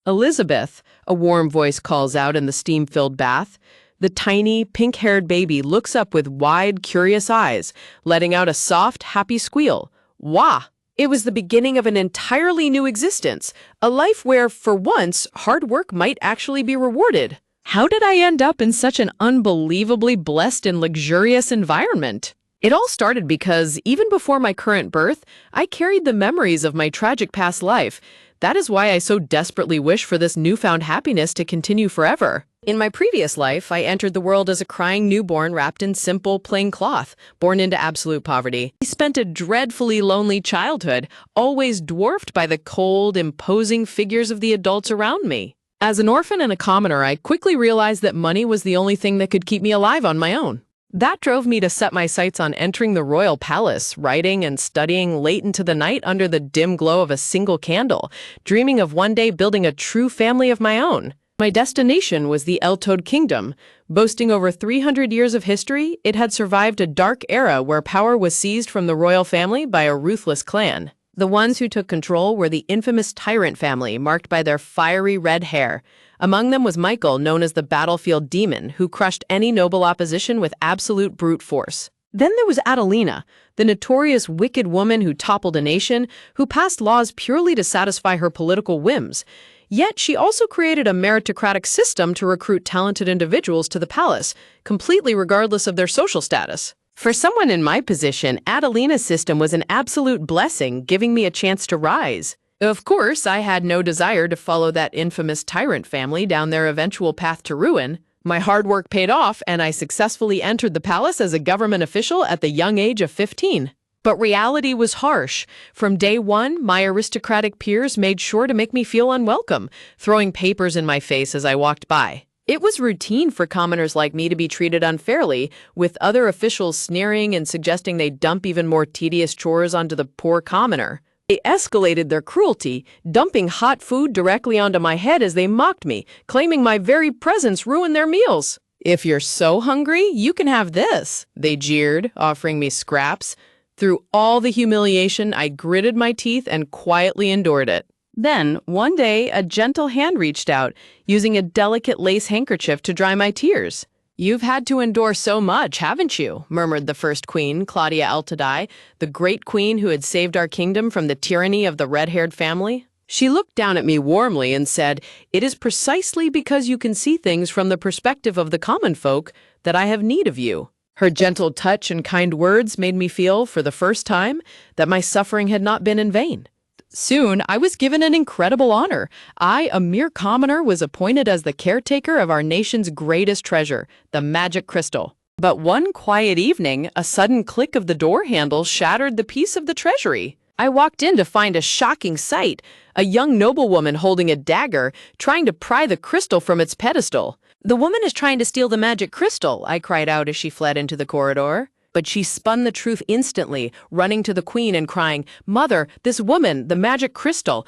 Elizabeth, a warm voice calls out in the steam-filled bath. The tiny, pink-haired baby looks up with wide, curious eyes, letting out a soft, happy squeal. Wah! It was the beginning of an entirely new existence, a life where, for once, hard work might actually be rewarded. How did I end up in such an unbelievably blessed and luxurious environment? It all started because, even before my current birth, I carried the memories of my tragic past life. That is why I so desperately wish for this newfound happiness to continue forever. In my previous life, I entered the world as a crying newborn wrapped in simple, plain cloth, born into absolute poverty. I spent a dreadfully lonely childhood, always dwarfed by the cold, imposing figures of the adults around me. As an orphan and a commoner, I quickly realized that money was the only thing that could keep me alive on my own. That drove me to set my sights on entering the royal palace, writing and studying late into the night under the dim glow of a single candle, dreaming of one day building a true family of my own. My destination was the El-Tod Kingdom. Boasting over 300 years of history, it had survived a dark era where power was seized from the royal family by a ruthless clan. The ones who took control were the infamous Tyrant family, marked by their fiery red hair. Among them was Michael, known as the battlefield demon, who crushed any noble opposition with absolute brute force. Then there was Adelina, the notorious wicked woman who toppled a nation, who passed laws purely to satisfy her political whims. Yet she also created a meritocratic system to recruit talented individuals to the palace, completely regardless of their social status. For someone in my position, Adelina's system was an absolute blessing, giving me a chance to rise. Of course, I had no desire to follow that infamous Tyrant family down their eventual path to ruin. My hard work paid off, and I successfully entered the palace as a government official at the young age of 15. But reality was harsh. From day one, my aristocratic peers made sure to make me feel unwelcome, throwing papers in my face as I walked by. It was routine for commoners like me to be treated unfairly, with other officials sneering and suggesting they dump even more tedious chores onto the poor commoner. They escalated their cruelty, dumping hot food directly onto my head as they mocked me, claiming my very presence ruined their meals. "If you're so hungry, you can have this," they jeered, offering me scraps. Through all the humiliation, I gritted my teeth and quietly endured it. Then, one day, a gentle hand reached out, using a delicate lace handkerchief to dry my tears. "You've had to endure so much, haven't you?" murmured the first queen, Claudia Altadai, the great queen who had saved our kingdom from the tyranny of the red-haired family. She looked down at me warmly and said, "It is precisely because you can see things from the perspective of the common folk that I have need of you." Her gentle touch and kind words made me feel, for the first time, that my suffering had not been in vain. Soon, I was given an incredible honor. I, a mere commoner, was appointed as the caretaker of our nation's greatest treasure, the magic crystal. But one quiet evening, a sudden click of the door handle shattered the peace of the treasury. I walked in to find a shocking sight, a young noblewoman holding a dagger, trying to pry the crystal from its pedestal. "The woman is trying to steal the magic crystal," I cried out as she fled into the corridor. But she spun the truth instantly, running to the queen and crying, "Mother, this woman, the magic crystal."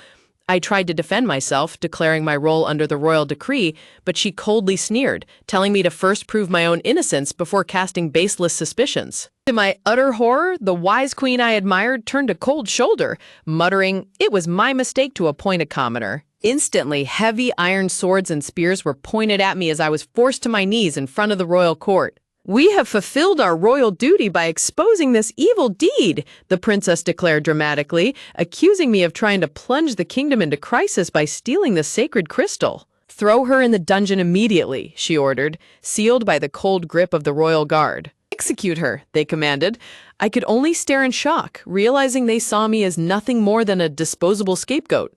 I tried to defend myself, declaring my role under the royal decree, but she coldly sneered, telling me to first prove my own innocence before casting baseless suspicions. To my utter horror, the wise queen I admired turned a cold shoulder, muttering, "It was my mistake to appoint a commoner." Instantly, heavy iron swords and spears were pointed at me as I was forced to my knees in front of the royal court. "We have fulfilled our royal duty by exposing this evil deed," the princess declared dramatically, accusing me of trying to plunge the kingdom into crisis by stealing the sacred crystal. "Throw her in the dungeon immediately," she ordered, sealed by the cold grip of the royal guard. "Execute her," they commanded. I could only stare in shock, realizing they saw me as nothing more than a disposable scapegoat.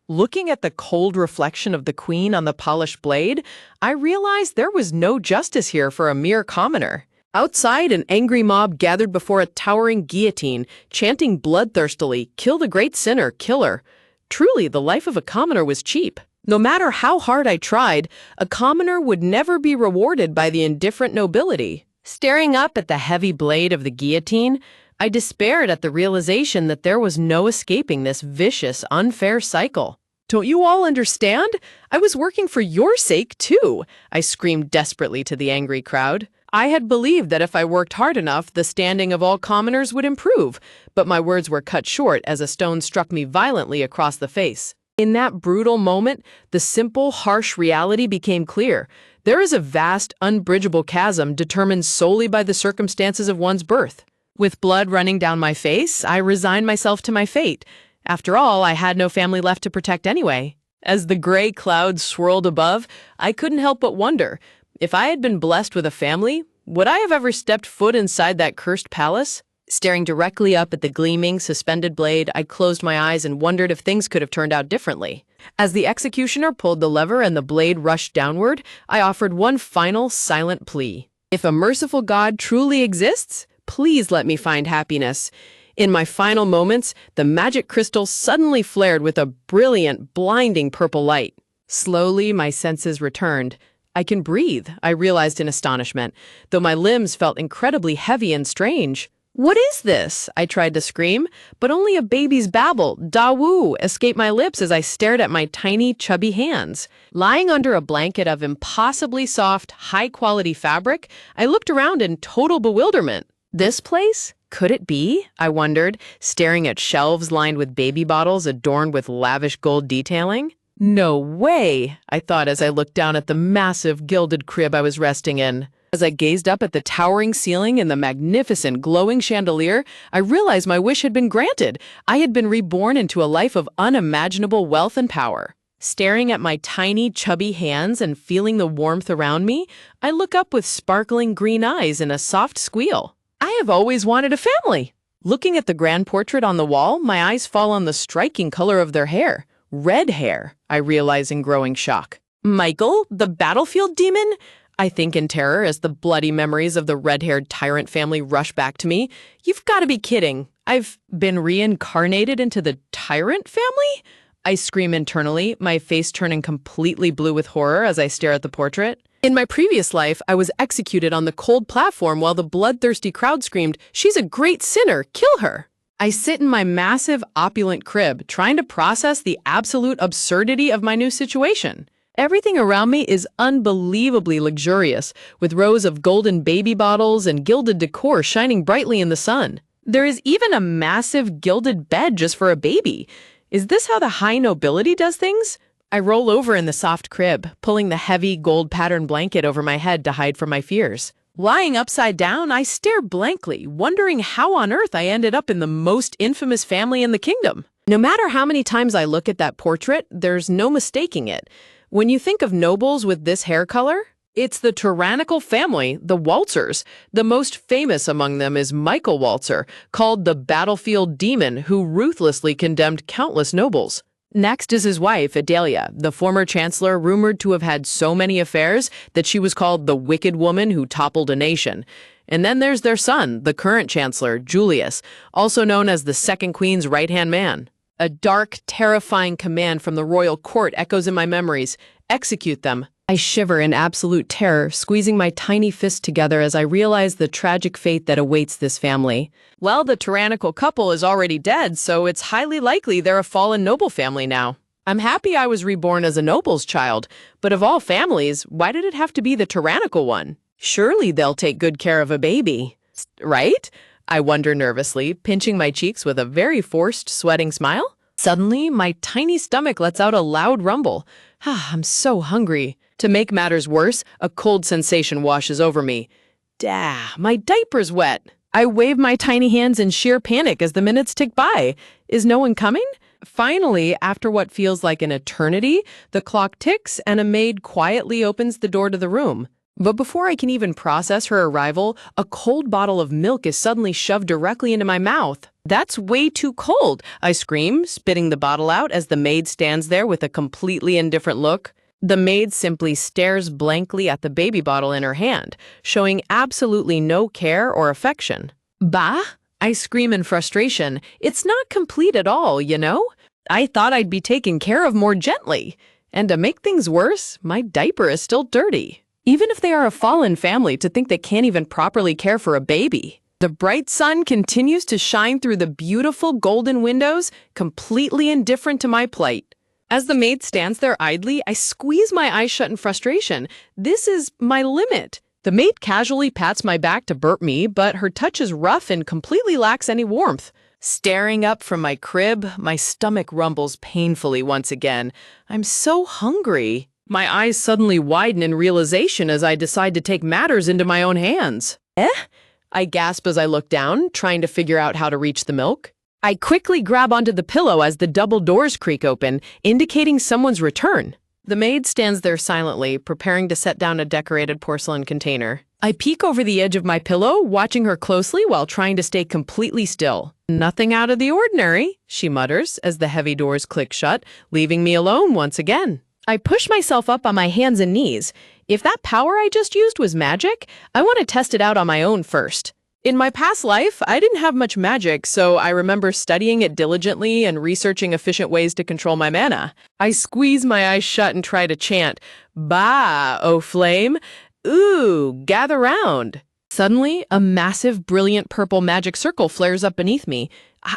Looking at the cold reflection of the queen on the polished blade, I realized there was no justice here for a mere commoner. Outside, an angry mob gathered before a towering guillotine, chanting bloodthirstily, "Kill the great sinner, kill her." Truly, the life of a commoner was cheap. No matter how hard I tried, a commoner would never be rewarded by the indifferent nobility. Staring up at the heavy blade of the guillotine, I despaired at the realization that there was no escaping this vicious, unfair cycle. "Don't you all understand? I was working for your sake, too," I screamed desperately to the angry crowd. I had believed that if I worked hard enough, the standing of all commoners would improve, but my words were cut short as a stone struck me violently across the face. In that brutal moment, the simple, harsh reality became clear. There is a vast, unbridgeable chasm determined solely by the circumstances of one's birth. With blood running down my face, I resigned myself to my fate. After all, I had no family left to protect anyway. As the gray clouds swirled above, I couldn't help but wonder, if I had been blessed with a family, would I have ever stepped foot inside that cursed palace? Staring directly up at the gleaming, suspended blade, I closed my eyes and wondered if things could have turned out differently. As the executioner pulled the lever and the blade rushed downward, I offered one final, silent plea. If a merciful God truly exists, please let me find happiness. In my final moments, the magic crystal suddenly flared with a brilliant, blinding purple light. Slowly, my senses returned. I can breathe, I realized in astonishment, though my limbs felt incredibly heavy and strange. What is this? I tried to scream, but only a baby's babble, "Da-woo," escaped my lips as I stared at my tiny, chubby hands. Lying under a blanket of impossibly soft, high-quality fabric, I looked around in total bewilderment. This place? Could it be? I wondered, staring at shelves lined with baby bottles adorned with lavish gold detailing. No way, I thought as I looked down at the massive gilded crib I was resting in. As I gazed up at the towering ceiling and the magnificent glowing chandelier, I realized my wish had been granted. I had been reborn into a life of unimaginable wealth and power. Staring at my tiny, chubby hands and feeling the warmth around me, I look up with sparkling green eyes and a soft squeal. I have always wanted a family. Looking at the grand portrait on the wall, my eyes fall on the striking color of their hair. Red hair, I realize in growing shock. Michael, the battlefield demon? I think in terror as the bloody memories of the red-haired tyrant family rush back to me. You've got to be kidding. I've been reincarnated into the tyrant family? I scream internally, my face turning completely blue with horror as I stare at the portrait. In my previous life, I was executed on the cold platform while the bloodthirsty crowd screamed, "She's a great sinner, kill her!" I sit in my massive, opulent crib, trying to process the absolute absurdity of my new situation. Everything around me is unbelievably luxurious, with rows of golden baby bottles and gilded decor shining brightly in the sun. There is even a massive gilded bed just for a baby. Is this how the high nobility does things? I roll over in the soft crib, pulling the heavy gold-patterned blanket over my head to hide from my fears. Lying upside down, I stare blankly, wondering how on earth I ended up in the most infamous family in the kingdom. No matter how many times I look at that portrait, there's no mistaking it. When you think of nobles with this hair color, it's the tyrannical family, the Waltzers. The most famous among them is Michael Waltzer, called the battlefield demon who ruthlessly condemned countless nobles. Next is his wife, Adelia, the former chancellor rumored to have had so many affairs that she was called the wicked woman who toppled a nation. And then there's their son, the current chancellor, Julius, also known as the second queen's right-hand man. A dark, terrifying command from the royal court echoes in my memories. Execute them. I shiver in absolute terror, squeezing my tiny fist together as I realize the tragic fate that awaits this family. Well, the tyrannical couple is already dead, so it's highly likely they're a fallen noble family now. I'm happy I was reborn as a noble's child, but of all families, why did it have to be the tyrannical one? Surely they'll take good care of a baby, right? I wonder nervously, pinching my cheeks with a very forced, sweating smile. Suddenly, my tiny stomach lets out a loud rumble. I'm so hungry. To make matters worse, a cold sensation washes over me. My diaper's wet. I wave my tiny hands in sheer panic as the minutes tick by. Is no one coming? Finally, after what feels like an eternity, the clock ticks and a maid quietly opens the door to the room. But before I can even process her arrival, a cold bottle of milk is suddenly shoved directly into my mouth. That's way too cold, I scream, spitting the bottle out as the maid stands there with a completely indifferent look. The maid simply stares blankly at the baby bottle in her hand, showing absolutely no care or affection. Bah? I scream in frustration. It's not complete at all, you know? I thought I'd be taken care of more gently. And to make things worse, my diaper is still dirty. Even if they are a fallen family, to think they can't even properly care for a baby. The bright sun continues to shine through the beautiful golden windows, completely indifferent to my plight. As the maid stands there idly, I squeeze my eyes shut in frustration. This is my limit. The maid casually pats my back to burp me, but her touch is rough and completely lacks any warmth. Staring up from my crib, my stomach rumbles painfully once again. I'm so hungry. My eyes suddenly widen in realization as I decide to take matters into my own hands. I gasp as I look down, trying to figure out how to reach the milk. I quickly grab onto the pillow as the double doors creak open, indicating someone's return. The maid stands there silently, preparing to set down a decorated porcelain container. I peek over the edge of my pillow, watching her closely while trying to stay completely still. "Nothing out of the ordinary," she mutters as the heavy doors click shut, leaving me alone once again. I push myself up on my hands and knees. If that power I just used was magic, I want to test it out on my own first. In my past life, I didn't have much magic, so I remember studying it diligently and researching efficient ways to control my mana. I squeeze my eyes shut and try to chant, "Bah, O flame! Ooh, gather round!" Suddenly, a massive, brilliant purple magic circle flares up beneath me.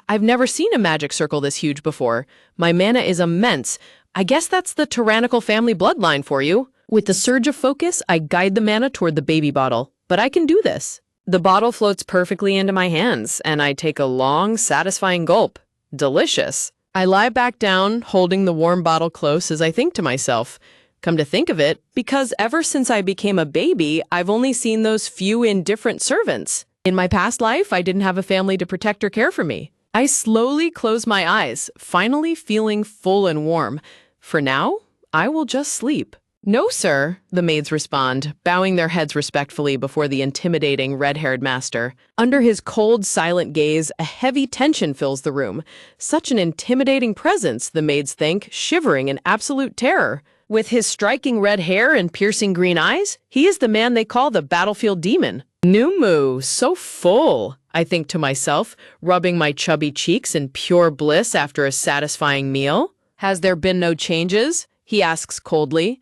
I've never seen a magic circle this huge before. My mana is immense. I guess that's the tyrannical family bloodline for you. With the surge of focus, I guide the mana toward the baby bottle. But I can do this. The bottle floats perfectly into my hands, and I take a long, satisfying gulp. Delicious. I lie back down, holding the warm bottle close as I think to myself. Come to think of it, because ever since I became a baby, I've only seen those few indifferent servants. In my past life, I didn't have a family to protect or care for me. I slowly close my eyes, finally feeling full and warm. For now, I will just sleep. "No, sir," the maids respond, bowing their heads respectfully before the intimidating red-haired master. Under his cold, silent gaze, a heavy tension fills the room. Such an intimidating presence, the maids think, shivering in absolute terror. With his striking red hair and piercing green eyes, he is the man they call the battlefield demon. Numu, so full, I think to myself, rubbing my chubby cheeks in pure bliss after a satisfying meal. "Has there been no changes?" he asks coldly.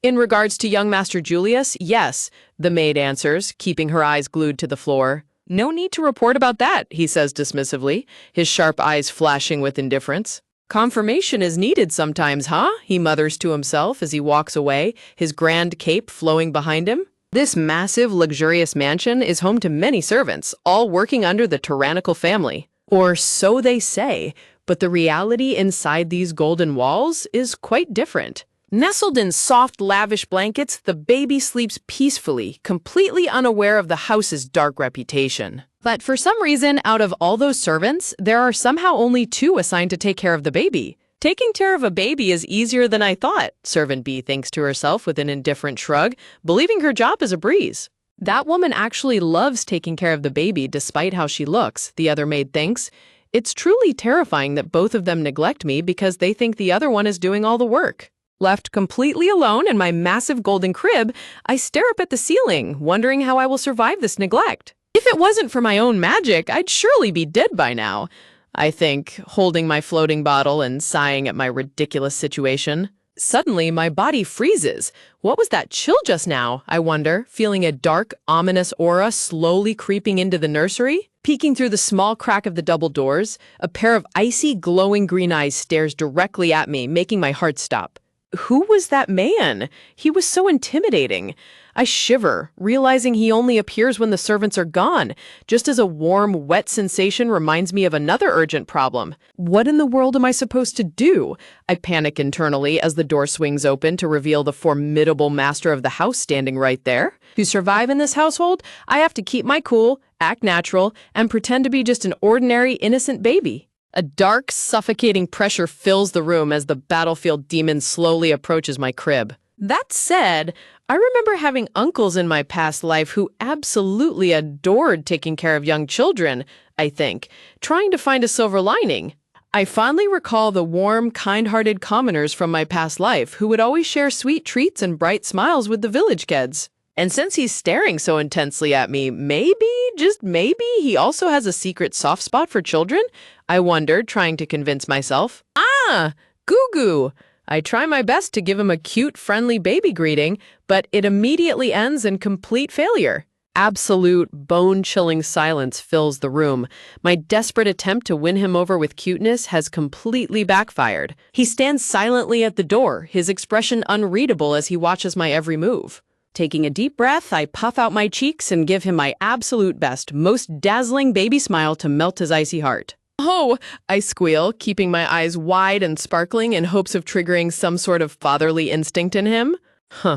"In regards to young Master Julius, yes," the maid answers, keeping her eyes glued to the floor. "No need to report about that," he says dismissively, his sharp eyes flashing with indifference. "Confirmation is needed sometimes, huh?" he mutters to himself as he walks away, his grand cape flowing behind him. This massive, luxurious mansion is home to many servants, all working under the tyrannical family. Or so they say, but the reality inside these golden walls is quite different. Nestled in soft, lavish blankets, the baby sleeps peacefully, completely unaware of the house's dark reputation. But for some reason, out of all those servants, there are somehow only 2 assigned to take care of the baby. "Taking care of a baby is easier than I thought," Servant B thinks to herself with an indifferent shrug, believing her job is a breeze. "That woman actually loves taking care of the baby despite how she looks," the other maid thinks. "It's truly terrifying that both of them neglect me because they think the other one is doing all the work." Left completely alone in my massive golden crib, I stare up at the ceiling, wondering how I will survive this neglect. If it wasn't for my own magic, I'd surely be dead by now, I think, holding my floating bottle and sighing at my ridiculous situation. Suddenly, my body freezes. What was that chill just now, I wonder, feeling a dark, ominous aura slowly creeping into the nursery? Peeking through the small crack of the double doors, a pair of icy, glowing green eyes stares directly at me, making my heart stop. Who was that man? He was so intimidating. I shiver, realizing he only appears when the servants are gone, just as a warm, wet sensation reminds me of another urgent problem. What in the world am I supposed to do? I panic internally as the door swings open to reveal the formidable master of the house standing right there. To survive in this household, I have to keep my cool, act natural, and pretend to be just an ordinary, innocent baby. A dark, suffocating pressure fills the room as the battlefield demon slowly approaches my crib. That said, I remember having uncles in my past life who absolutely adored taking care of young children, I think, trying to find a silver lining. I fondly recall the warm, kind-hearted commoners from my past life who would always share sweet treats and bright smiles with the village kids. And since he's staring so intensely at me, maybe, just maybe, he also has a secret soft spot for children? I wondered, trying to convince myself. Ah, Goo-Goo! I try my best to give him a cute, friendly baby greeting, but it immediately ends in complete failure. Absolute, bone-chilling silence fills the room. My desperate attempt to win him over with cuteness has completely backfired. He stands silently at the door, his expression unreadable as he watches my every move. Taking a deep breath, I puff out my cheeks and give him my absolute best, most dazzling baby smile to melt his icy heart. Oh, I squeal, keeping my eyes wide and sparkling in hopes of triggering some sort of fatherly instinct in him. Huh.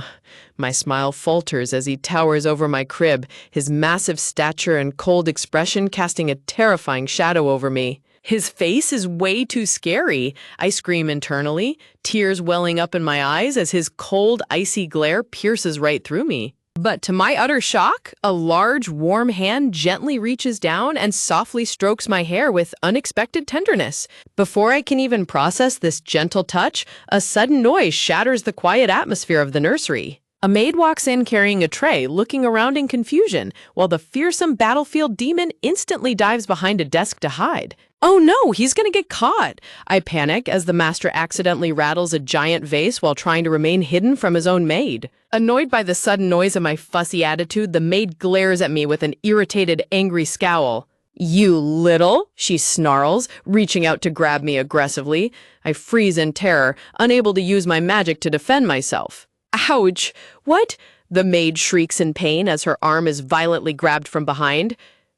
My smile falters as he towers over my crib, his massive stature and cold expression casting a terrifying shadow over me. His face is way too scary, I scream internally, tears welling up in my eyes as his cold, icy glare pierces right through me. But to my utter shock, a large, warm hand gently reaches down and softly strokes my hair with unexpected tenderness. Before I can even process this gentle touch, a sudden noise shatters the quiet atmosphere of the nursery. A maid walks in carrying a tray, looking around in confusion, while the fearsome battlefield demon instantly dives behind a desk to hide. Oh no, he's gonna get caught! I panic as the master accidentally rattles a giant vase while trying to remain hidden from his own maid. Annoyed by the sudden noise and my fussy attitude, the maid glares at me with an irritated, angry scowl. You little, she snarls, reaching out to grab me aggressively. I freeze in terror, unable to use my magic to defend myself. Ouch! What? The maid shrieks in pain as her arm is violently grabbed from behind.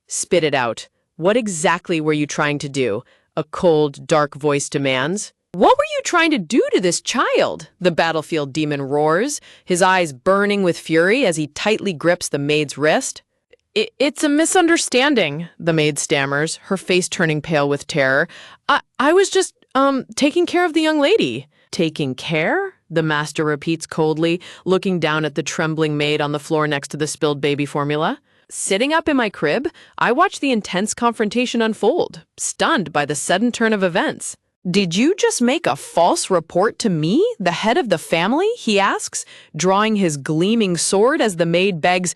Spit it out. What exactly were you trying to do? A cold, dark voice demands. What were you trying to do to this child? The battlefield demon roars, his eyes burning with fury as he tightly grips the maid's wrist. It's a misunderstanding, the maid stammers, her face turning pale with terror. I was just, taking care of the young lady. Taking care? The master repeats coldly, looking down at the trembling maid on the floor next to the spilled baby formula. Sitting up in my crib, I watch the intense confrontation unfold, stunned by the sudden turn of events. Did you just make a false report to me, the head of the family? He asks, drawing his gleaming sword as the maid begs,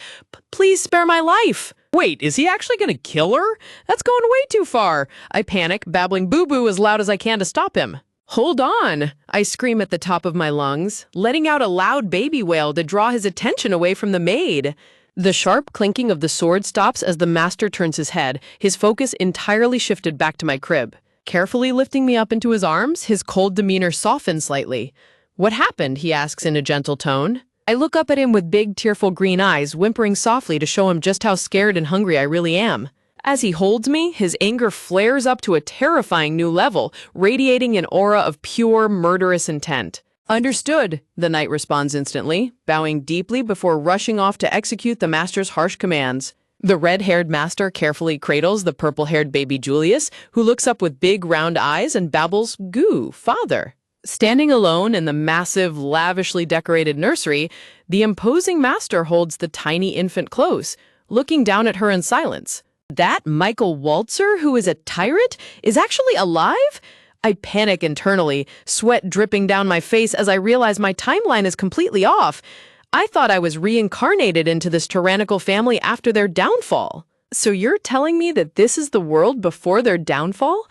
please spare my life. Wait, is he actually going to kill her? That's going way too far. I panic, babbling boo-boo as loud as I can to stop him. Hold on, I scream at the top of my lungs, letting out a loud baby wail to draw his attention away from the maid. The sharp clinking of the sword stops as the master turns his head, his focus entirely shifted back to my crib. Carefully lifting me up into his arms, his cold demeanor softens slightly. What happened? He asks in a gentle tone. I look up at him with big, tearful green eyes, whimpering softly to show him just how scared and hungry I really am. As he holds me, his anger flares up to a terrifying new level, radiating an aura of pure, murderous intent. Understood, the knight responds instantly, bowing deeply before rushing off to execute the master's harsh commands. The red-haired master carefully cradles the purple-haired baby Julius, who looks up with big round eyes and babbles, "Goo, father." Standing alone in the massive, lavishly decorated nursery, the imposing master holds the tiny infant close, looking down at her in silence. That Michael Waltzer, who is a tyrant, is actually alive? I panic internally, sweat dripping down my face as I realize my timeline is completely off. I thought I was reincarnated into this tyrannical family after their downfall. So you're telling me that this is the world before their downfall?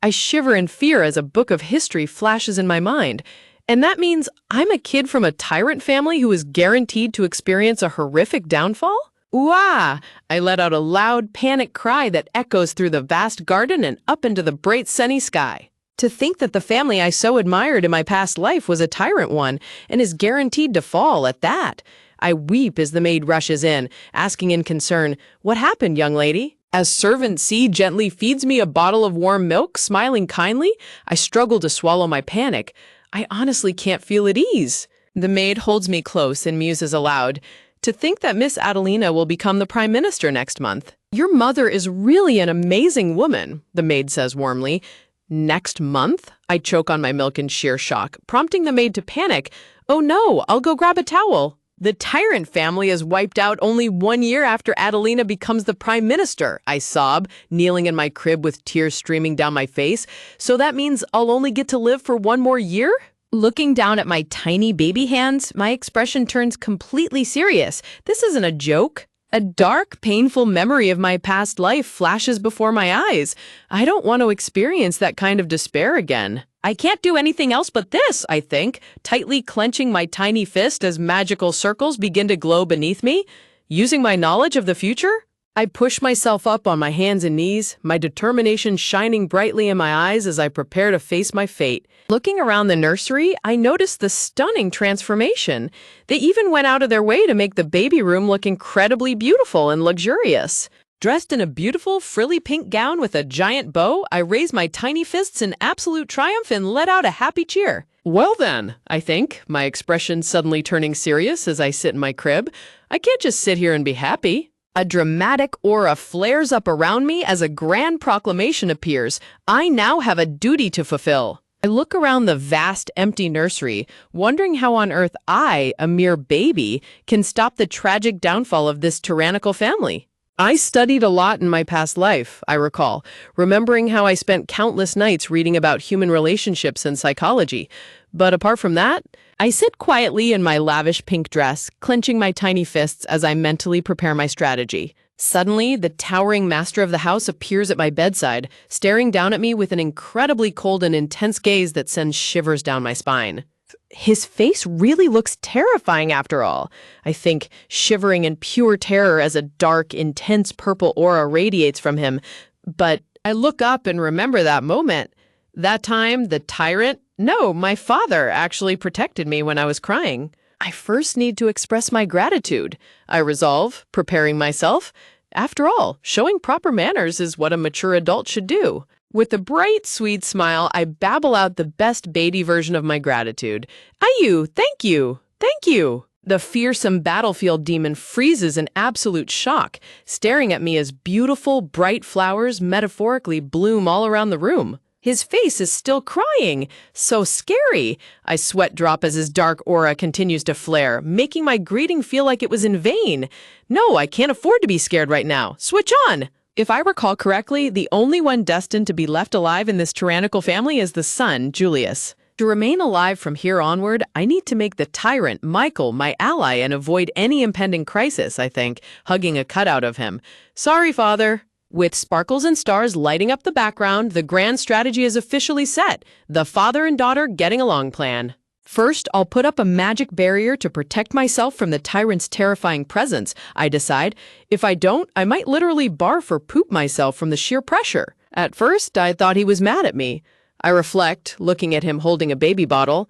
I shiver in fear as a book of history flashes in my mind. And that means I'm a kid from a tyrant family who is guaranteed to experience a horrific downfall? Ooh-ah! I let out a loud, panic cry that echoes through the vast garden and up into the bright, sunny sky. To think that the family I so admired in my past life was a tyrant one and is guaranteed to fall at that. I weep as the maid rushes in, asking in concern, "What happened, young lady?" As servant C gently feeds me a bottle of warm milk, smiling kindly, I struggle to swallow my panic. I honestly can't feel at ease. The maid holds me close and muses aloud. To think that Miss Adelina will become the Prime Minister next month. Your mother is really an amazing woman, the maid says warmly. Next month? I choke on my milk in sheer shock, prompting the maid to panic. Oh no, I'll go grab a towel. The tyrant family is wiped out only 1 year after Adelina becomes the Prime Minister, I sob, kneeling in my crib with tears streaming down my face. So that means I'll only get to live for 1 more year? Looking down at my tiny baby hands, my expression turns completely serious. This isn't a joke. A dark, painful memory of my past life flashes before my eyes. I don't want to experience that kind of despair again. I can't do anything else but this, I think, tightly clenching my tiny fist as magical circles begin to glow beneath me. Using my knowledge of the future, I push myself up on my hands and knees, my determination shining brightly in my eyes as I prepare to face my fate. Looking around the nursery, I noticed the stunning transformation. They even went out of their way to make the baby room look incredibly beautiful and luxurious. Dressed in a beautiful, frilly pink gown with a giant bow, I raised my tiny fists in absolute triumph and let out a happy cheer. Well then, I think, my expression suddenly turning serious as I sit in my crib. I can't just sit here and be happy. A dramatic aura flares up around me as a grand proclamation appears. I now have a duty to fulfill. I look around the vast, empty nursery, wondering how on earth I, a mere baby, can stop the tragic downfall of this tyrannical family. I studied a lot in my past life, I recall, remembering how I spent countless nights reading about human relationships and psychology. But apart from that, I sit quietly in my lavish pink dress, clenching my tiny fists as I mentally prepare my strategy. Suddenly, the towering master of the house appears at my bedside, staring down at me with an incredibly cold and intense gaze that sends shivers down my spine. His face really looks terrifying after all, I think, shivering in pure terror as a dark, intense purple aura radiates from him. But I look up and remember that moment. That time, the tyrant, no, my father actually protected me when I was crying. I first need to express my gratitude, I resolve, preparing myself. After all, showing proper manners is what a mature adult should do. With a bright, sweet smile, I babble out the best Beatty version of my gratitude. Ayu, thank you, thank you. The fearsome battlefield demon freezes in absolute shock, staring at me as beautiful, bright flowers metaphorically bloom all around the room. His face is still crying. So scary. I sweat drop as his dark aura continues to flare, making my greeting feel like it was in vain. No, I can't afford to be scared right now. Switch on. If I recall correctly, the only one destined to be left alive in this tyrannical family is the son, Julius. To remain alive from here onward, I need to make the tyrant, Michael, my ally and avoid any impending crisis, I think, hugging a cutout of him. Sorry, father. With sparkles and stars lighting up the background, the grand strategy is officially set. The father and daughter getting along plan. First, I'll put up a magic barrier to protect myself from the tyrant's terrifying presence, I decide. If I don't, I might literally barf or poop myself from the sheer pressure. At first, I thought he was mad at me. I reflect, looking at him holding a baby bottle.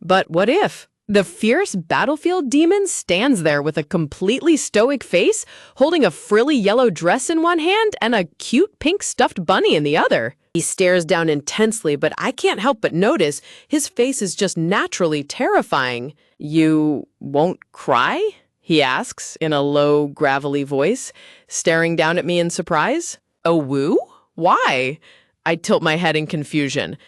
But what if? The fierce battlefield demon stands there with a completely stoic face, holding a frilly yellow dress in one hand and a cute pink stuffed bunny in the other. He stares down intensely, but I can't help but notice his face is just naturally terrifying. You won't cry? He asks in a low, gravelly voice, staring down at me in surprise. Oh, woo? Why? I tilt my head in confusion.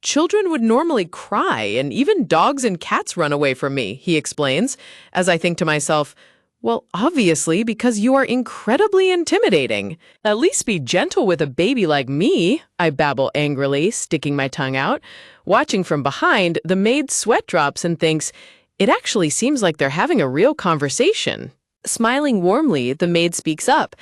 Children would normally cry, and even dogs and cats run away from me, he explains, as I think to myself, well, obviously, because you are incredibly intimidating. At least be gentle with a baby like me, I babble angrily, sticking my tongue out. Watching from behind, the maid sweat drops and thinks, it actually seems like they're having a real conversation. Smiling warmly, the maid speaks up.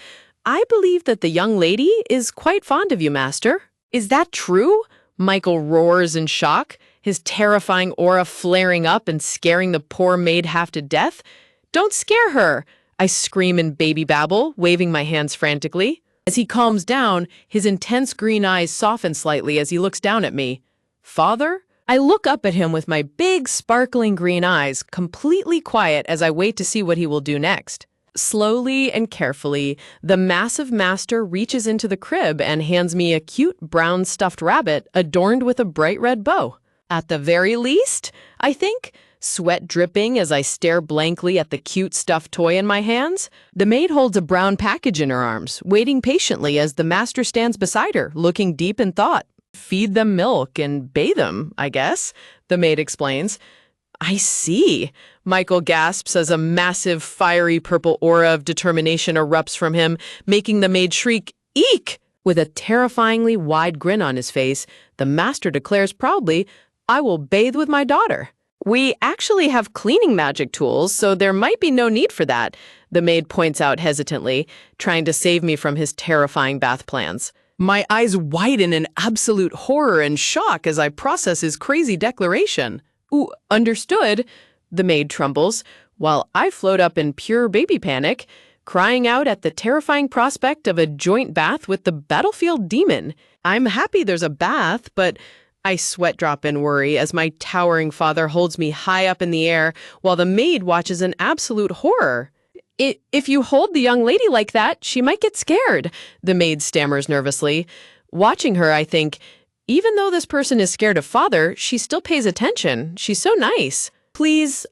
I believe that the young lady is quite fond of you, master. Is that true? Michael roars in shock, his terrifying aura flaring up and scaring the poor maid half to death. Don't scare her, I scream in baby babble, waving my hands frantically. As he calms down, his intense green eyes soften slightly as he looks down at me. Father? I look up at him with my big, sparkling green eyes, completely quiet as I wait to see what he will do next. Slowly and carefully, the massive master reaches into the crib and hands me a cute brown stuffed rabbit adorned with a bright red bow. At the very least, I think, sweat dripping as I stare blankly at the cute stuffed toy in my hands. The maid holds a brown package in her arms, waiting patiently as the master stands beside her, looking deep in thought. Feed them milk and bathe them, I guess, the maid explains. I see. Michael gasps as a massive, fiery purple aura of determination erupts from him, making the maid shriek, "Eek!" With a terrifyingly wide grin on his face, the master declares proudly, I will bathe with my daughter. We actually have cleaning magic tools, so there might be no need for that, the maid points out hesitantly, trying to save me from his terrifying bath plans. My eyes widen in absolute horror and shock as I process his crazy declaration. Ooh, understood, the maid trembles, while I float up in pure baby panic, crying out at the terrifying prospect of a joint bath with the battlefield demon. I'm happy there's a bath, but I sweat drop in worry as my towering father holds me high up in the air while the maid watches in absolute horror. If you hold the young lady like that, she might get scared, the maid stammers nervously. Watching her, I think, even though this person is scared of father, she still pays attention. She's so nice. Please,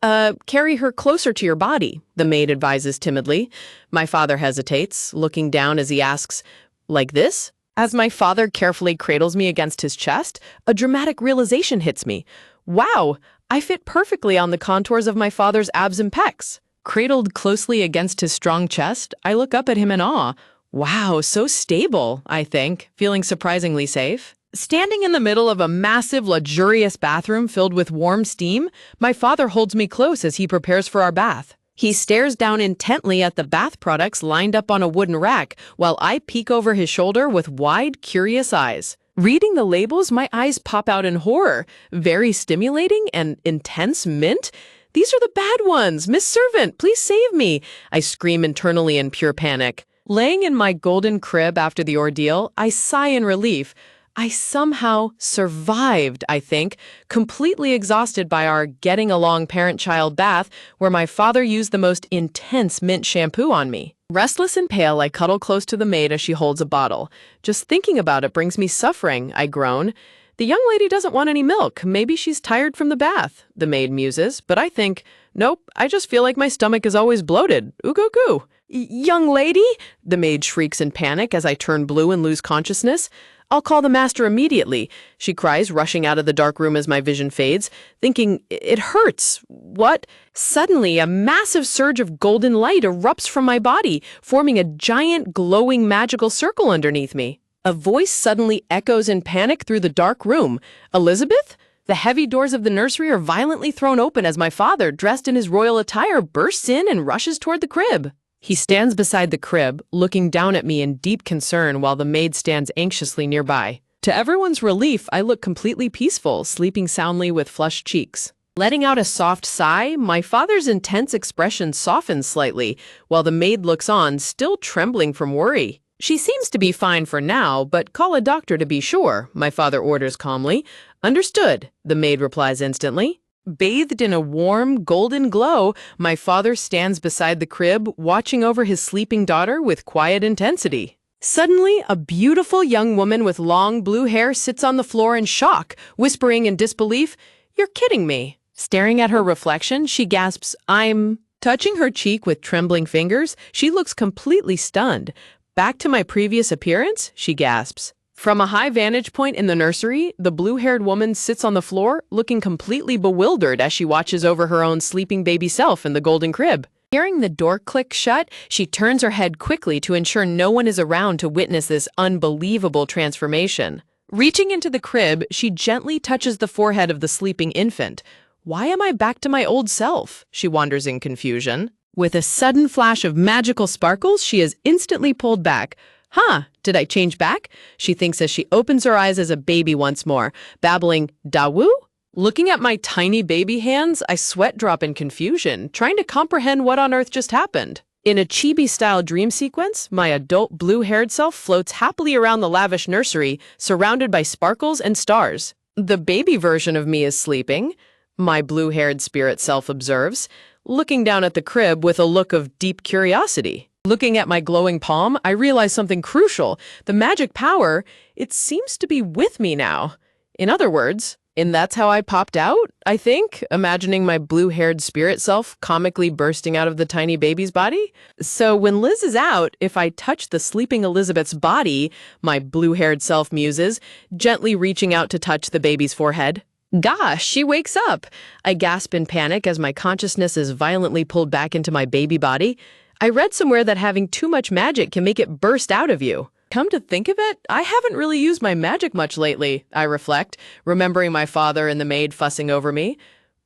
carry her closer to your body, the maid advises timidly. My father hesitates, looking down as he asks, like this? As my father carefully cradles me against his chest, a dramatic realization hits me. Wow, I fit perfectly on the contours of my father's abs and pecs. Cradled closely against his strong chest, I look up at him in awe. Wow, so stable, I think, feeling surprisingly safe. Standing in the middle of a massive, luxurious bathroom filled with warm steam, my father holds me close as he prepares for our bath. He stares down intently at the bath products lined up on a wooden rack, while I peek over his shoulder with wide, curious eyes. Reading the labels, my eyes pop out in horror. Very stimulating and intense mint? These are the bad ones! Miss Servant, please save me! I scream internally in pure panic. Laying in my golden crib after the ordeal, I sigh in relief. I somehow survived, I think, completely exhausted by our getting along parent-child bath where my father used the most intense mint shampoo on me. Restless and pale, I cuddle close to the maid as she holds a bottle. Just thinking about it brings me suffering, I groan. The young lady doesn't want any milk. Maybe she's tired from the bath, the maid muses, but I think, nope, I just feel like my stomach is always bloated. Ooh-goo-goo. Young lady? The maid shrieks in panic as I turn blue and lose consciousness. I'll call the master immediately, she cries, rushing out of the dark room as my vision fades, thinking, it hurts. What? Suddenly, a massive surge of golden light erupts from my body, forming a giant, glowing, magical circle underneath me. A voice suddenly echoes in panic through the dark room. Elizabeth? The heavy doors of the nursery are violently thrown open as my father, dressed in his royal attire, bursts in and rushes toward the crib. He stands beside the crib, looking down at me in deep concern while the maid stands anxiously nearby. To everyone's relief, I look completely peaceful, sleeping soundly with flushed cheeks. Letting out a soft sigh, my father's intense expression softens slightly, while the maid looks on, still trembling from worry. She seems to be fine for now, but call a doctor to be sure, my father orders calmly. Understood, the maid replies instantly. Bathed in a warm, golden glow, my father stands beside the crib, watching over his sleeping daughter with quiet intensity. Suddenly, a beautiful young woman with long blue hair sits on the floor in shock, whispering in disbelief, "You're kidding me." Staring at her reflection, she gasps, "I'm..." Touching her cheek with trembling fingers, she looks completely stunned. "Back to my previous appearance?" she gasps. From a high vantage point in the nursery, the blue-haired woman sits on the floor, looking completely bewildered as she watches over her own sleeping baby self in the golden crib. Hearing the door click shut, she turns her head quickly to ensure no one is around to witness this unbelievable transformation. Reaching into the crib, she gently touches the forehead of the sleeping infant. "Why am I back to my old self?" she wonders in confusion. With a sudden flash of magical sparkles, she is instantly pulled back. "Huh, did I change back?" she thinks as she opens her eyes as a baby once more, babbling, "Dawu?" Looking at my tiny baby hands, I sweat drop in confusion, trying to comprehend what on earth just happened. In a chibi-style dream sequence, my adult blue-haired self floats happily around the lavish nursery, surrounded by sparkles and stars. The baby version of me is sleeping, my blue-haired spirit self observes, looking down at the crib with a look of deep curiosity. Looking at my glowing palm, I realize something crucial. The magic power, it seems to be with me now. In other words, and that's how I popped out, I think, imagining my blue-haired spirit self comically bursting out of the tiny baby's body. So when Liz is out, if I touch the sleeping Elizabeth's body, my blue-haired self muses, gently reaching out to touch the baby's forehead. Gosh, she wakes up! I gasp in panic as my consciousness is violently pulled back into my baby body. I read somewhere that having too much magic can make it burst out of you. Come to think of it, I haven't really used my magic much lately, I reflect, remembering my father and the maid fussing over me.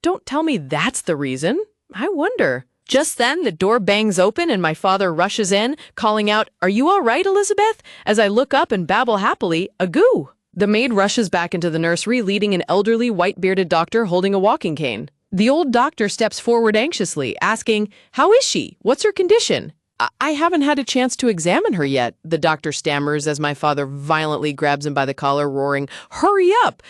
Don't tell me that's the reason. I wonder. Just then, the door bangs open and my father rushes in, calling out, "Are you all right, Elizabeth?" As I look up and babble happily, "Agoo!" The maid rushes back into the nursery, leading an elderly, white-bearded doctor holding a walking cane. The old doctor steps forward anxiously, asking, "How is she? What's her condition?" I haven't had a chance to examine her yet," the doctor stammers as my father violently grabs him by the collar, roaring, "Hurry up!"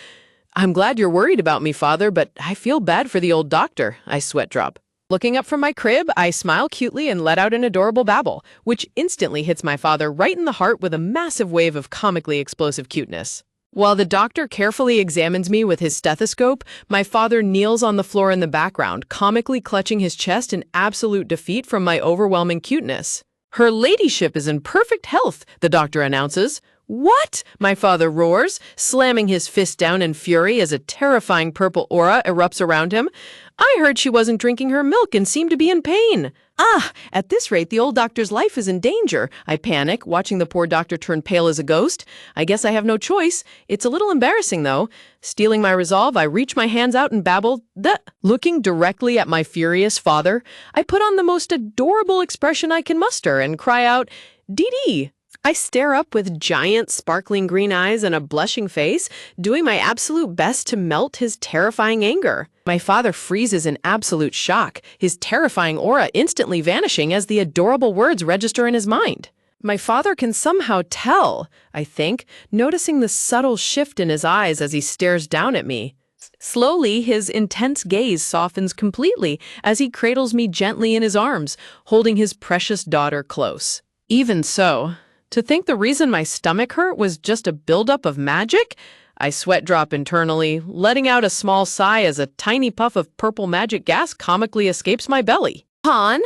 "I'm glad you're worried about me, father, but I feel bad for the old doctor," I sweat drop. Looking up from my crib, I smile cutely and let out an adorable babble, which instantly hits my father right in the heart with a massive wave of comically explosive cuteness. While the doctor carefully examines me with his stethoscope, my father kneels on the floor in the background, comically clutching his chest in absolute defeat from my overwhelming cuteness. "Her ladyship is in perfect health," the doctor announces. "What?" my father roars, slamming his fist down in fury as a terrifying purple aura erupts around him. "I heard she wasn't drinking her milk and seemed to be in pain." "Ah, at this rate, the old doctor's life is in danger." I panic, watching the poor doctor turn pale as a ghost. I guess I have no choice. It's a little embarrassing, though. Stealing my resolve, I reach my hands out and babble, "Duh." Looking directly at my furious father, I put on the most adorable expression I can muster and cry out, "Dee Dee." I stare up with giant, sparkling green eyes and a blushing face, doing my absolute best to melt his terrifying anger. My father freezes in absolute shock, his terrifying aura instantly vanishing as the adorable words register in his mind. My father can somehow tell, I think, noticing the subtle shift in his eyes as he stares down at me. Slowly, his intense gaze softens completely as he cradles me gently in his arms, holding his precious daughter close. Even so, to think the reason my stomach hurt was just a buildup of magic? I sweat drop internally, letting out a small sigh as a tiny puff of purple magic gas comically escapes my belly. "Han,"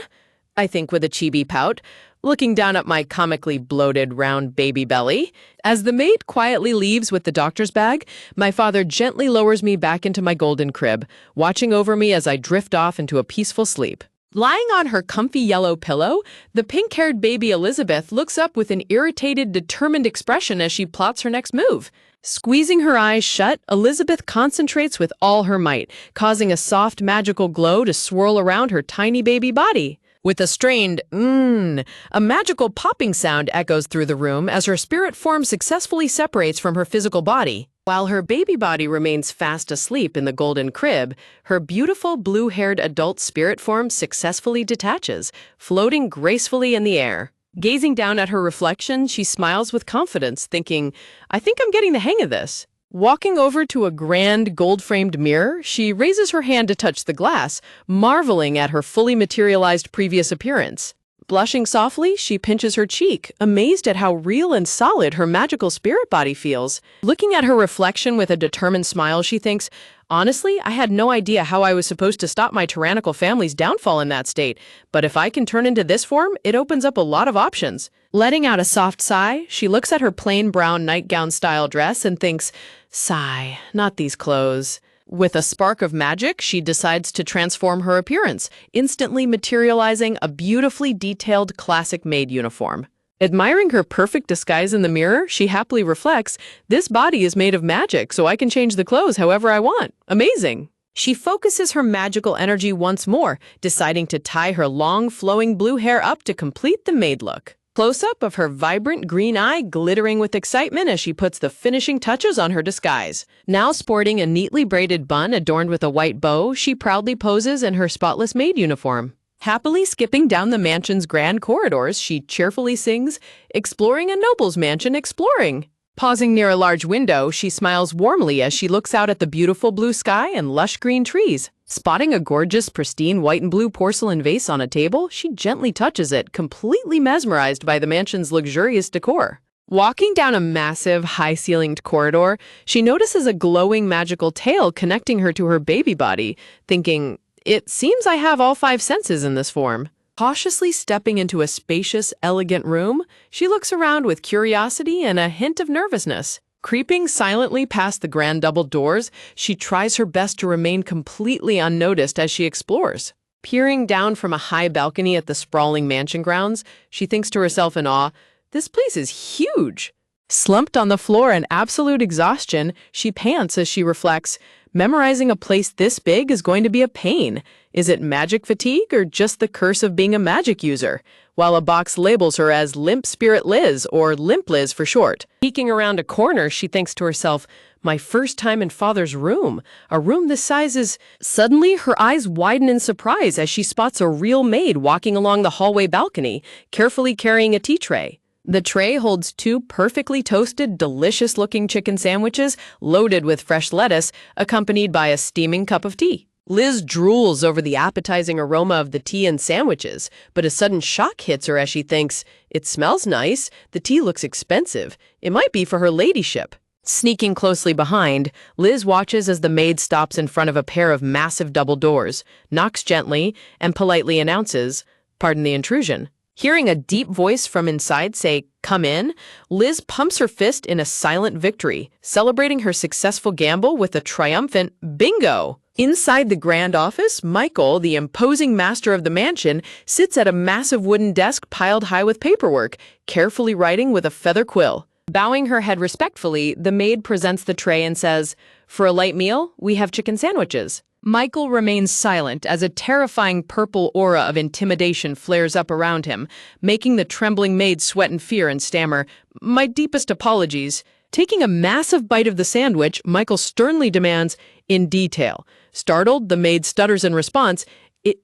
I think with a chibi pout, looking down at my comically bloated, round baby belly. As the maid quietly leaves with the doctor's bag, my father gently lowers me back into my golden crib, watching over me as I drift off into a peaceful sleep. Lying on her comfy yellow pillow, the pink-haired baby Elizabeth looks up with an irritated, determined expression as she plots her next move. Squeezing her eyes shut, Elizabeth concentrates with all her might, causing a soft, magical glow to swirl around her tiny baby body. With a strained, a magical popping sound echoes through the room as her spirit form successfully separates from her physical body. While her baby body remains fast asleep in the golden crib, her beautiful blue-haired adult spirit form successfully detaches, floating gracefully in the air. Gazing down at her reflection, she smiles with confidence, thinking, "I think I'm getting the hang of this." Walking over to a grand gold-framed mirror, she raises her hand to touch the glass, marveling at her fully materialized previous appearance. Blushing softly, she pinches her cheek, amazed at how real and solid her magical spirit body feels. Looking at her reflection with a determined smile, she thinks, "Honestly, I had no idea how I was supposed to stop my tyrannical family's downfall in that state, but if I can turn into this form, it opens up a lot of options." Letting out a soft sigh, she looks at her plain brown nightgown-style dress and thinks, "Sigh, not these clothes." With a spark of magic, she decides to transform her appearance, instantly materializing a beautifully detailed classic maid uniform. Admiring her perfect disguise in the mirror, she happily reflects, "This body is made of magic, so I can change the clothes however I want. Amazing." She focuses her magical energy once more, deciding to tie her long, flowing blue hair up to complete the maid look. Close-up of her vibrant green eye glittering with excitement as she puts the finishing touches on her disguise. Now sporting a neatly braided bun adorned with a white bow, she proudly poses in her spotless maid uniform. Happily skipping down the mansion's grand corridors, she cheerfully sings, "Exploring a noble's mansion, exploring." Pausing near a large window, she smiles warmly as she looks out at the beautiful blue sky and lush green trees. Spotting a gorgeous, pristine white and blue porcelain vase on a table, she gently touches it, completely mesmerized by the mansion's luxurious decor. Walking down a massive, high-ceilinged corridor, she notices a glowing magical tail connecting her to her baby body, thinking, "It seems I have all 5 senses in this form." Cautiously stepping into a spacious, elegant room, she looks around with curiosity and a hint of nervousness. Creeping silently past the grand double doors, she tries her best to remain completely unnoticed as she explores. Peering down from a high balcony at the sprawling mansion grounds, she thinks to herself in awe, "This place is huge." Slumped on the floor in absolute exhaustion, she pants as she reflects, "Memorizing a place this big is going to be a pain. Is it magic fatigue or just the curse of being a magic user?" While a box labels her as Limp Spirit Liz, or Limp Liz for short. Peeking around a corner, she thinks to herself, "My first time in Father's room. A room this size is..." Suddenly, her eyes widen in surprise as she spots a real maid walking along the hallway balcony, carefully carrying a tea tray. The tray holds 2 perfectly toasted, delicious-looking chicken sandwiches loaded with fresh lettuce, accompanied by a steaming cup of tea. Liz drools over the appetizing aroma of the tea and sandwiches, but a sudden shock hits her as she thinks, it smells nice, the tea looks expensive, it might be for her ladyship. Sneaking closely behind, Liz watches as the maid stops in front of a pair of massive double doors, knocks gently, and politely announces, "Pardon the intrusion." Hearing a deep voice from inside say, "Come in," Liz pumps her fist in a silent victory, celebrating her successful gamble with a triumphant bingo. Inside the grand office, Michael, the imposing master of the mansion, sits at a massive wooden desk piled high with paperwork, carefully writing with a feather quill. Bowing her head respectfully, the maid presents the tray and says, "For a light meal, we have chicken sandwiches." Michael remains silent as a terrifying purple aura of intimidation flares up around him, making the trembling maid sweat in fear and stammer, "My deepest apologies." Taking a massive bite of the sandwich, Michael sternly demands, "In detail." Startled, the maid stutters in response,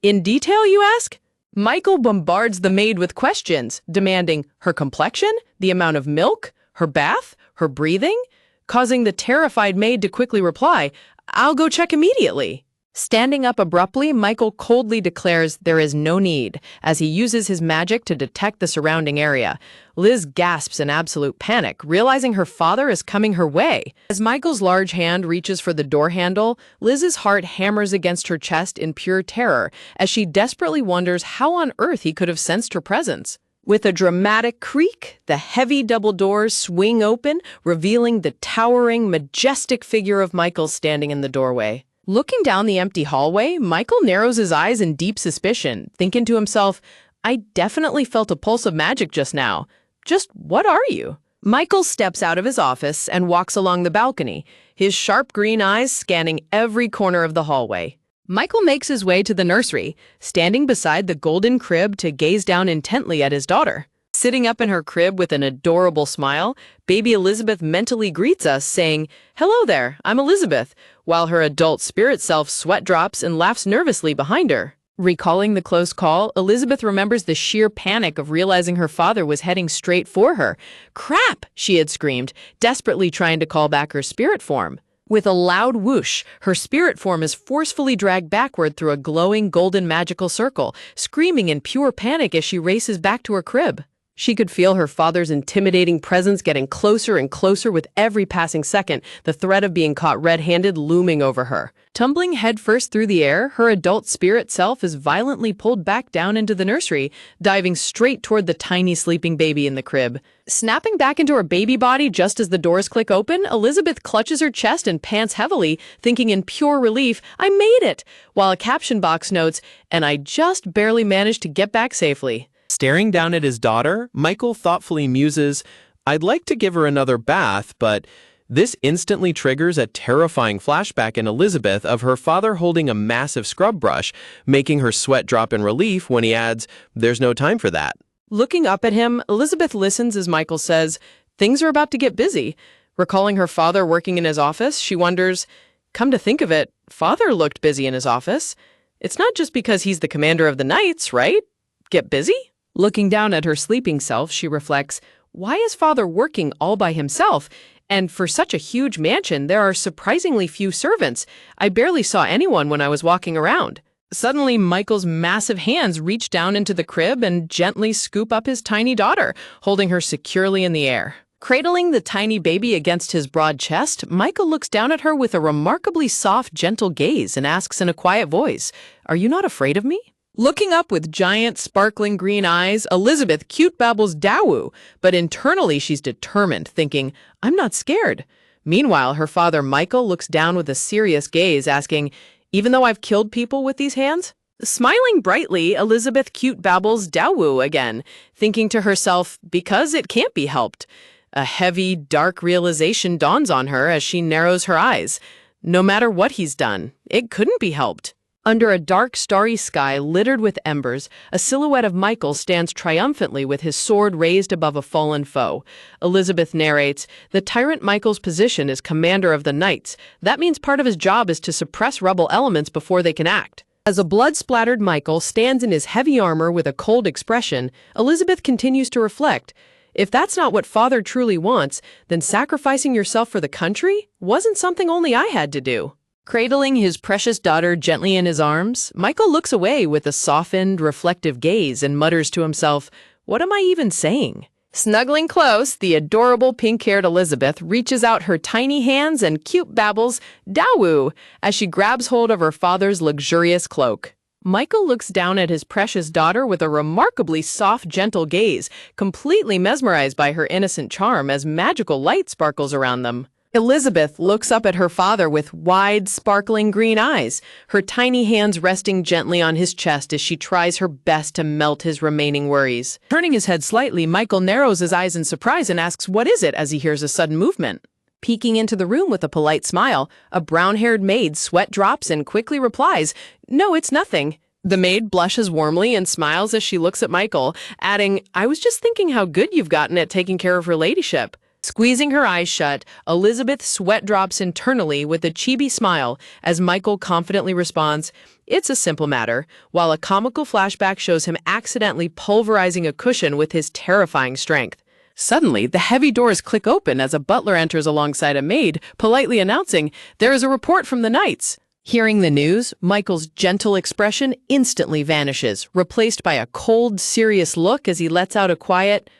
"In detail, you ask?" Michael bombards the maid with questions, demanding her complexion, the amount of milk, her bath, her breathing, causing the terrified maid to quickly reply, "I'll go check immediately." Standing up abruptly, Michael coldly declares there is no need, as he uses his magic to detect the surrounding area. Liz gasps in absolute panic, realizing her father is coming her way. As Michael's large hand reaches for the door handle, Liz's heart hammers against her chest in pure terror, as she desperately wonders how on earth he could have sensed her presence. With a dramatic creak, the heavy double doors swing open, revealing the towering, majestic figure of Michael standing in the doorway. Looking down the empty hallway, Michael narrows his eyes in deep suspicion, thinking to himself, "I definitely felt a pulse of magic just now. Just what are you?" Michael steps out of his office and walks along the balcony, his sharp green eyes scanning every corner of the hallway. Michael makes his way to the nursery, standing beside the golden crib to gaze down intently at his daughter. Sitting up in her crib with an adorable smile, baby Elizabeth mentally greets us, saying, "Hello there, I'm Elizabeth," while her adult spirit self sweat drops and laughs nervously behind her. Recalling the close call, Elizabeth remembers the sheer panic of realizing her father was heading straight for her. "Crap!" she had screamed, desperately trying to call back her spirit form. With a loud whoosh, her spirit form is forcefully dragged backward through a glowing golden magical circle, screaming in pure panic as she races back to her crib. She could feel her father's intimidating presence getting closer and closer with every passing second, the threat of being caught red-handed looming over her. Tumbling headfirst through the air, her adult spirit self is violently pulled back down into the nursery, diving straight toward the tiny sleeping baby in the crib. Snapping back into her baby body just as the doors click open, Elizabeth clutches her chest and pants heavily, thinking in pure relief, "I made it!" while a caption box notes, "And I just barely managed to get back safely." Staring down at his daughter, Michael thoughtfully muses, "I'd like to give her another bath, but..." This instantly triggers a terrifying flashback in Elizabeth of her father holding a massive scrub brush, making her sweat drop in relief when he adds, "There's no time for that." Looking up at him, Elizabeth listens as Michael says, "Things are about to get busy." Recalling her father working in his office, she wonders, come to think of it, father looked busy in his office. It's not just because he's the commander of the knights, right? Get busy? Looking down at her sleeping self, she reflects, why is father working all by himself? And for such a huge mansion, there are surprisingly few servants. I barely saw anyone when I was walking around. Suddenly, Michael's massive hands reach down into the crib and gently scoop up his tiny daughter, holding her securely in the air. Cradling the tiny baby against his broad chest, Michael looks down at her with a remarkably soft, gentle gaze and asks in a quiet voice, "Are you not afraid of me?" Looking up with giant, sparkling green eyes, Elizabeth cute babbles Dawu, but internally she's determined, thinking, "I'm not scared." Meanwhile, her father Michael looks down with a serious gaze, asking, "Even though I've killed people with these hands?" Smiling brightly, Elizabeth cute babbles Dawu again, thinking to herself, because it can't be helped. A heavy, dark realization dawns on her as she narrows her eyes. No matter what he's done, it couldn't be helped. Under a dark, starry sky littered with embers, a silhouette of Michael stands triumphantly with his sword raised above a fallen foe. Elizabeth narrates, "The tyrant Michael's position is commander of the knights. That means part of his job is to suppress rebel elements before they can act." As a blood-splattered Michael stands in his heavy armor with a cold expression, Elizabeth continues to reflect, if that's not what father truly wants, then sacrificing yourself for the country wasn't something only I had to do. Cradling his precious daughter gently in his arms, Michael looks away with a softened, reflective gaze and mutters to himself, "What am I even saying?" Snuggling close, the adorable pink-haired Elizabeth reaches out her tiny hands and cute babbles, "Dawoo," as she grabs hold of her father's luxurious cloak. Michael looks down at his precious daughter with a remarkably soft, gentle gaze, completely mesmerized by her innocent charm as magical light sparkles around them. Elizabeth looks up at her father with wide, sparkling green eyes, her tiny hands resting gently on his chest as she tries her best to melt his remaining worries. Turning his head slightly, Michael narrows his eyes in surprise and asks, "What is it?" as he hears a sudden movement. Peeking into the room with a polite smile, a brown-haired maid sweat drops and quickly replies, "No, it's nothing." The maid blushes warmly and smiles as she looks at Michael, adding, "I was just thinking how good you've gotten at taking care of her ladyship." Squeezing her eyes shut, Elizabeth sweat drops internally with a chibi smile as Michael confidently responds, "It's a simple matter," while a comical flashback shows him accidentally pulverizing a cushion with his terrifying strength. Suddenly, the heavy doors click open as a butler enters alongside a maid, politely announcing, "There is a report from the knights." Hearing the news, Michael's gentle expression instantly vanishes, replaced by a cold, serious look as he lets out a quiet,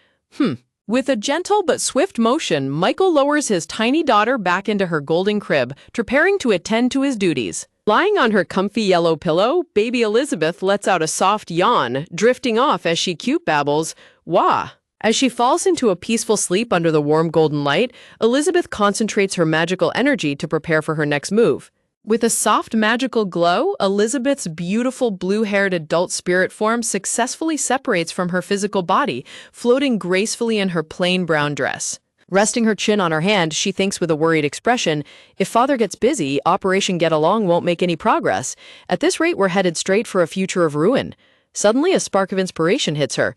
With a gentle but swift motion, Michael lowers his tiny daughter back into her golden crib, preparing to attend to his duties. Lying on her comfy yellow pillow, baby Elizabeth lets out a soft yawn, drifting off as she cute babbles, "Wah." As she falls into a peaceful sleep under the warm golden light, Elizabeth concentrates her magical energy to prepare for her next move. With a soft magical glow, Elizabeth's beautiful blue-haired adult spirit form successfully separates from her physical body, floating gracefully in her plain brown dress. Resting her chin on her hand, she thinks with a worried expression, "If Father gets busy, Operation Get Along won't make any progress. At this rate, we're headed straight for a future of ruin." Suddenly, a spark of inspiration hits her.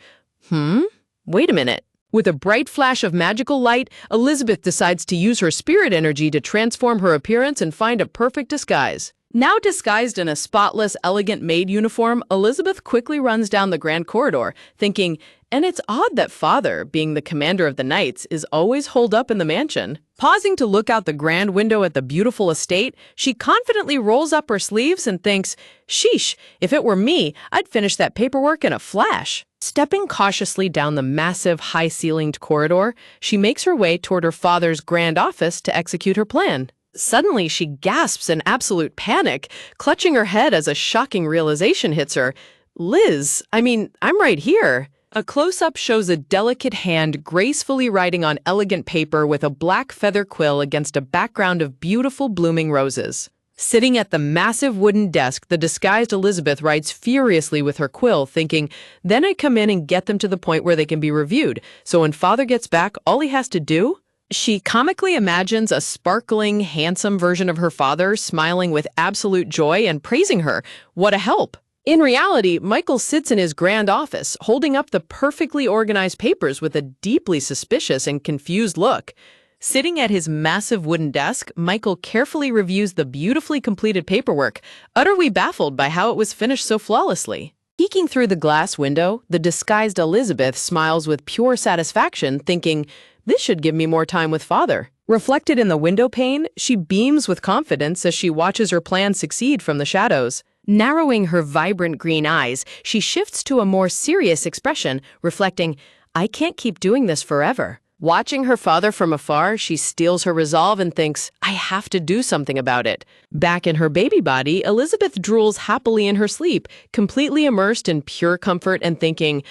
Wait a minute. With a bright flash of magical light, Elizabeth decides to use her spirit energy to transform her appearance and find a perfect disguise. Now disguised in a spotless, elegant maid uniform, Elizabeth quickly runs down the grand corridor, thinking, and it's odd that Father, being the commander of the knights, is always holed up in the mansion. Pausing to look out the grand window at the beautiful estate, she confidently rolls up her sleeves and thinks, "Sheesh, if it were me, I'd finish that paperwork in a flash." Stepping cautiously down the massive, high-ceilinged corridor, she makes her way toward her father's grand office to execute her plan. Suddenly, she gasps in absolute panic, clutching her head as a shocking realization hits her. I'm right here." A close-up shows a delicate hand gracefully writing on elegant paper with a black feather quill against a background of beautiful blooming roses. Sitting at the massive wooden desk, the disguised Elizabeth writes furiously with her quill, thinking, "Then I come in and get them to the point where they can be reviewed, so when Father gets back, all he has to do?" She comically imagines a sparkling, handsome version of her father, smiling with absolute joy and praising her. What a help! In reality, Michael sits in his grand office, holding up the perfectly organized papers with a deeply suspicious and confused look. Sitting at his massive wooden desk, Michael carefully reviews the beautifully completed paperwork, utterly baffled by how it was finished so flawlessly. Peeking through the glass window, the disguised Elizabeth smiles with pure satisfaction, thinking, "This should give me more time with Father." Reflected in the window pane, she beams with confidence as she watches her plan succeed from the shadows. Narrowing her vibrant green eyes, she shifts to a more serious expression, reflecting, "I can't keep doing this forever." Watching her father from afar, she steels her resolve and thinks, "I have to do something about it." Back in her baby body, Elizabeth drools happily in her sleep, completely immersed in pure comfort and thinking,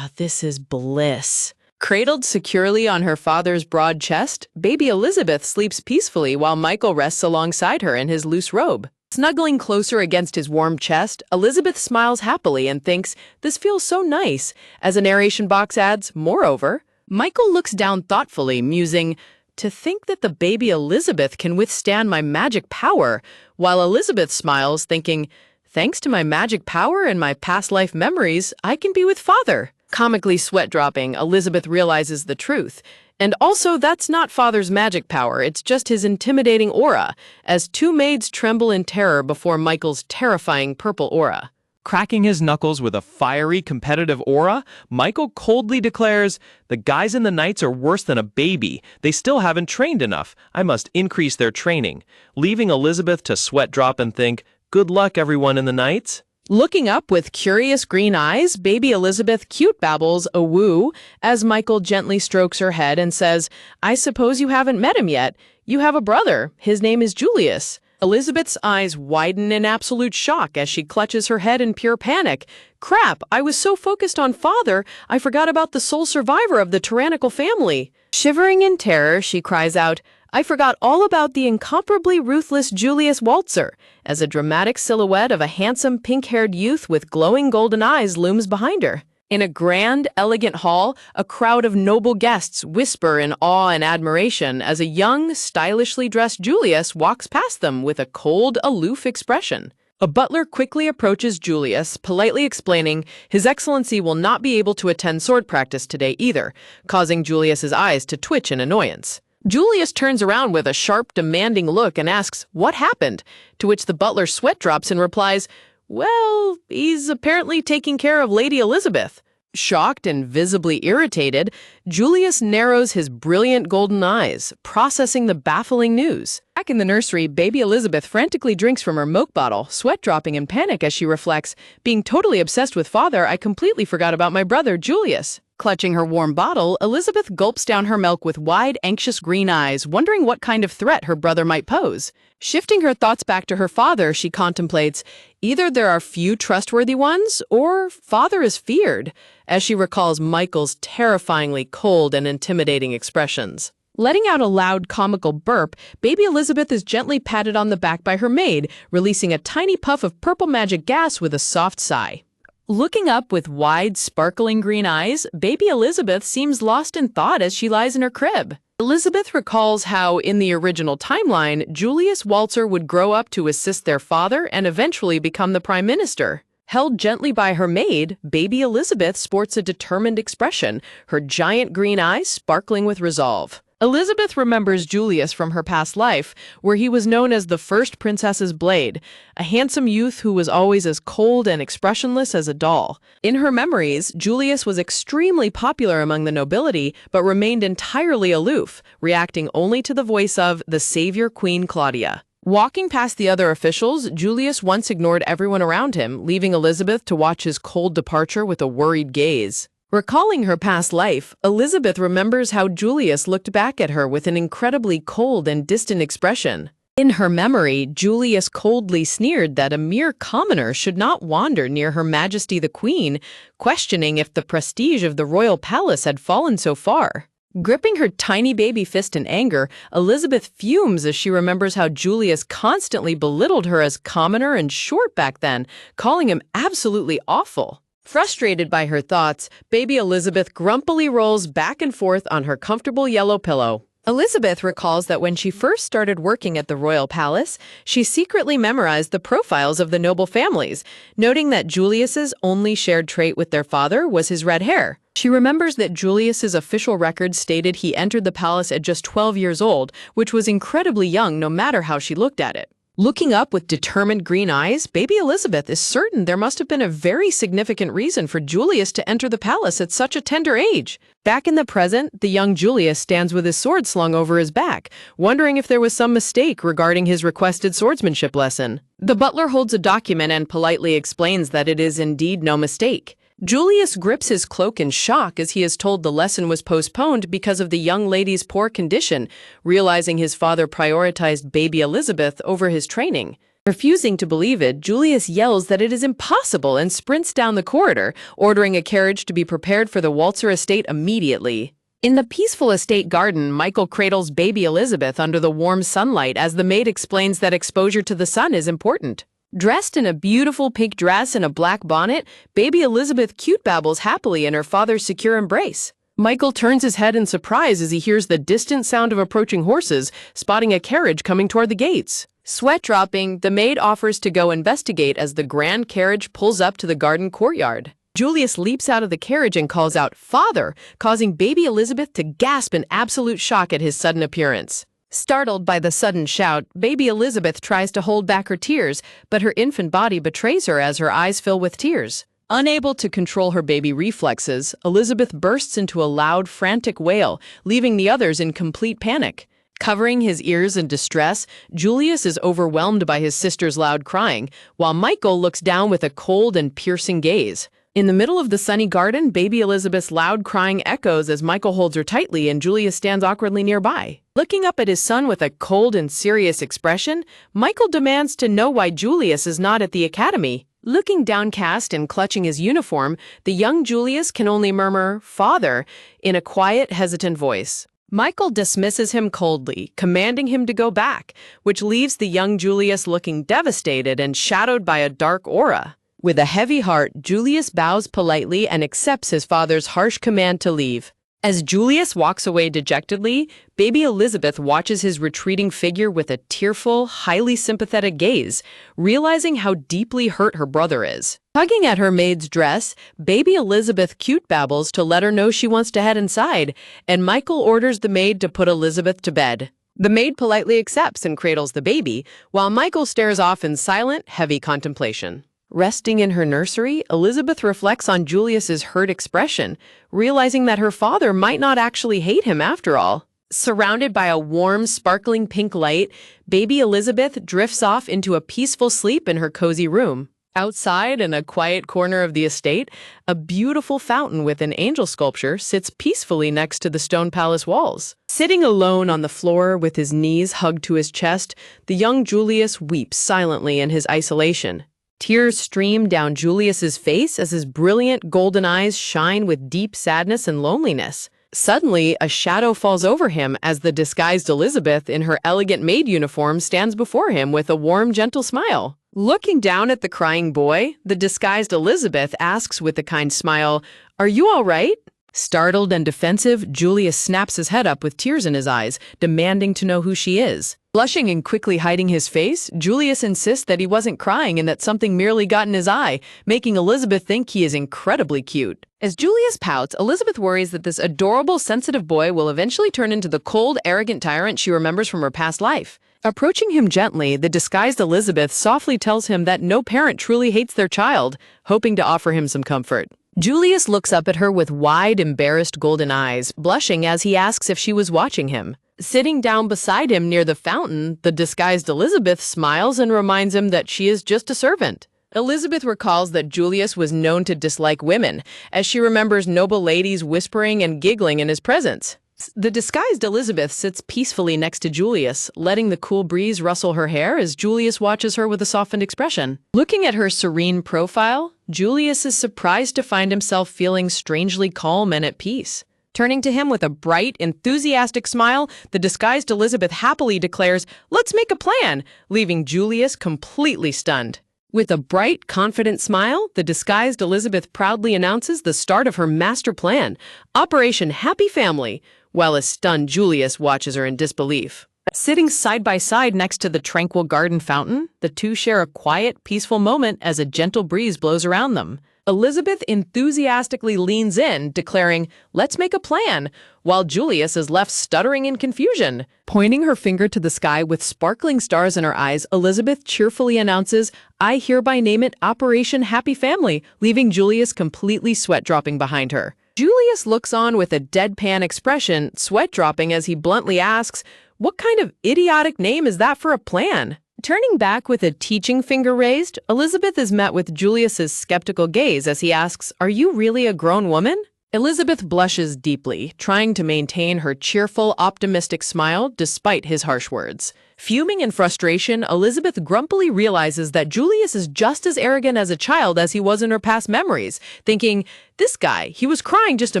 this is bliss." Cradled securely on her father's broad chest, baby Elizabeth sleeps peacefully while Michael rests alongside her in his loose robe. Snuggling closer against his warm chest, Elizabeth smiles happily and thinks, "This feels so nice." As a narration box adds, "Moreover," Michael looks down thoughtfully, musing, "To think that the baby Elizabeth can withstand my magic power," while Elizabeth smiles, thinking, "Thanks to my magic power and my past life memories, I can be with Father." Comically sweat-dropping, Elizabeth realizes the truth. And also, that's not Father's magic power, it's just his intimidating aura, as two maids tremble in terror before Michael's terrifying purple aura. Cracking his knuckles with a fiery, competitive aura, Michael coldly declares, "The guys in the Knights are worse than a baby. They still haven't trained enough. I must increase their training," leaving Elizabeth to sweat drop and think, "Good luck, everyone in the Knights." Looking up with curious green eyes, baby Elizabeth cute babbles a woo as Michael gently strokes her head and says, "I suppose you haven't met him yet. You have a brother. His name is Julius." Elizabeth's eyes widen in absolute shock as she clutches her head in pure panic. "Crap, I was so focused on father, I forgot about the sole survivor of the tyrannical family." Shivering in terror, she cries out, "I forgot all about the incomparably ruthless Julius Waltzer," as a dramatic silhouette of a handsome pink-haired youth with glowing golden eyes looms behind her. In a grand, elegant hall, a crowd of noble guests whisper in awe and admiration as a young, stylishly dressed Julius walks past them with a cold, aloof expression. A butler quickly approaches Julius, politely explaining His Excellency will not be able to attend sword practice today either, causing Julius's eyes to twitch in annoyance. Julius turns around with a sharp, demanding look and asks, "What happened?" To which the butler sweat drops and replies, "Well, he's apparently taking care of Lady Elizabeth." Shocked and visibly irritated, Julius narrows his brilliant golden eyes, processing the baffling news. Back in the nursery, baby Elizabeth frantically drinks from her milk bottle, sweat dropping in panic as she reflects, "Being totally obsessed with father, I completely forgot about my brother, Julius." Clutching her warm bottle, Elizabeth gulps down her milk with wide, anxious green eyes, wondering what kind of threat her brother might pose. Shifting her thoughts back to her father, she contemplates, either there are few trustworthy ones, or father is feared, as she recalls Michael's terrifyingly cold and intimidating expressions. Letting out a loud, comical burp, baby Elizabeth is gently patted on the back by her maid, releasing a tiny puff of purple magic gas with a soft sigh. Looking up with wide, sparkling green eyes, baby Elizabeth seems lost in thought as she lies in her crib. Elizabeth recalls how, in the original timeline, Julius Waltzer would grow up to assist their father and eventually become the prime minister. Held gently by her maid, baby Elizabeth sports a determined expression, her giant green eyes sparkling with resolve. Elizabeth remembers Julius from her past life, where he was known as the first princess's blade, a handsome youth who was always as cold and expressionless as a doll. In her memories, Julius was extremely popular among the nobility, but remained entirely aloof, reacting only to the voice of the savior Queen Claudia. Walking past the other officials, Julius once ignored everyone around him, leaving Elizabeth to watch his cold departure with a worried gaze. Recalling her past life, Elizabeth remembers how Julius looked back at her with an incredibly cold and distant expression. In her memory, Julius coldly sneered that a mere commoner should not wander near Her Majesty the Queen, questioning if the prestige of the royal palace had fallen so far. Gripping her tiny baby fist in anger, Elizabeth fumes as she remembers how Julius constantly belittled her as commoner and short back then, calling him absolutely awful. Frustrated by her thoughts, baby Elizabeth grumpily rolls back and forth on her comfortable yellow pillow. Elizabeth recalls that when she first started working at the royal palace, she secretly memorized the profiles of the noble families, noting that Julius's only shared trait with their father was his red hair. She remembers that Julius's official record stated he entered the palace at just 12 years old, which was incredibly young no matter how she looked at it. Looking up with determined green eyes, baby Elizabeth is certain there must have been a very significant reason for Julius to enter the palace at such a tender age. Back in the present, the young Julius stands with his sword slung over his back, wondering if there was some mistake regarding his requested swordsmanship lesson. The butler holds a document and politely explains that it is indeed no mistake. Julius grips his cloak in shock as he is told the lesson was postponed because of the young lady's poor condition, realizing his father prioritized baby Elizabeth over his training. Refusing to believe it, Julius yells that it is impossible and sprints down the corridor, ordering a carriage to be prepared for the Waltzer estate immediately. In the peaceful estate garden, Michael cradles baby Elizabeth under the warm sunlight as the maid explains that exposure to the sun is important. Dressed in a beautiful pink dress and a black bonnet, baby Elizabeth cute babbles happily in her father's secure embrace. Michael turns his head in surprise as he hears the distant sound of approaching horses, spotting a carriage coming toward the gates. Sweat dropping, the maid offers to go investigate as the grand carriage pulls up to the garden courtyard. Julius leaps out of the carriage and calls out, "Father!" causing baby Elizabeth to gasp in absolute shock at his sudden appearance. Startled by the sudden shout, baby Elizabeth tries to hold back her tears, but her infant body betrays her as her eyes fill with tears. Unable to control her baby reflexes, Elizabeth bursts into a loud, frantic wail, leaving the others in complete panic. Covering his ears in distress, Julius is overwhelmed by his sister's loud crying, while Michael looks down with a cold and piercing gaze. In the middle of the sunny garden, baby Elizabeth's loud crying echoes as Michael holds her tightly and Julius stands awkwardly nearby. Looking up at his son with a cold and serious expression, Michael demands to know why Julius is not at the academy. Looking downcast and clutching his uniform, the young Julius can only murmur, "Father," in a quiet, hesitant voice. Michael dismisses him coldly, commanding him to go back, which leaves the young Julius looking devastated and shadowed by a dark aura. With a heavy heart, Julius bows politely and accepts his father's harsh command to leave. As Julius walks away dejectedly, baby Elizabeth watches his retreating figure with a tearful, highly sympathetic gaze, realizing how deeply hurt her brother is. Tugging at her maid's dress, baby Elizabeth cute babbles to let her know she wants to head inside, and Michael orders the maid to put Elizabeth to bed. The maid politely accepts and cradles the baby, while Michael stares off in silent, heavy contemplation. Resting in her nursery, Elizabeth reflects on Julius's hurt expression, realizing that her father might not actually hate him after all. Surrounded by a warm, sparkling pink light, baby Elizabeth drifts off into a peaceful sleep in her cozy room. Outside, in a quiet corner of the estate, a beautiful fountain with an angel sculpture sits peacefully next to the stone palace walls. Sitting alone on the floor with his knees hugged to his chest, the young Julius weeps silently in his isolation. Tears stream down Julius's face as his brilliant golden eyes shine with deep sadness and loneliness. Suddenly, a shadow falls over him as the disguised Elizabeth in her elegant maid uniform stands before him with a warm, gentle smile. Looking down at the crying boy, the disguised Elizabeth asks with a kind smile, "Are you all right?" Startled and defensive, Julius snaps his head up with tears in his eyes, demanding to know who she is. Blushing and quickly hiding his face, Julius insists that he wasn't crying and that something merely got in his eye, making Elizabeth think he is incredibly cute. As Julius pouts, Elizabeth worries that this adorable, sensitive boy will eventually turn into the cold, arrogant tyrant she remembers from her past life. Approaching him gently, the disguised Elizabeth softly tells him that no parent truly hates their child, hoping to offer him some comfort. Julius looks up at her with wide, embarrassed golden eyes, blushing as he asks if she was watching him. Sitting down beside him near the fountain, the disguised Elizabeth smiles and reminds him that she is just a servant. Elizabeth recalls that Julius was known to dislike women, as she remembers noble ladies whispering and giggling in his presence. The disguised Elizabeth sits peacefully next to Julius, letting the cool breeze rustle her hair as Julius watches her with a softened expression. Looking at her serene profile, Julius is surprised to find himself feeling strangely calm and at peace. Turning to him with a bright, enthusiastic smile, the disguised Elizabeth happily declares, "Let's make a plan," leaving Julius completely stunned. With a bright, confident smile, the disguised Elizabeth proudly announces the start of her master plan, Operation Happy Family, while a stunned Julius watches her in disbelief. Sitting side by side next to the tranquil garden fountain, the two share a quiet, peaceful moment as a gentle breeze blows around them. Elizabeth enthusiastically leans in, declaring, "Let's make a plan," while Julius is left stuttering in confusion. Pointing her finger to the sky with sparkling stars in her eyes, Elizabeth cheerfully announces, "I hereby name it Operation Happy Family," leaving Julius completely sweat-dropping behind her. Julius looks on with a deadpan expression, sweat-dropping as he bluntly asks, "What kind of idiotic name is that for a plan?" Turning back with a teaching finger raised, Elizabeth is met with Julius's skeptical gaze as he asks, "Are you really a grown woman?" Elizabeth blushes deeply, trying to maintain her cheerful, optimistic smile despite his harsh words. Fuming in frustration, Elizabeth grumpily realizes that Julius is just as arrogant as a child as he was in her past memories, thinking, "This guy, he was crying just a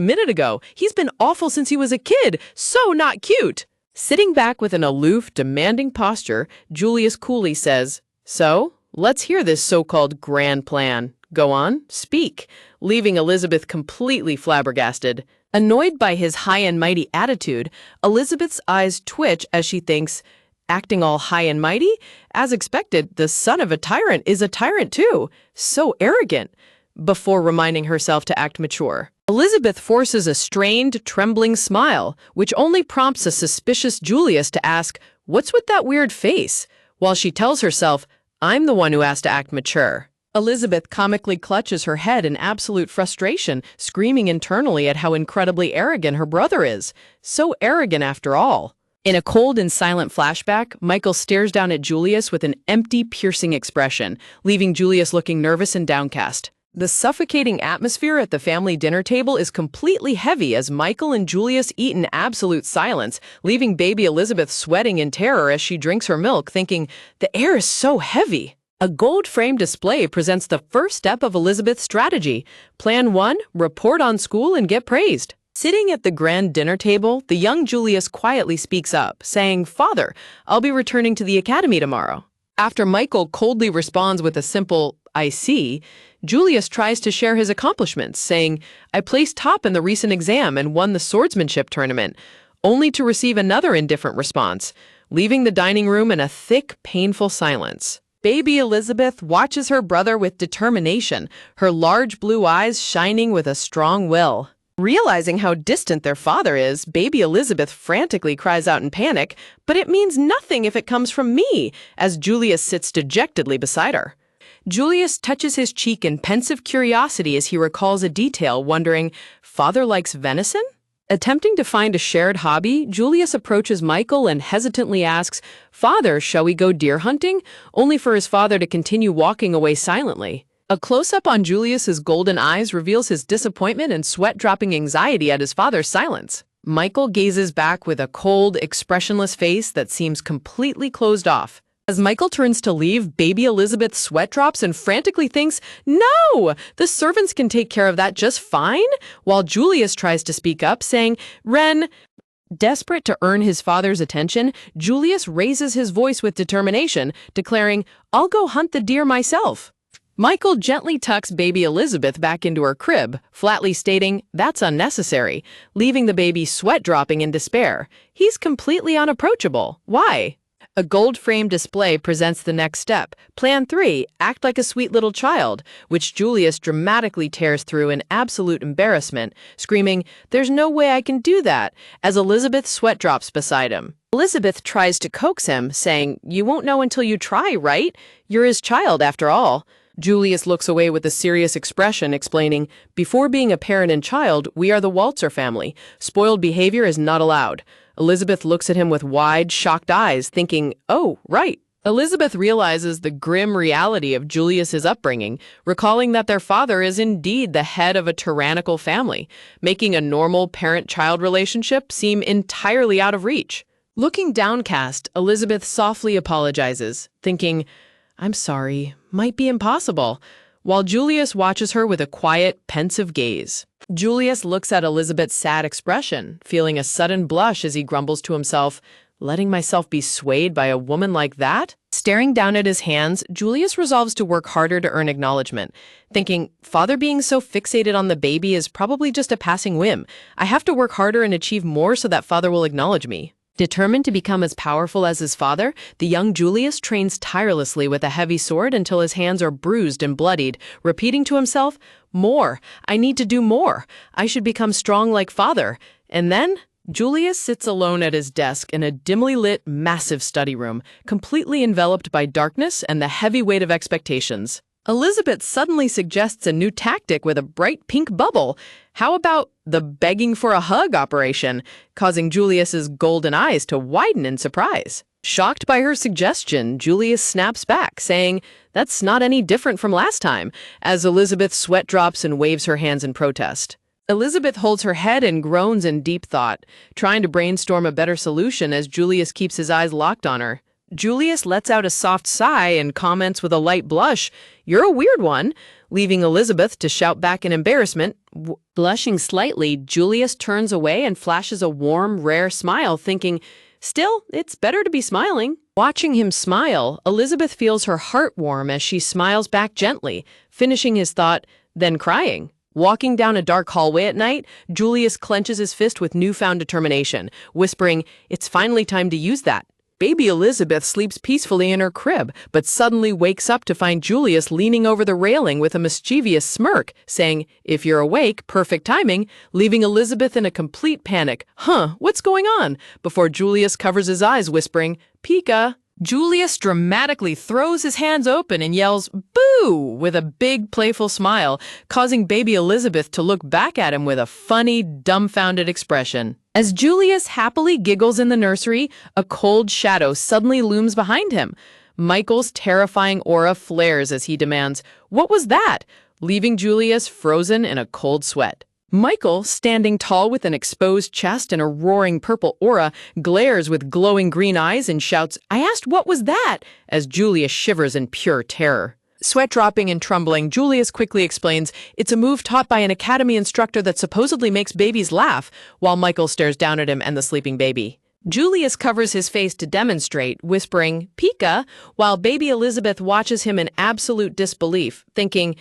minute ago. He's been awful since he was a kid. So not cute." Sitting back with an aloof, demanding posture, Julius coolly says, "So, let's hear this so-called grand plan. Go on, speak," leaving Elizabeth completely flabbergasted. Annoyed by his high and mighty attitude, Elizabeth's eyes twitch as she thinks, acting all high and mighty? As expected, the son of a tyrant is a tyrant too. So arrogant. Before reminding herself to act mature. Elizabeth forces a strained, trembling smile, which only prompts a suspicious Julius to ask, "What's with that weird face?" while she tells herself, "I'm the one who has to act mature." Elizabeth comically clutches her head in absolute frustration, screaming internally at how incredibly arrogant her brother is. So arrogant after all. In a cold and silent flashback, Michael stares down at Julius with an empty, piercing expression, leaving Julius looking nervous and downcast. The suffocating atmosphere at the family dinner table is completely heavy as Michael and Julius eat in absolute silence, leaving baby Elizabeth sweating in terror as she drinks her milk, thinking, "The air is so heavy." A gold-framed display presents the first step of Elizabeth's strategy. Plan 1, report on school and get praised. Sitting at the grand dinner table, the young Julius quietly speaks up, saying, "Father, I'll be returning to the academy tomorrow." After Michael coldly responds with a simple, "I see," Julius tries to share his accomplishments, saying, "I placed top in the recent exam and won the swordsmanship tournament," only to receive another indifferent response, leaving the dining room in a thick, painful silence. Baby Elizabeth watches her brother with determination, her large blue eyes shining with a strong will. Realizing how distant their father is, baby Elizabeth frantically cries out in panic, "But it means nothing if it comes from me," as Julius sits dejectedly beside her. Julius touches his cheek in pensive curiosity as he recalls a detail, wondering, "Father likes venison?" Attempting to find a shared hobby, Julius approaches Michael and hesitantly asks, "Father, shall we go deer hunting?" only for his father to continue walking away silently. A close-up on Julius's golden eyes reveals his disappointment and sweat-dropping anxiety at his father's silence. Michael gazes back with a cold, expressionless face that seems completely closed off. As Michael turns to leave, baby Elizabeth sweat drops and frantically thinks, "No, the servants can take care of that just fine," while Julius tries to speak up, saying, "Ren." Desperate to earn his father's attention, Julius raises his voice with determination, declaring, "I'll go hunt the deer myself." Michael gently tucks baby Elizabeth back into her crib, flatly stating, "That's unnecessary," leaving the baby sweat-dropping in despair. He's completely unapproachable. Why? A gold-framed display presents the next step. Plan 3, act like a sweet little child, which Julius dramatically tears through in absolute embarrassment, screaming, "There's no way I can do that," as Elizabeth sweat drops beside him. Elizabeth tries to coax him, saying, "You won't know until you try, right? You're his child after all." Julius looks away with a serious expression, explaining, "Before being a parent and child, we are the Waltzer family. Spoiled behavior is not allowed." Elizabeth looks at him with wide, shocked eyes, thinking, "Oh, right." Elizabeth realizes the grim reality of Julius's upbringing, recalling that their father is indeed the head of a tyrannical family, making a normal parent-child relationship seem entirely out of reach. Looking downcast, Elizabeth softly apologizes, thinking, "I'm sorry, might be impossible," while Julius watches her with a quiet, pensive gaze. Julius looks at Elizabeth's sad expression, feeling a sudden blush as he grumbles to himself, "Letting myself be swayed by a woman like that?" Staring down at his hands, Julius resolves to work harder to earn acknowledgement, thinking, "Father being so fixated on the baby is probably just a passing whim. I have to work harder and achieve more so that father will acknowledge me." Determined to become as powerful as his father, the young Julius trains tirelessly with a heavy sword until his hands are bruised and bloodied, repeating to himself, "More. I need to do more. I should become strong like father." And then Julius sits alone at his desk in a dimly lit, massive study room, completely enveloped by darkness and the heavy weight of expectations. Elizabeth suddenly suggests a new tactic with a bright pink bubble. How about the begging for a hug operation, causing Julius's golden eyes to widen in surprise? Shocked by her suggestion, Julius snaps back, saying, "That's not any different from last time," as Elizabeth sweat drops and waves her hands in protest. Elizabeth holds her head and groans in deep thought, trying to brainstorm a better solution as Julius keeps his eyes locked on her. Julius lets out a soft sigh and comments with a light blush, "You're a weird one," leaving Elizabeth to shout back in embarrassment. Blushing slightly, Julius turns away and flashes a warm, rare smile, thinking, "Still, it's better to be smiling." Watching him smile, Elizabeth feels her heart warm as she smiles back gently, finishing his thought, then crying. Walking down a dark hallway at night, Julius clenches his fist with newfound determination, whispering, "It's finally time to use that." Baby Elizabeth sleeps peacefully in her crib, but suddenly wakes up to find Julius leaning over the railing with a mischievous smirk, saying, "If you're awake, perfect timing," leaving Elizabeth in a complete panic. "Huh, what's going on?" Before Julius covers his eyes, whispering, "Pika." Julius dramatically throws his hands open and yells, "Boo!" with a big, playful smile, causing baby Elizabeth to look back at him with a funny, dumbfounded expression. As Julius happily giggles in the nursery, a cold shadow suddenly looms behind him. Michael's terrifying aura flares as he demands, "What was that?" leaving Julius frozen in a cold sweat. Michael, standing tall with an exposed chest and a roaring purple aura, glares with glowing green eyes and shouts, "I asked what was that?" as Julius shivers in pure terror. Sweat dropping and trembling, Julius quickly explains, "It's a move taught by an academy instructor that supposedly makes babies laugh," while Michael stares down at him and the sleeping baby. Julius covers his face to demonstrate, whispering, "Pika," while baby Elizabeth watches him in absolute disbelief, thinking,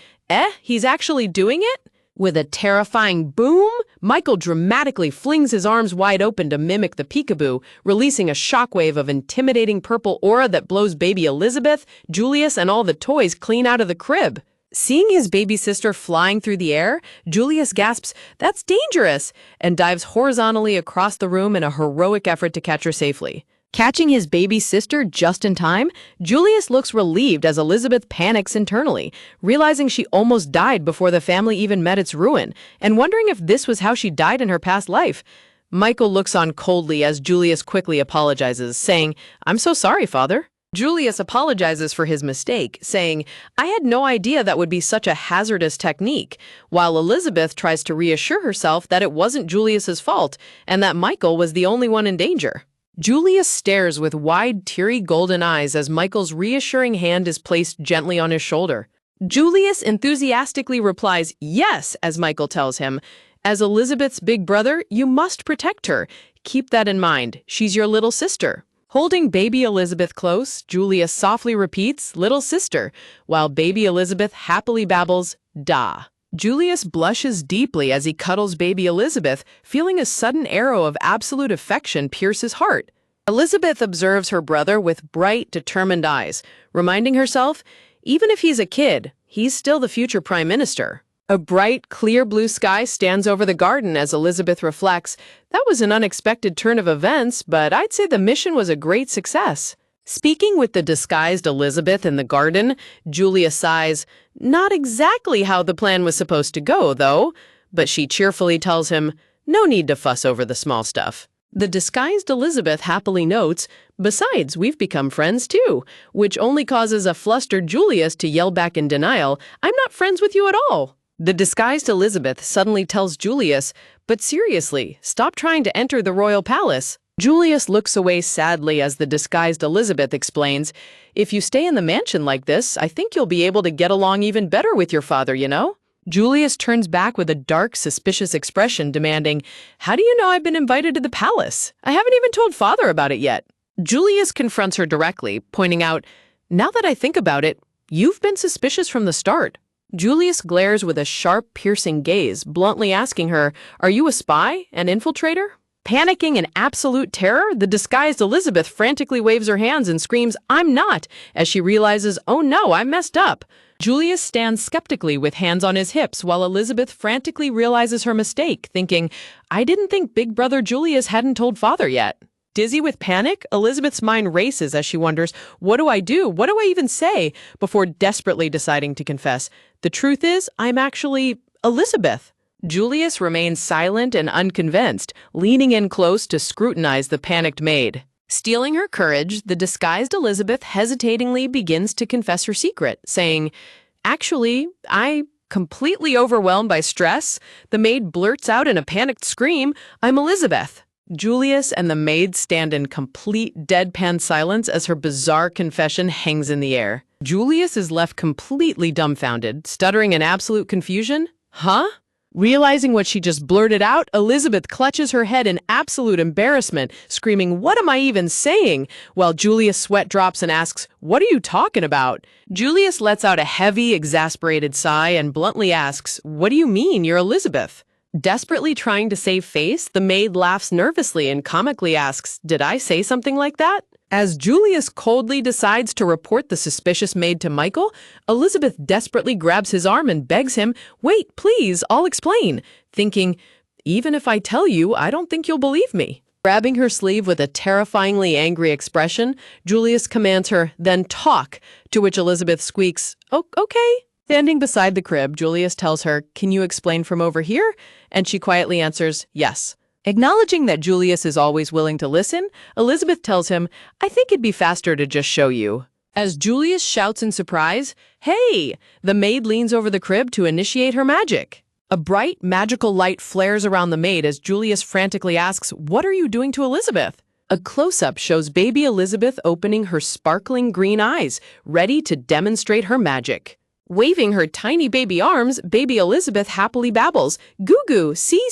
he's actually doing it? With a terrifying boom, Michael dramatically flings his arms wide open to mimic the peekaboo, releasing a shockwave of intimidating purple aura that blows baby Elizabeth, Julius, and all the toys clean out of the crib. Seeing his baby sister flying through the air, Julius gasps, "That's dangerous," and dives horizontally across the room in a heroic effort to catch her safely. Catching his baby sister just in time, Julius looks relieved as Elizabeth panics internally, realizing she almost died before the family even met its ruin, and wondering if this was how she died in her past life. Michael looks on coldly as Julius quickly apologizes, saying, "I'm so sorry, Father." Julius apologizes for his mistake, saying, "I had no idea that would be such a hazardous technique," while Elizabeth tries to reassure herself that it wasn't Julius's fault and that Michael was the only one in danger. Julius stares with wide, teary golden eyes as Michael's reassuring hand is placed gently on his shoulder. Julius enthusiastically replies, "Yes," as Michael tells him, "As Elizabeth's big brother, you must protect her. Keep that in mind. She's your little sister." Holding baby Elizabeth close, Julius softly repeats, "Little sister," while baby Elizabeth happily babbles, "Da." Julius blushes deeply as he cuddles baby Elizabeth, feeling a sudden arrow of absolute affection pierce his heart. Elizabeth observes her brother with bright, determined eyes, reminding herself, even if he's a kid, he's still the future prime minister. A bright, clear blue sky stands over the garden as Elizabeth reflects, "That was an unexpected turn of events, but I'd say the mission was a great success." Speaking with the disguised Elizabeth in the garden, Julia sighs, "Not exactly how the plan was supposed to go, though," but she cheerfully tells him, "No need to fuss over the small stuff." The disguised Elizabeth happily notes, "Besides, we've become friends too," which only causes a flustered Julius to yell back in denial, "I'm not friends with you at all." The disguised Elizabeth suddenly tells Julius, "But seriously, stop trying to enter the royal palace." Julius looks away sadly as the disguised Elizabeth explains, "If you stay in the mansion like this, I think you'll be able to get along even better with your father, you know?" Julius turns back with a dark, suspicious expression, demanding, "How do you know I've been invited to the palace? I haven't even told Father about it yet." Julius confronts her directly, pointing out, "Now that I think about it, you've been suspicious from the start." Julius glares with a sharp, piercing gaze, bluntly asking her, "Are you a spy, an infiltrator?" Panicking in absolute terror, the disguised Elizabeth frantically waves her hands and screams, "I'm not," as she realizes, "Oh no, I messed up." Julius stands skeptically with hands on his hips while Elizabeth frantically realizes her mistake, thinking, "I didn't think big brother Julius hadn't told Father yet." Dizzy with panic, Elizabeth's mind races as she wonders, "What do I do? What do I even say?" before desperately deciding to confess, "The truth is, I'm actually Elizabeth." Julius remains silent and unconvinced, leaning in close to scrutinize the panicked maid. Stealing her courage, the disguised Elizabeth hesitatingly begins to confess her secret, saying, "Actually, completely overwhelmed by stress," the maid blurts out in a panicked scream, "I'm Elizabeth." Julius and the maid stand in complete deadpan silence as her bizarre confession hangs in the air. Julius is left completely dumbfounded, stuttering in absolute confusion. "Huh?" Realizing what she just blurted out, Elizabeth clutches her head in absolute embarrassment, screaming, "What am I even saying?" while Julius sweat drops and asks, "What are you talking about?" Julius lets out a heavy, exasperated sigh and bluntly asks, "What do you mean you're Elizabeth?" Desperately trying to save face, the maid laughs nervously and comically asks, "Did I say something like that?" As Julius coldly decides to report the suspicious maid to Michael, Elizabeth desperately grabs his arm and begs him, "Wait, please, I'll explain," thinking, "Even if I tell you, I don't think you'll believe me." Grabbing her sleeve with a terrifyingly angry expression, Julius commands her, "Then talk," to which Elizabeth squeaks, "Oh, okay." Standing beside the crib, Julius tells her, "Can you explain from over here?" And she quietly answers, "Yes." Acknowledging that Julius is always willing to listen, Elizabeth tells him, "I think it'd be faster to just show you." As Julius shouts in surprise, "Hey!" the maid leans over the crib to initiate her magic. A bright, magical light flares around the maid as Julius frantically asks, "What are you doing to Elizabeth?" A close-up shows baby Elizabeth opening her sparkling green eyes, ready to demonstrate her magic. Waving her tiny baby arms, baby Elizabeth happily babbles, "Goo-goo, see,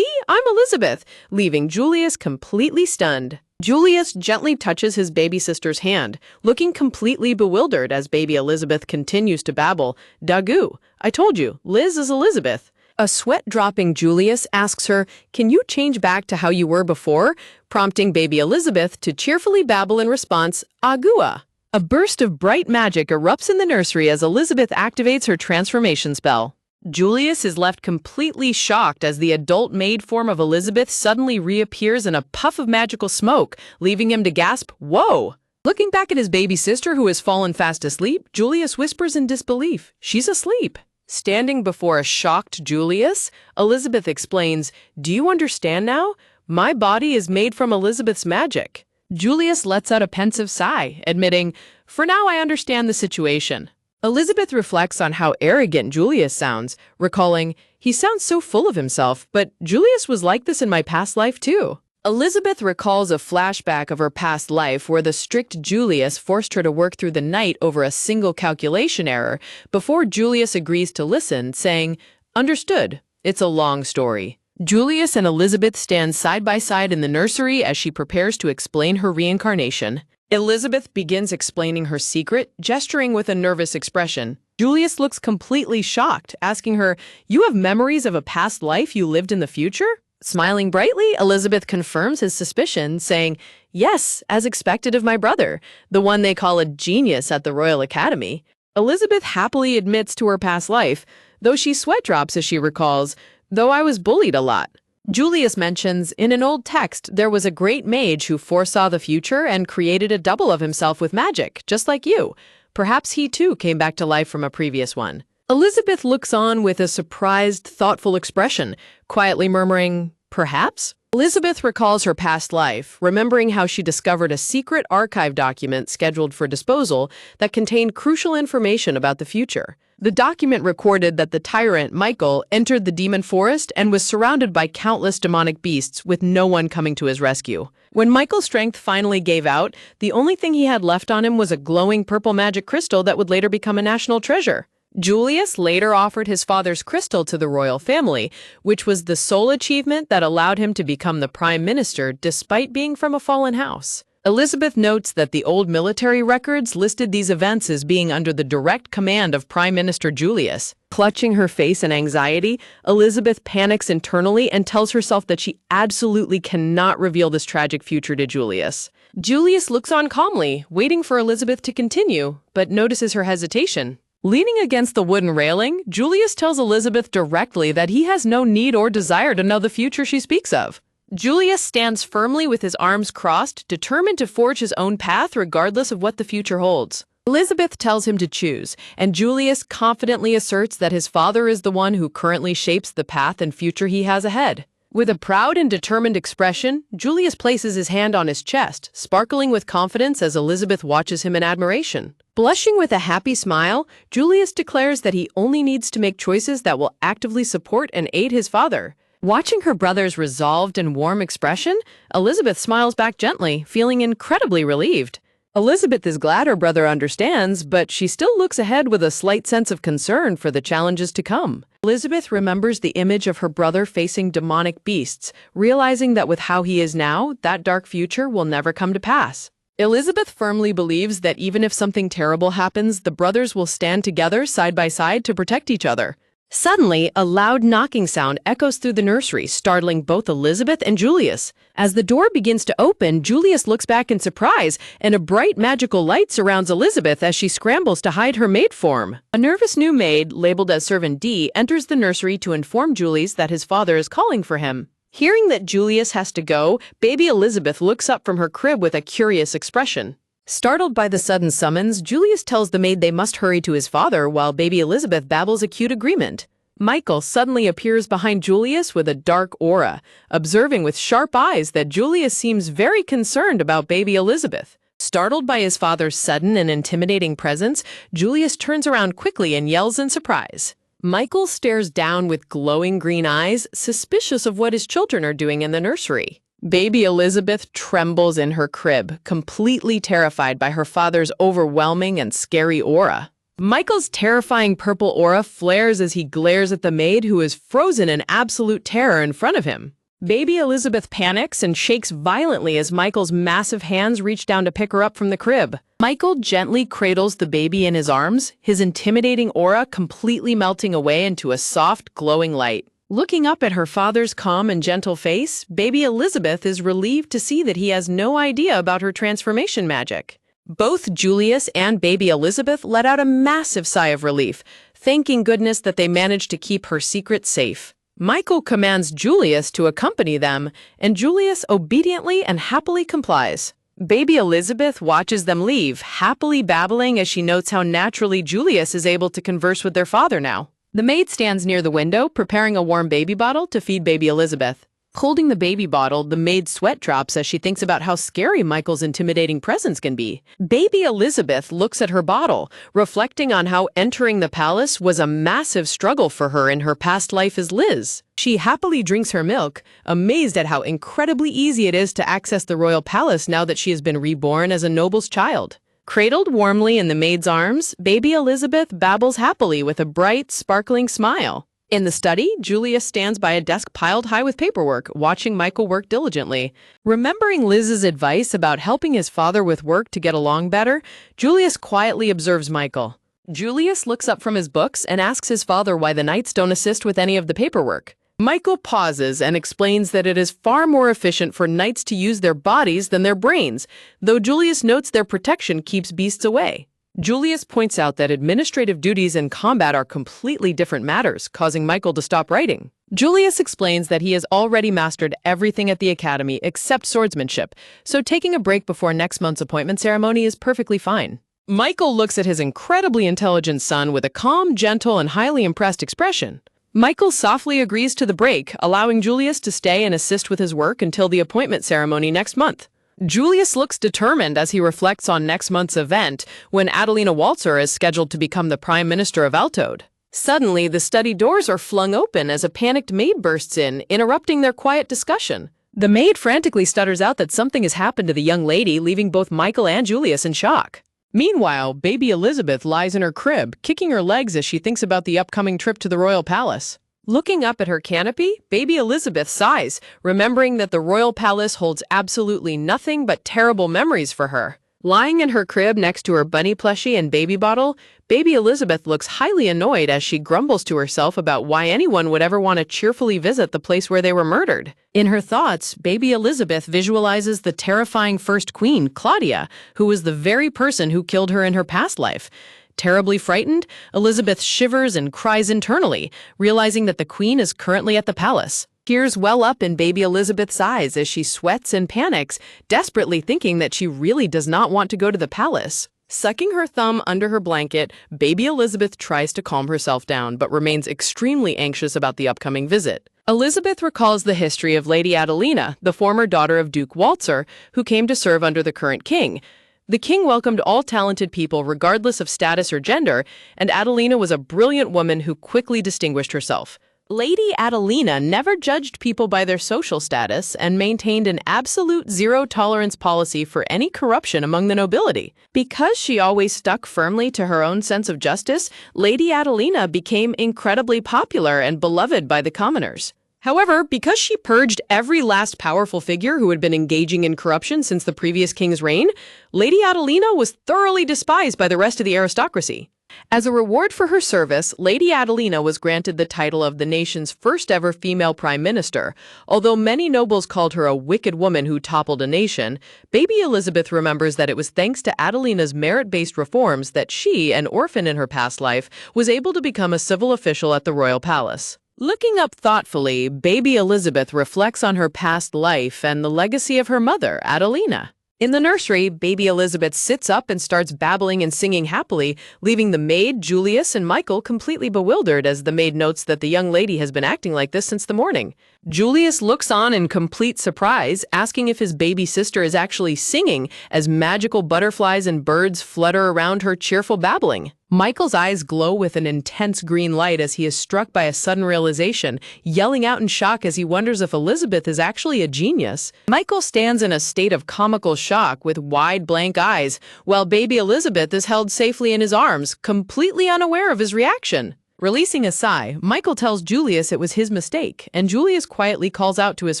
I'm Elizabeth," leaving Julius completely stunned. Julius gently touches his baby sister's hand, looking completely bewildered as baby Elizabeth continues to babble, "Dagoo, I told you, Liz is Elizabeth." A sweat-dropping Julius asks her, "Can you change back to how you were before?" prompting baby Elizabeth to cheerfully babble in response, "Agua." A burst of bright magic erupts in the nursery as Elizabeth activates her transformation spell. Julius is left completely shocked as the adult maid form of Elizabeth suddenly reappears in a puff of magical smoke, leaving him to gasp, "Whoa!" Looking back at his baby sister who has fallen fast asleep, Julius whispers in disbelief, "She's asleep." Standing before a shocked Julius, Elizabeth explains, "Do you understand now? My body is made from Elizabeth's magic." Julius lets out a pensive sigh, admitting, "For now I understand the situation." Elizabeth reflects on how arrogant Julius sounds, recalling, "He sounds so full of himself, but Julius was like this in my past life too." Elizabeth recalls a flashback of her past life where the strict Julius forced her to work through the night over a single calculation error before Julius agrees to listen, saying, "Understood. It's a long story." Julius and Elizabeth stand side by side in the nursery as she prepares to explain her reincarnation. Elizabeth begins explaining her secret, gesturing with a nervous expression. Julius looks completely shocked, asking her, "You have memories of a past life you lived in the future?" Smiling brightly, Elizabeth confirms his suspicion, saying, "Yes, as expected of my brother, the one they call a genius at the Royal Academy." Elizabeth happily admits to her past life, though she sweat drops as she recalls, "Though I was bullied a lot." Julius mentions, in an old text, there was a great mage who foresaw the future and created a double of himself with magic, just like you. Perhaps he too came back to life from a previous one. Elizabeth looks on with a surprised, thoughtful expression, quietly murmuring, "Perhaps?" Elizabeth recalls her past life, remembering how she discovered a secret archive document scheduled for disposal that contained crucial information about the future. The document recorded that the tyrant, Michael, entered the demon forest and was surrounded by countless demonic beasts, with no one coming to his rescue. When Michael's strength finally gave out, the only thing he had left on him was a glowing purple magic crystal that would later become a national treasure. Julius later offered his father's crystal to the royal family, which was the sole achievement that allowed him to become the prime minister despite being from a fallen house. Elizabeth notes that the old military records listed these events as being under the direct command of Prime Minister Julius. Clutching her face in anxiety, Elizabeth panics internally and tells herself that she absolutely cannot reveal this tragic future to Julius. Julius looks on calmly, waiting for Elizabeth to continue, but notices her hesitation. Leaning against the wooden railing, Julius tells Elizabeth directly that he has no need or desire to know the future she speaks of. Julius stands firmly with his arms crossed, determined to forge his own path regardless of what the future holds. Elizabeth tells him to choose, and Julius confidently asserts that his father is the one who currently shapes the path and future he has ahead. With a proud and determined expression, Julius places his hand on his chest, sparkling with confidence as Elizabeth watches him in admiration. Blushing with a happy smile, Julius declares that he only needs to make choices that will actively support and aid his father. Watching her brother's resolved and warm expression, Elizabeth smiles back gently, feeling incredibly relieved. Elizabeth is glad her brother understands, but she still looks ahead with a slight sense of concern for the challenges to come. Elizabeth remembers the image of her brother facing demonic beasts, realizing that with how he is now, that dark future will never come to pass. Elizabeth firmly believes that even if something terrible happens, the brothers will stand together side by side to protect each other. Suddenly, a loud knocking sound echoes through the nursery, startling both Elizabeth and Julius. As the door begins to open, Julius looks back in surprise, and a bright magical light surrounds Elizabeth as she scrambles to hide her maid form. A nervous new maid, labeled as Servant D, enters the nursery to inform Julius that his father is calling for him. Hearing that Julius has to go, baby Elizabeth looks up from her crib with a curious expression. Startled by the sudden summons, Julius tells the maid they must hurry to his father while baby Elizabeth babbles a cute agreement. Michael suddenly appears behind Julius with a dark aura, observing with sharp eyes that Julius seems very concerned about baby Elizabeth. Startled by his father's sudden and intimidating presence, Julius turns around quickly and yells in surprise. Michael stares down with glowing green eyes, suspicious of what his children are doing in the nursery. Baby Elizabeth trembles in her crib, completely terrified by her father's overwhelming and scary aura. Michael's terrifying purple aura flares as he glares at the maid, who is frozen in absolute terror in front of him. Baby Elizabeth panics and shakes violently as Michael's massive hands reach down to pick her up from the crib. Michael gently cradles the baby in his arms, his intimidating aura completely melting away into a soft, glowing light. Looking up at her father's calm and gentle face, baby Elizabeth is relieved to see that he has no idea about her transformation magic. Both Julius and baby Elizabeth let out a massive sigh of relief, thanking goodness that they managed to keep her secret safe. Michael commands Julius to accompany them, and Julius obediently and happily complies. Baby Elizabeth watches them leave, happily babbling as she notes how naturally Julius is able to converse with their father now. The maid stands near the window, preparing a warm baby bottle to feed baby Elizabeth. Holding the baby bottle, the maid's sweat drops as she thinks about how scary Michael's intimidating presence can be. Baby Elizabeth looks at her bottle, reflecting on how entering the palace was a massive struggle for her in her past life as Liz. She happily drinks her milk, amazed at how incredibly easy it is to access the royal palace now that she has been reborn as a noble's child. Cradled warmly in the maid's arms, baby Elizabeth babbles happily with a bright, sparkling smile. In the study, Julius stands by a desk piled high with paperwork, watching Michael work diligently. Remembering Liz's advice about helping his father with work to get along better, Julius quietly observes Michael. Julius looks up from his books and asks his father why the knights don't assist with any of the paperwork. Michael pauses and explains that it is far more efficient for knights to use their bodies than their brains, though Julius notes their protection keeps beasts away. Julius points out that administrative duties in combat are completely different matters, causing Michael to stop writing. Julius explains that he has already mastered everything at the academy except swordsmanship, so taking a break before next month's appointment ceremony is perfectly fine. Michael looks at his incredibly intelligent son with a calm, gentle, and highly impressed expression. Michael softly agrees to the break, allowing Julius to stay and assist with his work until the appointment ceremony next month. Julius looks determined as he reflects on next month's event, when Adelina Walzer is scheduled to become the Prime Minister of Altode. Suddenly, the study doors are flung open as a panicked maid bursts in, interrupting their quiet discussion. The maid frantically stutters out that something has happened to the young lady, leaving both Michael and Julius in shock. Meanwhile, baby Elizabeth lies in her crib, kicking her legs as she thinks about the upcoming trip to the royal palace. Looking up at her canopy, baby Elizabeth sighs, remembering that the royal palace holds absolutely nothing but terrible memories for her. Lying in her crib next to her bunny plushie and baby bottle, baby Elizabeth looks highly annoyed as she grumbles to herself about why anyone would ever want to cheerfully visit the place where they were murdered. In her thoughts, baby Elizabeth visualizes the terrifying first queen, Claudia, who was the very person who killed her in her past life. Terribly frightened, Elizabeth shivers and cries internally, realizing that the queen is currently at the palace. Tears well up in baby Elizabeth's eyes as she sweats and panics, desperately thinking that she really does not want to go to the palace. Sucking her thumb under her blanket, baby Elizabeth tries to calm herself down, but remains extremely anxious about the upcoming visit. Elizabeth recalls the history of Lady Adelina, the former daughter of Duke Walzer, who came to serve under the current king. The king welcomed all talented people regardless of status or gender, and Adelina was a brilliant woman who quickly distinguished herself. Lady Adelina never judged people by their social status and maintained an absolute zero-tolerance policy for any corruption among the nobility. Because she always stuck firmly to her own sense of justice, Lady Adelina became incredibly popular and beloved by the commoners. However, because she purged every last powerful figure who had been engaging in corruption since the previous king's reign, Lady Adelina was thoroughly despised by the rest of the aristocracy. As a reward for her service, Lady Adelina was granted the title of the nation's first ever female prime minister. Although many nobles called her a wicked woman who toppled a nation, baby Elizabeth remembers that it was thanks to Adelina's merit-based reforms that she, an orphan in her past life, was able to become a civil official at the royal palace. Looking up thoughtfully, baby Elizabeth reflects on her past life and the legacy of her mother, Adelina. In the nursery, baby Elizabeth sits up and starts babbling and singing happily, leaving the maid, Julius, and Michael completely bewildered as the maid notes that the young lady has been acting like this since the morning. Julius looks on in complete surprise, asking if his baby sister is actually singing as magical butterflies and birds flutter around her cheerful babbling. Michael's eyes glow with an intense green light as he is struck by a sudden realization, yelling out in shock as he wonders if Elizabeth is actually a genius. Michael stands in a state of comical shock with wide blank eyes, while baby Elizabeth is held safely in his arms, completely unaware of his reaction. Releasing a sigh, Michael tells Julius it was his mistake, and Julius quietly calls out to his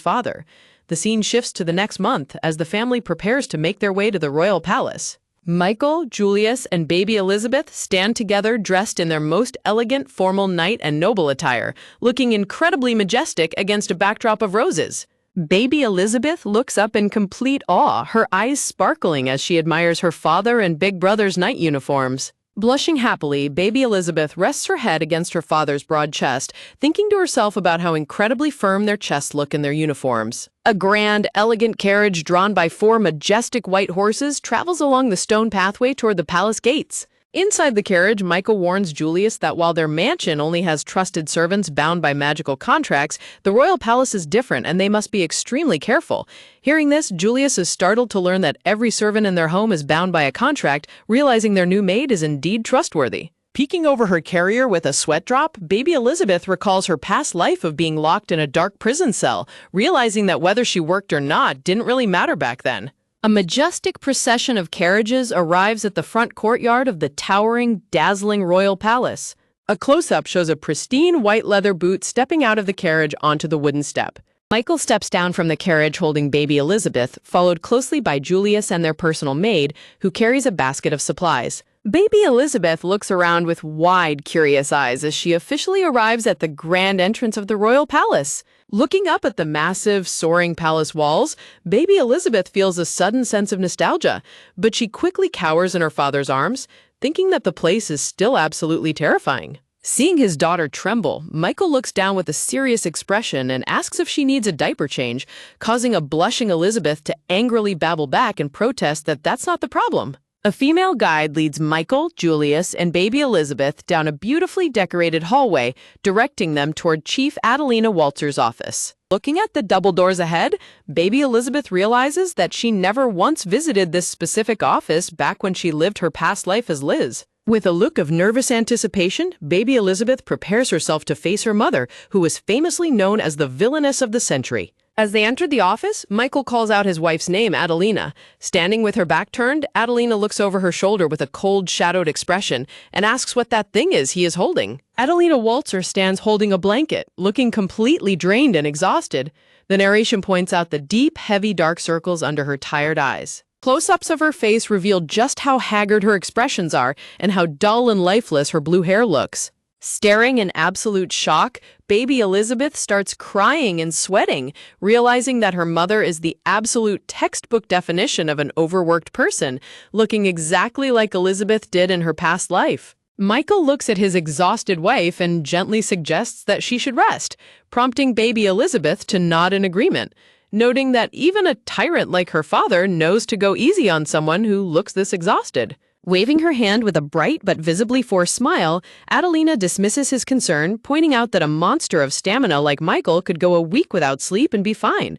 father. The scene shifts to the next month as the family prepares to make their way to the royal palace. Michael, Julius, and baby Elizabeth stand together dressed in their most elegant formal knight and noble attire, looking incredibly majestic against a backdrop of roses. Baby Elizabeth looks up in complete awe, her eyes sparkling as she admires her father and big brother's knight uniforms. Blushing happily, baby Elizabeth rests her head against her father's broad chest, thinking to herself about how incredibly firm their chests look in their uniforms. A grand, elegant carriage drawn by 4 majestic white horses travels along the stone pathway toward the palace gates. Inside the carriage, Michael warns Julius that while their mansion only has trusted servants bound by magical contracts, the royal palace is different and they must be extremely careful. Hearing this, Julius is startled to learn that every servant in their home is bound by a contract, realizing their new maid is indeed trustworthy. Peeking over her carrier with a sweat drop, baby Elizabeth recalls her past life of being locked in a dark prison cell, realizing that whether she worked or not didn't really matter back then. A majestic procession of carriages arrives at the front courtyard of the towering, dazzling royal palace. A close-up shows a pristine white leather boot stepping out of the carriage onto the wooden step. Michael steps down from the carriage holding baby Elizabeth, followed closely by Julius and their personal maid, who carries a basket of supplies. Baby Elizabeth looks around with wide, curious eyes as she officially arrives at the grand entrance of the royal palace. Looking up at the massive, soaring palace walls, baby Elizabeth feels a sudden sense of nostalgia, but she quickly cowers in her father's arms, thinking that the place is still absolutely terrifying. Seeing his daughter tremble, Michael looks down with a serious expression and asks if she needs a diaper change, causing a blushing Elizabeth to angrily babble back and protest that that's not the problem. A female guide leads Michael, Julius, and baby Elizabeth down a beautifully decorated hallway, directing them toward Chief Adelina Waltzer's office. Looking at the double doors ahead, baby Elizabeth realizes that she never once visited this specific office back when she lived her past life as Liz. With a look of nervous anticipation, baby Elizabeth prepares herself to face her mother, who was famously known as the villainess of the century. As they entered the office, Michael calls out his wife's name, Adelina. Standing with her back turned, Adelina looks over her shoulder with a cold, shadowed expression and asks what that thing is he is holding. Adelina Waltzer stands holding a blanket, looking completely drained and exhausted. The narration points out the deep, heavy, dark circles under her tired eyes. Close-ups of her face reveal just how haggard her expressions are and how dull and lifeless her blue hair looks. Staring in absolute shock, baby Elizabeth starts crying and sweating, realizing that her mother is the absolute textbook definition of an overworked person, looking exactly like Elizabeth did in her past life. Michael looks at his exhausted wife and gently suggests that she should rest, prompting baby Elizabeth to nod in agreement, noting that even a tyrant like her father knows to go easy on someone who looks this exhausted. Waving her hand with a bright but visibly forced smile, Adelina dismisses his concern, pointing out that a monster of stamina like Michael could go a week without sleep and be fine.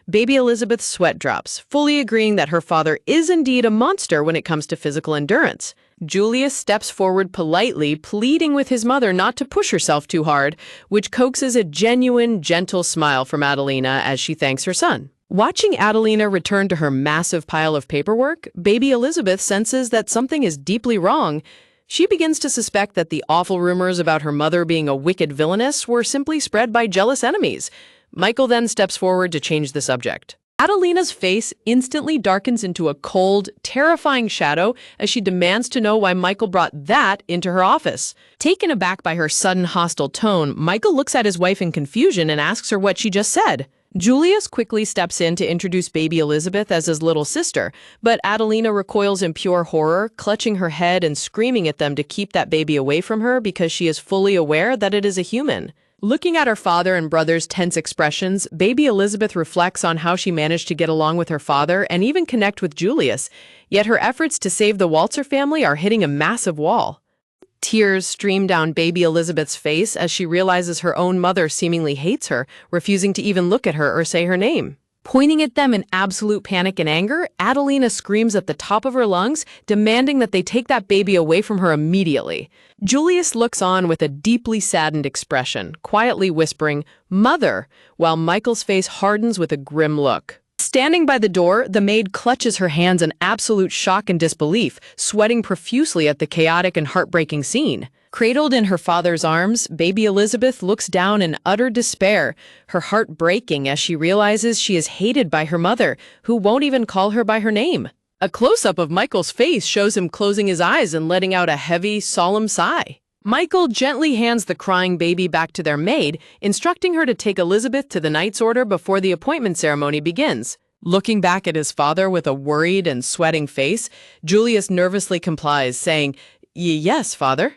Baby Elizabeth's sweat drops, fully agreeing that her father is indeed a monster when it comes to physical endurance. Julius steps forward politely, pleading with his mother not to push herself too hard, which coaxes a genuine, gentle smile from Adelina as she thanks her son. Watching Adelina return to her massive pile of paperwork, baby Elizabeth senses that something is deeply wrong. She begins to suspect that the awful rumors about her mother being a wicked villainess were simply spread by jealous enemies. Michael then steps forward to change the subject. Adelina's face instantly darkens into a cold, terrifying shadow as she demands to know why Michael brought that into her office. Taken aback by her sudden hostile tone, Michael looks at his wife in confusion and asks her what she just said. Julius quickly steps in to introduce baby Elizabeth as his little sister, but Adelina recoils in pure horror, clutching her head and screaming at them to keep that baby away from her because she is fully aware that it is a human. Looking at her father and brother's tense expressions, baby Elizabeth reflects on how she managed to get along with her father and even connect with Julius, yet her efforts to save the Walzer family are hitting a massive wall. Tears stream down baby Elizabeth's face as she realizes her own mother seemingly hates her, refusing to even look at her or say her name. Pointing at them in absolute panic and anger, Adelina screams at the top of her lungs, demanding that they take that baby away from her immediately. Julius looks on with a deeply saddened expression, quietly whispering, "Mother," while Michael's face hardens with a grim look. Standing by the door, the maid clutches her hands in absolute shock and disbelief, sweating profusely at the chaotic and heartbreaking scene. Cradled in her father's arms, baby Elizabeth looks down in utter despair, her heart breaking as she realizes she is hated by her mother, who won't even call her by her name. A close-up of Michael's face shows him closing his eyes and letting out a heavy, solemn sigh. Michael gently hands the crying baby back to their maid, instructing her to take Elizabeth to the Knight's Order before the appointment ceremony begins. Looking back at his father with a worried and sweating face, Julius nervously complies, saying, "Yes, father."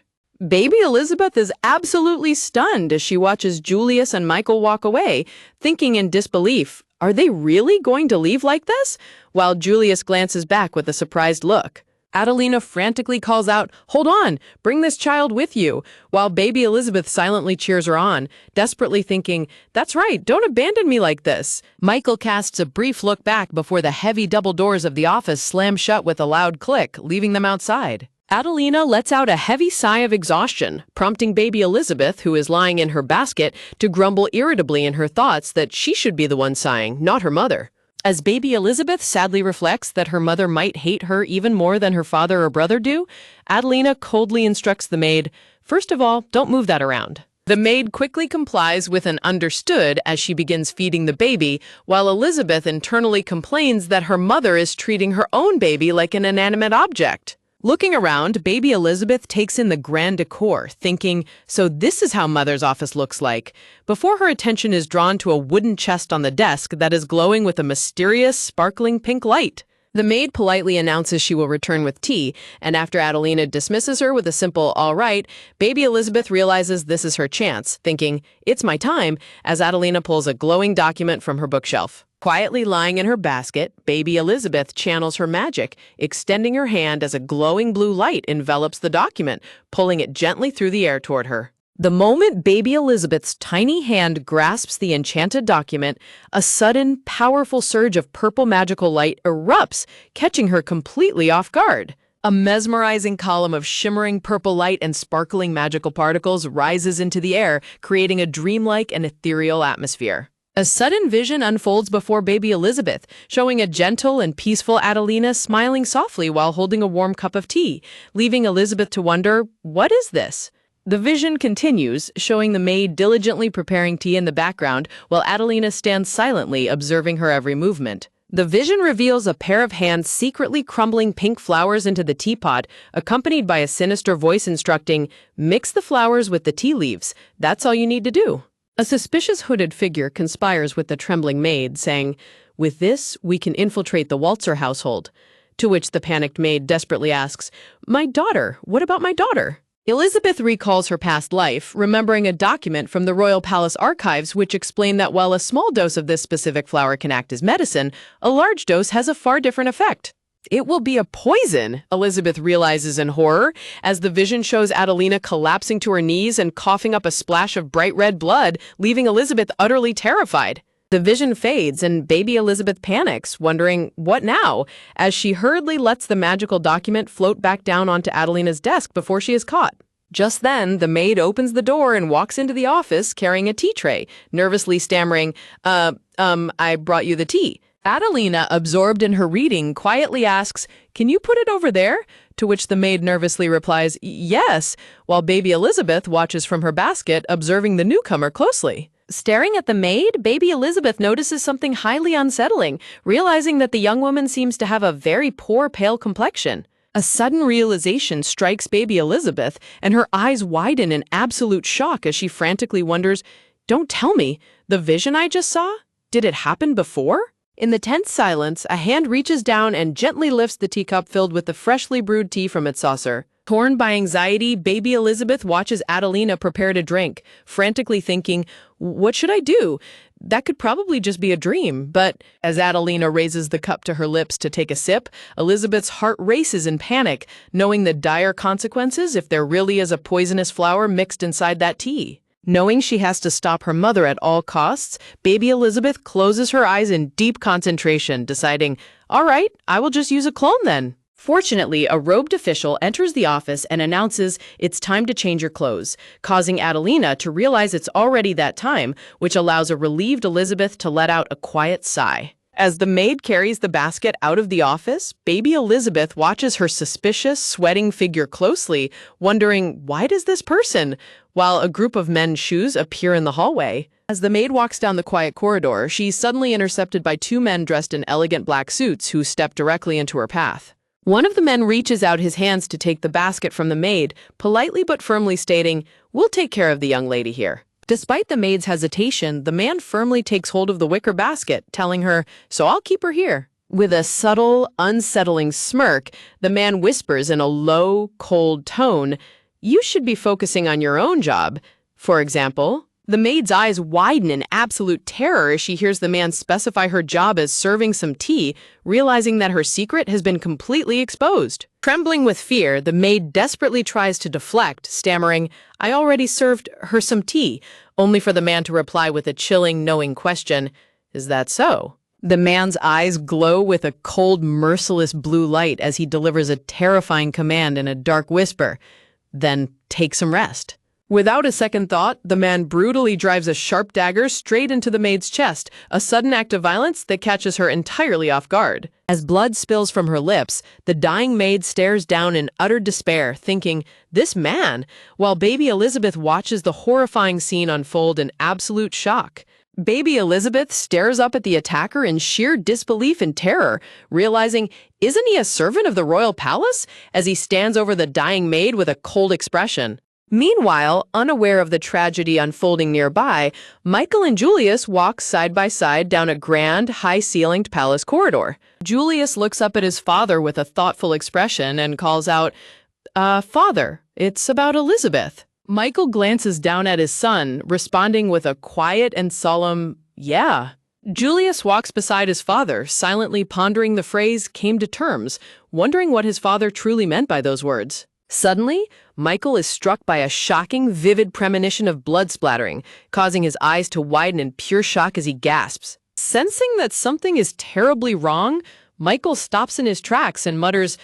Baby Elizabeth is absolutely stunned as she watches Julius and Michael walk away, thinking in disbelief, are they really going to leave like this? While Julius glances back with a surprised look. Adelina frantically calls out, "Hold on, bring this child with you," while baby Elizabeth silently cheers her on, desperately thinking, "That's right, don't abandon me like this." Michael casts a brief look back before the heavy double doors of the office slam shut with a loud click, leaving them outside. Adelina lets out a heavy sigh of exhaustion, prompting baby Elizabeth, who is lying in her basket, to grumble irritably in her thoughts that she should be the one sighing, not her mother. As baby Elizabeth sadly reflects that her mother might hate her even more than her father or brother do, Adelina coldly instructs the maid, "First of all, don't move that around." The maid quickly complies with an understood as she begins feeding the baby, while Elizabeth internally complains that her mother is treating her own baby like an inanimate object. Looking around, baby Elizabeth takes in the grand decor, thinking, so this is how Mother's office looks like, before her attention is drawn to a wooden chest on the desk that is glowing with a mysterious, sparkling pink light. The maid politely announces she will return with tea, and after Adelina dismisses her with a simple, "all right," baby Elizabeth realizes this is her chance, thinking, "It's my time," as Adelina pulls a glowing document from her bookshelf. Quietly lying in her basket, baby Elizabeth channels her magic, extending her hand as a glowing blue light envelops the document, pulling it gently through the air toward her. The moment baby Elizabeth's tiny hand grasps the enchanted document, a sudden, powerful surge of purple magical light erupts, catching her completely off guard. A mesmerizing column of shimmering purple light and sparkling magical particles rises into the air, creating a dreamlike and ethereal atmosphere. A sudden vision unfolds before baby Elizabeth, showing a gentle and peaceful Adelina smiling softly while holding a warm cup of tea, leaving Elizabeth to wonder, what is this? The vision continues, showing the maid diligently preparing tea in the background while Adelina stands silently observing her every movement. The vision reveals a pair of hands secretly crumbling pink flowers into the teapot, accompanied by a sinister voice instructing, "Mix the flowers with the tea leaves. That's all you need to do." A suspicious hooded figure conspires with the trembling maid, saying, "With this, we can infiltrate the Walzer household." To which the panicked maid desperately asks, "My daughter, what about my daughter?" Elizabeth recalls her past life, remembering a document from the Royal Palace archives which explained that while a small dose of this specific flower can act as medicine, a large dose has a far different effect. It will be a poison, Elizabeth realizes in horror, as the vision shows Adelina collapsing to her knees and coughing up a splash of bright red blood, leaving Elizabeth utterly terrified. The vision fades and baby Elizabeth panics, wondering, what now, as she hurriedly lets the magical document float back down onto Adelina's desk before she is caught. Just then, the maid opens the door and walks into the office carrying a tea tray, nervously stammering, I brought you the tea. Adelina, absorbed in her reading, quietly asks, "Can you put it over there?" To which the maid nervously replies, "Yes," while baby Elizabeth watches from her basket, observing the newcomer closely. Staring at the maid, baby Elizabeth notices something highly unsettling, realizing that the young woman seems to have a very poor pale complexion. A sudden realization strikes baby Elizabeth, and her eyes widen in absolute shock as she frantically wonders, "Don't tell me, the vision I just saw? Did it happen before?" In the tense silence, a hand reaches down and gently lifts the teacup filled with the freshly brewed tea from its saucer. Torn by anxiety, baby Elizabeth watches Adelina prepare to drink, frantically thinking, "What should I do? That could probably just be a dream." But as Adelina raises the cup to her lips to take a sip, Elizabeth's heart races in panic, knowing the dire consequences if there really is a poisonous flower mixed inside that tea. Knowing she has to stop her mother at all costs, baby Elizabeth closes her eyes in deep concentration, deciding, "All right, I will just use a clone then." Fortunately, a robed official enters the office and announces it's time to change your clothes, causing Adelina to realize it's already that time, which allows a relieved Elizabeth to let out a quiet sigh. As the maid carries the basket out of the office, baby Elizabeth watches her suspicious, sweating figure closely, wondering, why does this person? While a group of men's shoes appear in the hallway. As the maid walks down the quiet corridor, she's suddenly intercepted by two men dressed in elegant black suits who step directly into her path. One of the men reaches out his hands to take the basket from the maid, politely but firmly stating, "We'll take care of the young lady here." Despite the maid's hesitation, the man firmly takes hold of the wicker basket, telling her, "So I'll keep her here." With a subtle, unsettling smirk, the man whispers in a low, cold tone, "You should be focusing on your own job. For example." The maid's eyes widen in absolute terror as she hears the man specify her job as serving some tea, realizing that her secret has been completely exposed. Trembling with fear, the maid desperately tries to deflect, stammering, "I already served her some tea," only for the man to reply with a chilling, knowing question, "Is that so?" The man's eyes glow with a cold, merciless blue light as he delivers a terrifying command in a dark whisper, "Then take some rest." Without a second thought, the man brutally drives a sharp dagger straight into the maid's chest, a sudden act of violence that catches her entirely off guard. As blood spills from her lips, the dying maid stares down in utter despair, thinking, "This man," while baby Elizabeth watches the horrifying scene unfold in absolute shock. Baby Elizabeth stares up at the attacker in sheer disbelief and terror, realizing, isn't he a servant of the royal palace? As he stands over the dying maid with a cold expression. Meanwhile, unaware of the tragedy unfolding nearby, Michael and Julius walk side by side down a grand, high-ceilinged palace corridor. Julius looks up at his father with a thoughtful expression and calls out, "Father, it's about Elizabeth." Michael glances down at his son, responding with a quiet and solemn, "Yeah." Julius walks beside his father, silently pondering the phrase "came to terms," wondering what his father truly meant by those words. Suddenly, Michael is struck by a shocking, vivid premonition of blood splattering, causing his eyes to widen in pure shock as he gasps. Sensing that something is terribly wrong, Michael stops in his tracks and mutters,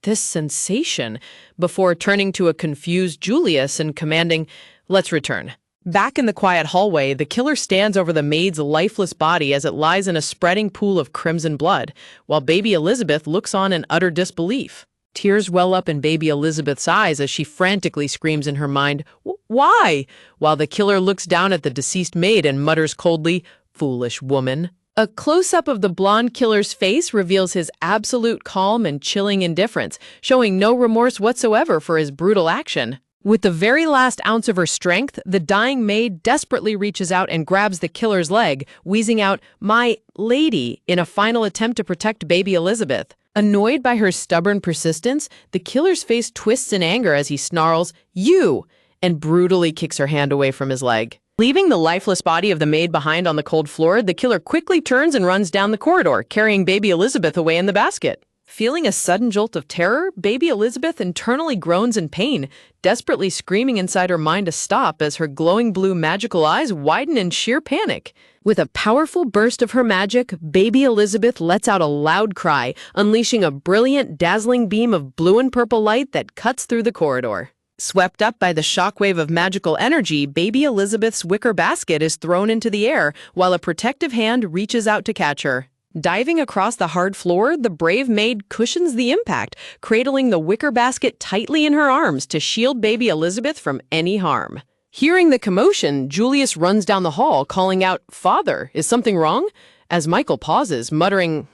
"This sensation," before turning to a confused Julius and commanding, "Let's return." Back in the quiet hallway, the killer stands over the maid's lifeless body as it lies in a spreading pool of crimson blood, while baby Elizabeth looks on in utter disbelief. Tears well up in baby Elizabeth's eyes as she frantically screams in her mind, "Why?" While the killer looks down at the deceased maid and mutters coldly, "Foolish woman." A close-up of the blonde killer's face reveals his absolute calm and chilling indifference, showing no remorse whatsoever for his brutal action. With the very last ounce of her strength, the dying maid desperately reaches out and grabs the killer's leg, wheezing out, "My lady," in a final attempt to protect baby Elizabeth. Annoyed by her stubborn persistence, the killer's face twists in anger as he snarls, "You!" and brutally kicks her hand away from his leg. Leaving the lifeless body of the maid behind on the cold floor, the killer quickly turns and runs down the corridor, carrying baby Elizabeth away in the basket. Feeling a sudden jolt of terror, baby Elizabeth internally groans in pain, desperately screaming inside her mind to stop as her glowing blue magical eyes widen in sheer panic. With a powerful burst of her magic, baby Elizabeth lets out a loud cry, unleashing a brilliant, dazzling beam of blue and purple light that cuts through the corridor. Swept up by the shockwave of magical energy, baby Elizabeth's wicker basket is thrown into the air, while a protective hand reaches out to catch her. Diving across the hard floor, the brave maid cushions the impact, cradling the wicker basket tightly in her arms to shield baby Elizabeth from any harm. Hearing the commotion, Julius runs down the hall, calling out, "Father, is something wrong?" As Michael pauses, muttering,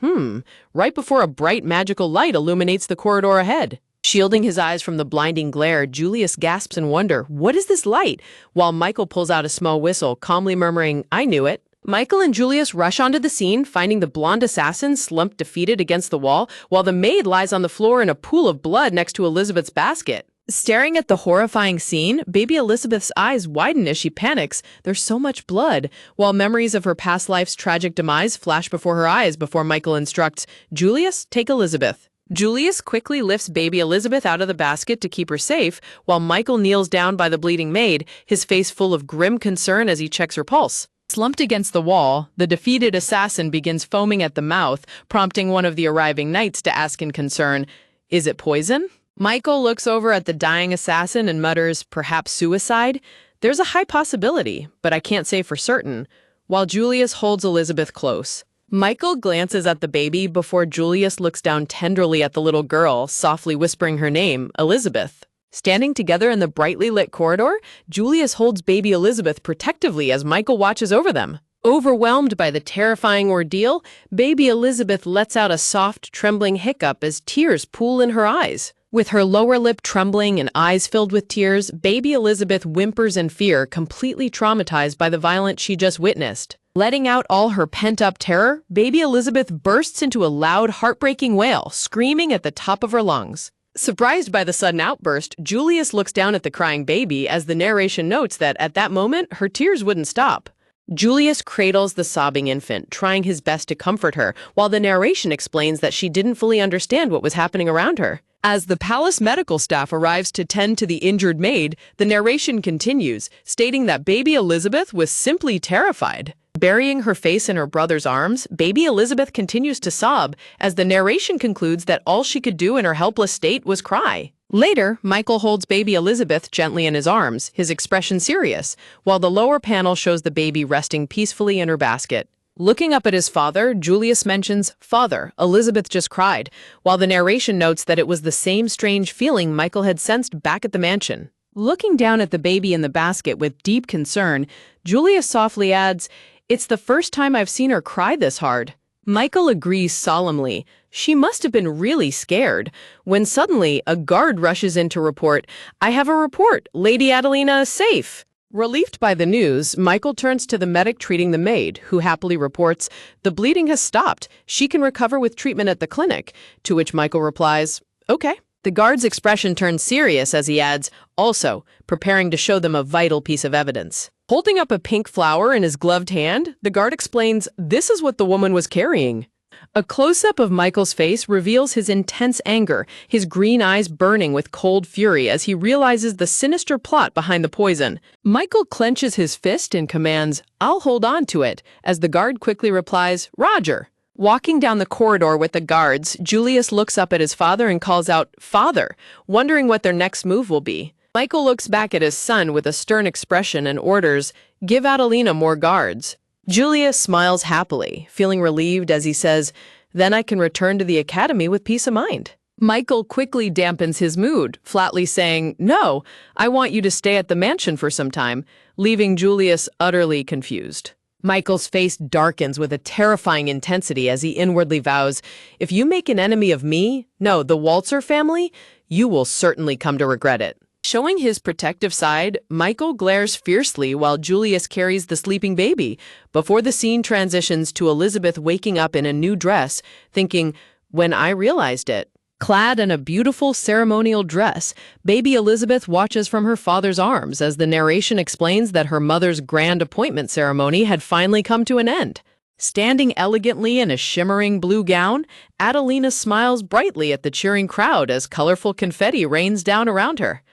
right before a bright magical light illuminates the corridor ahead. Shielding his eyes from the blinding glare, Julius gasps in wonder, "What is this light?" While Michael pulls out a small whistle, calmly murmuring, "I knew it." Michael and Julius rush onto the scene, finding the blonde assassin slumped defeated against the wall, while the maid lies on the floor in a pool of blood next to Elizabeth's basket. Staring at the horrifying scene, baby Elizabeth's eyes widen as she panics. There's so much blood, while memories of her past life's tragic demise flash before her eyes before Michael instructs, "Julius, take Elizabeth." Julius quickly lifts baby Elizabeth out of the basket to keep her safe, while Michael kneels down by the bleeding maid, his face full of grim concern as he checks her pulse. Slumped against the wall, the defeated assassin begins foaming at the mouth, prompting one of the arriving knights to ask in concern, "Is it poison?" Michael looks over at the dying assassin and mutters, "Perhaps suicide? There's a high possibility, but I can't say for certain," while Julius holds Elizabeth close. Michael glances at the baby before Julius looks down tenderly at the little girl, softly whispering her name, Elizabeth. Standing together in the brightly lit corridor, Julius holds baby Elizabeth protectively as Michael watches over them. Overwhelmed by the terrifying ordeal, baby Elizabeth lets out a soft, trembling hiccup as tears pool in her eyes. With her lower lip trembling and eyes filled with tears, baby Elizabeth whimpers in fear, completely traumatized by the violence she just witnessed. Letting out all her pent-up terror, baby Elizabeth bursts into a loud, heartbreaking wail, screaming at the top of her lungs. Surprised by the sudden outburst, Julius looks down at the crying baby as the narration notes that at that moment, her tears wouldn't stop. Julius cradles the sobbing infant, trying his best to comfort her, while the narration explains that she didn't fully understand what was happening around her. As the palace medical staff arrives to tend to the injured maid, the narration continues, stating that baby Elizabeth was simply terrified. Burying her face in her brother's arms, baby Elizabeth continues to sob, as the narration concludes that all she could do in her helpless state was cry. Later, Michael holds baby Elizabeth gently in his arms, his expression serious, while the lower panel shows the baby resting peacefully in her basket. Looking up at his father, Julius mentions, "Father, Elizabeth just cried," while the narration notes that it was the same strange feeling Michael had sensed back at the mansion. Looking down at the baby in the basket with deep concern, Julius softly adds, "It's the first time I've seen her cry this hard." Michael agrees solemnly. She must have been really scared, when suddenly a guard rushes in to report, "I have a report. Lady Adelina is safe." Relieved by the news, Michael turns to the medic treating the maid, who happily reports, "The bleeding has stopped. She can recover with treatment at the clinic," to which Michael replies, "Okay." The guard's expression turns serious as he adds, "Also, preparing to show them a vital piece of evidence." Holding up a pink flower in his gloved hand, the guard explains, "This is what the woman was carrying." A close-up of Michael's face reveals his intense anger, his green eyes burning with cold fury as he realizes the sinister plot behind the poison. Michael clenches his fist and commands, "I'll hold on to it," as the guard quickly replies, "Roger." Walking down the corridor with the guards, Julius looks up at his father and calls out, "Father," wondering what their next move will be. Michael looks back at his son with a stern expression and orders, "Give Adelina more guards." Julius smiles happily, feeling relieved as he says, "Then I can return to the academy with peace of mind." Michael quickly dampens his mood, flatly saying, "No, I want you to stay at the mansion for some time," leaving Julius utterly confused. Michael's face darkens with a terrifying intensity as he inwardly vows, "If you make an enemy of me, no, the Waltzer family, you will certainly come to regret it." Showing his protective side, Michael glares fiercely while Julius carries the sleeping baby, before the scene transitions to Elizabeth waking up in a new dress, thinking, "When I realized it." Clad in a beautiful ceremonial dress, baby Elizabeth watches from her father's arms as the narration explains that her mother's grand appointment ceremony had finally come to an end. Standing elegantly in a shimmering blue gown, Adelina smiles brightly at the cheering crowd as colorful confetti rains down around her.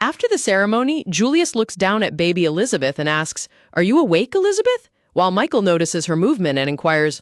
After the ceremony, Julius looks down at baby Elizabeth and asks, "Are you awake, Elizabeth?" While Michael notices her movement and inquires,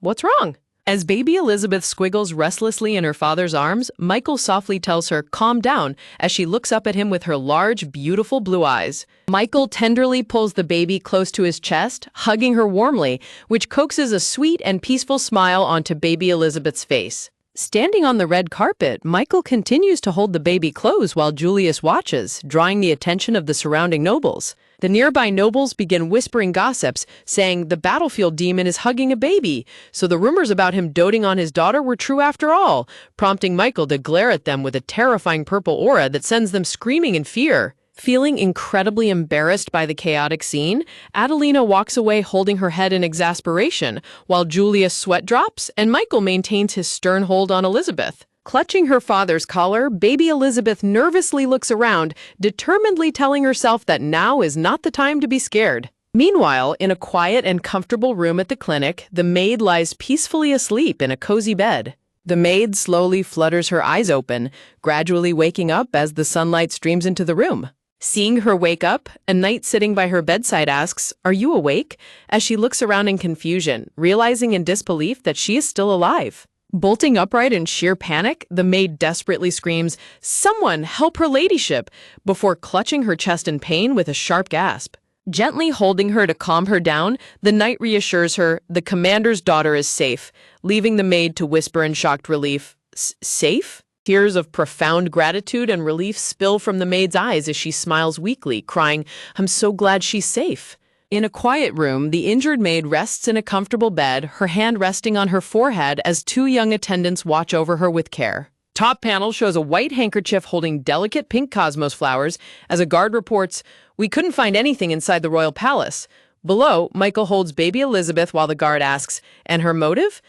"What's wrong?" As baby Elizabeth squiggles restlessly in her father's arms, Michael softly tells her, "Calm down," as she looks up at him with her large, beautiful blue eyes. Michael tenderly pulls the baby close to his chest, hugging her warmly, which coaxes a sweet and peaceful smile onto baby Elizabeth's face. Standing on the red carpet, Michael continues to hold the baby close while Julius watches, drawing the attention of the surrounding nobles. The nearby nobles begin whispering gossips, saying the battlefield demon is hugging a baby, so the rumors about him doting on his daughter were true after all, prompting Michael to glare at them with a terrifying purple aura that sends them screaming in fear. Feeling incredibly embarrassed by the chaotic scene, Adelina walks away holding her head in exasperation, while Julius sweat drops and Michael maintains his stern hold on Elizabeth. Clutching her father's collar, baby Elizabeth nervously looks around, determinedly telling herself that now is not the time to be scared. Meanwhile, in a quiet and comfortable room at the clinic, the maid lies peacefully asleep in a cozy bed. The maid slowly flutters her eyes open, gradually waking up as the sunlight streams into the room. Seeing her wake up, a knight sitting by her bedside asks, "Are you awake?" as she looks around in confusion, realizing in disbelief that she is still alive. Bolting upright in sheer panic, the maid desperately screams, "Someone help her ladyship!" before clutching her chest in pain with a sharp gasp. Gently holding her to calm her down, the knight reassures her the commander's daughter is safe, leaving the maid to whisper in shocked relief, "Safe?" Tears of profound gratitude and relief spill from the maid's eyes as she smiles weakly, crying, "I'm so glad she's safe." In a quiet room, the injured maid rests in a comfortable bed, her hand resting on her forehead as two young attendants watch over her with care. Top panel shows a white handkerchief holding delicate pink cosmos flowers as a guard reports, "We couldn't find anything inside the royal palace." Below, Michael holds baby Elizabeth while the guard asks, "And her motive?"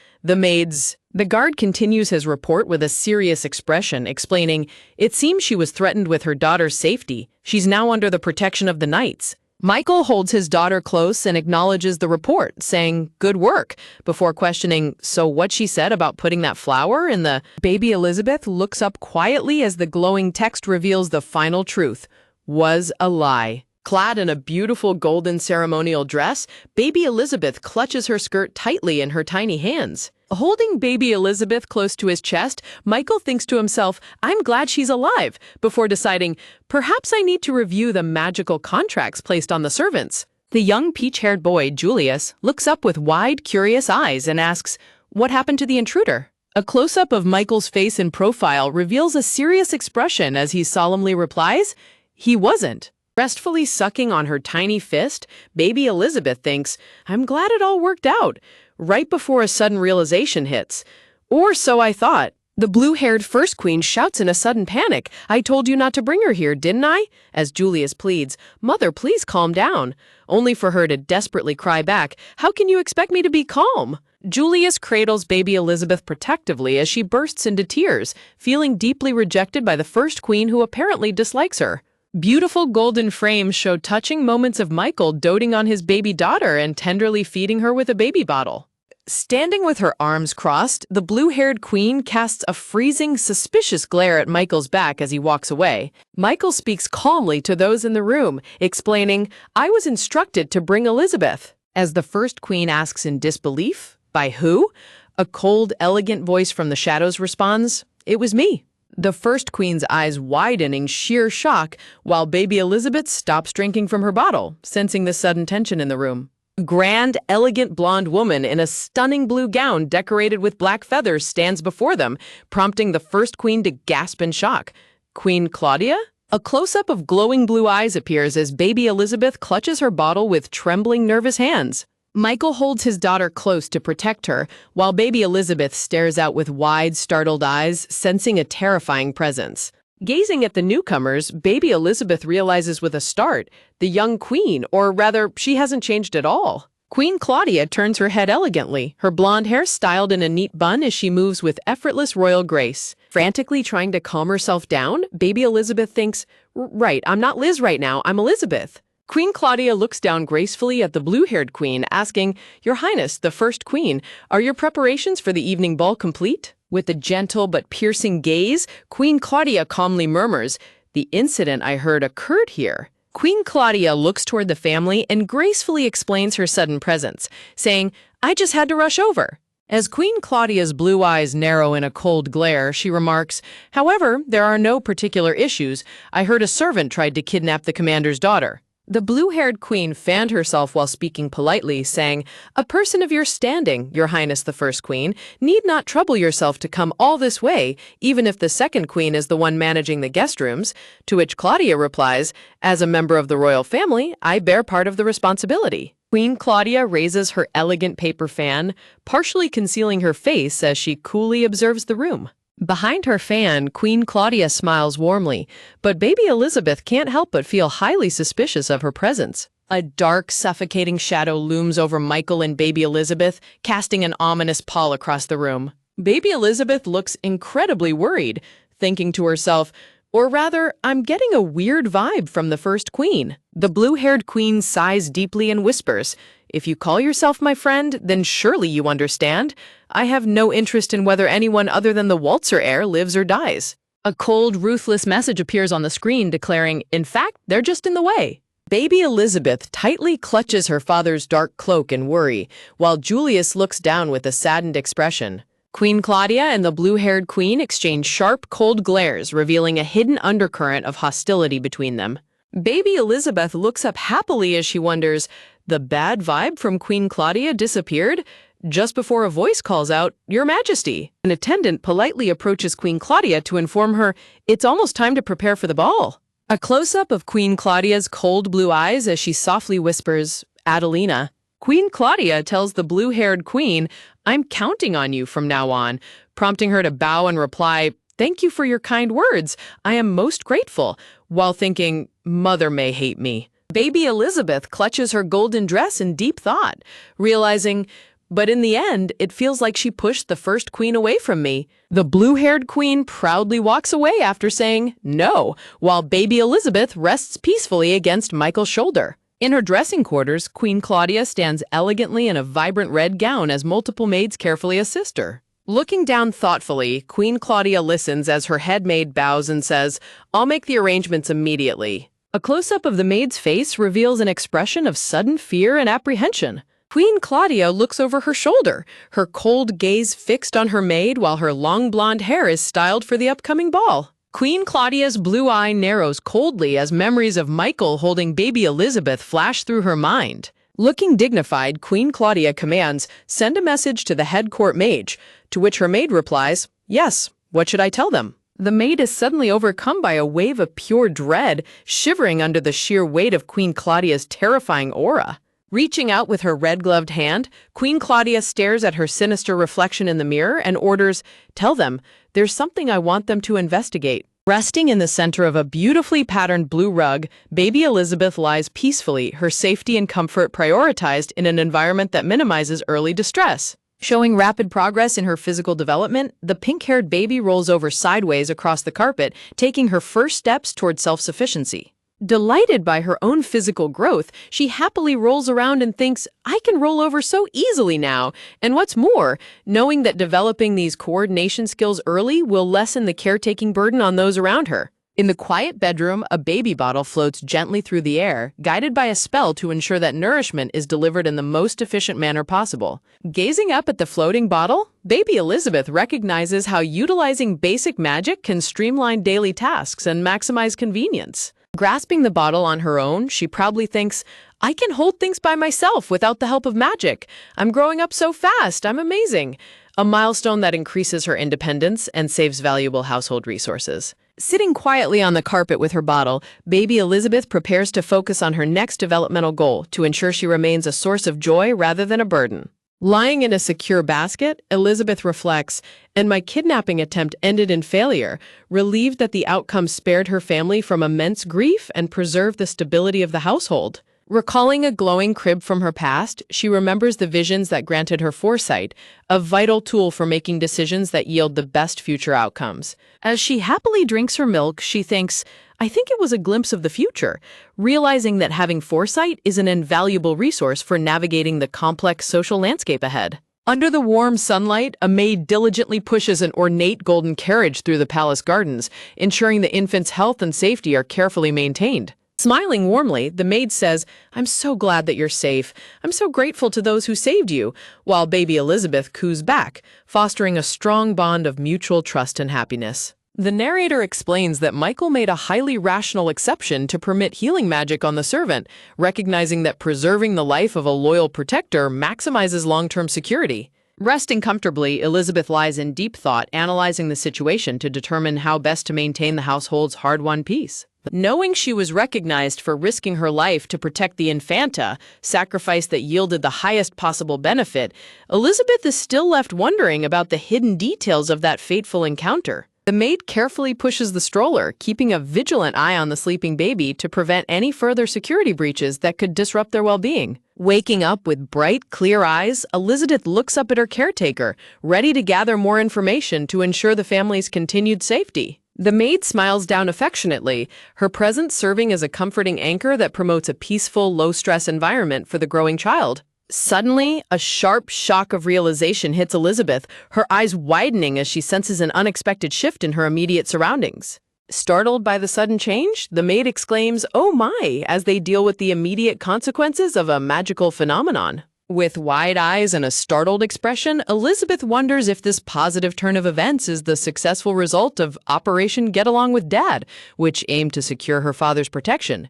The guard continues his report with a serious expression, explaining, "It seems she was threatened with her daughter's safety. She's now under the protection of the knights." Michael holds his daughter close and acknowledges the report, saying, "Good work," before questioning, "So what she said about putting that flower in the—" Baby Elizabeth looks up quietly as the glowing text reveals the final truth. Was a lie. Clad in a beautiful golden ceremonial dress, baby Elizabeth clutches her skirt tightly in her tiny hands. Holding baby Elizabeth close to his chest, Michael thinks to himself, "I'm glad she's alive," before deciding, "Perhaps I need to review the magical contracts placed on the servants." The young peach-haired boy, Julius, looks up with wide, curious eyes and asks, "What happened to the intruder?" A close-up of Michael's face in profile reveals a serious expression as he solemnly replies, "He wasn't." Restfully sucking on her tiny fist, baby Elizabeth thinks, "I'm glad it all worked out," right before a sudden realization hits. "Or so I thought." The blue-haired First Queen shouts in a sudden panic, "I told you not to bring her here, didn't I?" As Julius pleads, "Mother, please calm down," only for her to desperately cry back, "How can you expect me to be calm?" Julius cradles baby Elizabeth protectively as she bursts into tears, feeling deeply rejected by the First Queen who apparently dislikes her. Beautiful golden frames show touching moments of Michael doting on his baby daughter and tenderly feeding her with a baby bottle. Standing with her arms crossed, the blue-haired queen casts a freezing, suspicious glare at Michael's back as he walks away. Michael speaks calmly to those in the room, explaining, "I was instructed to bring Elizabeth." As the First Queen asks in disbelief, "By who?" a cold, elegant voice from the shadows responds, "It was me." The First Queen's eyes widen in sheer shock, while baby Elizabeth stops drinking from her bottle, sensing the sudden tension in the room. A grand, elegant blonde woman in a stunning blue gown decorated with black feathers stands before them, prompting the First Queen to gasp in shock. Queen Claudia? A close-up of glowing blue eyes appears as baby Elizabeth clutches her bottle with trembling, nervous hands. Michael holds his daughter close to protect her, while baby Elizabeth stares out with wide, startled eyes, sensing a terrifying presence. Gazing at the newcomers, baby Elizabeth realizes with a start, the young queen, or rather, she hasn't changed at all. Queen Claudia turns her head elegantly, her blonde hair styled in a neat bun as she moves with effortless royal grace. Frantically trying to calm herself down, baby Elizabeth thinks, "Right, I'm not Liz right now, I'm Elizabeth." Queen Claudia looks down gracefully at the blue-haired queen, asking, "Your Highness, the First Queen, are your preparations for the evening ball complete?" With a gentle but piercing gaze, Queen Claudia calmly murmurs, "The incident I heard occurred here." Queen Claudia looks toward the family and gracefully explains her sudden presence, saying, "I just had to rush over." As Queen Claudia's blue eyes narrow in a cold glare, she remarks, "However, there are no particular issues. I heard a servant tried to kidnap the commander's daughter." The blue-haired queen fanned herself while speaking politely, saying, "A person of your standing, your highness the first queen, need not trouble yourself to come all this way, even if the second queen is the one managing the guest rooms," to which Claudia replies, "As a member of the royal family, I bear part of the responsibility." Queen Claudia raises her elegant paper fan, partially concealing her face as she coolly observes the room. Behind her fan, Queen Claudia smiles warmly, but baby Elizabeth can't help but feel highly suspicious of her presence. A dark, suffocating shadow looms over Michael and baby Elizabeth, casting an ominous pall across the room. Baby Elizabeth looks incredibly worried, thinking to herself, or rather, I'm getting a weird vibe from the first queen. The blue-haired queen sighs deeply and whispers, "If you call yourself my friend, then surely you understand. I have no interest in whether anyone other than the Waltzer heir lives or dies." A cold, ruthless message appears on the screen declaring, in fact, they're just in the way. Baby Elizabeth tightly clutches her father's dark cloak in worry, while Julius looks down with a saddened expression. Queen Claudia and the blue-haired queen exchange sharp, cold glares, revealing a hidden undercurrent of hostility between them. Baby Elizabeth looks up happily as she wonders, the bad vibe from Queen Claudia disappeared? Just before a voice calls out, "Your Majesty." An attendant politely approaches Queen Claudia to inform her it's almost time to prepare for the ball. A close-up of Queen Claudia's cold blue eyes as she softly whispers, "Adelina." Queen Claudia tells the blue-haired queen, "I'm counting on you from now on," prompting her to bow and reply, "Thank you for your kind words. I am most grateful," while thinking, "Mother may hate me." Baby Elizabeth clutches her golden dress in deep thought, realizing, but in the end, it feels like she pushed the first queen away from me. The blue-haired queen proudly walks away after saying no, while baby Elizabeth rests peacefully against Michael's shoulder. In her dressing quarters, Queen Claudia stands elegantly in a vibrant red gown as multiple maids carefully assist her. Looking down thoughtfully, Queen Claudia listens as her head maid bows and says, "I'll make the arrangements immediately." A close-up of the maid's face reveals an expression of sudden fear and apprehension. Queen Claudia looks over her shoulder, her cold gaze fixed on her maid while her long blonde hair is styled for the upcoming ball. Queen Claudia's blue eye narrows coldly as memories of Michael holding baby Elizabeth flash through her mind. Looking dignified, Queen Claudia commands, "Send a message to the head court mage," to which her maid replies, "Yes, what should I tell them?" The maid is suddenly overcome by a wave of pure dread, shivering under the sheer weight of Queen Claudia's terrifying aura. Reaching out with her red-gloved hand, Queen Claudia stares at her sinister reflection in the mirror and orders, "Tell them, there's something I want them to investigate." Resting in the center of a beautifully patterned blue rug, baby Elizabeth lies peacefully, her safety and comfort prioritized in an environment that minimizes early distress. Showing rapid progress in her physical development, the pink-haired baby rolls over sideways across the carpet, taking her first steps toward self-sufficiency. Delighted by her own physical growth, she happily rolls around and thinks, "I can roll over so easily now." And what's more, knowing that developing these coordination skills early will lessen the caretaking burden on those around her. In the quiet bedroom, a baby bottle floats gently through the air, guided by a spell to ensure that nourishment is delivered in the most efficient manner possible. Gazing up at the floating bottle, baby Elizabeth recognizes how utilizing basic magic can streamline daily tasks and maximize convenience. Grasping the bottle on her own, she proudly thinks, "I can hold things by myself without the help of magic. I'm growing up so fast, I'm amazing." A milestone that increases her independence and saves valuable household resources. Sitting quietly on the carpet with her bottle, baby Elizabeth prepares to focus on her next developmental goal to ensure she remains a source of joy rather than a burden. Lying in a secure basket, Elizabeth reflects, "And my kidnapping attempt ended in failure, relieved that the outcome spared her family from immense grief and preserved the stability of the household." Recalling a glowing crib from her past, she remembers the visions that granted her foresight, a vital tool for making decisions that yield the best future outcomes. As she happily drinks her milk, she thinks, "I think it was a glimpse of the future," realizing that having foresight is an invaluable resource for navigating the complex social landscape ahead. Under the warm sunlight, a maid diligently pushes an ornate golden carriage through the palace gardens, ensuring the infant's health and safety are carefully maintained. Smiling warmly, the maid says, "I'm so glad that you're safe. I'm so grateful to those who saved you," while baby Elizabeth coos back, fostering a strong bond of mutual trust and happiness. The narrator explains that Michael made a highly rational exception to permit healing magic on the servant, recognizing that preserving the life of a loyal protector maximizes long-term security. Resting comfortably, Elizabeth lies in deep thought, analyzing the situation to determine how best to maintain the household's hard-won peace. Knowing she was recognized for risking her life to protect the Infanta, sacrifice that yielded the highest possible benefit, Elizabeth is still left wondering about the hidden details of that fateful encounter. The maid carefully pushes the stroller, keeping a vigilant eye on the sleeping baby to prevent any further security breaches that could disrupt their well-being. Waking up with bright, clear eyes, Elizabeth looks up at her caretaker, ready to gather more information to ensure the family's continued safety. The maid smiles down affectionately, her presence serving as a comforting anchor that promotes a peaceful, low-stress environment for the growing child. Suddenly, a sharp shock of realization hits Elizabeth, her eyes widening as she senses an unexpected shift in her immediate surroundings. Startled by the sudden change, the maid exclaims, "Oh my," as they deal with the immediate consequences of a magical phenomenon. With wide eyes and a startled expression, Elizabeth wonders if this positive turn of events is the successful result of Operation Get Along with Dad, which aimed to secure her father's protection.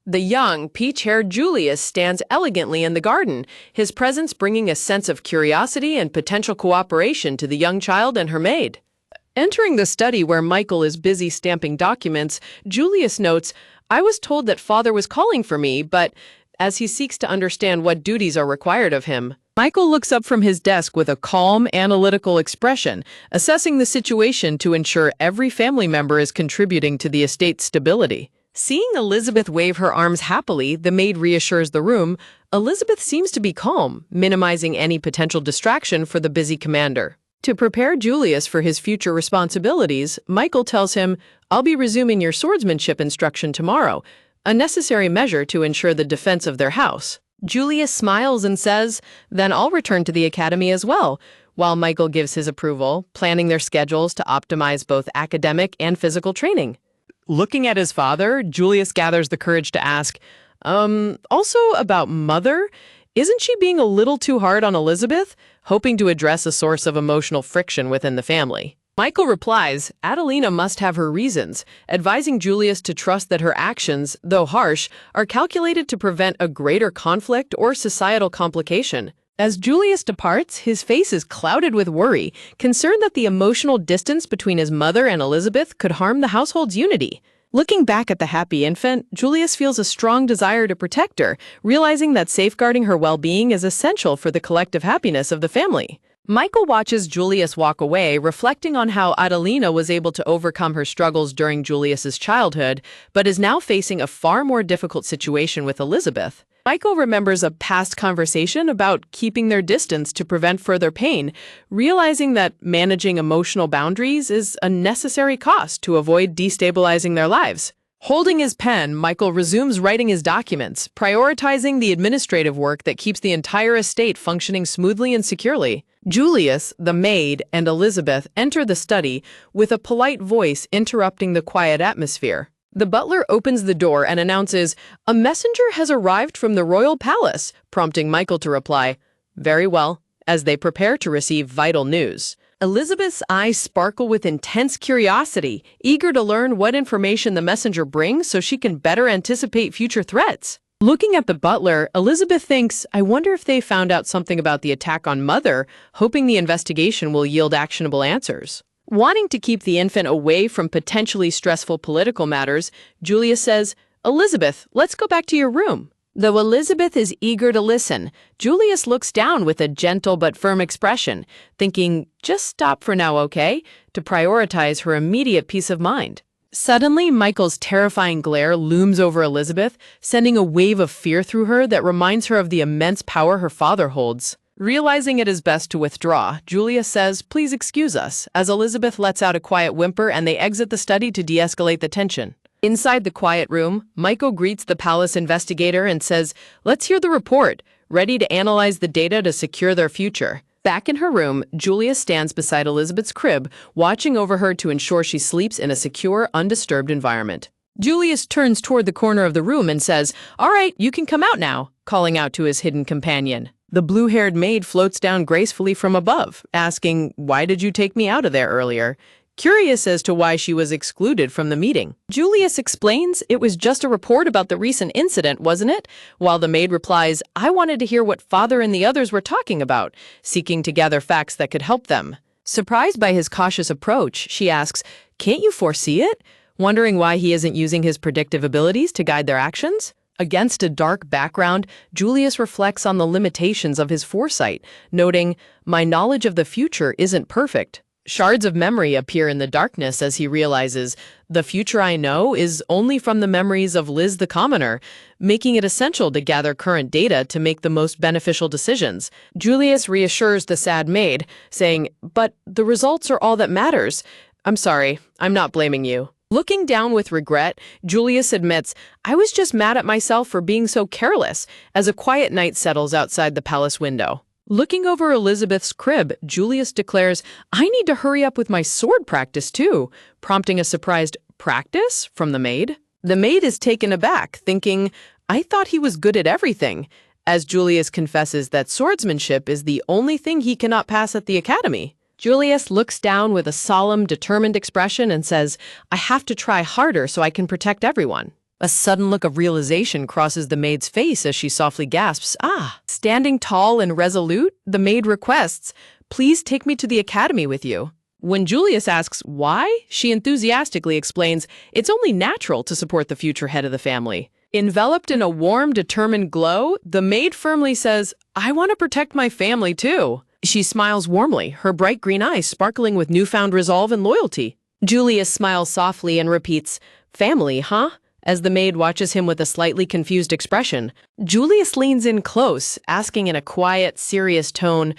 The young, peach-haired Julius stands elegantly in the garden, his presence bringing a sense of curiosity and potential cooperation to the young child and her maid. Entering the study where Michael is busy stamping documents, Julius notes, "I was told that father was calling for me, but," as he seeks to understand what duties are required of him. Michael looks up from his desk with a calm, analytical expression, assessing the situation to ensure every family member is contributing to the estate's stability. Seeing Elizabeth wave her arms happily, the maid reassures the room. Elizabeth seems to be calm, minimizing any potential distraction for the busy commander. To prepare Julius for his future responsibilities, Michael tells him, "I'll be resuming your swordsmanship instruction tomorrow," a necessary measure to ensure the defense of their house. Julius smiles and says, "Then I'll return to the academy as well," while Michael gives his approval, planning their schedules to optimize both academic and physical training. Looking at his father, Julius gathers the courage to ask, also about Mother? Isn't she being a little too hard on Elizabeth?" hoping to address a source of emotional friction within the family. Michael replies, "Adelina must have her reasons," advising Julius to trust that her actions, though harsh, are calculated to prevent a greater conflict or societal complication. As Julius departs, his face is clouded with worry, concerned that the emotional distance between his mother and Elizabeth could harm the household's unity. Looking back at the happy infant, Julius feels a strong desire to protect her, realizing that safeguarding her well-being is essential for the collective happiness of the family. Michael watches Julius walk away, reflecting on how Adelina was able to overcome her struggles during Julius's childhood, but is now facing a far more difficult situation with Elizabeth. Michael remembers a past conversation about keeping their distance to prevent further pain, realizing that managing emotional boundaries is a necessary cost to avoid destabilizing their lives. Holding his pen, Michael resumes writing his documents, prioritizing the administrative work that keeps the entire estate functioning smoothly and securely. Julius, the maid, and Elizabeth enter the study, with a polite voice interrupting the quiet atmosphere. The butler opens the door and announces, "A messenger has arrived from the royal palace," prompting Michael to reply, "Very well," as they prepare to receive vital news. Elizabeth's eyes sparkle with intense curiosity, eager to learn what information the messenger brings so she can better anticipate future threats. Looking at the butler, Elizabeth thinks, "I wonder if they found out something about the attack on Mother," hoping the investigation will yield actionable answers. Wanting to keep the infant away from potentially stressful political matters, Julius says, "Elizabeth, let's go back to your room." Though Elizabeth is eager to listen, Julius looks down with a gentle but firm expression, thinking, "Just stop for now, okay?" to prioritize her immediate peace of mind. Suddenly, Michael's terrifying glare looms over Elizabeth, sending a wave of fear through her that reminds her of the immense power her father holds. Realizing it is best to withdraw, Julius says, "Please excuse us," as Elizabeth lets out a quiet whimper and they exit the study to de-escalate the tension. Inside the quiet room, Michael greets the palace investigator and says, "Let's hear the report," ready to analyze the data to secure their future. Back in her room, Julius stands beside Elizabeth's crib, watching over her to ensure she sleeps in a secure, undisturbed environment. Julius turns toward the corner of the room and says, "All right, you can come out now," calling out to his hidden companion. The blue-haired maid floats down gracefully from above, asking, "Why did you take me out of there earlier?" curious as to why she was excluded from the meeting. Julius explains it was just a report about the recent incident, wasn't it? While the maid replies, I wanted to hear what Father and the others were talking about, seeking to gather facts that could help them. Surprised by his cautious approach, she asks, can't you foresee it? Wondering why he isn't using his predictive abilities to guide their actions? Against a dark background, Julius reflects on the limitations of his foresight, noting, my knowledge of the future isn't perfect. Shards of memory appear in the darkness as he realizes, the future I know is only from the memories of Liz the Commoner, making it essential to gather current data to make the most beneficial decisions. Julius reassures the sad maid, saying, but the results are all that matters. I'm sorry, I'm not blaming you. Looking down with regret, Julius admits, I was just mad at myself for being so careless, as a quiet night settles outside the palace window. Looking over Elizabeth's crib, Julius declares, I need to hurry up with my sword practice too, prompting a surprised practice from the maid. The maid is taken aback, thinking, I thought he was good at everything, as Julius confesses that swordsmanship is the only thing he cannot pass at the academy. Julius looks down with a solemn, determined expression and says, I have to try harder so I can protect everyone. A sudden look of realization crosses the maid's face as she softly gasps, ah! Standing tall and resolute, the maid requests, please take me to the academy with you. When Julius asks why, she enthusiastically explains, it's only natural to support the future head of the family. Enveloped in a warm, determined glow, the maid firmly says, I want to protect my family too. She smiles warmly, her bright green eyes sparkling with newfound resolve and loyalty. Julius smiles softly and repeats, family, huh? As the maid watches him with a slightly confused expression. Julius leans in close, asking in a quiet, serious tone,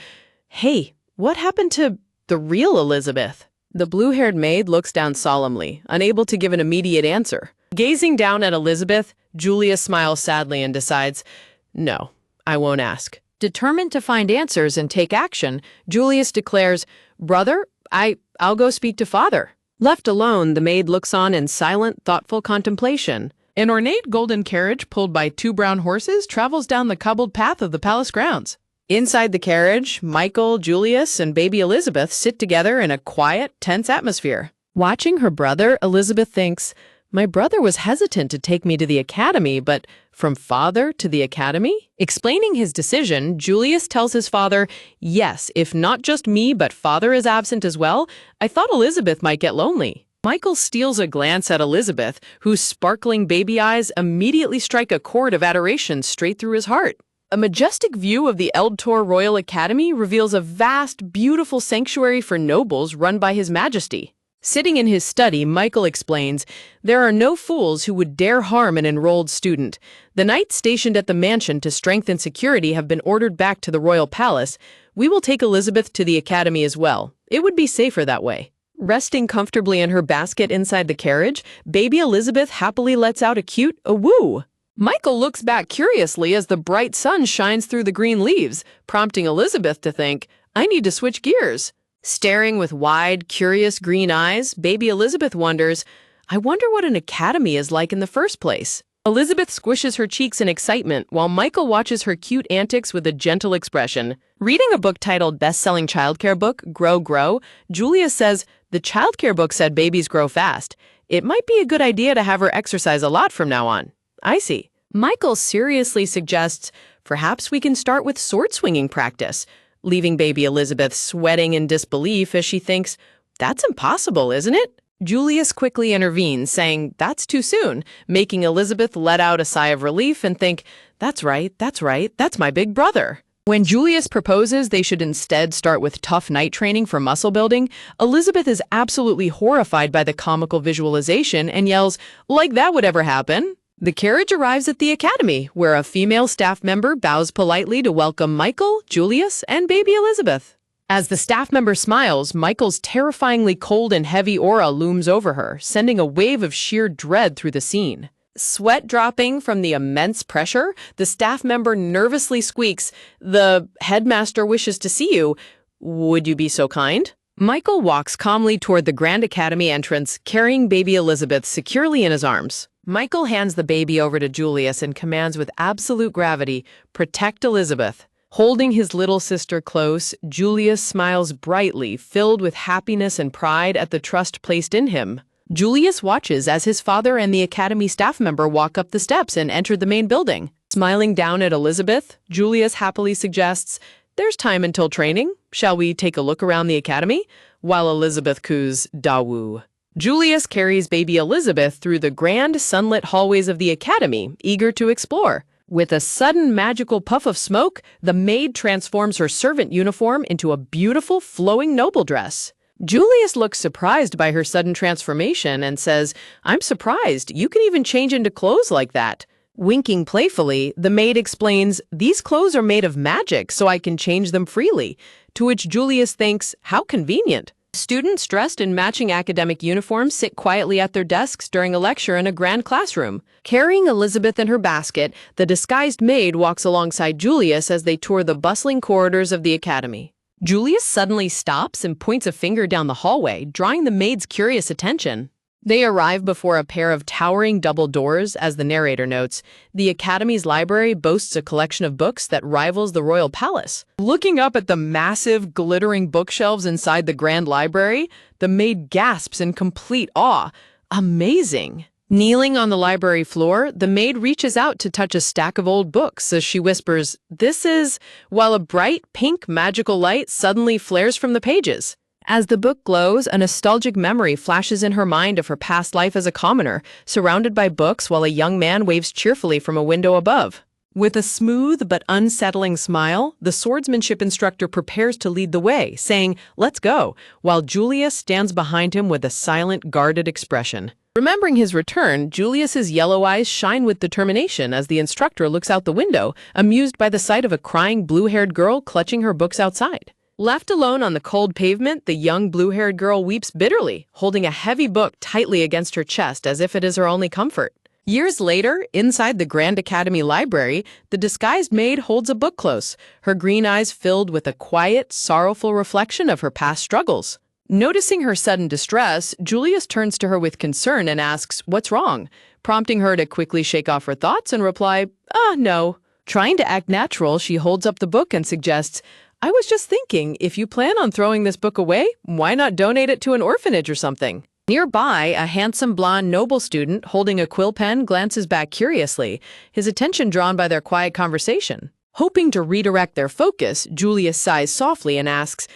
hey, what happened to the real Elizabeth? The blue-haired maid looks down solemnly, unable to give an immediate answer. Gazing down at Elizabeth, Julius smiles sadly and decides, no, I won't ask. Determined to find answers and take action, Julius declares, brother, I'll go speak to Father. Left alone, the maid looks on in silent, thoughtful contemplation. An ornate golden carriage pulled by 2 brown horses travels down the cobbled path of the palace grounds. Inside the carriage, Michael, Julius, and baby Elizabeth sit together in a quiet, tense atmosphere. Watching her brother, Elizabeth thinks, my brother was hesitant to take me to the academy, but from Father to the academy? Explaining his decision, Julius tells his father, yes, if not just me, but Father is absent as well, I thought Elizabeth might get lonely. Michael steals a glance at Elizabeth, whose sparkling baby eyes immediately strike a chord of adoration straight through his heart. A majestic view of the Eldtor Royal Academy reveals a vast, beautiful sanctuary for nobles run by His Majesty. Sitting in his study, Michael explains, there are no fools who would dare harm an enrolled student. The knights stationed at the mansion to strengthen security have been ordered back to the royal palace. We will take Elizabeth to the academy as well. It would be safer that way. Resting comfortably in her basket inside the carriage, baby Elizabeth happily lets out a cute "woo." Michael looks back curiously as the bright sun shines through the green leaves, prompting Elizabeth to think, I need to switch gears. Staring with wide, curious green eyes, baby Elizabeth wonders, I wonder what an academy is like in the first place. Elizabeth squishes her cheeks in excitement while Michael watches her cute antics with a gentle expression. Reading a book titled Best-Selling Childcare Book, Grow, Grow, Julia says, the childcare book said babies grow fast. It might be a good idea to have her exercise a lot from now on. I see. Michael seriously suggests, perhaps we can start with sword swinging practice, leaving baby Elizabeth sweating in disbelief as she thinks, that's impossible, isn't it? Julius quickly intervenes, saying, that's too soon, making Elizabeth let out a sigh of relief and think, that's right, that's my big brother. When Julius proposes they should instead start with tough night training for muscle building, Elizabeth is absolutely horrified by the comical visualization and yells, like that would ever happen. The carriage arrives at the academy, where a female staff member bows politely to welcome Michael, Julius, and baby Elizabeth. As the staff member smiles, Michael's terrifyingly cold and heavy aura looms over her, sending a wave of sheer dread through the scene. Sweat dropping from the immense pressure, the staff member nervously squeaks, the headmaster wishes to see you. Would you be so kind? Michael walks calmly toward the Grand Academy entrance, carrying baby Elizabeth securely in his arms. Michael hands the baby over to Julius and commands with absolute gravity, protect Elizabeth. Holding his little sister close, Julius smiles brightly, filled with happiness and pride at the trust placed in him. Julius watches as his father and the Academy staff member walk up the steps and enter the main building. Smiling down at Elizabeth, Julius happily suggests, "There's time until training. Shall we take a look around the Academy?" While Elizabeth coos, "Dawu." Julius carries baby Elizabeth through the grand sunlit hallways of the Academy, eager to explore. With a sudden magical puff of smoke, the maid transforms her servant uniform into a beautiful, flowing noble dress. Julius looks surprised by her sudden transformation and says, "I'm surprised. You can even change into clothes like that." Winking playfully, the maid explains, "These clothes are made of magic, so I can change them freely." To which Julius thinks, "How convenient." Students dressed in matching academic uniforms sit quietly at their desks during a lecture in a grand classroom. Carrying Elizabeth in her basket, the disguised maid walks alongside Julius as they tour the bustling corridors of the Academy. Julius suddenly stops and points a finger down the hallway, drawing the maid's curious attention. They arrive before a pair of towering double doors. As the narrator notes, the Academy's library boasts a collection of books that rivals the royal palace. Looking up at the massive, glittering bookshelves inside the grand library, the maid gasps in complete awe. Amazing! Kneeling on the library floor, the maid reaches out to touch a stack of old books as she whispers, "This is," while a bright, pink, magical light suddenly flares from the pages. As the book glows, a nostalgic memory flashes in her mind of her past life as a commoner, surrounded by books while a young man waves cheerfully from a window above. With a smooth but unsettling smile, the swordsmanship instructor prepares to lead the way, saying, "Let's go," while Julius stands behind him with a silent, guarded expression. Remembering his return, Julius's yellow eyes shine with determination as the instructor looks out the window, amused by the sight of a crying blue-haired girl clutching her books outside. Left alone on the cold pavement, the young blue-haired girl weeps bitterly, holding a heavy book tightly against her chest as if it is her only comfort. Years later, inside the Grand Academy library, the disguised maid holds a book close, her green eyes filled with a quiet, sorrowful reflection of her past struggles. Noticing her sudden distress, Julius turns to her with concern and asks, "What's wrong?" prompting her to quickly shake off her thoughts and reply, "No." Trying to act natural, she holds up the book and suggests, "I was just thinking, if you plan on throwing this book away, why not donate it to an orphanage or something?" Nearby, a handsome blonde noble student holding a quill pen glances back curiously, his attention drawn by their quiet conversation. Hoping to redirect their focus, Julius sighs softly and asks,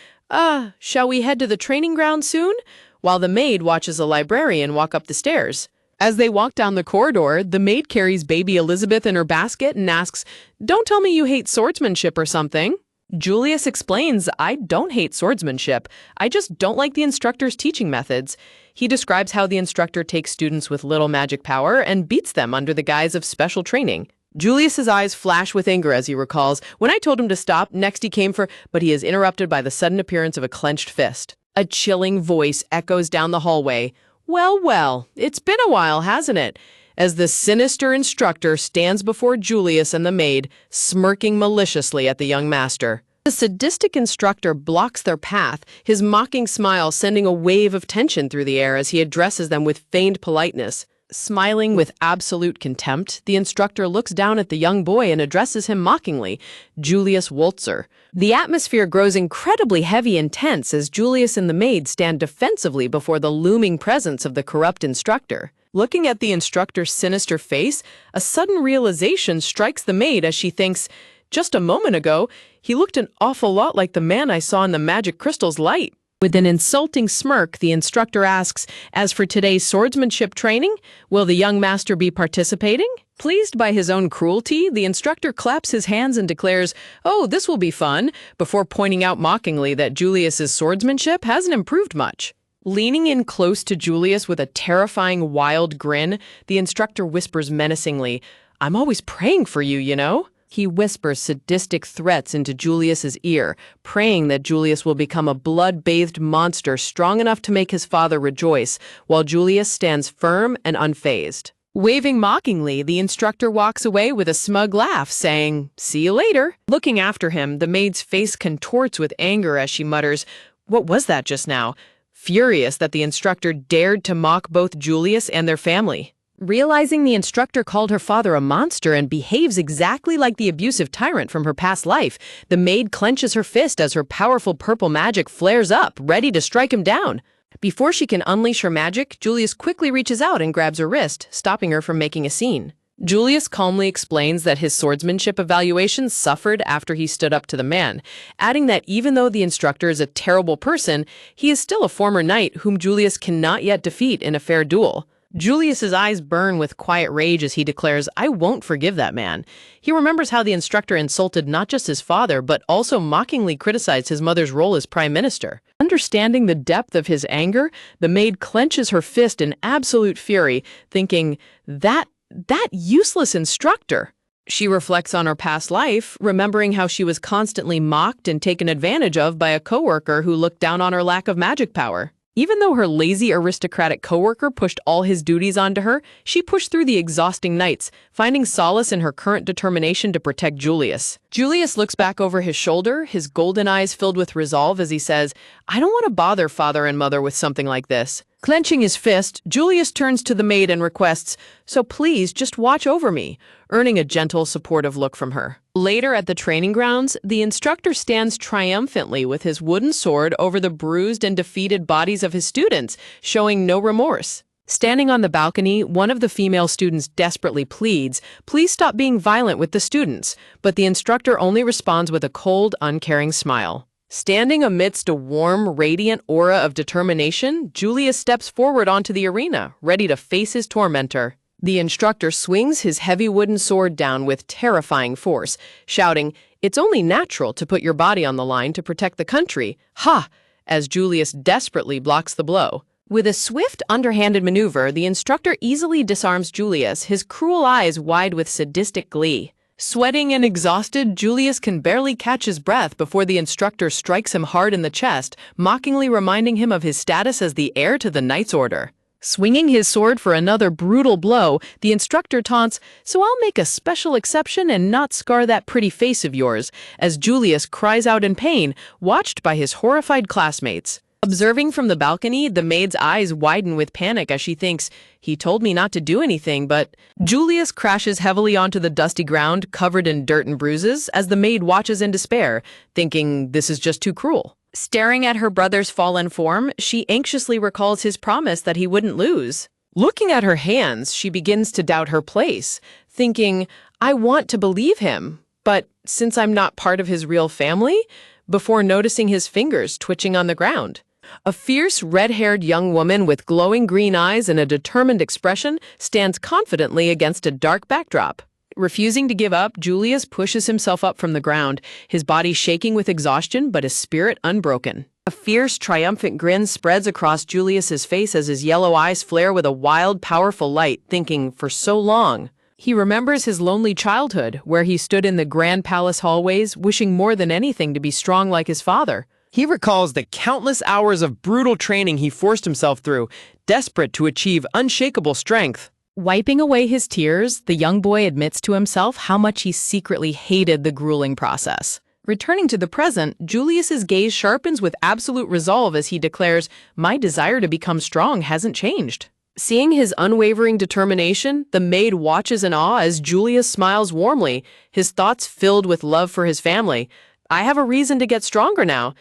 "Shall we head to the training ground soon?" while the maid watches a librarian walk up the stairs. As they walk down the corridor, the maid carries baby Elizabeth in her basket and asks, "Don't tell me you hate swordsmanship or something." Julius explains, "I don't hate swordsmanship. I just don't like the instructor's teaching methods." He describes how the instructor takes students with little magic power and beats them under the guise of special training. Julius's eyes flash with anger as he recalls, "When I told him to stop, next he came for," but he is interrupted by the sudden appearance of a clenched fist. A chilling voice echoes down the hallway. "Well, well, it's been a while, hasn't it?" As the sinister instructor stands before Julius and the maid, smirking maliciously at the young master. The sadistic instructor blocks their path, his mocking smile sending a wave of tension through the air as he addresses them with feigned politeness. Smiling with absolute contempt, the instructor looks down at the young boy and addresses him mockingly, "Julius Waltzer." The atmosphere grows incredibly heavy and tense as Julius and the maid stand defensively before the looming presence of the corrupt instructor. Looking at the instructor's sinister face, a sudden realization strikes the maid as she thinks, "Just a moment ago, he looked an awful lot like the man I saw in the magic crystal's light." With an insulting smirk, the instructor asks, "As for today's swordsmanship training, will the young master be participating?" Pleased by his own cruelty, the instructor claps his hands and declares, "Oh, this will be fun," before pointing out mockingly that Julius's swordsmanship hasn't improved much. Leaning in close to Julius with a terrifying, wild grin, the instructor whispers menacingly, "I'm always praying for you, you know." He whispers sadistic threats into Julius's ear, praying that Julius will become a blood-bathed monster strong enough to make his father rejoice, while Julius stands firm and unfazed. Waving mockingly, the instructor walks away with a smug laugh, saying, "See you later." Looking after him, the maid's face contorts with anger as she mutters, "What was that just now?" furious that the instructor dared to mock both Julius and their family. Realizing the instructor called her father a monster and behaves exactly like the abusive tyrant from her past life, the maid clenches her fist as her powerful purple magic flares up, ready to strike him down. Before she can unleash her magic, Julius quickly reaches out and grabs her wrist, stopping her from making a scene. Julius calmly explains that his swordsmanship evaluation suffered after he stood up to the man, adding that even though the instructor is a terrible person, he is still a former knight whom Julius cannot yet defeat in a fair duel. Julius's eyes burn with quiet rage as he declares, "I won't forgive that man." He remembers how the instructor insulted not just his father, but also mockingly criticized his mother's role as prime minister. Understanding the depth of his anger, the maid clenches her fist in absolute fury, thinking, that useless instructor. She reflects on her past life, remembering how she was constantly mocked and taken advantage of by a coworker who looked down on her lack of magic power. Even though her lazy aristocratic coworker pushed all his duties onto her, she pushed through the exhausting nights, finding solace in her current determination to protect Julius. Julius looks back over his shoulder, his golden eyes filled with resolve as he says, "I don't want to bother father and mother with something like this." Clenching his fist, Julius turns to the maid and requests, "So please, just watch over me," earning a gentle, supportive look from her. Later at the training grounds, the instructor stands triumphantly with his wooden sword over the bruised and defeated bodies of his students, showing no remorse. Standing on the balcony, one of the female students desperately pleads, "Please stop being violent with the students," but the instructor only responds with a cold, uncaring smile. Standing amidst a warm, radiant aura of determination, Julius steps forward onto the arena, ready to face his tormentor. The instructor swings his heavy wooden sword down with terrifying force, shouting, "It's only natural to put your body on the line to protect the country. Ha!" as Julius desperately blocks the blow. With a swift, underhanded maneuver, the instructor easily disarms Julius, his cruel eyes wide with sadistic glee. Sweating and exhausted, Julius can barely catch his breath before the instructor strikes him hard in the chest, mockingly reminding him of his status as the heir to the Knight's Order. Swinging his sword for another brutal blow, the instructor taunts, "So I'll make a special exception and not scar that pretty face of yours," as Julius cries out in pain, watched by his horrified classmates. Observing from the balcony, the maid's eyes widen with panic as she thinks, "He told me not to do anything, but..." Julius crashes heavily onto the dusty ground, covered in dirt and bruises, as the maid watches in despair, thinking this is just too cruel. Staring at her brother's fallen form, she anxiously recalls his promise that he wouldn't lose. Looking at her hands, she begins to doubt her place, thinking, "I want to believe him, but since I'm not part of his real family," before noticing his fingers twitching on the ground. A fierce, red-haired young woman with glowing green eyes and a determined expression stands confidently against a dark backdrop. Refusing to give up, Julius pushes himself up from the ground, his body shaking with exhaustion but his spirit unbroken. A fierce, triumphant grin spreads across Julius's face as his yellow eyes flare with a wild, powerful light, thinking, for so long. He remembers his lonely childhood, where he stood in the grand palace hallways, wishing more than anything to be strong like his father. He recalls the countless hours of brutal training he forced himself through, desperate to achieve unshakable strength. Wiping away his tears, the young boy admits to himself how much he secretly hated the grueling process. Returning to the present, Julius's gaze sharpens with absolute resolve as he declares, "My desire to become strong hasn't changed." Seeing his unwavering determination, the maid watches in awe as Julius smiles warmly, his thoughts filled with love for his family. "I have a reason to get stronger now.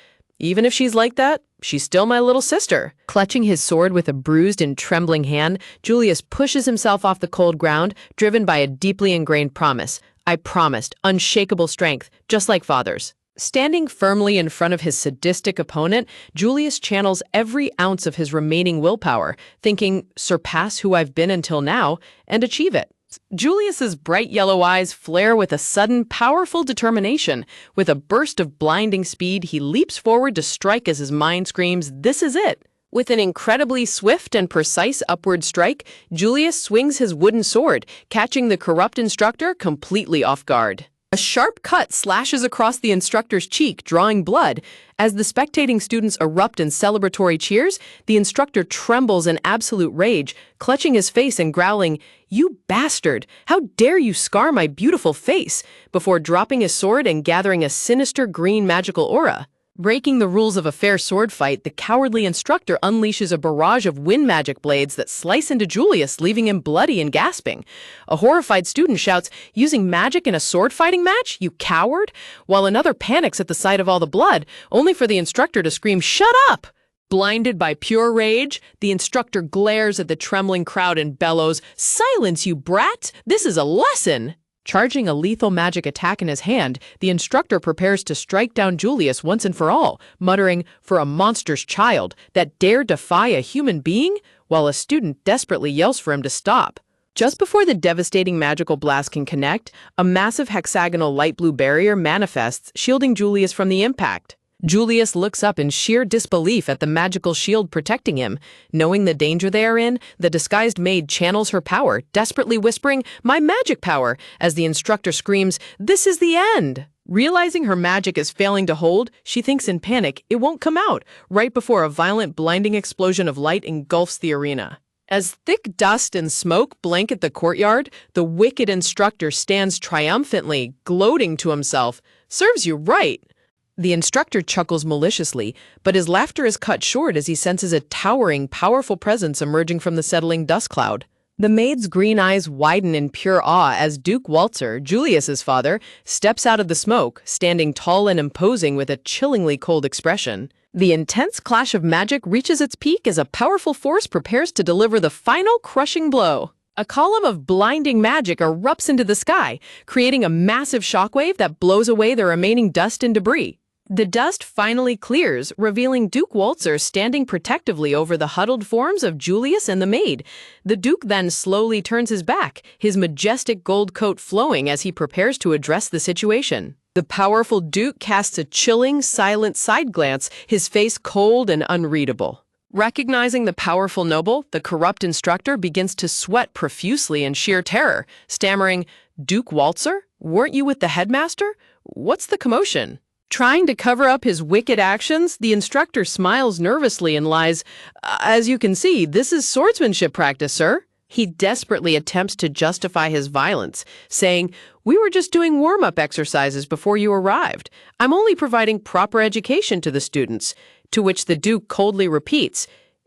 Even if she's like that, she's still my little sister." Clutching his sword with a bruised and trembling hand, Julius pushes himself off the cold ground, driven by a deeply ingrained promise. "I promised unshakable strength, just like father's." Standing firmly in front of his sadistic opponent, Julius channels every ounce of his remaining willpower, thinking, "Surpass who I've been until now, and achieve it." Julius's bright yellow eyes flare with a sudden, powerful determination. With a burst of blinding speed, he leaps forward to strike as his mind screams, "This is it!" With an incredibly swift and precise upward strike, Julius swings his wooden sword, catching the corrupt instructor completely off guard. A sharp cut slashes across the instructor's cheek, drawing blood. As the spectating students erupt in celebratory cheers, the instructor trembles in absolute rage, clutching his face and growling, "You bastard! How dare you scar my beautiful face!" before dropping his sword and gathering a sinister green magical aura. Breaking the rules of a fair sword fight, the cowardly instructor unleashes a barrage of wind magic blades that slice into Julius, leaving him bloody and gasping. A horrified student shouts, "Using magic in a sword fighting match, you coward!" While another panics at the sight of all the blood, only for the instructor to scream, "Shut up!" Blinded by pure rage, the instructor glares at the trembling crowd and bellows, "Silence, you brat! This is a lesson!" Charging a lethal magic attack in his hand, the instructor prepares to strike down Julius once and for all, muttering, "For a monster's child that dare defy a human being," while a student desperately yells for him to stop. Just before the devastating magical blast can connect, a massive hexagonal light blue barrier manifests, shielding Julius from the impact. Julius looks up in sheer disbelief at the magical shield protecting him. Knowing the danger they are in, the disguised maid channels her power, desperately whispering, "My magic power," as the instructor screams, "This is the end!" Realizing her magic is failing to hold, she thinks in panic it won't come out, right before a violent, blinding explosion of light engulfs the arena. As thick dust and smoke blanket the courtyard, the wicked instructor stands triumphantly, gloating to himself, "Serves you right!" The instructor chuckles maliciously, but his laughter is cut short as he senses a towering, powerful presence emerging from the settling dust cloud. The maid's green eyes widen in pure awe as Duke Waltzer, Julius's father, steps out of the smoke, standing tall and imposing with a chillingly cold expression. The intense clash of magic reaches its peak as a powerful force prepares to deliver the final crushing blow. A column of blinding magic erupts into the sky, creating a massive shockwave that blows away the remaining dust and debris. The dust finally clears, revealing Duke Waltzer standing protectively over the huddled forms of Julius and the maid. The Duke then slowly turns his back, his majestic gold coat flowing as he prepares to address the situation. The powerful Duke casts a chilling, silent side glance, his face cold and unreadable. Recognizing the powerful noble, the corrupt instructor begins to sweat profusely in sheer terror, stammering, "Duke Waltzer? Weren't you with the headmaster? What's the commotion?" Trying to cover up his wicked actions, the instructor smiles nervously and lies, "As you can see, this is swordsmanship practice, sir." He desperately attempts to justify his violence, saying, "We were just doing warm-up exercises before you arrived. I'm only providing proper education to the students," to which the Duke coldly repeats,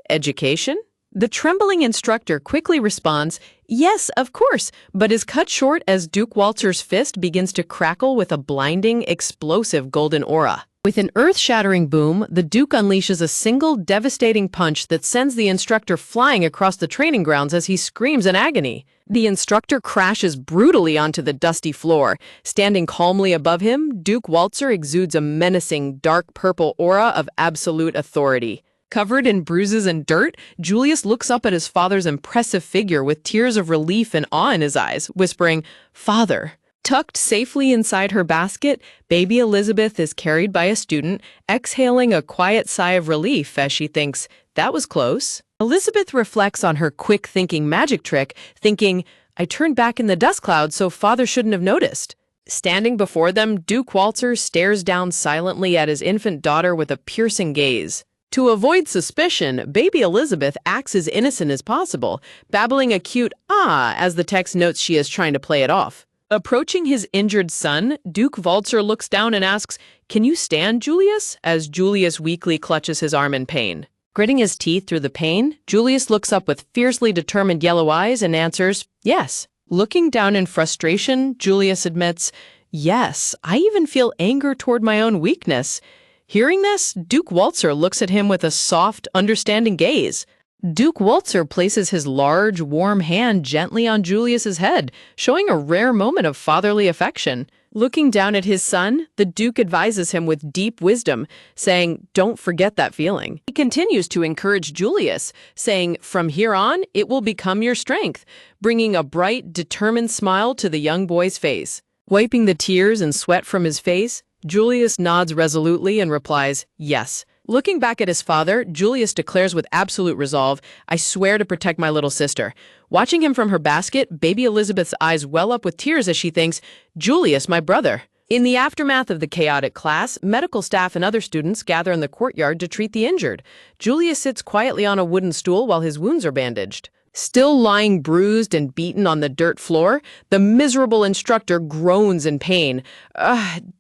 "Education?" The trembling instructor quickly responds, "Yes, of course," but is cut short as Duke Waltzer's fist begins to crackle with a blinding, explosive golden aura. With an earth-shattering boom, the Duke unleashes a single, devastating punch that sends the instructor flying across the training grounds as he screams in agony. The instructor crashes brutally onto the dusty floor. Standing calmly above him, Duke Waltzer exudes a menacing, dark purple aura of absolute authority. Covered in bruises and dirt, Julius looks up at his father's impressive figure with tears of relief and awe in his eyes, whispering, "Father." Tucked safely inside her basket, baby Elizabeth is carried by a student, exhaling a quiet sigh of relief as she thinks, "That was close." Elizabeth reflects on her quick-thinking magic trick, thinking, "I turned back in the dust cloud so father shouldn't have noticed." Standing before them, Duke Waltzer stares down silently at his infant daughter with a piercing gaze. To avoid suspicion, baby Elizabeth acts as innocent as possible, babbling a cute "ah" as the text notes she is trying to play it off. Approaching his injured son, Duke Waltzer looks down and asks, "Can you stand, Julius?" as Julius weakly clutches his arm in pain. Gritting his teeth through the pain, Julius looks up with fiercely determined yellow eyes and answers, "Yes." Looking down in frustration, Julius admits, "Yes, I even feel anger toward my own weakness." Hearing this, Duke Waltzer looks at him with a soft, understanding gaze. Duke Waltzer places his large, warm hand gently on Julius's head, showing a rare moment of fatherly affection. Looking down at his son, the Duke advises him with deep wisdom, saying, "Don't forget that feeling." He continues to encourage Julius, saying, "From here on, it will become your strength," bringing a bright, determined smile to the young boy's face. Wiping the tears and sweat from his face, Julius nods resolutely and replies, "Yes." Looking back at his father, Julius declares with absolute resolve, "I swear to protect my little sister." Watching him from her basket, baby Elizabeth's eyes well up with tears as she thinks, "Julius, my brother." In the aftermath of the chaotic class, medical staff and other students gather in the courtyard to treat the injured. Julius sits quietly on a wooden stool while his wounds are bandaged. Still lying bruised and beaten on the dirt floor, the miserable instructor groans in pain.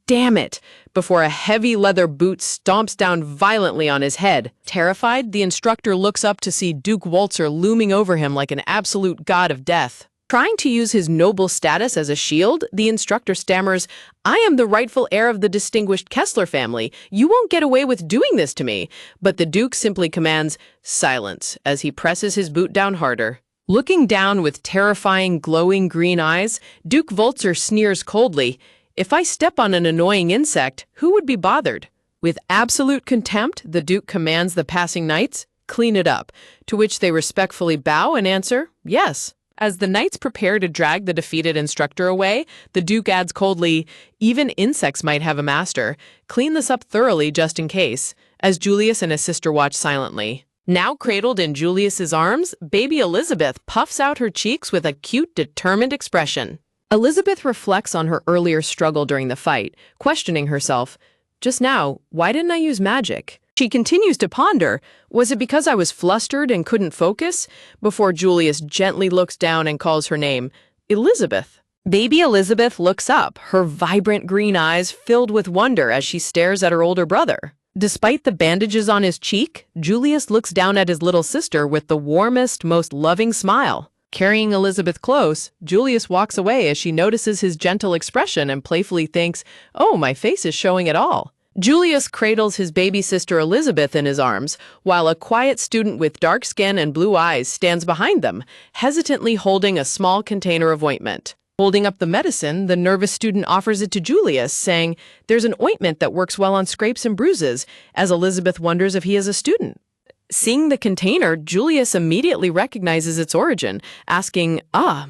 Damn it! Before a heavy leather boot stomps down violently on his head. Terrified, the instructor looks up to see Duke Walzer looming over him like an absolute god of death. Trying to use his noble status as a shield, the instructor stammers, "I am the rightful heir of the distinguished Kessler family. You won't get away with doing this to me." But the Duke simply commands, "Silence," as he presses his boot down harder. Looking down with terrifying, glowing green eyes, Duke Walzer sneers coldly, "If I step on an annoying insect, who would be bothered?" With absolute contempt, the Duke commands the passing knights, "Clean it up," to which they respectfully bow and answer, "Yes." As the knights prepare to drag the defeated instructor away, the Duke adds coldly, "Even insects might have a master. Clean this up thoroughly just in case," as Julius and his sister watch silently. Now cradled in Julius's arms, baby Elizabeth puffs out her cheeks with a cute, determined expression. Elizabeth reflects on her earlier struggle during the fight, questioning herself, "Just now, why didn't I use magic?" She continues to ponder, "Was it because I was flustered and couldn't focus?" Before Julius gently looks down and calls her name, "Elizabeth." Baby Elizabeth looks up, her vibrant green eyes filled with wonder as she stares at her older brother. Despite the bandages on his cheek, Julius looks down at his little sister with the warmest, most loving smile. Carrying Elizabeth close, Julius walks away as she notices his gentle expression and playfully thinks, "Oh, my face is showing it all." Julius cradles his baby sister Elizabeth in his arms, while a quiet student with dark skin and blue eyes stands behind them, hesitantly holding a small container of ointment. Holding up the medicine, the nervous student offers it to Julius, saying, "There's an ointment that works well on scrapes and bruises," as Elizabeth wonders if he is a student. Seeing the container, Julius immediately recognizes its origin, asking,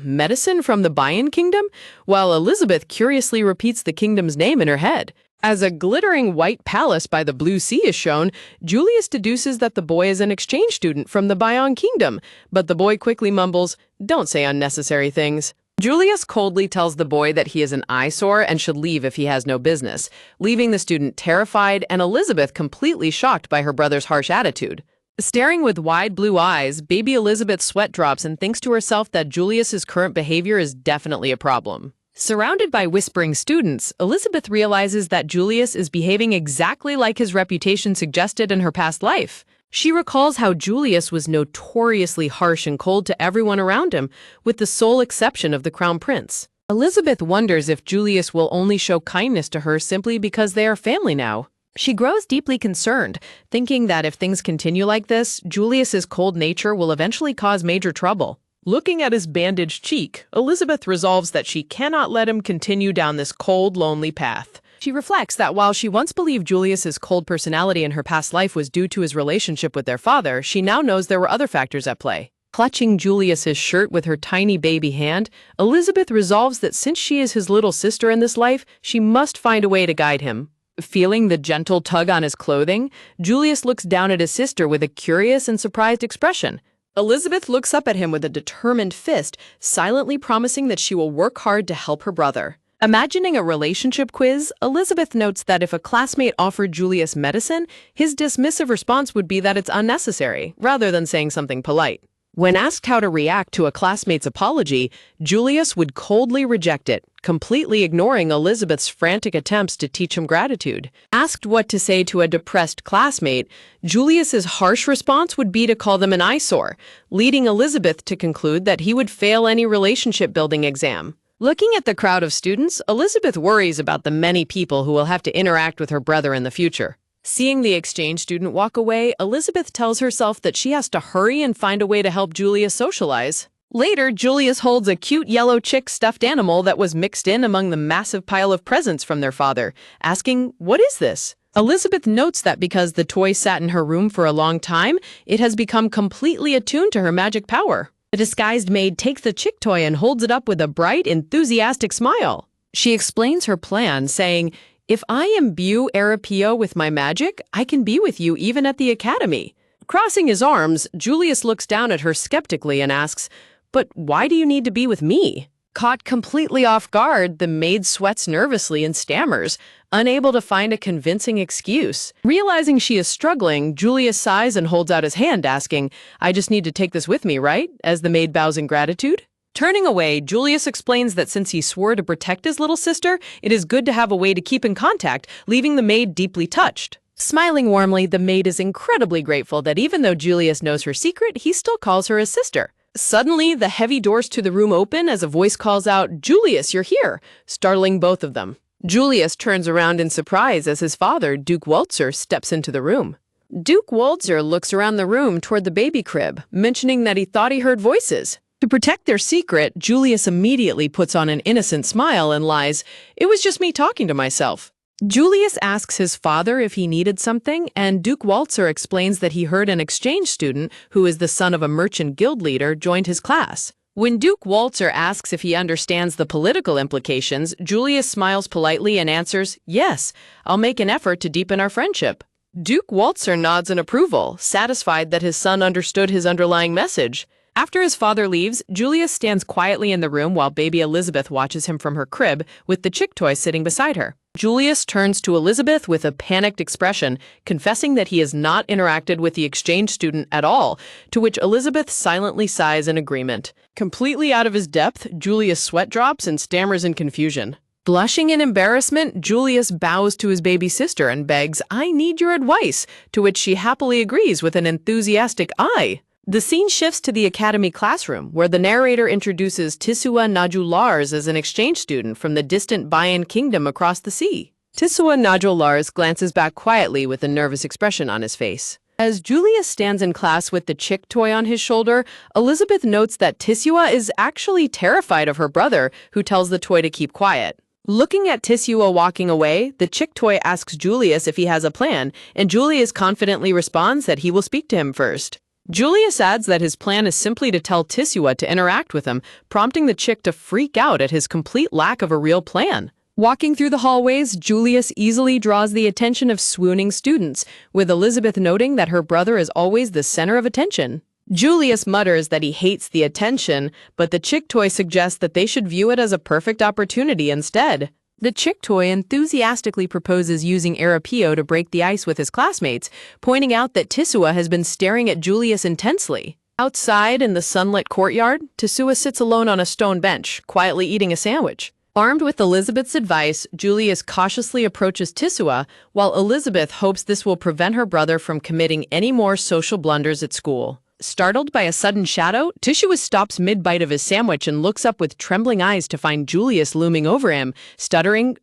medicine from the Bayan Kingdom?" While Elizabeth curiously repeats the kingdom's name in her head. As a glittering white palace by the blue sea is shown, Julius deduces that the boy is an exchange student from the Bayan Kingdom, but the boy quickly mumbles, "Don't say unnecessary things." Julius coldly tells the boy that he is an eyesore and should leave if he has no business, leaving the student terrified and Elizabeth completely shocked by her brother's harsh attitude. Staring with wide blue eyes, baby Elizabeth sweat drops and thinks to herself that Julius's current behavior is definitely a problem. Surrounded by whispering students, Elizabeth realizes that Julius is behaving exactly like his reputation suggested in her past life. She recalls how Julius was notoriously harsh and cold to everyone around him, with the sole exception of the crown prince. Elizabeth wonders if Julius will only show kindness to her simply because they are family now. She grows deeply concerned, thinking that if things continue like this, Julius's cold nature will eventually cause major trouble. Looking at his bandaged cheek, Elizabeth resolves that she cannot let him continue down this cold, lonely path. She reflects that while she once believed Julius's cold personality in her past life was due to his relationship with their father, she now knows there were other factors at play. Clutching Julius's shirt with her tiny baby hand, Elizabeth resolves that since she is his little sister in this life, she must find a way to guide him. Feeling the gentle tug on his clothing, Julius looks down at his sister with a curious and surprised expression. Elizabeth looks up at him with a determined fist, silently promising that she will work hard to help her brother. Imagining a relationship quiz, Elizabeth notes that if a classmate offered Julius medicine, his dismissive response would be that it's unnecessary, rather than saying something polite. When asked how to react to a classmate's apology, Julius would coldly reject it, completely ignoring Elizabeth's frantic attempts to teach him gratitude. Asked what to say to a depressed classmate, Julius's harsh response would be to call them an eyesore, leading Elizabeth to conclude that he would fail any relationship-building exam. Looking at the crowd of students, Elizabeth worries about the many people who will have to interact with her brother in the future. Seeing the exchange student walk away, Elizabeth tells herself that she has to hurry and find a way to help Julius socialize. Later, Julius holds a cute yellow chick stuffed animal that was mixed in among the massive pile of presents from their father, asking, "What is this?" Elizabeth notes that because the toy sat in her room for a long time, it has become completely attuned to her magic power. The disguised maid takes the chick toy and holds it up with a bright, enthusiastic smile. She explains her plan, saying, "If I imbue Arapio with my magic, I can be with you even at the academy." Crossing his arms, Julius looks down at her skeptically and asks, "But why do you need to be with me?" Caught completely off guard, the maid sweats nervously and stammers, unable to find a convincing excuse. Realizing she is struggling, Julius sighs and holds out his hand, asking, "I just need to take this with me, right?" as the maid bows in gratitude. Turning away, Julius explains that since he swore to protect his little sister, it is good to have a way to keep in contact, leaving the maid deeply touched. Smiling warmly, the maid is incredibly grateful that even though Julius knows her secret, he still calls her his sister. Suddenly, the heavy doors to the room open as a voice calls out, "Julius, you're here," startling both of them. Julius turns around in surprise as his father, Duke Waltzer, steps into the room. Duke Waltzer looks around the room toward the baby crib, mentioning that he thought he heard voices. To protect their secret, Julius immediately puts on an innocent smile and lies, "It was just me talking to myself." Julius asks his father if he needed something, and Duke Waltzer explains that he heard an exchange student, who is the son of a merchant guild leader, joined his class. When Duke Waltzer asks if he understands the political implications, Julius smiles politely and answers, "Yes, I'll make an effort to deepen our friendship." Duke Waltzer nods in approval, satisfied that his son understood his underlying message. After his father leaves, Julius stands quietly in the room while baby Elizabeth watches him from her crib, with the chick toy sitting beside her. Julius turns to Elizabeth with a panicked expression, confessing that he has not interacted with the exchange student at all, to which Elizabeth silently sighs in agreement. Completely out of his depth, Julius sweat drops and stammers in confusion. Blushing in embarrassment, Julius bows to his baby sister and begs, "I need your advice," to which she happily agrees with an enthusiastic "aye." The scene shifts to the academy classroom, where the narrator introduces Tisua Najul Lars as an exchange student from the distant Bayan kingdom across the sea. Tisua Najul Lars glances back quietly with a nervous expression on his face. As Julius stands in class with the chick toy on his shoulder, Elizabeth notes that Tisua is actually terrified of her brother, who tells the toy to keep quiet. Looking at Tisua walking away, the chick toy asks Julius if he has a plan, and Julius confidently responds that he will speak to him first. Julius adds that his plan is simply to tell Tisua to interact with him, prompting the chick to freak out at his complete lack of a real plan. Walking through the hallways, Julius easily draws the attention of swooning students, with Elizabeth noting that her brother is always the center of attention. Julius mutters that he hates the attention, but the chick toy suggests that they should view it as a perfect opportunity instead. The chick toy enthusiastically proposes using Arapio to break the ice with his classmates, pointing out that Tisua has been staring at Julius intensely. Outside, in the sunlit courtyard, Tisua sits alone on a stone bench, quietly eating a sandwich. Armed with Elizabeth's advice, Julius cautiously approaches Tisua, while Elizabeth hopes this will prevent her brother from committing any more social blunders at school. Startled by a sudden shadow, Tisua stops mid-bite of his sandwich and looks up with trembling eyes to find Julius looming over him, stuttering,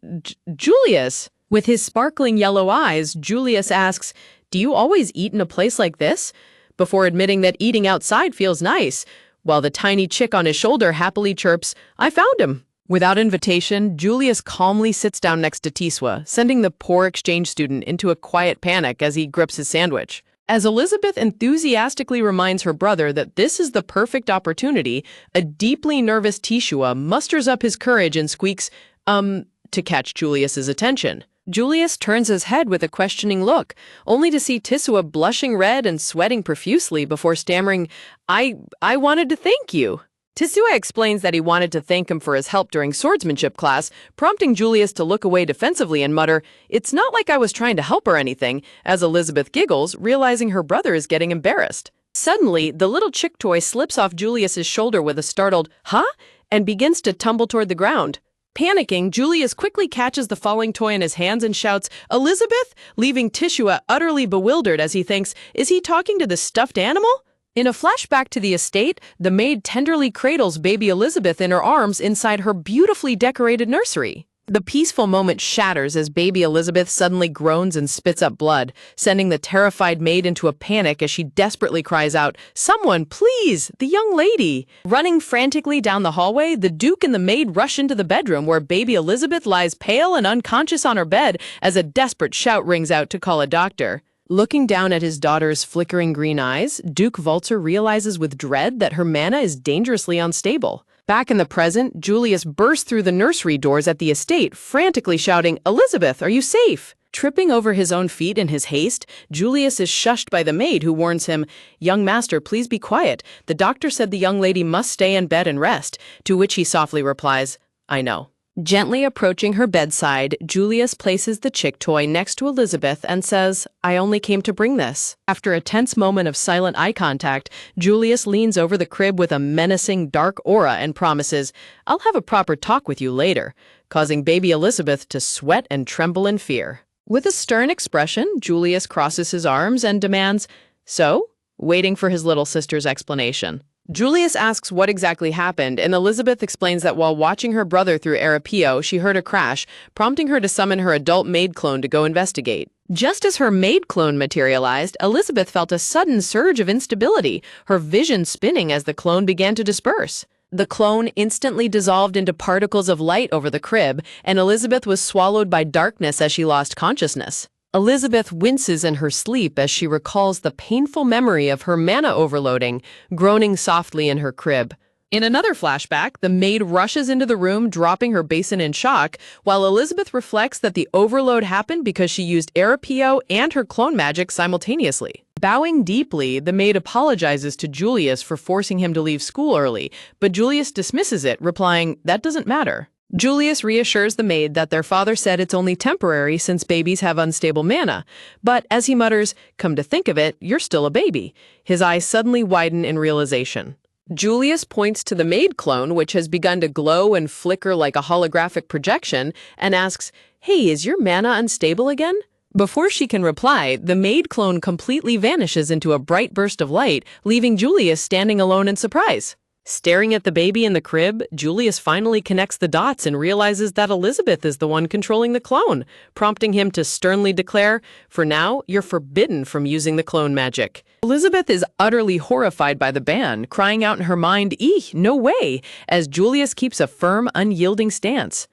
"Julius!" With his sparkling yellow eyes, Julius asks, "Do you always eat in a place like this?" before admitting that eating outside feels nice, while the tiny chick on his shoulder happily chirps, "I found him." Without invitation, Julius calmly sits down next to Tisua, sending the poor exchange student into a quiet panic as he grips his sandwich. As Elizabeth enthusiastically reminds her brother that this is the perfect opportunity, a deeply nervous Tisua musters up his courage and squeaks, to catch Julius's attention. Julius turns his head with a questioning look, only to see Tisua blushing red and sweating profusely before stammering, I wanted to thank you." Tisua explains that he wanted to thank him for his help during swordsmanship class, prompting Julius to look away defensively and mutter, "It's not like I was trying to help or anything," as Elizabeth giggles, realizing her brother is getting embarrassed. Suddenly, the little chick toy slips off Julius's shoulder with a startled, "Huh?" and begins to tumble toward the ground. Panicking, Julius quickly catches the falling toy in his hands and shouts, "Elizabeth?" leaving Tisua utterly bewildered as he thinks, is he talking to the stuffed animal? In a flashback to the estate, the maid tenderly cradles baby Elizabeth in her arms inside her beautifully decorated nursery. The peaceful moment shatters as baby Elizabeth suddenly groans and spits up blood, sending the terrified maid into a panic as she desperately cries out, "Someone, please! The young lady!" Running frantically down the hallway, the Duke and the maid rush into the bedroom where baby Elizabeth lies pale and unconscious on her bed as a desperate shout rings out to call a doctor. Looking down at his daughter's flickering green eyes, Duke Waltzer realizes with dread that her mana is dangerously unstable. Back in the present, Julius bursts through the nursery doors at the estate, frantically shouting, "Elizabeth, are you safe?" Tripping over his own feet in his haste, Julius is shushed by the maid who warns him, "Young master, please be quiet. The doctor said the young lady must stay in bed and rest," to which he softly replies, "I know." Gently approaching her bedside, Julius places the chick toy next to Elizabeth and says, "I only came to bring this." After a tense moment of silent eye contact, Julius leans over the crib with a menacing dark aura and promises, "I'll have a proper talk with you later," causing baby Elizabeth to sweat and tremble in fear. With a stern expression, Julius crosses his arms and demands, "So?" waiting for his little sister's explanation. Julius asks what exactly happened, and Elizabeth explains that while watching her brother through Arapio, she heard a crash, prompting her to summon her adult maid clone to go investigate. Just as her maid clone materialized, Elizabeth felt a sudden surge of instability, her vision spinning as the clone began to disperse. The clone instantly dissolved into particles of light over the crib, and Elizabeth was swallowed by darkness as she lost consciousness. Elizabeth winces in her sleep as she recalls the painful memory of her mana overloading, groaning softly in her crib. In another flashback, the maid rushes into the room, dropping her basin in shock, while Elizabeth reflects that the overload happened because she used Arapio and her clone magic simultaneously. Bowing deeply, the maid apologizes to Julius for forcing him to leave school early, but Julius dismisses it, replying, "That doesn't matter." Julius reassures the maid that their father said it's only temporary since babies have unstable mana. But as he mutters, "Come to think of it, you're still a baby," his eyes suddenly widen in realization. Julius points to the maid clone, which has begun to glow and flicker like a holographic projection, and asks, "Hey, is your mana unstable again?" Before she can reply, the maid clone completely vanishes into a bright burst of light, leaving Julius standing alone in surprise. Staring at the baby in the crib, Julius finally connects the dots and realizes that Elizabeth is the one controlling the clone, prompting him to sternly declare, "For now, you're forbidden from using the clone magic." Elizabeth is utterly horrified by the ban, crying out in her mind, "Eeh, no way," as Julius keeps a firm, unyielding stance.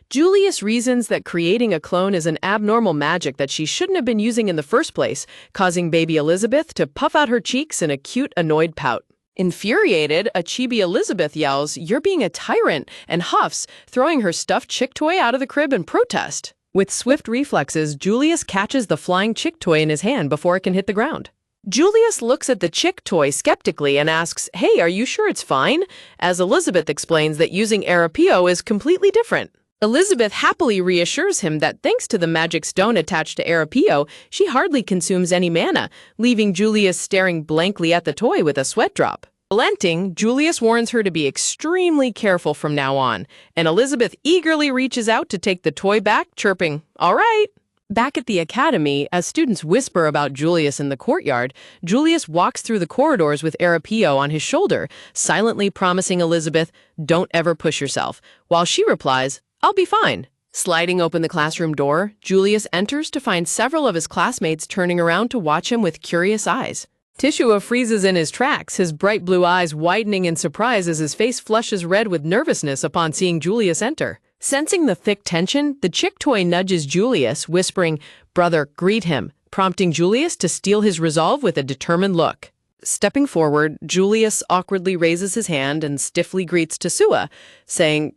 Julius reasons that creating a clone is an abnormal magic that she shouldn't have been using in the first place, causing baby Elizabeth to puff out her cheeks in a cute, annoyed pout. Infuriated, a chibi Elizabeth yells, "You're being a tyrant," and huffs, throwing her stuffed chick toy out of the crib in protest. With swift reflexes, Julius catches the flying chick toy in his hand before it can hit the ground. Julius looks at the chick toy skeptically and asks, "Hey, are you sure it's fine?" as Elizabeth explains that using Arapio is completely different. Elizabeth happily reassures him that thanks to the magic stone attached to Arapio, she hardly consumes any mana, leaving Julius staring blankly at the toy with a sweat drop. Relenting, Julius warns her to be extremely careful from now on, and Elizabeth eagerly reaches out to take the toy back, chirping, "All right." Back at the academy, as students whisper about Julius in the courtyard, Julius walks through the corridors with Arapio on his shoulder, silently promising Elizabeth, "Don't ever push yourself," while she replies, "I'll be fine." Sliding open the classroom door, Julius enters to find several of his classmates turning around to watch him with curious eyes. Tishua freezes in his tracks, his bright blue eyes widening in surprise as his face flushes red with nervousness upon seeing Julius enter. Sensing the thick tension, the chick toy nudges Julius, whispering, "Brother, greet him," prompting Julius to steel his resolve with a determined look. Stepping forward, Julius awkwardly raises his hand and stiffly greets Tishua, saying,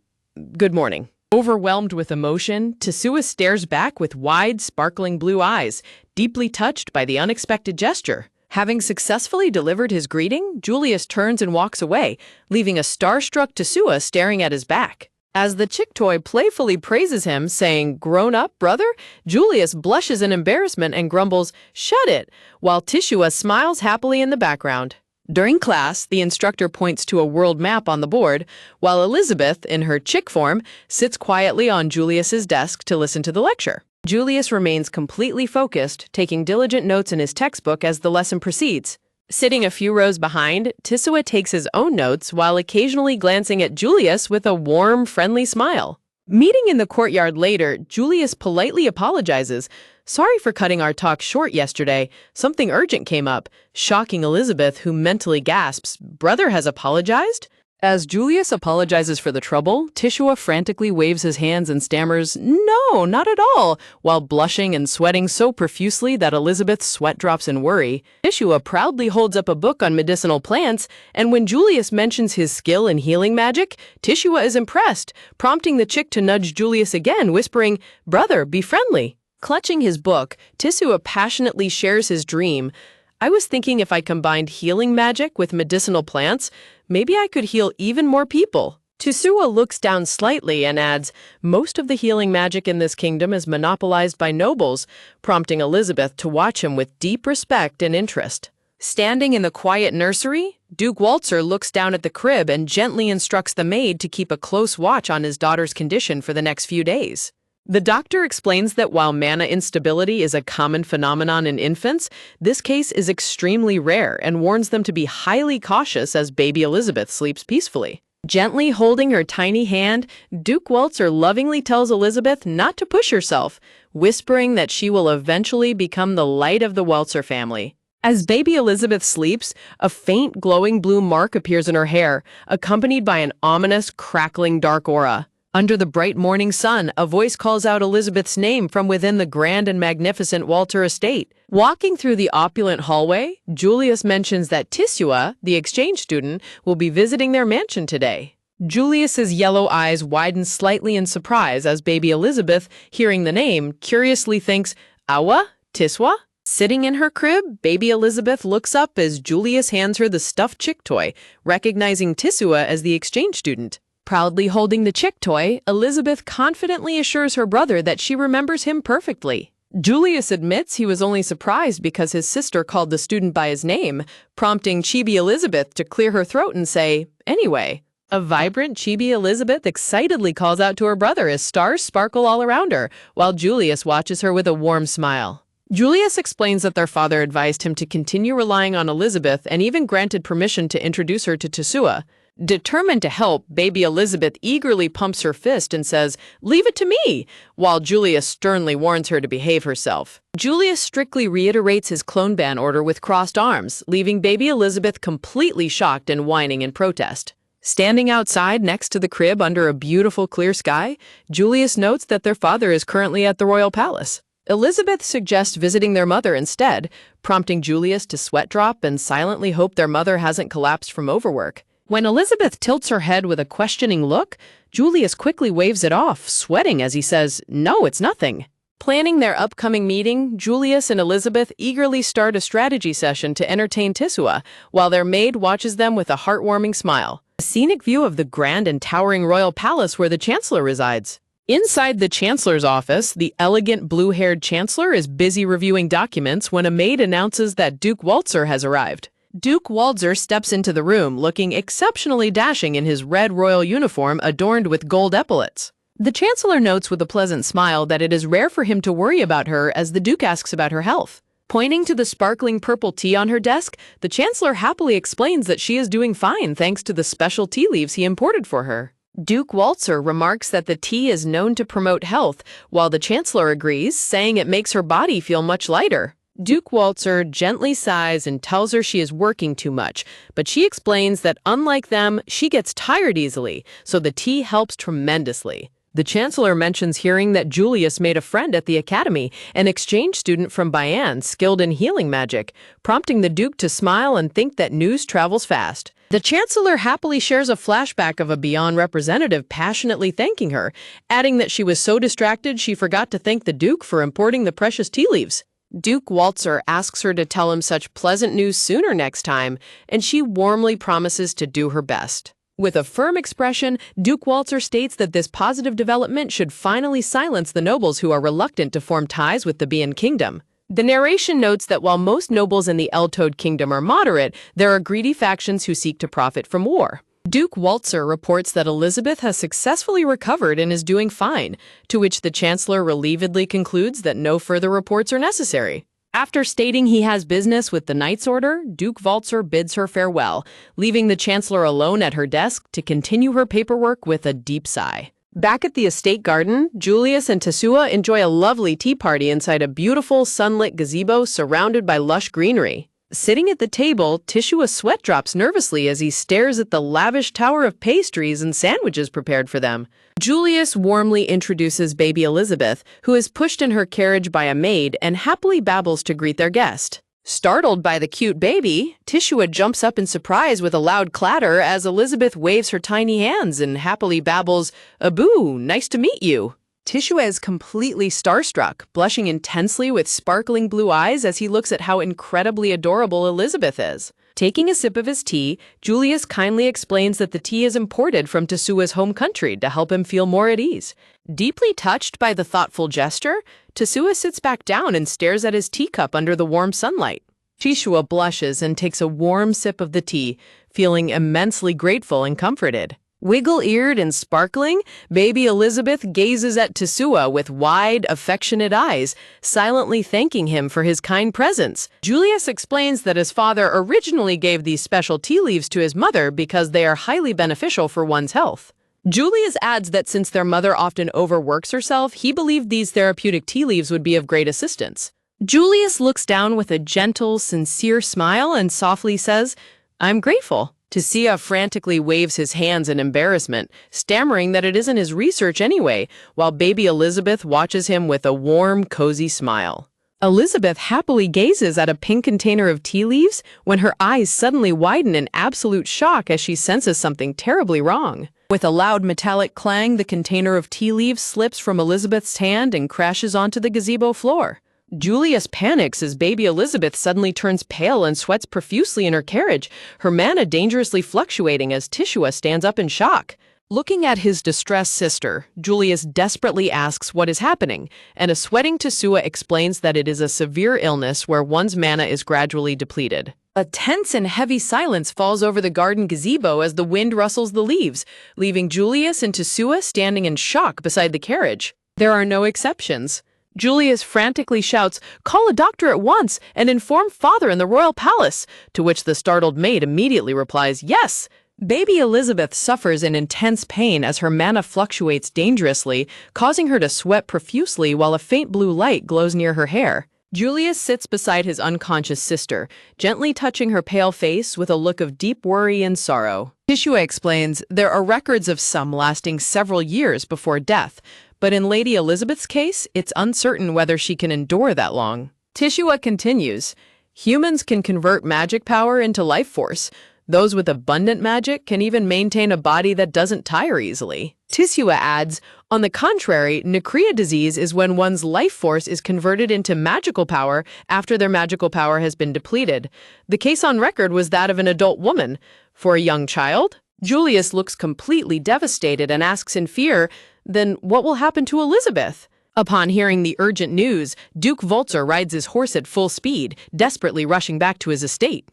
"Good morning." Overwhelmed with emotion, Tishua stares back with wide, sparkling blue eyes, deeply touched by the unexpected gesture. Having successfully delivered his greeting, Julius turns and walks away, leaving a starstruck Tishua staring at his back. As the chick toy playfully praises him, saying, "Grown up, brother?" Julius blushes in embarrassment and grumbles, "Shut it," while Tishua smiles happily in the background. During class, the instructor points to a world map on the board, while Elizabeth, in her chick form, sits quietly on Julius's desk to listen to the lecture. Julius remains completely focused, taking diligent notes in his textbook as the lesson proceeds. Sitting a few rows behind, Tishua takes his own notes while occasionally glancing at Julius with a warm, friendly smile. Meeting in the courtyard later, Julius politely apologizes. "Sorry for cutting our talk short yesterday. Something urgent came up," shocking Elizabeth, who mentally gasps, "Brother has apologized?" As Julius apologizes for the trouble, Tishua frantically waves his hands and stammers, "No, not at all," while blushing and sweating so profusely that Elizabeth's sweat drops in worry. Tishua proudly holds up a book on medicinal plants, and when Julius mentions his skill in healing magic, Tishua is impressed, prompting the chick to nudge Julius again, whispering, "Brother, be friendly." Clutching his book, Tisua passionately shares his dream. I was thinking if I combined healing magic with medicinal plants, maybe I could heal even more people. Tisua looks down slightly and adds, most of the healing magic in this kingdom is monopolized by nobles, prompting Elizabeth to watch him with deep respect and interest. Standing in the quiet nursery, Duke Walter looks down at the crib and gently instructs the maid to keep a close watch on his daughter's condition for the next few days. The doctor explains that while mana instability is a common phenomenon in infants, this case is extremely rare and warns them to be highly cautious as baby Elizabeth sleeps peacefully. Gently holding her tiny hand, Duke Walter lovingly tells Elizabeth not to push herself, whispering that she will eventually become the light of the Walter family. As baby Elizabeth sleeps, a faint glowing blue mark appears in her hair, accompanied by an ominous, crackling dark aura. Under the bright morning sun, a voice calls out Elizabeth's name from within the grand and magnificent Walter estate. Walking through the opulent hallway, Julius mentions that Tisua, the exchange student, will be visiting their mansion today. Julius's yellow eyes widen slightly in surprise as baby Elizabeth, hearing the name, curiously thinks, Awa? Tisua? Sitting in her crib, baby Elizabeth looks up as Julius hands her the stuffed chick toy, recognizing Tisua as the exchange student. Proudly holding the chick toy, Elizabeth confidently assures her brother that she remembers him perfectly. Julius admits he was only surprised because his sister called the student by his name, prompting Chibi Elizabeth to clear her throat and say, anyway. A vibrant Chibi Elizabeth excitedly calls out to her brother as stars sparkle all around her, while Julius watches her with a warm smile. Julius explains that their father advised him to continue relying on Elizabeth and even granted permission to introduce her to Tisua. Determined to help, baby Elizabeth eagerly pumps her fist and says, leave it to me, while Julius sternly warns her to behave herself. Julius strictly reiterates his clone ban order with crossed arms, leaving baby Elizabeth completely shocked and whining in protest. Standing outside next to the crib under a beautiful clear sky, Julius notes that their father is currently at the royal palace. Elizabeth suggests visiting their mother instead, prompting Julius to sweat drop and silently hope their mother hasn't collapsed from overwork. When Elizabeth tilts her head with a questioning look, Julius quickly waves it off, sweating as he says, no, it's nothing. Planning their upcoming meeting, Julius and Elizabeth eagerly start a strategy session to entertain Tisua, while their maid watches them with a heartwarming smile. A scenic view of the grand and towering royal palace where the chancellor resides. Inside the chancellor's office, the elegant blue-haired chancellor is busy reviewing documents when a maid announces that Duke Walter has arrived. Duke Walter steps into the room looking exceptionally dashing in his red royal uniform adorned with gold epaulets. The chancellor notes with a pleasant smile that it is rare for him to worry about her as the Duke asks about her health. Pointing to the sparkling purple tea on her desk, the chancellor happily explains that she is doing fine thanks to the special tea leaves he imported for her. Duke Walter remarks that the tea is known to promote health, while the chancellor agrees, saying it makes her body feel much lighter. Duke Walter gently sighs and tells her she is working too much, but she explains that unlike them, she gets tired easily, so the tea helps tremendously. The chancellor mentions hearing that Julius made a friend at the academy, an exchange student from Bayan skilled in healing magic, prompting the Duke to smile and think that news travels fast. The chancellor happily shares a flashback of a Bayan representative passionately thanking her, adding that she was so distracted she forgot to thank the Duke for importing the precious tea leaves. Duke Walter asks her to tell him such pleasant news sooner next time, and she warmly promises to do her best. With a firm expression, Duke Walter states that this positive development should finally silence the nobles who are reluctant to form ties with the Bayan kingdom. The narration notes that while most nobles in the El-Toad kingdom are moderate, there are greedy factions who seek to profit from war. Duke Walter reports that Elizabeth has successfully recovered and is doing fine, to which the chancellor relievedly concludes that no further reports are necessary. After stating he has business with the Knight's Order, Duke Walter bids her farewell, leaving the chancellor alone at her desk to continue her paperwork with a deep sigh. Back at the estate garden, Julius and Tisua enjoy a lovely tea party inside a beautiful sunlit gazebo surrounded by lush greenery. Sitting at the table, Tisua sweat drops nervously as he stares at the lavish tower of pastries and sandwiches prepared for them. Julius warmly introduces baby Elizabeth, who is pushed in her carriage by a maid and happily babbles to greet their guest. Startled by the cute baby, Tisua jumps up in surprise with a loud clatter as Elizabeth waves her tiny hands and happily babbles, "Abu, nice to meet you." Tishua is completely starstruck, blushing intensely with sparkling blue eyes as he looks at how incredibly adorable Elizabeth is. Taking a sip of his tea, Julius kindly explains that the tea is imported from Tisua's home country to help him feel more at ease. Deeply touched by the thoughtful gesture, Tisua sits back down and stares at his teacup under the warm sunlight. Tishua blushes and takes a warm sip of the tea, feeling immensely grateful and comforted. Wiggle-eared and sparkling, baby Elizabeth gazes at Tisua with wide, affectionate eyes, silently thanking him for his kind presence. Julius explains that his father originally gave these special tea leaves to his mother because they are highly beneficial for one's health. Julius adds that since their mother often overworks herself, he believed these therapeutic tea leaves would be of great assistance. Julius looks down with a gentle, sincere smile and softly says, "I'm grateful." Tisua frantically waves his hands in embarrassment, stammering that it isn't his research anyway, while baby Elizabeth watches him with a warm, cozy smile. Elizabeth happily gazes at a pink container of tea leaves when her eyes suddenly widen in absolute shock as she senses something terribly wrong. With a loud metallic clang, the container of tea leaves slips from Elizabeth's hand and crashes onto the gazebo floor. Julius panics as baby Elizabeth suddenly turns pale and sweats profusely in her carriage, her mana dangerously fluctuating as Tishua stands up in shock. Looking at his distressed sister, Julius desperately asks what is happening, and a sweating Tisua explains that it is a severe illness where one's mana is gradually depleted. A tense and heavy silence falls over the garden gazebo as the wind rustles the leaves, leaving Julius and Tisua standing in shock beside the carriage. There are no exceptions. Julius frantically shouts, "Call a doctor at once and inform father in the royal palace," to which the startled maid immediately replies, "Yes." Baby Elizabeth suffers in intense pain as her mana fluctuates dangerously, causing her to sweat profusely while a faint blue light glows near her hair. Julius sits beside his unconscious sister, gently touching her pale face with a look of deep worry and sorrow. Tishua explains there are records of some lasting several years before death, but in Lady Elizabeth's case, it's uncertain whether she can endure that long. Tishua continues, "Humans can convert magic power into life force. Those with abundant magic can even maintain a body that doesn't tire easily." Tishua adds, "On the contrary, Necrea disease is when one's life force is converted into magical power after their magical power has been depleted. The case on record was that of an adult woman. For a young child?" Julius looks completely devastated and asks in fear, "Then what will happen to Elizabeth?" Upon hearing the urgent news, Duke Volzer rides his horse at full speed, desperately rushing back to his estate.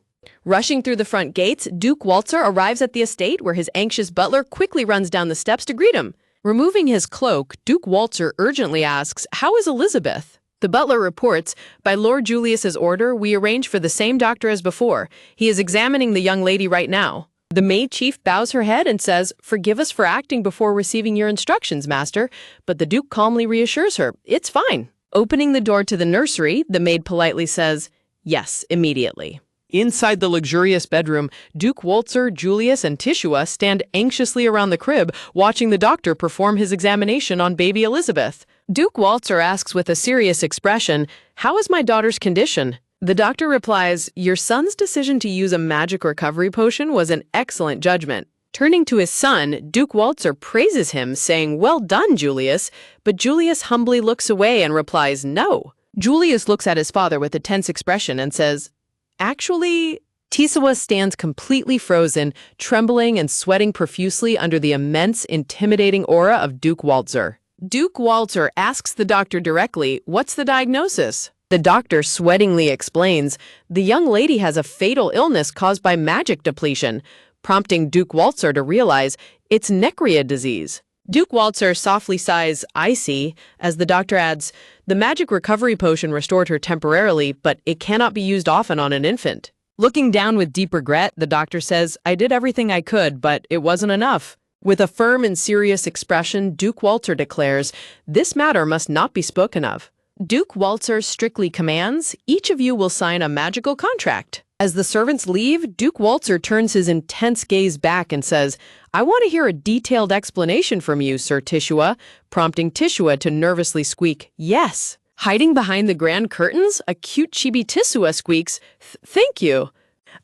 Rushing through the front gates, Duke Walzer arrives at the estate where his anxious butler quickly runs down the steps to greet him. Removing his cloak, Duke Walzer urgently asks, "How is Elizabeth?" The butler reports, "By Lord Julius's order, we arrange for the same doctor as before. He is examining the young lady right now." The maid chief bows her head and says, "Forgive us for acting before receiving your instructions, master," but the Duke calmly reassures her, "It's fine." Opening the door to the nursery, the maid politely says, "Yes, immediately." Inside the luxurious bedroom, Duke Walzer, Julius, and Tishua stand anxiously around the crib, watching the doctor perform his examination on baby Elizabeth. Duke Walzer asks with a serious expression, "How is my daughter's condition?" The doctor replies, "Your son's decision to use a magic recovery potion was an excellent judgment." Turning to his son, Duke Walzer praises him, saying, "Well done, Julius," but Julius humbly looks away and replies, "No." Julius looks at his father with a tense expression and says, "Actually..." Tishua stands completely frozen, trembling and sweating profusely under the immense, intimidating aura of Duke Walzer. Duke Walzer asks the doctor directly, "What's the diagnosis?" The doctor sweatingly explains, "The young lady has a fatal illness caused by magic depletion," prompting Duke Walzer to realize it's Necrea disease. Duke Walzer softly sighs, "I see," as the doctor adds, "The magic recovery potion restored her temporarily, but it cannot be used often on an infant." Looking down with deep regret, the doctor says, "I did everything I could, but it wasn't enough." With a firm and serious expression, Duke Walzer declares, "This matter must not be spoken of." Duke Walzer strictly commands, "Each of you will sign a magical contract." As the servants leave, Duke Walzer turns his intense gaze back and says, "I want to hear a detailed explanation from you, Sir Tishua," prompting Tishua to nervously squeak, "Yes." Hiding behind the grand curtains, a cute chibi Tishua squeaks, "Thank you."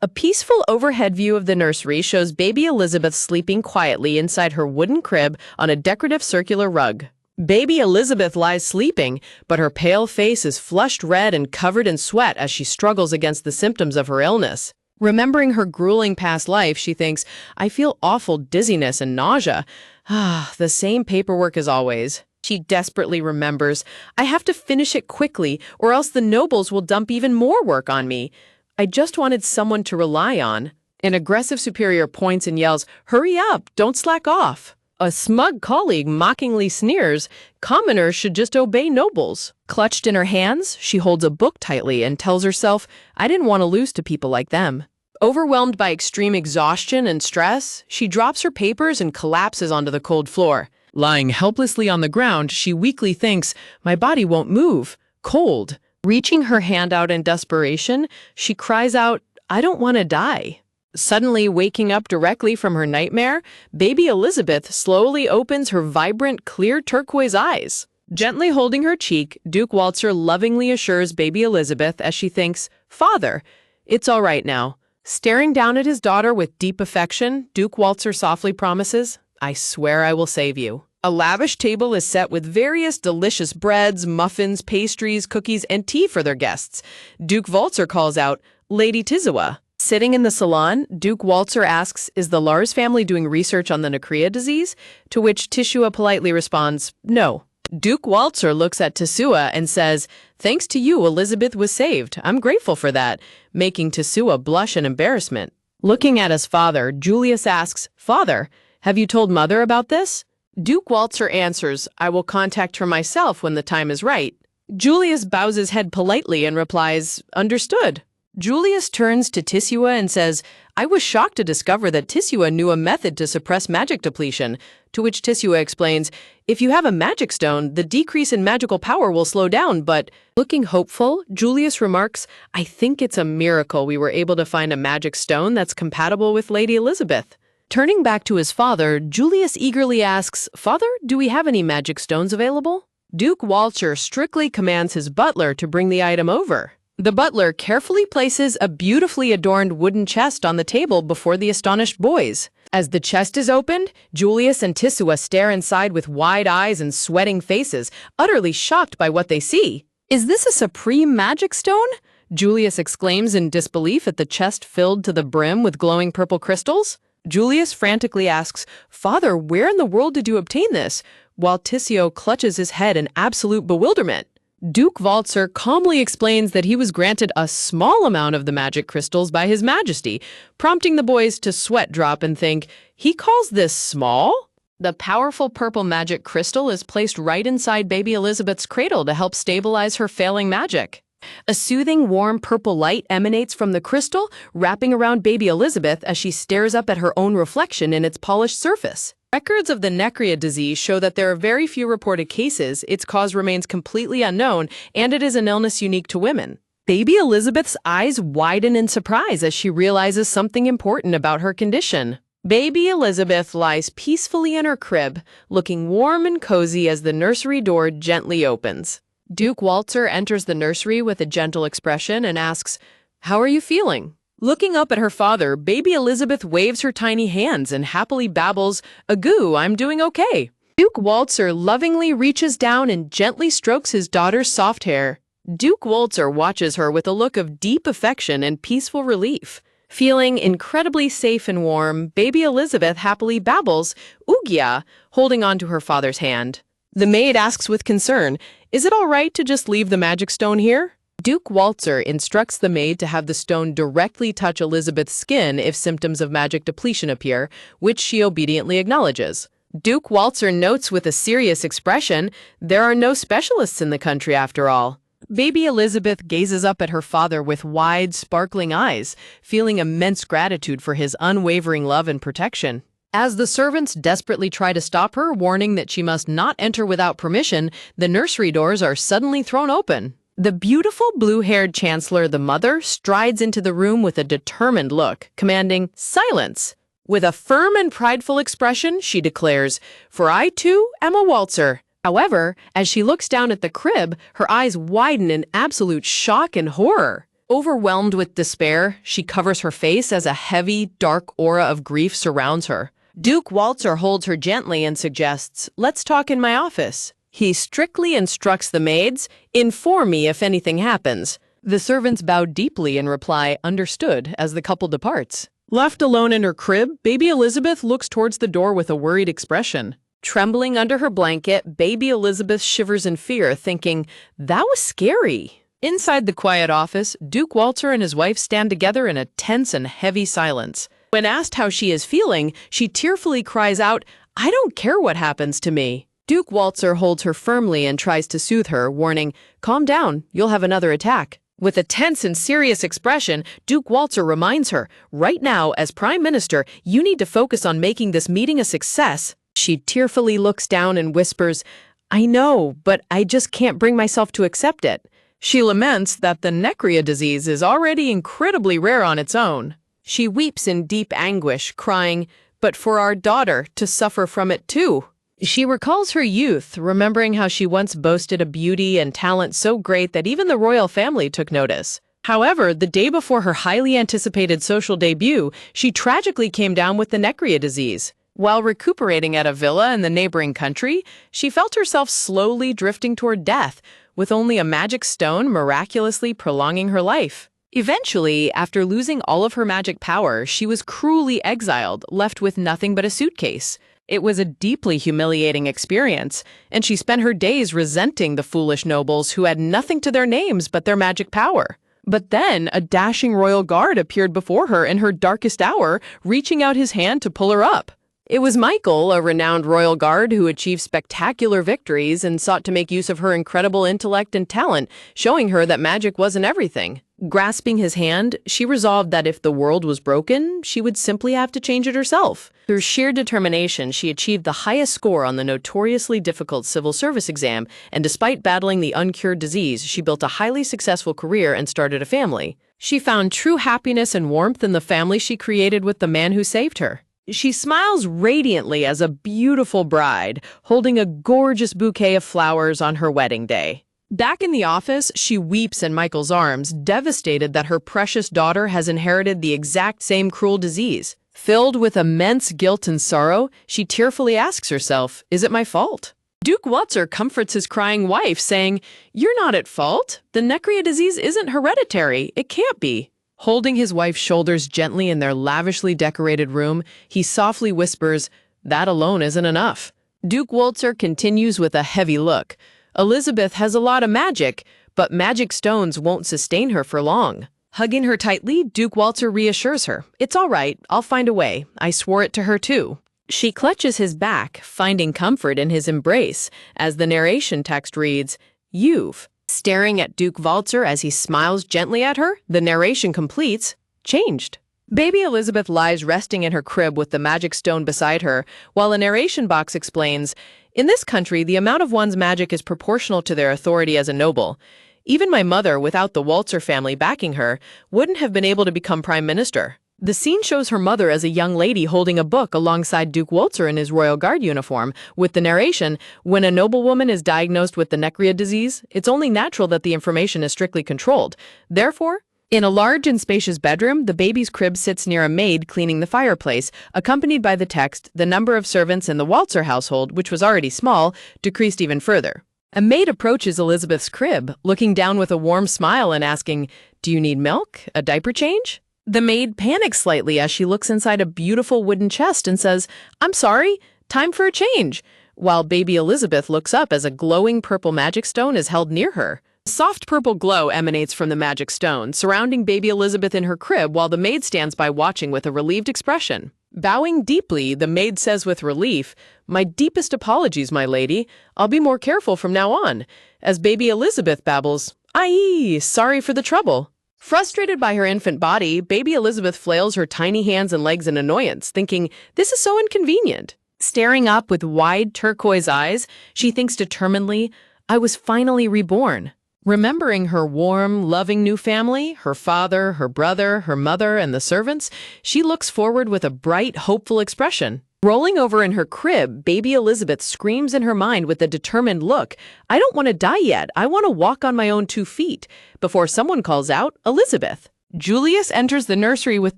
A peaceful overhead view of the nursery shows baby Elizabeth sleeping quietly inside her wooden crib on a decorative circular rug. Baby Elizabeth lies sleeping, but her pale face is flushed red and covered in sweat as she struggles against the symptoms of her illness. Remembering her grueling past life, she thinks, I feel awful dizziness and nausea. The same paperwork as always. She desperately remembers, I have to finish it quickly, or else the nobles will dump even more work on me. I just wanted someone to rely on. An aggressive superior points and yells, hurry up, don't slack off. A smug colleague mockingly sneers, commoners should just obey nobles. Clutched in her hands, she holds a book tightly and tells herself, I didn't want to lose to people like them. Overwhelmed by extreme exhaustion and stress, she drops her papers and collapses onto the cold floor. Lying helplessly on the ground, she weakly thinks, my body won't move. Cold. Reaching her hand out in desperation, she cries out, I don't want to die. Suddenly waking up directly from her nightmare, baby Elizabeth slowly opens her vibrant, clear turquoise eyes. Gently holding her cheek, Duke Walzer lovingly assures baby Elizabeth as she thinks, Father, it's all right now. Staring down at his daughter with deep affection, Duke Walzer softly promises, I swear I will save you. A lavish table is set with various delicious breads, muffins, pastries, cookies, and tea for their guests. Duke Walzer calls out, Lady Tizua. Sitting in the salon, Duke Walzer asks, is the Lars family doing research on the Nacrea disease? To which Tishua politely responds, no. Duke Walzer looks at Tishua and says, thanks to you, Elizabeth was saved. I'm grateful for that, making Tishua blush in embarrassment. Looking at his father, Julius asks, Father, have you told Mother about this? Duke Walzer answers, I will contact her myself when the time is right. Julius bows his head politely and replies, understood. Julius turns to Tishua and says, I was shocked to discover that Tishua knew a method to suppress magic depletion, to which Tishua explains, if you have a magic stone, the decrease in magical power will slow down, but looking hopeful, Julius remarks, I think it's a miracle we were able to find a magic stone that's compatible with Lady Elizabeth. Turning back to his father, Julius eagerly asks, Father, do we have any magic stones available? Duke Walzer strictly commands his butler to bring the item over. The butler carefully places a beautifully adorned wooden chest on the table before the astonished boys. As the chest is opened, Julius and Tishua stare inside with wide eyes and sweating faces, utterly shocked by what they see. Is this a supreme magic stone? Julius exclaims in disbelief at the chest filled to the brim with glowing purple crystals. Julius frantically asks, Father, where in the world did you obtain this? While Tishua clutches his head in absolute bewilderment. Duke Walzer calmly explains that he was granted a small amount of the magic crystals by His Majesty, prompting the boys to sweat drop and think, he calls this small? The powerful purple magic crystal is placed right inside baby Elizabeth's cradle to help stabilize her failing magic. A soothing, warm purple light emanates from the crystal, wrapping around baby Elizabeth as she stares up at her own reflection in its polished surface. Records of the Nacrea disease show that there are very few reported cases, its cause remains completely unknown, and it is an illness unique to women. Baby Elizabeth's eyes widen in surprise as she realizes something important about her condition. Baby Elizabeth lies peacefully in her crib, looking warm and cozy as the nursery door gently opens. Duke Walzer enters the nursery with a gentle expression and asks, How are you feeling? Looking up at her father, baby Elizabeth waves her tiny hands and happily babbles, Agoo, I'm doing okay. Duke Walzer lovingly reaches down and gently strokes his daughter's soft hair. Duke Walzer watches her with a look of deep affection and peaceful relief. Feeling incredibly safe and warm, baby Elizabeth happily babbles, Ugia, holding on to her father's hand. The maid asks with concern, Is it all right to just leave the magic stone here? Duke Walzer instructs the maid to have the stone directly touch Elizabeth's skin if symptoms of magic depletion appear, which she obediently acknowledges. Duke Walzer notes with a serious expression, there are no specialists in the country after all. Baby Elizabeth gazes up at her father with wide, sparkling eyes, feeling immense gratitude for his unwavering love and protection. As the servants desperately try to stop her, warning that she must not enter without permission, the nursery doors are suddenly thrown open. The beautiful blue-haired Chancellor, the mother, strides into the room with a determined look, commanding, Silence! With a firm and prideful expression, she declares, For I, too, am a Walzer. However, as she looks down at the crib, her eyes widen in absolute shock and horror. Overwhelmed with despair, she covers her face as a heavy, dark aura of grief surrounds her. Duke Walzer holds her gently and suggests, Let's talk in my office. He strictly instructs the maids, "Inform me if anything happens." The servants bow deeply and reply, "Understood," as the couple departs. Left alone in her crib, baby Elizabeth looks towards the door with a worried expression. Trembling under her blanket, baby Elizabeth shivers in fear, thinking, "That was scary." Inside the quiet office, Duke Walter and his wife stand together in a tense and heavy silence. When asked how she is feeling, she tearfully cries out, "I don't care what happens to me." Duke Walter holds her firmly and tries to soothe her, warning, "Calm down, you'll have another attack." With a tense and serious expression, Duke Walter reminds her, "Right now, as Prime Minister, you need to focus on making this meeting a success." She tearfully looks down and whispers, "I know, but I just can't bring myself to accept it." She laments that the Necria disease is already incredibly rare on its own. She weeps in deep anguish, crying, "But for our daughter to suffer from it too." She recalls her youth, remembering how she once boasted a beauty and talent so great that even the royal family took notice. However, the day before her highly anticipated social debut, she tragically came down with the Necria disease. While recuperating at a villa in the neighboring country, she felt herself slowly drifting toward death, with only a magic stone miraculously prolonging her life. Eventually, after losing all of her magic power, she was cruelly exiled, left with nothing but a suitcase. It was a deeply humiliating experience, and she spent her days resenting the foolish nobles who had nothing to their names but their magic power. But then, a dashing royal guard appeared before her in her darkest hour, reaching out his hand to pull her up. It was Michael, a renowned royal guard who achieved spectacular victories and sought to make use of her incredible intellect and talent, showing her that magic wasn't everything. Grasping his hand, she resolved that if the world was broken, she would simply have to change it herself. Through sheer determination, she achieved the highest score on the notoriously difficult civil service exam, and despite battling the uncured disease, she built a highly successful career and started a family. She found true happiness and warmth in the family she created with the man who saved her. She smiles radiantly as a beautiful bride, holding a gorgeous bouquet of flowers on her wedding day. Back in the office, she weeps in Michael's arms, devastated that her precious daughter has inherited the exact same cruel disease. Filled with immense guilt and sorrow, she tearfully asks herself, "Is it my fault?" Duke Walter comforts his crying wife, saying, "You're not at fault. The Necria disease isn't hereditary. It can't be." Holding his wife's shoulders gently in their lavishly decorated room, he softly whispers, "That alone isn't enough." Duke Walter continues with a heavy look. "Elizabeth has a lot of magic, but magic stones won't sustain her for long." Hugging her tightly, Duke Walter reassures her, "It's all right, I'll find a way. I swore it to her too." She clutches his back, finding comfort in his embrace, as the narration text reads, "You've." Staring at Duke Walter as he smiles gently at her, the narration completes, "Changed." Baby Elizabeth lies resting in her crib with the magic stone beside her, while a narration box explains, "In this country, the amount of one's magic is proportional to their authority as a noble. Even my mother, without the Walter family backing her, wouldn't have been able to become prime minister." The scene shows her mother as a young lady holding a book alongside Duke Walter in his royal guard uniform, with the narration, "When a noblewoman is diagnosed with the Necria disease, it's only natural that the information is strictly controlled. Therefore, in a large and spacious bedroom, the baby's crib sits near a maid cleaning the fireplace, accompanied by the text, the number of servants in the Walter household, which was already small, decreased even further." A maid approaches Elizabeth's crib, looking down with a warm smile and asking, "Do you need milk? A diaper change?" The maid panics slightly as she looks inside a beautiful wooden chest and says, "I'm sorry, time for a change," while baby Elizabeth looks up as a glowing purple magic stone is held near her. A soft purple glow emanates from the magic stone, surrounding baby Elizabeth in her crib while the maid stands by watching with a relieved expression. Bowing deeply, the maid says with relief, "My deepest apologies, my lady. I'll be more careful from now on," as baby Elizabeth babbles, "Aye, sorry for the trouble." Frustrated by her infant body, baby Elizabeth flails her tiny hands and legs in annoyance, thinking, "This is so inconvenient." Staring up with wide turquoise eyes, she thinks determinedly, "I was finally reborn." Remembering her warm, loving new family, her father, her brother, her mother, and the servants, she looks forward with a bright, hopeful expression. Rolling over in her crib, baby Elizabeth screams in her mind with a determined look, "I don't want to die yet. I want to walk on my own 2 feet," before someone calls out, "Elizabeth." Julius enters the nursery with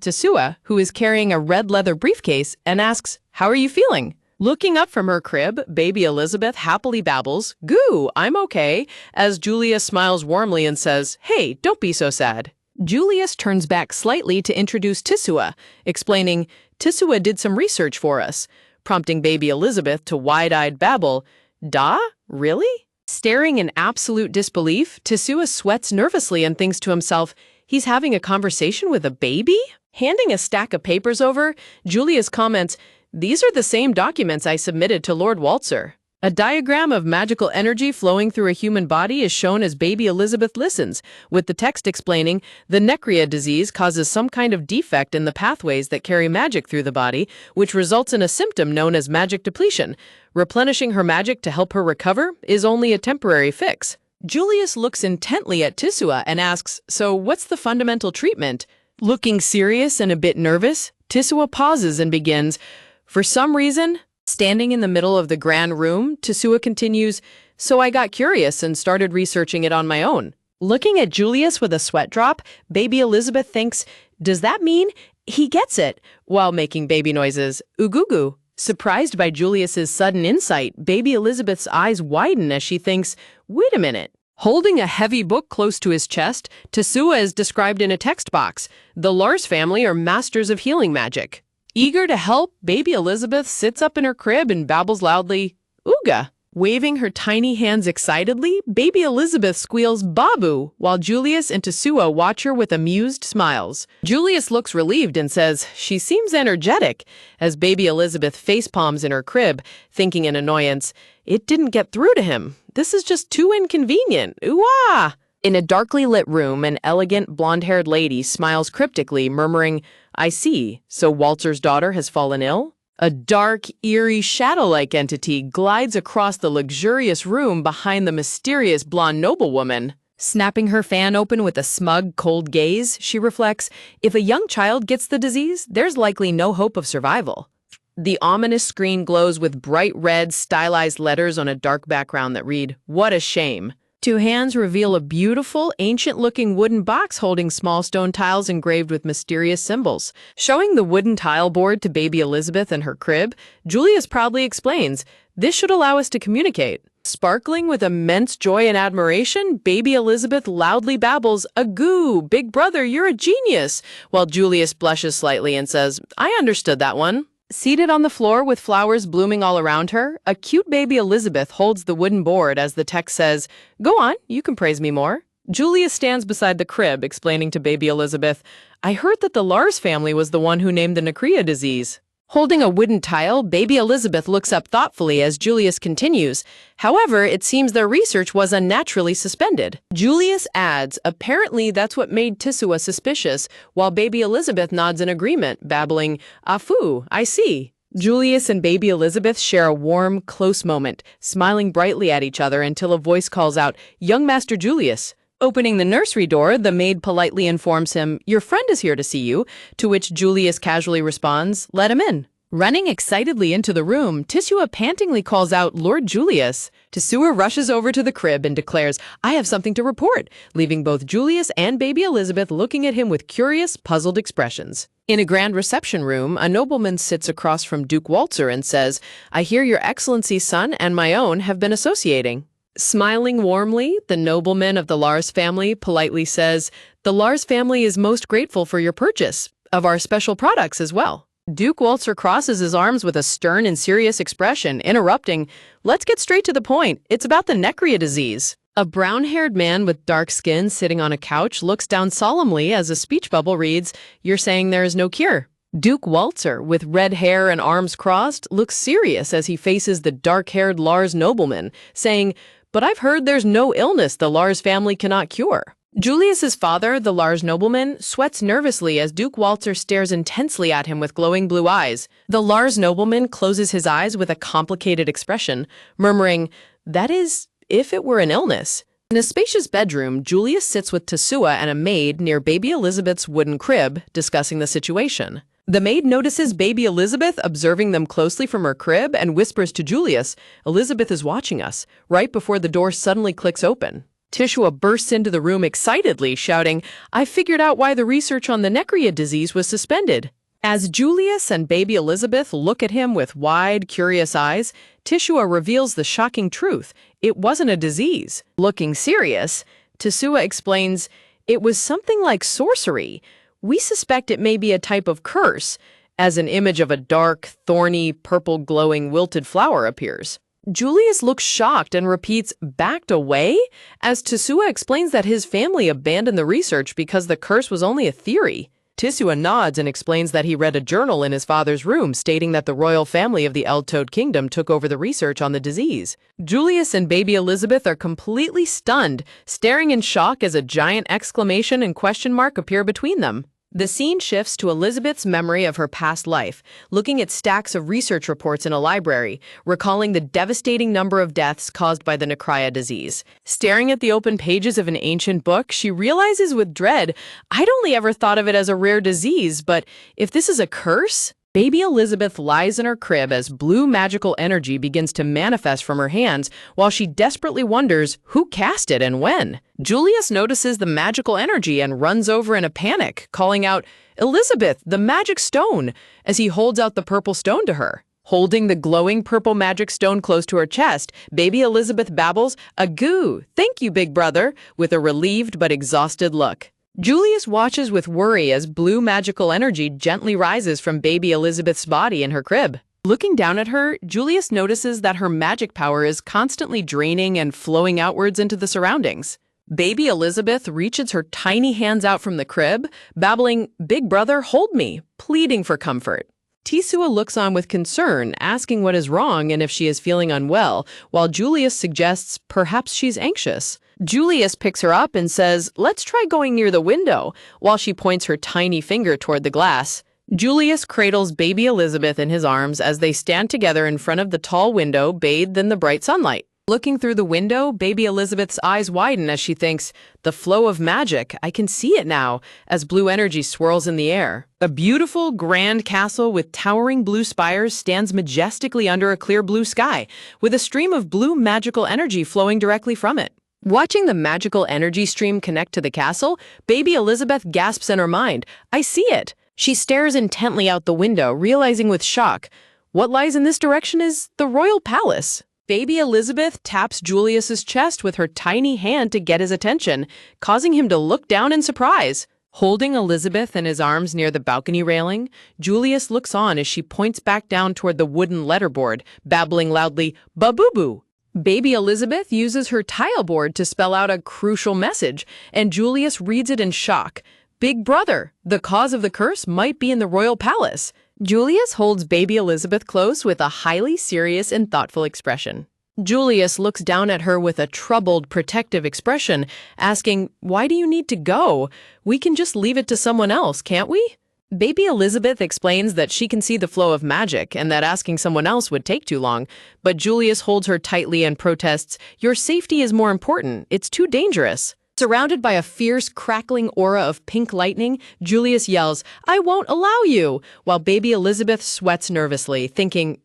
Tesua, who is carrying a red leather briefcase, and asks, "How are you feeling?" Looking up from her crib, baby Elizabeth happily babbles, "Goo, I'm okay," as Julius smiles warmly and says, "Hey, don't be so sad." Julius turns back slightly to introduce Tisua, explaining, "Tisua did some research for us," prompting baby Elizabeth to wide-eyed babble, "Da? Really?" Staring in absolute disbelief, Tisua sweats nervously and thinks to himself, he's having a conversation with a baby? Handing a stack of papers over, Julius comments, "These are the same documents I submitted to Lord Waltzer." A diagram of magical energy flowing through a human body is shown as baby Elizabeth listens, with the text explaining the Necria disease causes some kind of defect in the pathways that carry magic through the body, which results in a symptom known as magic depletion. Replenishing her magic to help her recover is only a temporary fix. Julius looks intently at Tisua and asks, "So what's the fundamental treatment?" Looking serious and a bit nervous, Tisua pauses and begins, "For some reason..." Standing in the middle of the grand room, Tisua continues, "So I got curious and started researching it on my own." Looking at Julius with a sweat drop, baby Elizabeth thinks, "Does that mean he gets it?" while making baby noises, "Ugugu." Surprised by Julius's sudden insight, baby Elizabeth's eyes widen as she thinks, "Wait a minute." Holding a heavy book close to his chest, Tisua is described in a text box. The Lars family are masters of healing magic. Eager to help, baby Elizabeth sits up in her crib and babbles loudly, "Ooga." Waving her tiny hands excitedly, baby Elizabeth squeals "Babu," while Julius and Tisua watch her with amused smiles. Julius looks relieved and says, "She seems energetic," as baby Elizabeth facepalms in her crib, thinking in annoyance, "It didn't get through to him. This is just too inconvenient. Ooh-ah!" In a darkly lit room, an elegant blonde-haired lady smiles cryptically, murmuring, "I see, so Waltzer's daughter has fallen ill?" A dark, eerie, shadow-like entity glides across the luxurious room behind the mysterious blonde noblewoman. Snapping her fan open with a smug, cold gaze, she reflects, "If a young child gets the disease, there's likely no hope of survival." The ominous screen glows with bright red, stylized letters on a dark background that read, "What a shame." Two hands reveal a beautiful, ancient-looking wooden box holding small stone tiles engraved with mysterious symbols. Showing the wooden tile board to baby Elizabeth and her crib, Julius proudly explains, "This should allow us to communicate." Sparkling with immense joy and admiration, baby Elizabeth loudly babbles, "Agoo, big brother, you're a genius," while Julius blushes slightly and says, "I understood that one." Seated on the floor with flowers blooming all around her, a cute baby Elizabeth holds the wooden board as the text says, "Go on, you can praise me more." Julius stands beside the crib, explaining to baby Elizabeth, "I heard that the Lars family was the one who named the Necria disease." Holding a wooden tile, baby Elizabeth looks up thoughtfully as Julius continues. However, it seems their research was unnaturally suspended. Julius adds, apparently that's what made Tisua suspicious, while baby Elizabeth nods in agreement, babbling, "Afu, I see." Julius and baby Elizabeth share a warm, close moment, smiling brightly at each other until a voice calls out, "Young Master Julius." Opening the nursery door, the maid politely informs him, "Your friend is here to see you," to which Julius casually responds, "Let him in." Running excitedly into the room, Tisua pantingly calls out, "Lord Julius." Tisua rushes over to the crib and declares, "I have something to report," leaving both Julius and baby Elizabeth looking at him with curious, puzzled expressions. In a grand reception room, a nobleman sits across from Duke Waltzer and says, "I hear your excellency's son and my own have been associating." Smiling warmly, the nobleman of the Lars family politely says, "The Lars family is most grateful for your purchase of our special products as well." Duke Waltzer crosses his arms with a stern and serious expression, interrupting, "Let's get straight to the point. It's about the Necria disease." A brown-haired man with dark skin sitting on a couch looks down solemnly as a speech bubble reads, "You're saying there is no cure." Duke Waltzer, with red hair and arms crossed, looks serious as he faces the dark-haired Lars nobleman, saying, "But I've heard there's no illness the Lars family cannot cure." Julius's father, the Lars nobleman, sweats nervously as Duke Waltzer stares intensely at him with glowing blue eyes. The Lars nobleman closes his eyes with a complicated expression, murmuring, "That is, if it were an illness." In a spacious bedroom, Julius sits with Tisua and a maid near baby Elizabeth's wooden crib, discussing the situation. The maid notices baby Elizabeth observing them closely from her crib and whispers to Julius, "Elizabeth is watching us," right before the door suddenly clicks open. Tisua bursts into the room excitedly, shouting, "I figured out why the research on the Necria disease was suspended." As Julius and baby Elizabeth look at him with wide, curious eyes, Tishua reveals the shocking truth. It wasn't a disease. Looking serious, Tishua explains, it was something like sorcery. We suspect it may be a type of curse, as an image of a dark, thorny, purple glowing wilted flower appears. Julius looks shocked and repeats, backed away? As Tishua explains that his family abandoned the research because the curse was only a theory. Tishua nods and explains that he read a journal in his father's room stating that the royal family of the Eltoad Kingdom took over the research on the disease. Julius and baby Elizabeth are completely stunned, staring in shock as a giant exclamation and question mark appear between them. The scene shifts to Elizabeth's memory of her past life, looking at stacks of research reports in a library, recalling the devastating number of deaths caused by the Necria disease. Staring at the open pages of an ancient book, she realizes with dread, I'd only ever thought of it as a rare disease, but if this is a curse? Baby Elizabeth lies in her crib as blue magical energy begins to manifest from her hands while she desperately wonders who cast it and when. Julius notices the magical energy and runs over in a panic, calling out, Elizabeth, the magic stone, as he holds out the purple stone to her. Holding the glowing purple magic stone close to her chest, baby Elizabeth babbles, Agoo, thank you, big brother, with a relieved but exhausted look. Julius watches with worry as blue magical energy gently rises from baby Elizabeth's body in her crib. Looking down at her, Julius notices that her magic power is constantly draining and flowing outwards into the surroundings. Baby Elizabeth reaches her tiny hands out from the crib, babbling, Big brother, hold me, pleading for comfort. Tishua looks on with concern, asking what is wrong and if she is feeling unwell, while Julius suggests perhaps she's anxious. Julius picks her up and says, let's try going near the window, while she points her tiny finger toward the glass. Julius cradles baby Elizabeth in his arms as they stand together in front of the tall window bathed in the bright sunlight. Looking through the window, baby Elizabeth's eyes widen as she thinks, the flow of magic, I can see it now, as blue energy swirls in the air. A beautiful, grand castle with towering blue spires stands majestically under a clear blue sky, with a stream of blue magical energy flowing directly from it. Watching the magical energy stream connect to the castle, baby Elizabeth gasps in her mind, I see it. She stares intently out the window, realizing with shock, what lies in this direction is the royal palace. Baby Elizabeth taps Julius's chest with her tiny hand to get his attention, causing him to look down in surprise. Holding Elizabeth in his arms near the balcony railing, Julius looks on as she points back down toward the wooden letterboard, babbling loudly, Ba-boo-boo. Baby Elizabeth uses her tile board to spell out a crucial message, and Julius reads it in shock. Big brother, the cause of the curse might be in the royal palace. Julius holds baby Elizabeth close with a highly serious and thoughtful expression. Julius looks down at her with a troubled, protective expression, asking, why do you need to go? We can just leave it to someone else, can't we? Baby Elizabeth explains that she can see the flow of magic and that asking someone else would take too long, but Julius holds her tightly and protests, your safety is more important, it's too dangerous. Surrounded by a fierce, crackling aura of pink lightning, Julius yells, I won't allow you, while baby Elizabeth sweats nervously, thinking,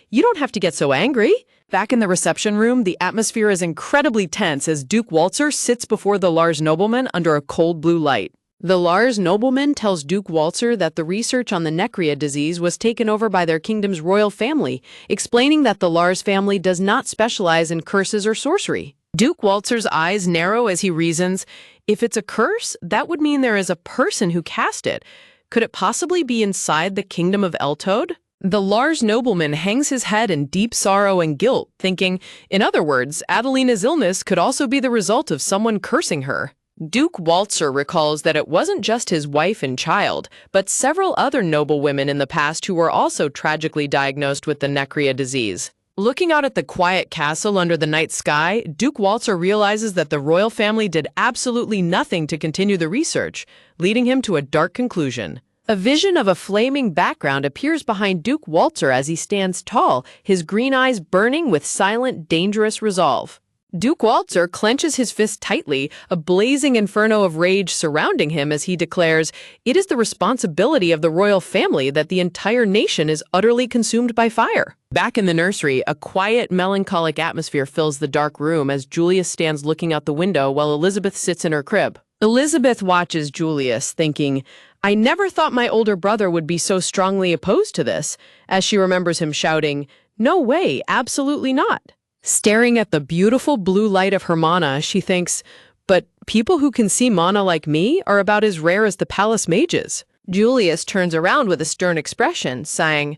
you don't have to get so angry. Back in the reception room, the atmosphere is incredibly tense as Duke Waltzer sits before the Lars nobleman under a cold blue light. The Lars nobleman tells Duke Waltzer that the research on the Necria disease was taken over by their kingdom's royal family, explaining that the Lars family does not specialize in curses or sorcery. Duke Waltzer's eyes narrow as he reasons, if it's a curse, that would mean there is a person who cast it. Could it possibly be inside the kingdom of Eltoad? The Lars nobleman hangs his head in deep sorrow and guilt, thinking, in other words, Adelina's illness could also be the result of someone cursing her. Duke Waltzer recalls that it wasn't just his wife and child, but several other noble women in the past who were also tragically diagnosed with the Necria disease. Looking out at the quiet castle under the night sky, Duke Waltzer realizes that the royal family did absolutely nothing to continue the research, leading him to a dark conclusion. A vision of a flaming background appears behind Duke Waltzer as he stands tall, his green eyes burning with silent, dangerous resolve. Duke Waltzer clenches his fist tightly, a blazing inferno of rage surrounding him as he declares, it is the responsibility of the royal family that the entire nation is utterly consumed by fire. Back in the nursery, a quiet, melancholic atmosphere fills the dark room as Julius stands looking out the window while Elizabeth sits in her crib. Elizabeth watches Julius, thinking, I never thought my older brother would be so strongly opposed to this, as she remembers him shouting, "No way, absolutely not." Staring at the beautiful blue light of her mana, she thinks, but people who can see mana like me are about as rare as the palace mages. Julius turns around with a stern expression, sighing,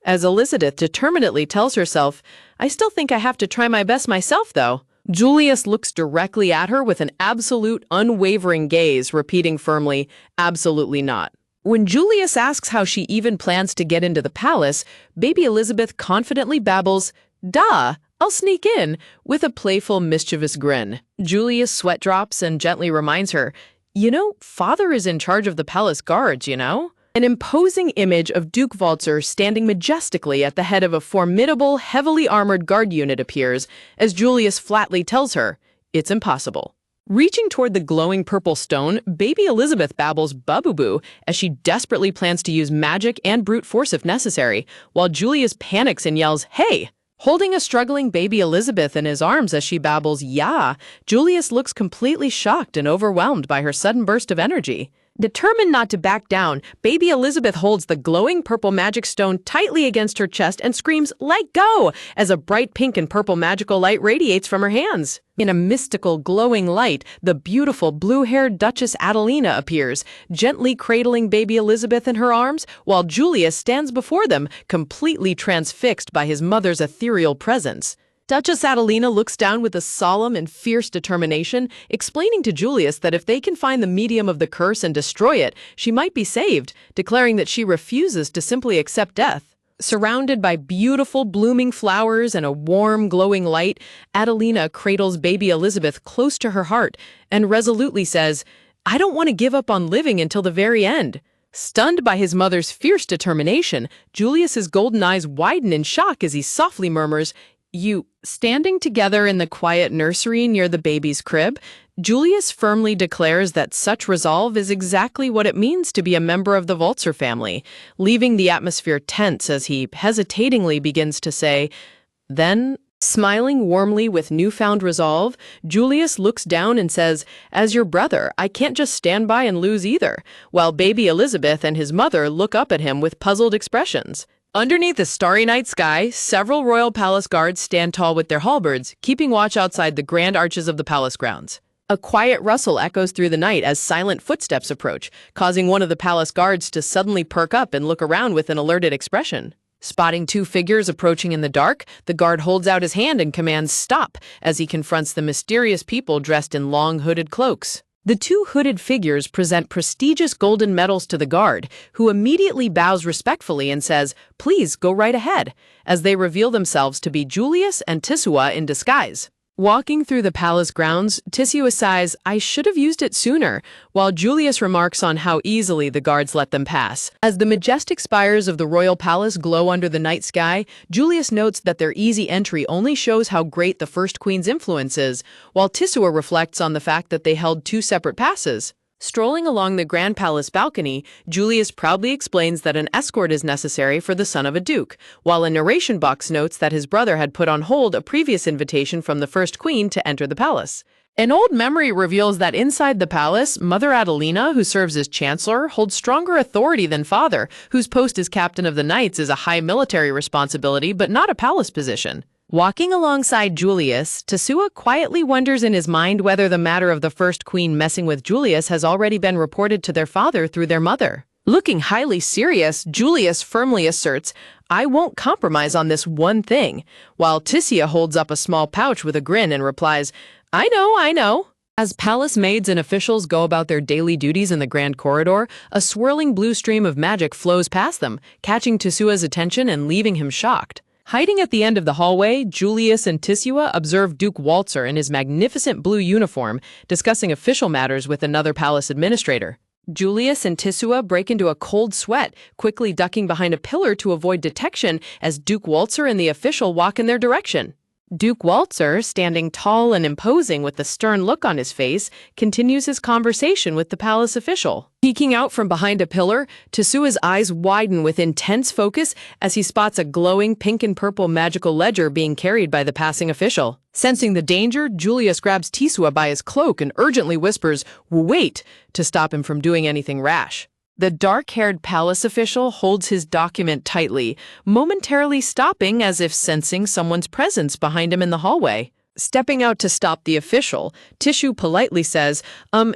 as Elizabeth determinedly tells herself, "I still think I have to try my best myself, though." Julius looks directly at her with an absolute, unwavering gaze, repeating firmly, "Absolutely not." When Julius asks how she even plans to get into the palace, baby Elizabeth confidently babbles, "Duh, I'll sneak in," with a playful, mischievous grin. Julius sweat drops and gently reminds her, "Father is in charge of the palace guards, you know?" An imposing image of Duke Waltzer standing majestically at the head of a formidable, heavily armored guard unit appears, as Julius flatly tells her, "It's impossible." Reaching toward the glowing purple stone, baby Elizabeth babbles "Buboo" as she desperately plans to use magic and brute force if necessary, while Julius panics and yells, "Hey!" Holding a struggling baby Elizabeth in his arms as she babbles, "Yeah," Julius looks completely shocked and overwhelmed by her sudden burst of energy. Determined not to back down, baby Elizabeth holds the glowing purple magic stone tightly against her chest and screams, "Let go!" as a bright pink and purple magical light radiates from her hands. In a mystical, glowing light, the beautiful blue-haired Duchess Adelina appears, gently cradling baby Elizabeth in her arms, while Julius stands before them, completely transfixed by his mother's ethereal presence. Duchess Adelina looks down with a solemn and fierce determination, explaining to Julius that if they can find the medium of the curse and destroy it, she might be saved, declaring that she refuses to simply accept death. Surrounded by beautiful blooming flowers and a warm, glowing light, Adelina cradles baby Elizabeth close to her heart and resolutely says, "I don't want to give up on living until the very end." Stunned by his mother's fierce determination, Julius's golden eyes widen in shock as he softly murmurs, "You." Standing together in the quiet nursery near the baby's crib, Julius firmly declares that such resolve is exactly what it means to be a member of the Waltzer family, leaving the atmosphere tense as he hesitatingly begins to say, "Then," smiling warmly with newfound resolve, Julius looks down and says, "As your brother, I can't just stand by and lose either," while baby Elizabeth and his mother look up at him with puzzled expressions. Underneath the starry night sky, several royal palace guards stand tall with their halberds, keeping watch outside the grand arches of the palace grounds. A quiet rustle echoes through the night as silent footsteps approach, causing one of the palace guards to suddenly perk up and look around with an alerted expression. Spotting two figures approaching in the dark, the guard holds out his hand and commands "Stop" as he confronts the mysterious people dressed in long hooded cloaks. The two hooded figures present prestigious golden medals to the guard, who immediately bows respectfully and says, "Please go right ahead," as they reveal themselves to be Julius and Tisua in disguise. Walking through the palace grounds, Tisua sighs, "I should have used it sooner," while Julius remarks on how easily the guards let them pass. As the majestic spires of the royal palace glow under the night sky, Julius notes that their easy entry only shows how great the First Queen's influence is, while Tisua reflects on the fact that they held two separate passes. Strolling along the Grand Palace balcony, Julius proudly explains that an escort is necessary for the son of a duke, while a narration box notes that his brother had put on hold a previous invitation from the First Queen to enter the palace. An old memory reveals that inside the palace, Mother Adelina, who serves as chancellor, holds stronger authority than father, whose post as captain of the knights is a high military responsibility but not a palace position. Walking alongside Julius, Tisua quietly wonders in his mind whether the matter of the First Queen messing with Julius has already been reported to their father through their mother. Looking highly serious, Julius firmly asserts, "I won't compromise on this one thing," while Tisua holds up a small pouch with a grin and replies, I know." As palace maids and officials go about their daily duties in the grand corridor, a swirling blue stream of magic flows past them, catching Tisua's attention and leaving him shocked. Hiding at the end of the hallway, Julius and Tisua observe Duke Waltzer in his magnificent blue uniform, discussing official matters with another palace administrator. Julius and Tisua break into a cold sweat, quickly ducking behind a pillar to avoid detection as Duke Waltzer and the official walk in their direction. Duke Waltzer, standing tall and imposing with a stern look on his face, continues his conversation with the palace official. Peeking out from behind a pillar, Tetsua's eyes widen with intense focus as he spots a glowing pink and purple magical ledger being carried by the passing official. Sensing the danger, Julius grabs Tetsua by his cloak and urgently whispers, "Wait," to stop him from doing anything rash. The dark-haired palace official holds his document tightly, momentarily stopping as if sensing someone's presence behind him in the hallway. Stepping out to stop the official, Tissue politely says,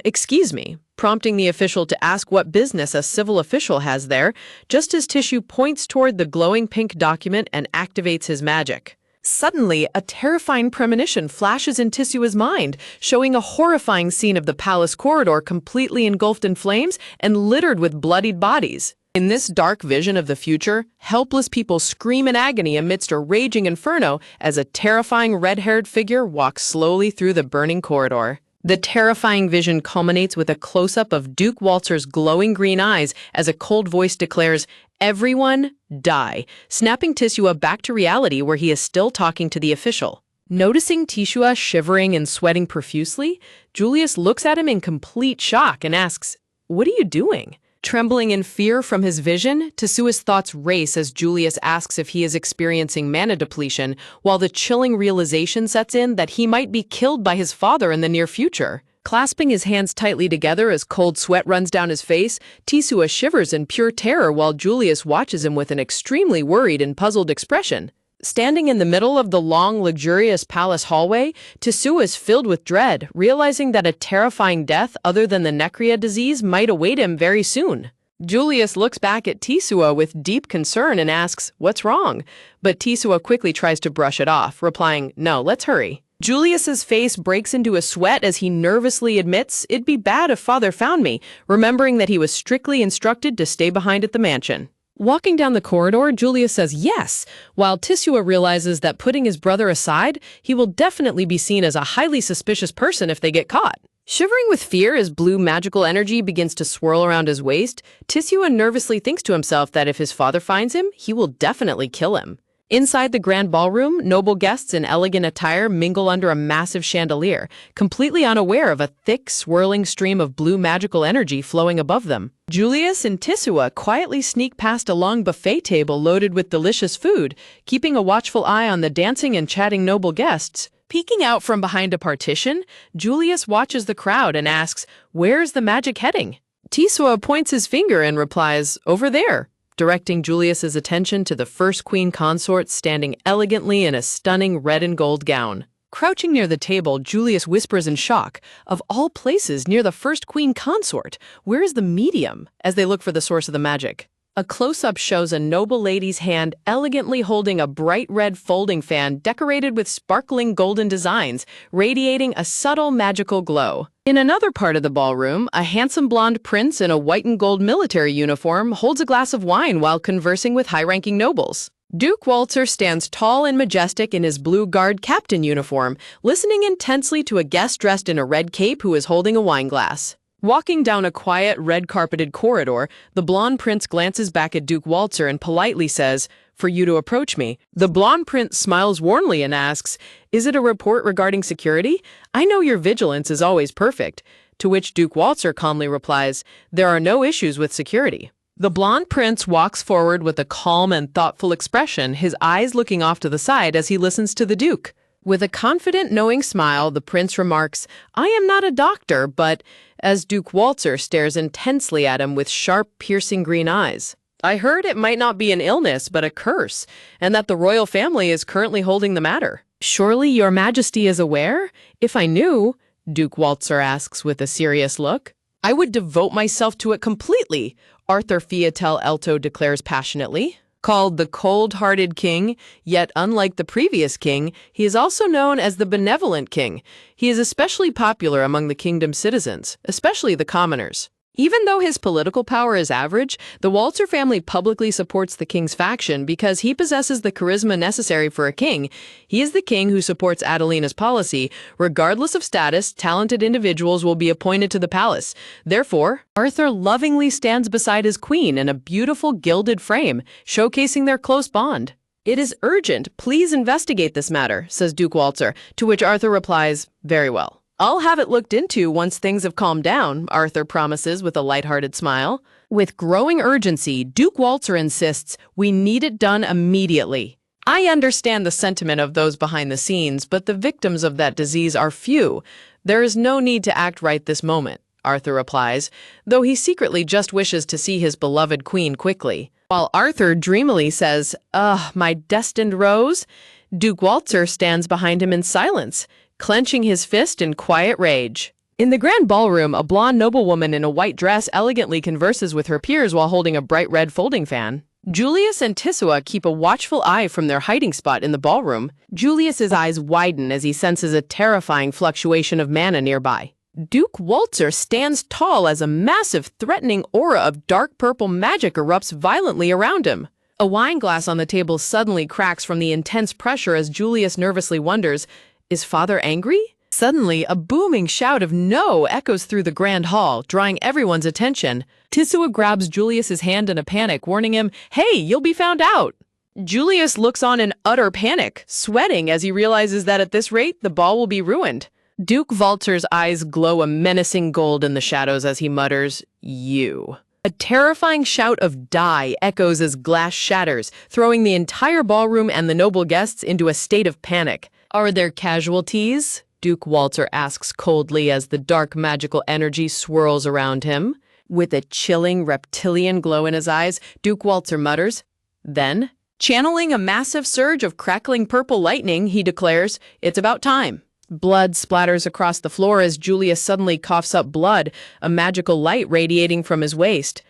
excuse me," prompting the official to ask what business a civil official has there, just as Tissue points toward the glowing pink document and activates his magic. Suddenly, a terrifying premonition flashes in Tetsua's mind, showing a horrifying scene of the palace corridor completely engulfed in flames and littered with bloodied bodies. In this dark vision of the future, helpless people scream in agony amidst a raging inferno as a terrifying red-haired figure walks slowly through the burning corridor. The terrifying vision culminates with a close-up of Duke Waltzer's glowing green eyes as a cold voice declares, "Everyone, die," snapping Tetsua back to reality where he is still talking to the official. Noticing Tetsua shivering and sweating profusely, Julius looks at him in complete shock and asks, "What are you doing?" Trembling in fear from his vision, Tetsua's thoughts race as Julius asks if he is experiencing mana depletion, while the chilling realization sets in that he might be killed by his father in the near future. Clasping his hands tightly together as cold sweat runs down his face, Tetsua shivers in pure terror while Julius watches him with an extremely worried and puzzled expression. Standing in the middle of the long, luxurious palace hallway, Tetsua is filled with dread, realizing that a terrifying death other than the Necria disease might await him very soon. Julius looks back at Tetsua with deep concern and asks, "What's wrong?" But Tetsua quickly tries to brush it off, replying, "No, let's hurry." Julius's face breaks into a sweat as he nervously admits, "It'd be bad if father found me," remembering that he was strictly instructed to stay behind at the mansion. Walking down the corridor, Julius says yes, while Tetsua realizes that putting his brother aside, he will definitely be seen as a highly suspicious person if they get caught. Shivering with fear as blue magical energy begins to swirl around his waist, Tetsua nervously thinks to himself that if his father finds him, he will definitely kill him. Inside the grand ballroom, noble guests in elegant attire mingle under a massive chandelier, completely unaware of a thick, swirling stream of blue magical energy flowing above them. Julius and Tetsua quietly sneak past a long buffet table loaded with delicious food, keeping a watchful eye on the dancing and chatting noble guests. Peeking out from behind a partition, Julius watches the crowd and asks, "Where's the magic heading?" Tetsua points his finger and replies, "Over there," directing Julius's attention to the first queen consort standing elegantly in a stunning red and gold gown. Crouching near the table, Julius whispers in shock, "Of all places, near the first queen consort, where is the medium?" as they look for the source of the magic. A close-up shows a noble lady's hand elegantly holding a bright red folding fan decorated with sparkling golden designs, radiating a subtle magical glow. In another part of the ballroom, a handsome blonde prince in a white and gold military uniform holds a glass of wine while conversing with high-ranking nobles. Duke Waltzer stands tall and majestic in his blue guard captain uniform, listening intensely to a guest dressed in a red cape who is holding a wine glass. Walking down a quiet, red-carpeted corridor, the blonde prince glances back at Duke Waltzer and politely says, "For you to approach me." The blonde prince smiles warmly and asks, "Is it a report regarding security? I know your vigilance is always perfect." To which Duke Waltzer calmly replies, "There are no issues with security." The blonde prince walks forward with a calm and thoughtful expression, his eyes looking off to the side as he listens to the Duke. With a confident, knowing smile, the prince remarks, "I am not a doctor, but," as Duke Waltzer stares intensely at him with sharp, piercing green eyes, "I heard it might not be an illness, but a curse, and that the royal family is currently holding the matter." "Surely your majesty is aware? If I knew," Duke Waltzer asks with a serious look, "I would devote myself to it completely," Arthur Fiatel Elto declares passionately. Called the cold-hearted king, yet unlike the previous king, he is also known as the benevolent king. He is especially popular among the kingdom's citizens, especially the commoners. Even though his political power is average, the Waltzer family publicly supports the king's faction because he possesses the charisma necessary for a king. He is the king who supports Adelina's policy. Regardless of status, talented individuals will be appointed to the palace. Therefore, Arthur lovingly stands beside his queen in a beautiful gilded frame, showcasing their close bond. "It is urgent. Please investigate this matter," says Duke Walter, to which Arthur replies, "Very well. I'll have it looked into once things have calmed down," Arthur promises with a lighthearted smile. With growing urgency, Duke Walter insists, "We need it done immediately. I understand the sentiment of those behind the scenes, but the victims of that disease are few. There is no need to act right this moment," Arthur replies, though he secretly just wishes to see his beloved queen quickly. While Arthur dreamily says, "Ugh, my destined rose," Duke Walter stands behind him in silence, clenching his fist in quiet rage. In the grand ballroom, a blonde noblewoman in a white dress elegantly converses with her peers while holding a bright red folding fan. Julius and Tisua keep a watchful eye from their hiding spot in the ballroom. Julius's eyes widen as he senses a terrifying fluctuation of mana nearby. Duke Walter stands tall as a massive, threatening aura of dark purple magic erupts violently around him. A wine glass on the table suddenly cracks from the intense pressure as Julius nervously wonders, is father angry? Suddenly, a booming shout of "No" echoes through the grand hall, drawing everyone's attention. Tisua grabs Julius's hand in a panic, warning him, "Hey, you'll be found out." Julius looks on in utter panic, sweating as he realizes that at this rate, the ball will be ruined. Duke Walter's eyes glow a menacing gold in the shadows as he mutters, "You." A terrifying shout of "Die" echoes as glass shatters, throwing the entire ballroom and the noble guests into a state of panic. "Are there casualties?" Duke Walter asks coldly as the dark magical energy swirls around him. With a chilling reptilian glow in his eyes, Duke Walter mutters. Then, channeling a massive surge of crackling purple lightning, he declares, "It's about time." Blood splatters across the floor as Julius suddenly coughs up blood, a magical light radiating from his waist.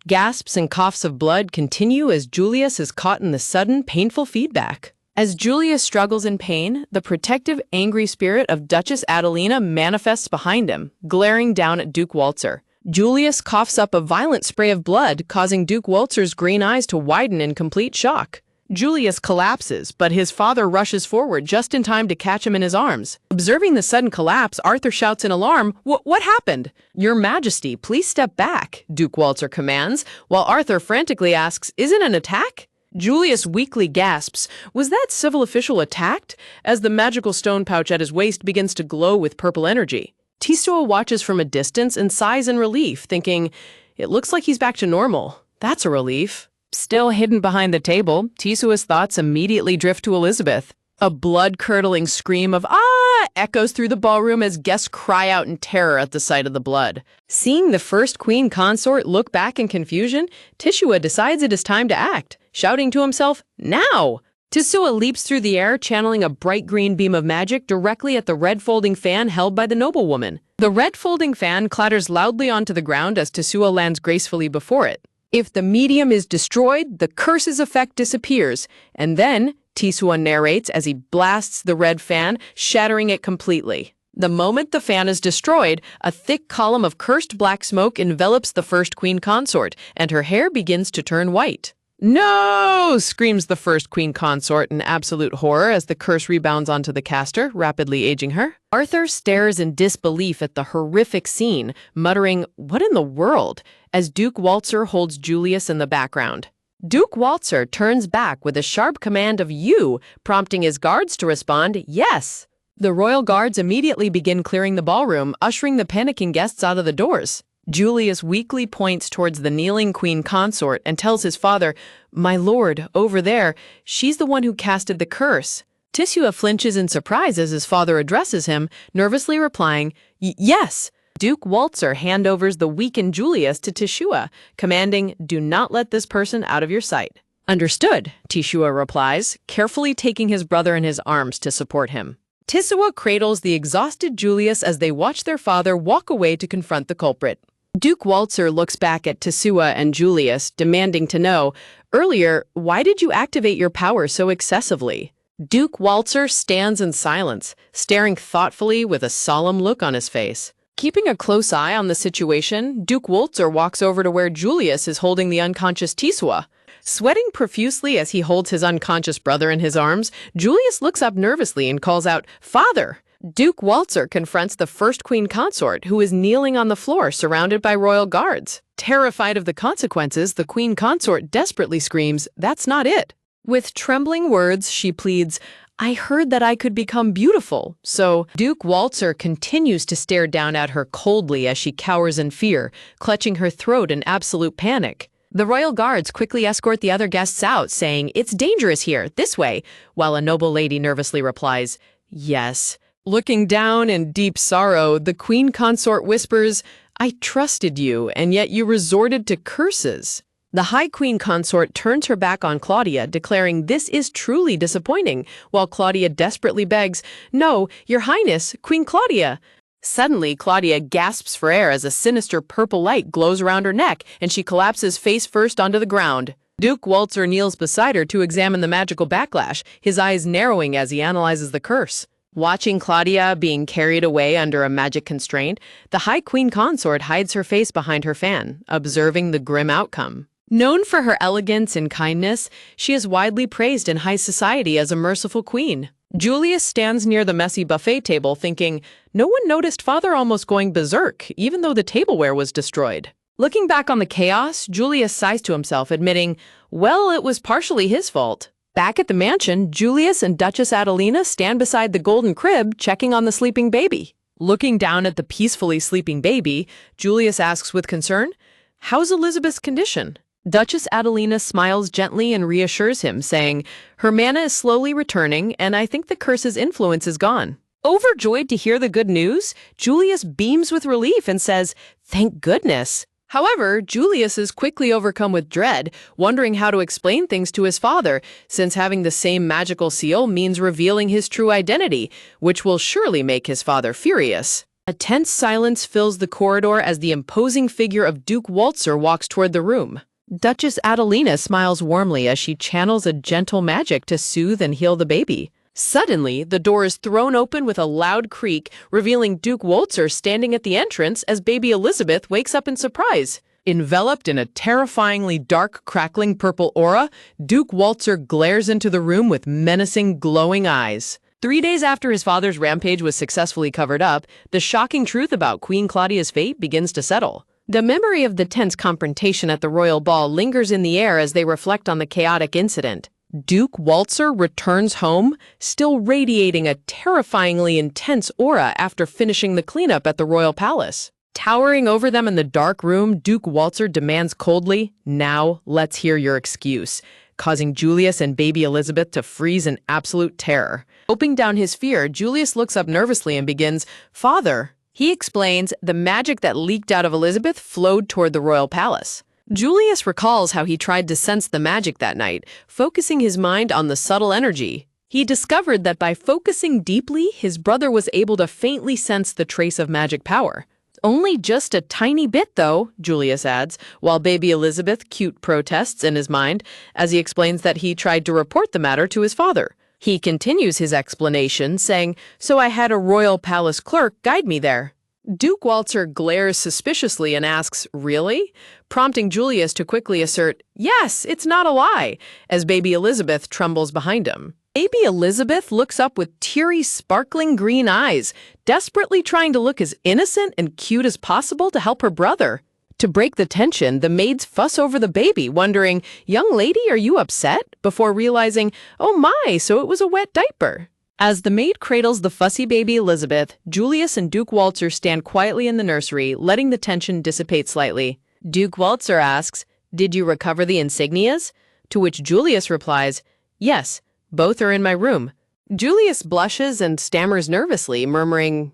Gasps and coughs of blood continue as Julius is caught in the sudden, painful feedback. As Julius struggles in pain, the protective, angry spirit of Duchess Adelina manifests behind him, glaring down at Duke Walter. Julius coughs up a violent spray of blood, causing Duke Walter's green eyes to widen in complete shock. Julius collapses, but his father rushes forward just in time to catch him in his arms. Observing the sudden collapse, Arthur shouts in alarm, What happened?" "Your Majesty, please step back," Duke Walter commands, while Arthur frantically asks, "Is it an attack?" Julius weakly gasps, "Was that civil official attacked?" as the magical stone pouch at his waist begins to glow with purple energy. Tisua watches from a distance and sighs in relief, thinking, "It looks like he's back to normal. That's a relief." Still hidden behind the table, Tisua's thoughts immediately drift to Elizabeth. A blood-curdling scream of "Ah!" echoes through the ballroom as guests cry out in terror at the sight of the blood. Seeing the first queen consort look back in confusion, Tisua decides it is time to act, shouting to himself, "Now!" Tisua leaps through the air, channeling a bright green beam of magic directly at the red folding fan held by the noblewoman. The red folding fan clatters loudly onto the ground as Tisua lands gracefully before it. If the medium is destroyed, the curse's effect disappears, and then, Tisua narrates as he blasts the red fan, shattering it completely. The moment the fan is destroyed, a thick column of cursed black smoke envelops the first queen consort, and her hair begins to turn white. "No!" screams the first queen consort in absolute horror as the curse rebounds onto the caster, rapidly aging her. Arthur stares in disbelief at the horrific scene, muttering, "What in the world?" as Duke Walter holds Julius in the background. Duke Walter turns back with a sharp command of "You," prompting his guards to respond, "Yes." The royal guards immediately begin clearing the ballroom, ushering the panicking guests out of the doors. Julius weakly points towards the kneeling queen consort and tells his father, "My lord, over there, she's the one who casted the curse." Tisua flinches in surprise as his father addresses him, nervously replying, "Yes." Duke Walter handovers the weakened Julius to Tisua, commanding, "Do not let this person out of your sight." "Understood," Tisua replies, carefully taking his brother in his arms to support him. Tisua cradles the exhausted Julius as they watch their father walk away to confront the culprit. Duke Walter looks back at Tisua and Julius, demanding to know, "Earlier, why did you activate your power so excessively?" Duke Walter stands in silence, staring thoughtfully with a solemn look on his face. Keeping a close eye on the situation, Duke Walter walks over to where Julius is holding the unconscious Tisua. Sweating profusely as he holds his unconscious brother in his arms, Julius looks up nervously and calls out, "Father!" Duke Walter confronts the first queen consort, who is kneeling on the floor surrounded by royal guards. Terrified of the consequences, the queen consort desperately screams, "That's not it." With trembling words, she pleads, I heard that I could become beautiful, so Duke Waltzer continues to stare down at her coldly as she cowers in fear, clutching her throat in absolute panic. The royal guards quickly escort the other guests out, saying, It's dangerous here, this way, while a noble lady nervously replies, Yes. Looking down in deep sorrow, the queen consort whispers, I trusted you, and yet you resorted to curses. The High Queen Consort turns her back on Claudia, declaring this is truly disappointing, while Claudia desperately begs, No, Your Highness, Queen Claudia. Suddenly, Claudia gasps for air as a sinister purple light glows around her neck, and she collapses face first onto the ground. Duke Waltzer kneels beside her to examine the magical backlash, his eyes narrowing as he analyzes the curse. Watching Claudia being carried away under a magic constraint, the High Queen Consort hides her face behind her fan, observing the grim outcome. Known for her elegance and kindness, she is widely praised in high society as a merciful queen. Julius stands near the messy buffet table thinking, no one noticed father almost going berserk, even though the tableware was destroyed. Looking back on the chaos, Julius sighs to himself, admitting, well, it was partially his fault. Back at the mansion, Julius and Duchess Adelina stand beside the golden crib, checking on the sleeping baby. Looking down at the peacefully sleeping baby, Julius asks with concern, how's Elizabeth's condition? Duchess Adelina smiles gently and reassures him, saying, her mana is slowly returning, and I think the curse's influence is gone. Overjoyed to hear the good news, Julius beams with relief and says, thank goodness. However, Julius is quickly overcome with dread, wondering how to explain things to his father, since having the same magical seal means revealing his true identity, which will surely make his father furious. A tense silence fills the corridor as the imposing figure of Duke Waltzer walks toward the room. Duchess Adelina smiles warmly as she channels a gentle magic to soothe and heal the baby. Suddenly, the door is thrown open with a loud creak, revealing Duke Waltzer standing at the entrance as baby Elizabeth wakes up in surprise. Enveloped in a terrifyingly dark, crackling purple aura, Duke Waltzer glares into the room with menacing, glowing eyes. 3 days after his father's rampage was successfully covered up, the shocking truth about Queen Claudia's fate begins to settle. The memory of the tense confrontation at the royal ball lingers in the air as they reflect on the chaotic incident. Duke Waltzer returns home, still radiating a terrifyingly intense aura after finishing the cleanup at the royal palace. Towering over them in the dark room, Duke Waltzer demands coldly, now let's hear your excuse, causing Julius and baby Elizabeth to freeze in absolute terror. Gulping down his fear, Julius looks up nervously and begins, Father. He explains the magic that leaked out of Elizabeth flowed toward the royal palace. Julius recalls how he tried to sense the magic that night, focusing his mind on the subtle energy. He discovered that by focusing deeply, his brother was able to faintly sense the trace of magic power. Only just a tiny bit, though, Julius adds, while baby Elizabeth cute protests in his mind, as he explains that he tried to report the matter to his father. He continues his explanation, saying, so I had a royal palace clerk guide me there. Duke Waltzer glares suspiciously and asks, really? Prompting Julius to quickly assert, yes, it's not a lie, as baby Elizabeth trembles behind him. Baby Elizabeth looks up with teary, sparkling green eyes, desperately trying to look as innocent and cute as possible to help her brother. To break the tension, the maids fuss over the baby, wondering, young lady, are you upset? Before realizing, oh my, so it was a wet diaper. As the maid cradles the fussy baby Elizabeth, Julius and Duke Waltzer stand quietly in the nursery, letting the tension dissipate slightly. Duke Waltzer asks, did you recover the insignias? To which Julius replies, yes, both are in my room. Julius blushes and stammers nervously, murmuring,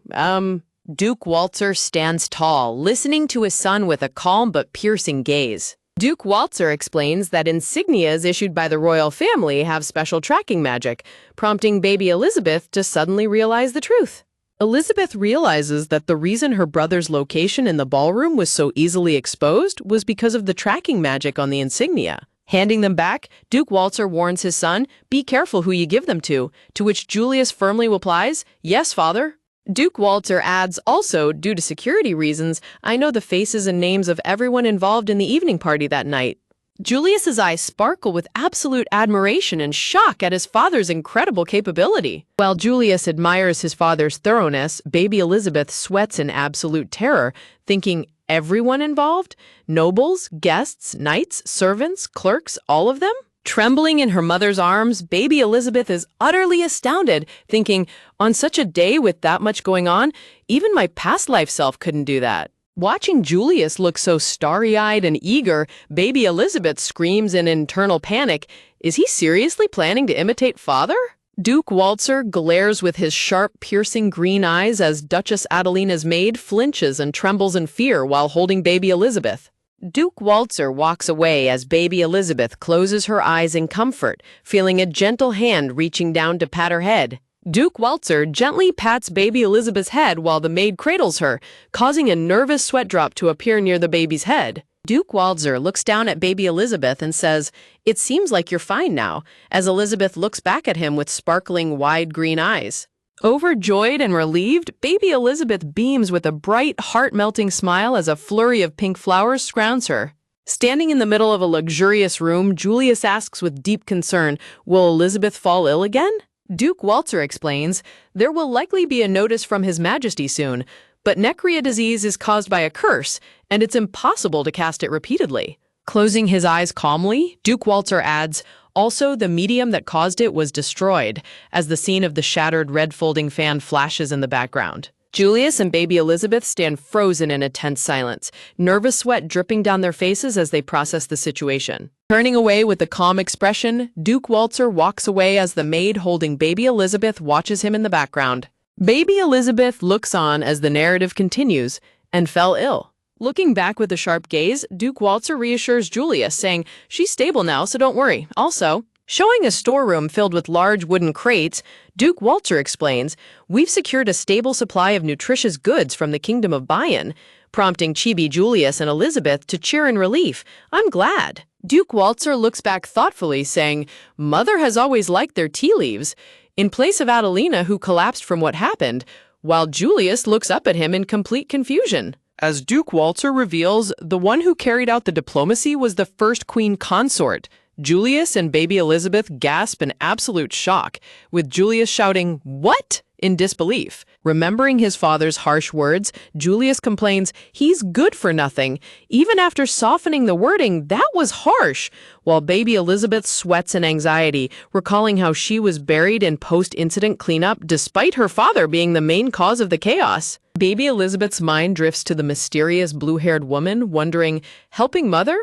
Duke Waltzer stands tall, listening to his son with a calm but piercing gaze. Duke Waltzer explains that insignias issued by the royal family have special tracking magic, prompting baby Elizabeth to suddenly realize the truth. Elizabeth realizes that the reason her brother's location in the ballroom was so easily exposed was because of the tracking magic on the insignia. Handing them back, Duke Waltzer warns his son, be careful who you give them to which Julius firmly replies, yes, father. Duke Waltzer adds, also, due to security reasons, I know the faces and names of everyone involved in the evening party that night. Julius's eyes sparkle with absolute admiration and shock at his father's incredible capability. While Julius admires his father's thoroughness, baby Elizabeth sweats in absolute terror, thinking, everyone involved? Nobles, guests, knights, servants, clerks, all of them? Trembling in her mother's arms, baby Elizabeth is utterly astounded, thinking, on such a day with that much going on, even my past life self couldn't do that. Watching Julius look so starry-eyed and eager, baby Elizabeth screams in internal panic. Is he seriously planning to imitate father? Duke Walter glares with his sharp, piercing green eyes as Duchess Adelina's maid flinches and trembles in fear while holding baby Elizabeth. Duke Walter walks away as baby Elizabeth closes her eyes in comfort, feeling a gentle hand reaching down to pat her head. Duke Walter gently pats baby Elizabeth's head while the maid cradles her, causing a nervous sweat drop to appear near the baby's head. Duke Walter looks down at baby Elizabeth and says, "It seems like you're fine now," as Elizabeth looks back at him with sparkling, wide green eyes. Overjoyed and relieved, baby Elizabeth beams with a bright, heart-melting smile as a flurry of pink flowers surrounds her. Standing in the middle of a luxurious room, Julius asks with deep concern, "Will Elizabeth fall ill again?" Duke Walter explains, "There will likely be a notice from His Majesty soon, but Necria disease is caused by a curse, and it's impossible to cast it repeatedly." Closing his eyes calmly, Duke Walter adds, "Also, the medium that caused it was destroyed," as the scene of the shattered red folding fan flashes in the background. Julius and baby Elizabeth stand frozen in a tense silence, nervous sweat dripping down their faces as they process the situation. Turning away with a calm expression, Duke Walter walks away as the maid holding baby Elizabeth watches him in the background. Baby Elizabeth looks on as the narrative continues and fell ill. Looking back with a sharp gaze, Duke Walter reassures Julius, saying, "She's stable now, so don't worry." Also, showing a storeroom filled with large wooden crates, Duke Walter explains, "We've secured a stable supply of nutritious goods from the Kingdom of Bayan," prompting Chibi, Julius, and Elizabeth to cheer in relief. "I'm glad." Duke Walter looks back thoughtfully, saying, "Mother has always liked their tea leaves," in place of Adelina, who collapsed from what happened, while Julius looks up at him in complete confusion. As Duke Walter reveals, the one who carried out the diplomacy was the first queen consort. Julius and baby Elizabeth gasp in absolute shock, with Julius shouting, "What?" in disbelief. Remembering his father's harsh words, Julius complains, "He's good for nothing." Even after softening the wording, that was harsh, while baby Elizabeth sweats in anxiety, recalling how she was buried in post-incident cleanup despite her father being the main cause of the chaos. Baby Elizabeth's mind drifts to the mysterious blue-haired woman, wondering, helping mother?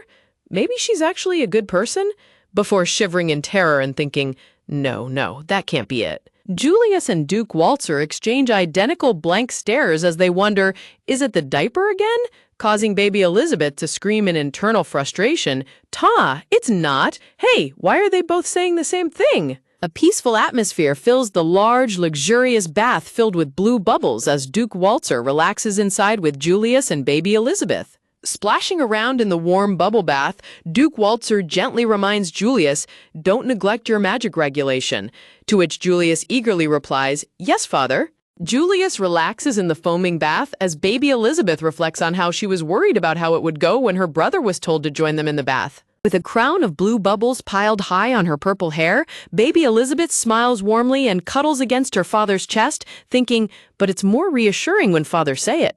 Maybe she's actually a good person? Before shivering in terror and thinking, no, that can't be it. Julius and Duke Walter exchange identical blank stares as they wonder, is it the diaper again? Causing baby Elizabeth to scream in internal frustration. "Ta, it's not. Hey, why are they both saying the same thing?" A peaceful atmosphere fills the large, luxurious bath filled with blue bubbles as Duke Walter relaxes inside with Julius and baby Elizabeth. Splashing around in the warm bubble bath, Duke Walter gently reminds Julius, "Don't neglect your magic regulation," to which Julius eagerly replies, "Yes, father." Julius relaxes in the foaming bath as baby Elizabeth reflects on how she was worried about how it would go when her brother was told to join them in the bath. With a crown of blue bubbles piled high on her purple hair, baby Elizabeth smiles warmly and cuddles against her father's chest, thinking, but it's more reassuring when father say it.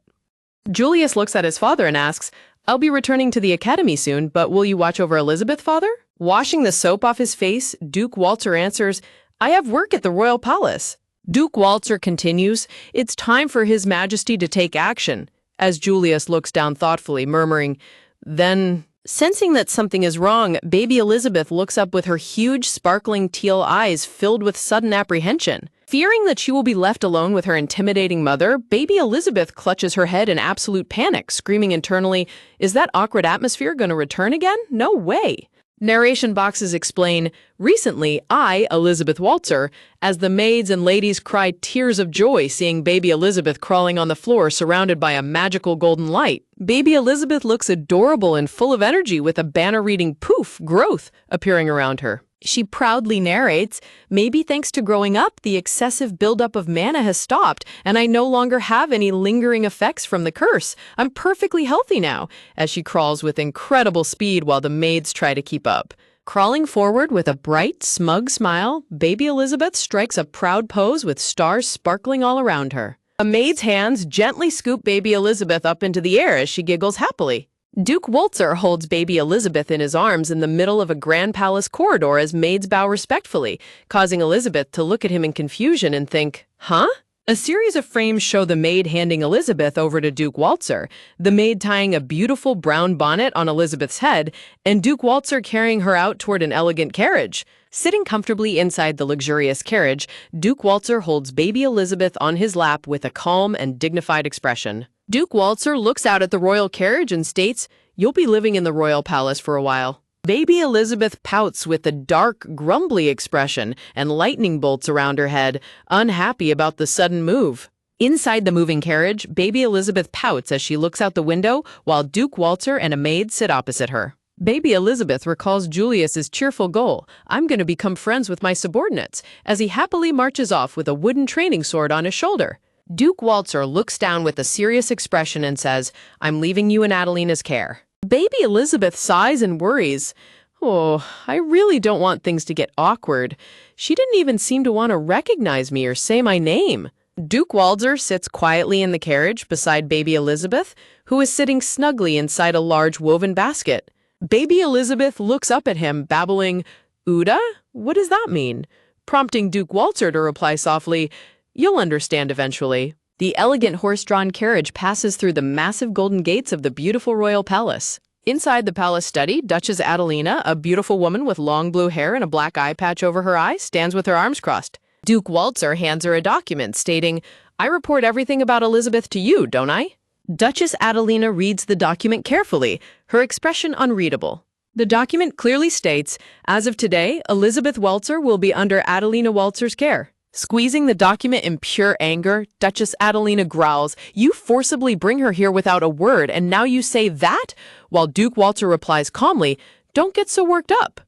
Julius looks at his father and asks, "I'll be returning to the academy soon, but will you watch over Elizabeth, father?" Washing the soap off his face, Duke Walter answers, "I have work at the royal palace." Duke Walter continues, "It's time for His Majesty to take action," as Julius looks down thoughtfully, murmuring, "Then..." Sensing that something is wrong, baby Elizabeth looks up with her huge, sparkling teal eyes filled with sudden apprehension. Fearing that she will be left alone with her intimidating mother, baby Elizabeth clutches her head in absolute panic, screaming internally, "Is that awkward atmosphere going to return again? No way." Narration boxes explain, "Recently, I, Elizabeth Walter," as the maids and ladies cry tears of joy seeing baby Elizabeth crawling on the floor surrounded by a magical golden light. Baby Elizabeth looks adorable and full of energy with a banner reading "Poof, growth" appearing around her. She proudly narrates, "Maybe thanks to growing up, the excessive buildup of mana has stopped, and I no longer have any lingering effects from the curse. I'm perfectly healthy now," as she crawls with incredible speed while the maids try to keep up. Crawling forward with a bright, smug smile, baby Elizabeth strikes a proud pose with stars sparkling all around her. A maid's hands gently scoop baby Elizabeth up into the air as she giggles happily. Duke Waltzer holds baby Elizabeth in his arms in the middle of a grand palace corridor as maids bow respectfully, causing Elizabeth to look at him in confusion and think, huh? A series of frames show the maid handing Elizabeth over to Duke Waltzer, the maid tying a beautiful brown bonnet on Elizabeth's head, and Duke Waltzer carrying her out toward an elegant carriage. Sitting comfortably inside the luxurious carriage, Duke Waltzer holds baby Elizabeth on his lap with a calm and dignified expression. Duke Waltzer looks out at the royal carriage and states, "You'll be living in the royal palace for a while." Baby Elizabeth pouts with a dark, grumbly expression and lightning bolts around her head, unhappy about the sudden move. Inside the moving carriage, baby Elizabeth pouts as she looks out the window while Duke Waltzer and a maid sit opposite her. Baby Elizabeth recalls Julius's cheerful goal, "I'm going to become friends with my subordinates," as he happily marches off with a wooden training sword on his shoulder. Duke Waltzer looks down with a serious expression and says, "I'm leaving you in Adelina's care." Baby Elizabeth sighs and worries. "Oh, I really don't want things to get awkward. She didn't even seem to want to recognize me or say my name." Duke Waltzer sits quietly in the carriage beside baby Elizabeth, who is sitting snugly inside a large woven basket. Baby Elizabeth looks up at him, babbling, "Uda? What does that mean?" prompting Duke Waltzer to reply softly, "You'll understand eventually." The elegant horse-drawn carriage passes through the massive golden gates of the beautiful royal palace. Inside the palace study, Duchess Adelina, a beautiful woman with long blue hair and a black eye patch over her eye, stands with her arms crossed. Duke Waltzer hands her a document stating, "I report everything about Elizabeth to you, don't I?" Duchess Adelina reads the document carefully, her expression unreadable. The document clearly states, "As of today, Elizabeth Waltzer will be under Adelina Waltzer's care." Squeezing the document in pure anger, Duchess Adelina growls, "You forcibly bring her here without a word, and now you say that?" While Duke Waltzer replies calmly, "Don't get so worked up."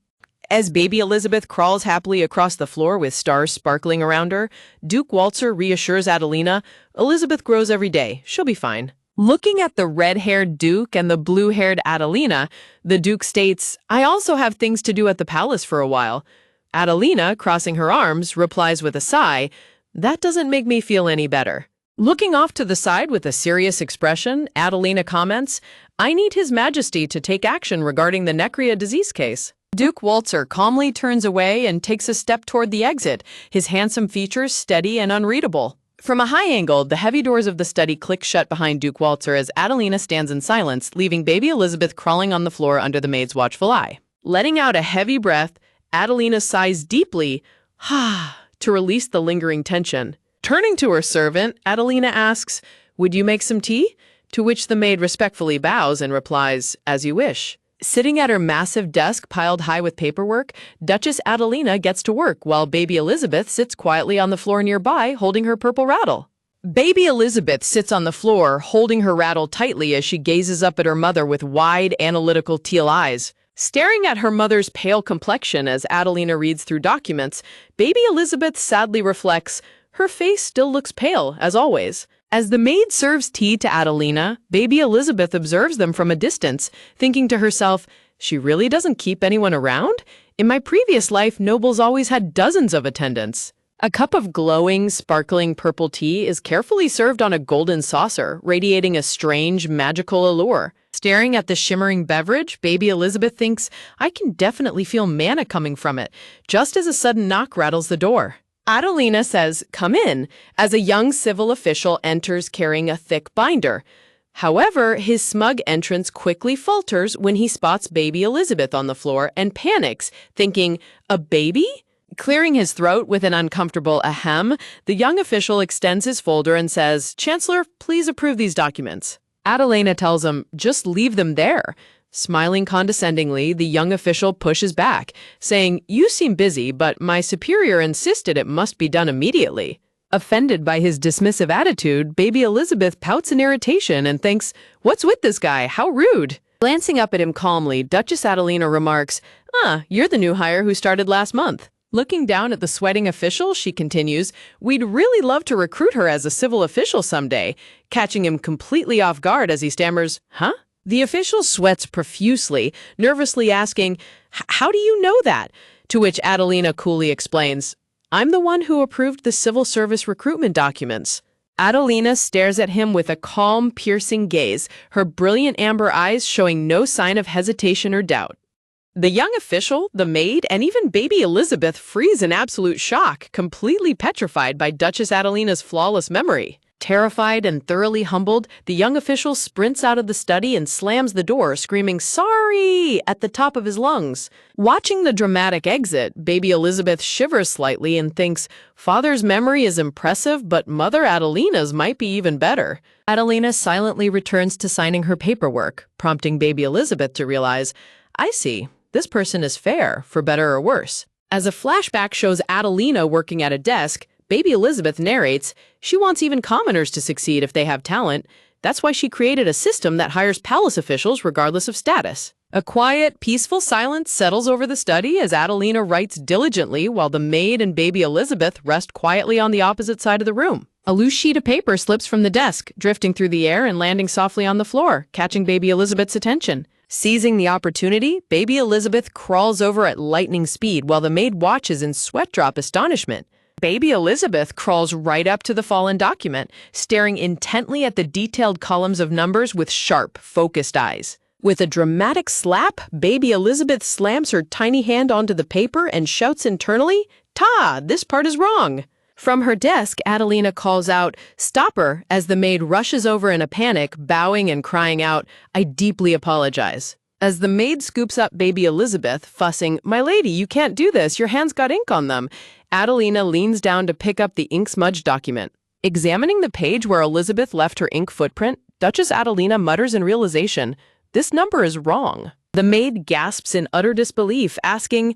As baby Elizabeth crawls happily across the floor with stars sparkling around her, Duke Waltzer reassures Adelina, "Elizabeth grows every day. She'll be fine." Looking at the red-haired Duke and the blue-haired Adelina, the Duke states, "I also have things to do at the palace for a while." Adelina, crossing her arms, replies with a sigh, "That doesn't make me feel any better." Looking off to the side with a serious expression, Adelina comments, "I need His Majesty to take action regarding the Necria disease case." Duke Waltzer calmly turns away and takes a step toward the exit, his handsome features steady and unreadable. From a high angle, the heavy doors of the study click shut behind Duke Waltzer as Adelina stands in silence, leaving baby Elizabeth crawling on the floor under the maid's watchful eye. Letting out a heavy breath, Adelina sighs deeply, to release the lingering tension. Turning to her servant, Adelina asks, "Would you make some tea?" To which the maid respectfully bows and replies, "As you wish." Sitting at her massive desk piled high with paperwork, Duchess Adelina gets to work while baby Elizabeth sits quietly on the floor nearby holding her purple rattle. Baby Elizabeth sits on the floor holding her rattle tightly as she gazes up at her mother with wide, analytical teal eyes. Staring at her mother's pale complexion as Adelina reads through documents, baby Elizabeth sadly reflects, her face still looks pale, as always. As the maid serves tea to Adelina, baby Elizabeth observes them from a distance, thinking to herself, "She really doesn't keep anyone around? In my previous life, nobles always had dozens of attendants." A cup of glowing, sparkling purple tea is carefully served on a golden saucer, radiating a strange, magical allure. Staring at the shimmering beverage, baby Elizabeth thinks, "I can definitely feel mana coming from it," just as a sudden knock rattles the door. Adelina says, "Come in," as a young civil official enters carrying a thick binder. However, his smug entrance quickly falters when he spots baby Elizabeth on the floor and panics, thinking, "A baby?" Clearing his throat with an uncomfortable ahem, the young official extends his folder and says, "Chancellor, please approve these documents." Adelina tells him, "Just leave them there." Smiling condescendingly, the young official pushes back, saying, "You seem busy, but my superior insisted it must be done immediately." Offended by his dismissive attitude, baby Elizabeth pouts in irritation and thinks, "What's with this guy? How rude." Glancing up at him calmly, Duchess Adelina remarks, "You're the new hire who started last month." Looking down at the sweating official, she continues, "We'd really love to recruit her as a civil official someday," catching him completely off guard as he stammers, "Huh?" The official sweats profusely, nervously asking, "How do you know that?" To which Adelina coolly explains, "I'm the one who approved the civil service recruitment documents." Adelina stares at him with a calm, piercing gaze, her brilliant amber eyes showing no sign of hesitation or doubt. The young official, the maid, and even baby Elizabeth freeze in absolute shock, completely petrified by Duchess Adelina's flawless memory. Terrified and thoroughly humbled, the young official sprints out of the study and slams the door, screaming, "Sorry!" at the top of his lungs. Watching the dramatic exit, baby Elizabeth shivers slightly and thinks, "Father's memory is impressive, but Mother Adelina's might be even better." Adelina silently returns to signing her paperwork, prompting baby Elizabeth to realize, "I see. This person is fair, for better or worse." As a flashback shows Adelina working at a desk, baby Elizabeth narrates, she wants even commoners to succeed if they have talent. That's why she created a system that hires palace officials regardless of status. A quiet, peaceful silence settles over the study as Adelina writes diligently while the maid and baby Elizabeth rest quietly on the opposite side of the room. A loose sheet of paper slips from the desk, drifting through the air and landing softly on the floor, catching baby Elizabeth's attention. Seizing the opportunity, baby Elizabeth crawls over at lightning speed while the maid watches in sweat-drop astonishment. Baby Elizabeth crawls right up to the fallen document, staring intently at the detailed columns of numbers with sharp, focused eyes. With a dramatic slap, baby Elizabeth slams her tiny hand onto the paper and shouts internally, "Ta! This part is wrong!" From her desk, Adelina calls out, "Stop her," as the maid rushes over in a panic, bowing and crying out, "I deeply apologize." As the maid scoops up baby Elizabeth, fussing, "My lady, you can't do this, your hands got ink on them," Adelina leans down to pick up the ink-smudged document. Examining the page where Elizabeth left her ink footprint, Duchess Adelina mutters in realization, "This number is wrong." The maid gasps in utter disbelief, asking,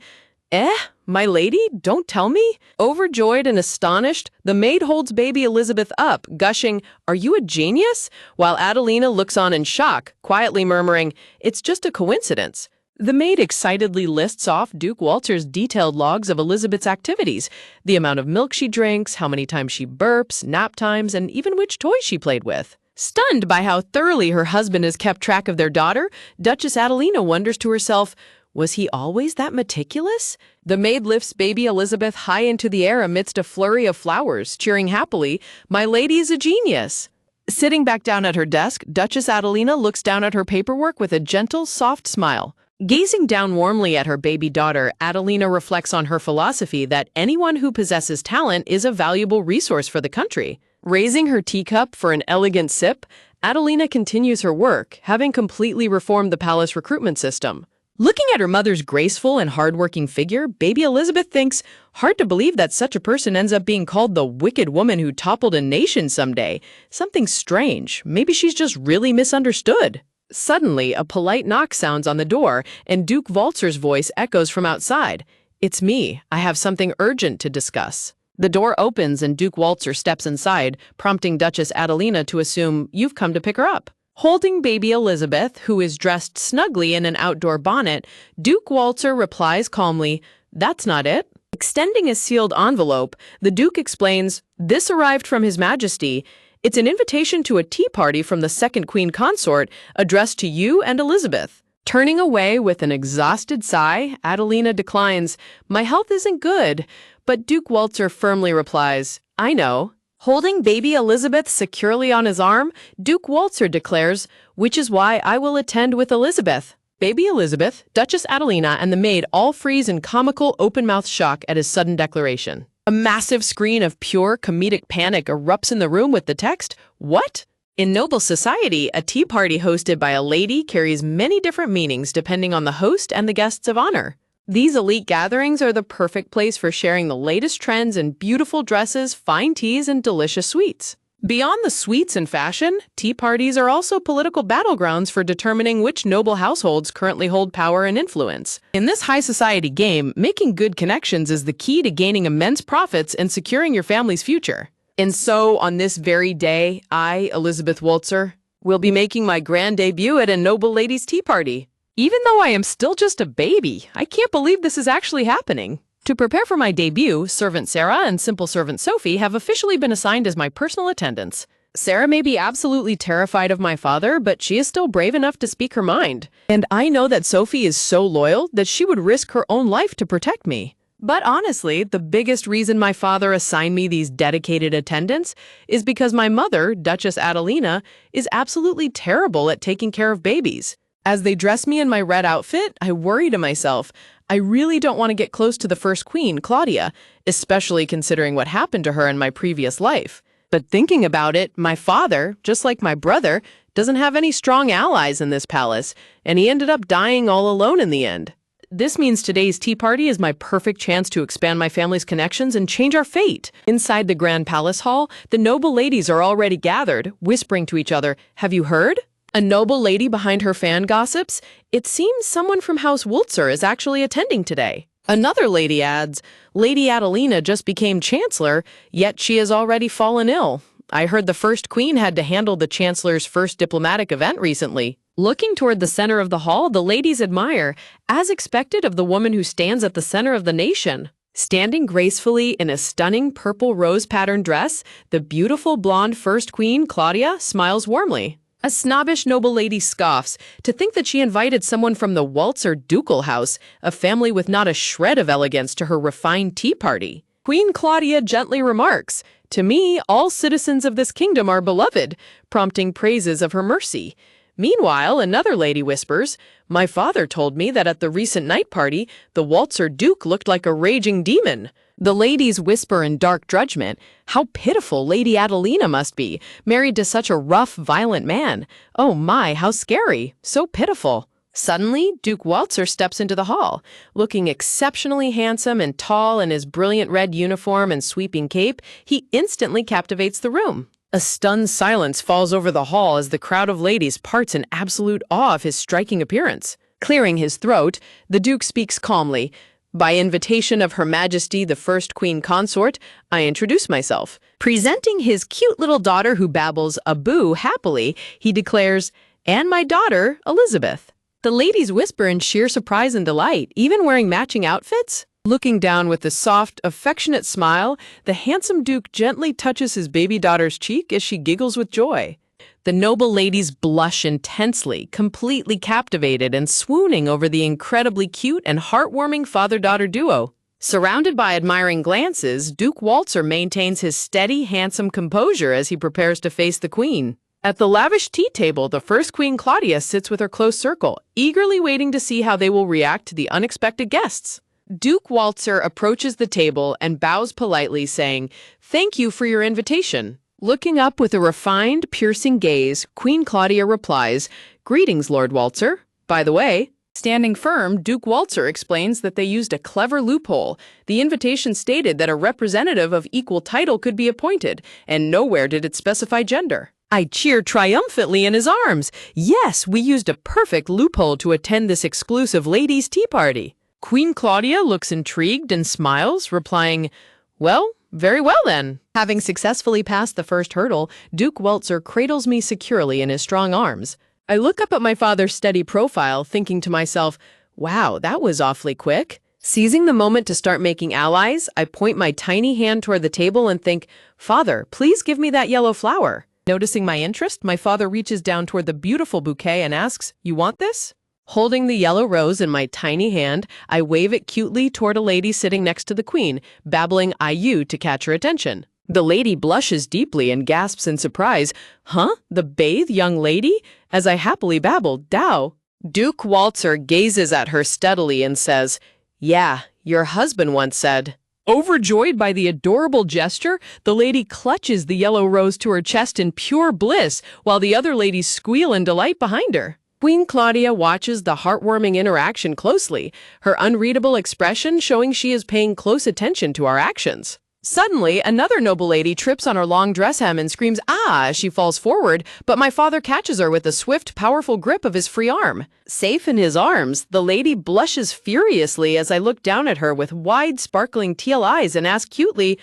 My lady, don't tell me?" Overjoyed and astonished, the maid holds baby Elizabeth up, gushing, "Are you a genius?" While Adelina looks on in shock, quietly murmuring, "It's just a coincidence." The maid excitedly lists off Duke Walter's detailed logs of Elizabeth's activities, the amount of milk she drinks, how many times she burps, nap times, and even which toys she played with. Stunned by how thoroughly her husband has kept track of their daughter, Duchess Adelina wonders to herself, was he always that meticulous? The maid lifts baby Elizabeth high into the air amidst a flurry of flowers, cheering happily, "My lady is a genius." Sitting back down at her desk, Duchess Adelina looks down at her paperwork with a gentle, soft smile. Gazing down warmly at her baby daughter, Adelina reflects on her philosophy that anyone who possesses talent is a valuable resource for the country. Raising her teacup for an elegant sip, Adelina continues her work, having completely reformed the palace recruitment system. Looking at her mother's graceful and hardworking figure, baby Elizabeth thinks, hard to believe that such a person ends up being called the wicked woman who toppled a nation someday. Something strange. Maybe she's just really misunderstood. Suddenly, a polite knock sounds on the door, and Duke Waltzer's voice echoes from outside. "It's me. I have something urgent to discuss." The door opens and Duke Waltzer steps inside, prompting Duchess Adelina to assume you've come to pick her up. Holding baby Elizabeth, who is dressed snugly in an outdoor bonnet, Duke Waltzer replies calmly, "That's not it." Extending a sealed envelope, the Duke explains, "This arrived from His Majesty. It's an invitation to a tea party from the second Queen Consort, addressed to you and Elizabeth." Turning away with an exhausted sigh, Adelina declines, "My health isn't good." But Duke Waltzer firmly replies, "I know." Holding baby Elizabeth securely on his arm, Duke Waltzer declares, "Which is why I will attend with Elizabeth." Baby Elizabeth, Duchess Adelina, and the maid all freeze in comical, open-mouthed shock at his sudden declaration. A massive screen of pure comedic panic erupts in the room with the text, "What?" In noble society, a tea party hosted by a lady carries many different meanings depending on the host and the guests of honor. These elite gatherings are the perfect place for sharing the latest trends in beautiful dresses, fine teas, and delicious sweets. Beyond the sweets and fashion, tea parties are also political battlegrounds for determining which noble households currently hold power and influence. In this high society game, making good connections is the key to gaining immense profits and securing your family's future. And so, on this very day, I, Elizabeth Waltzer, will be making my grand debut at a noble ladies' tea party. Even though I am still just a baby, I can't believe this is actually happening. To prepare for my debut, Servant Sarah and Simple Servant Sophie have officially been assigned as my personal attendants. Sarah may be absolutely terrified of my father, but she is still brave enough to speak her mind. And I know that Sophie is so loyal that she would risk her own life to protect me. But honestly, the biggest reason my father assigned me these dedicated attendants is because my mother, Duchess Adelina, is absolutely terrible at taking care of babies. As they dress me in my red outfit, I worry to myself, I really don't want to get close to the first queen, Claudia, especially considering what happened to her in my previous life. But thinking about it, my father, just like my brother, doesn't have any strong allies in this palace, and he ended up dying all alone in the end. This means today's tea party is my perfect chance to expand my family's connections and change our fate. Inside the Grand Palace Hall, the noble ladies are already gathered, whispering to each other, "Have you heard?" A noble lady behind her fan gossips, "It seems someone from House Wulzer is actually attending today." Another lady adds, "Lady Adelina just became Chancellor, yet she has already fallen ill. I heard the first queen had to handle the Chancellor's first diplomatic event recently." Looking toward the center of the hall, the ladies admire, as expected of the woman who stands at the center of the nation. Standing gracefully in a stunning purple rose-patterned dress, the beautiful blonde first queen, Claudia, smiles warmly. A snobbish noble lady scoffs to think that she invited someone from the Waltzer ducal house, a family with not a shred of elegance, to her refined tea party. Queen Claudia gently remarks, "To me, all citizens of this kingdom are beloved," prompting praises of her mercy. Meanwhile, another lady whispers, "My father told me that at the recent night party, the Waltzer Duke looked like a raging demon." The ladies whisper in dark judgment, "How pitiful Lady Adelina must be, married to such a rough, violent man. Oh my, how scary, so pitiful." Suddenly, Duke Waltzer steps into the hall. Looking exceptionally handsome and tall in his brilliant red uniform and sweeping cape, he instantly captivates the room. A stunned silence falls over the hall as the crowd of ladies parts in absolute awe of his striking appearance. Clearing his throat, the Duke speaks calmly. "By invitation of Her Majesty the First Queen Consort, I introduce myself." Presenting his cute little daughter who babbles a boo happily, he declares, "And my daughter, Elizabeth." The ladies whisper in sheer surprise and delight, even wearing matching outfits. Looking down with a soft, affectionate smile, the handsome Duke gently touches his baby daughter's cheek as she giggles with joy. The noble ladies blush intensely, completely captivated and swooning over the incredibly cute and heartwarming father-daughter duo. Surrounded by admiring glances, Duke Waltzer maintains his steady, handsome composure as he prepares to face the queen. At the lavish tea table, the first queen Claudia sits with her close circle, eagerly waiting to see how they will react to the unexpected guests. Duke Waltzer approaches the table and bows politely, saying, "Thank you for your invitation." Looking up with a refined, piercing gaze, Queen Claudia replies, "Greetings, Lord Waltzer. By the way," standing firm, Duke Waltzer explains that they used a clever loophole. The invitation stated that a representative of equal title could be appointed, and nowhere did it specify gender. I cheer triumphantly in his arms. Yes, we used a perfect loophole to attend this exclusive ladies' tea party. Queen Claudia looks intrigued and smiles, replying, "Well, very well then." Having successfully passed the first hurdle, Duke Waltzer cradles me securely in his strong arms. I look up at my father's steady profile, thinking to myself, wow, that was awfully quick. Seizing the moment to start making allies, I point my tiny hand toward the table and think, "Father, please give me that yellow flower." Noticing my interest, my father reaches down toward the beautiful bouquet and asks, "You want this?" Holding the yellow rose in my tiny hand, I wave it cutely toward a lady sitting next to the queen, babbling "I-you" to catch her attention. The lady blushes deeply and gasps in surprise, "Huh? The bathe young lady?" As I happily babble, "Dao." Duke Waltzer gazes at her steadily and says, "Yeah, your husband once said." Overjoyed by the adorable gesture, the lady clutches the yellow rose to her chest in pure bliss, while the other ladies squeal in delight behind her. Queen Claudia watches the heartwarming interaction closely, her unreadable expression showing she is paying close attention to our actions. Suddenly, another noble lady trips on her long dress hem and screams, "Ah!" as she falls forward, but my father catches her with a swift, powerful grip of his free arm. Safe in his arms, the lady blushes furiously as I look down at her with wide, sparkling teal eyes and ask cutely,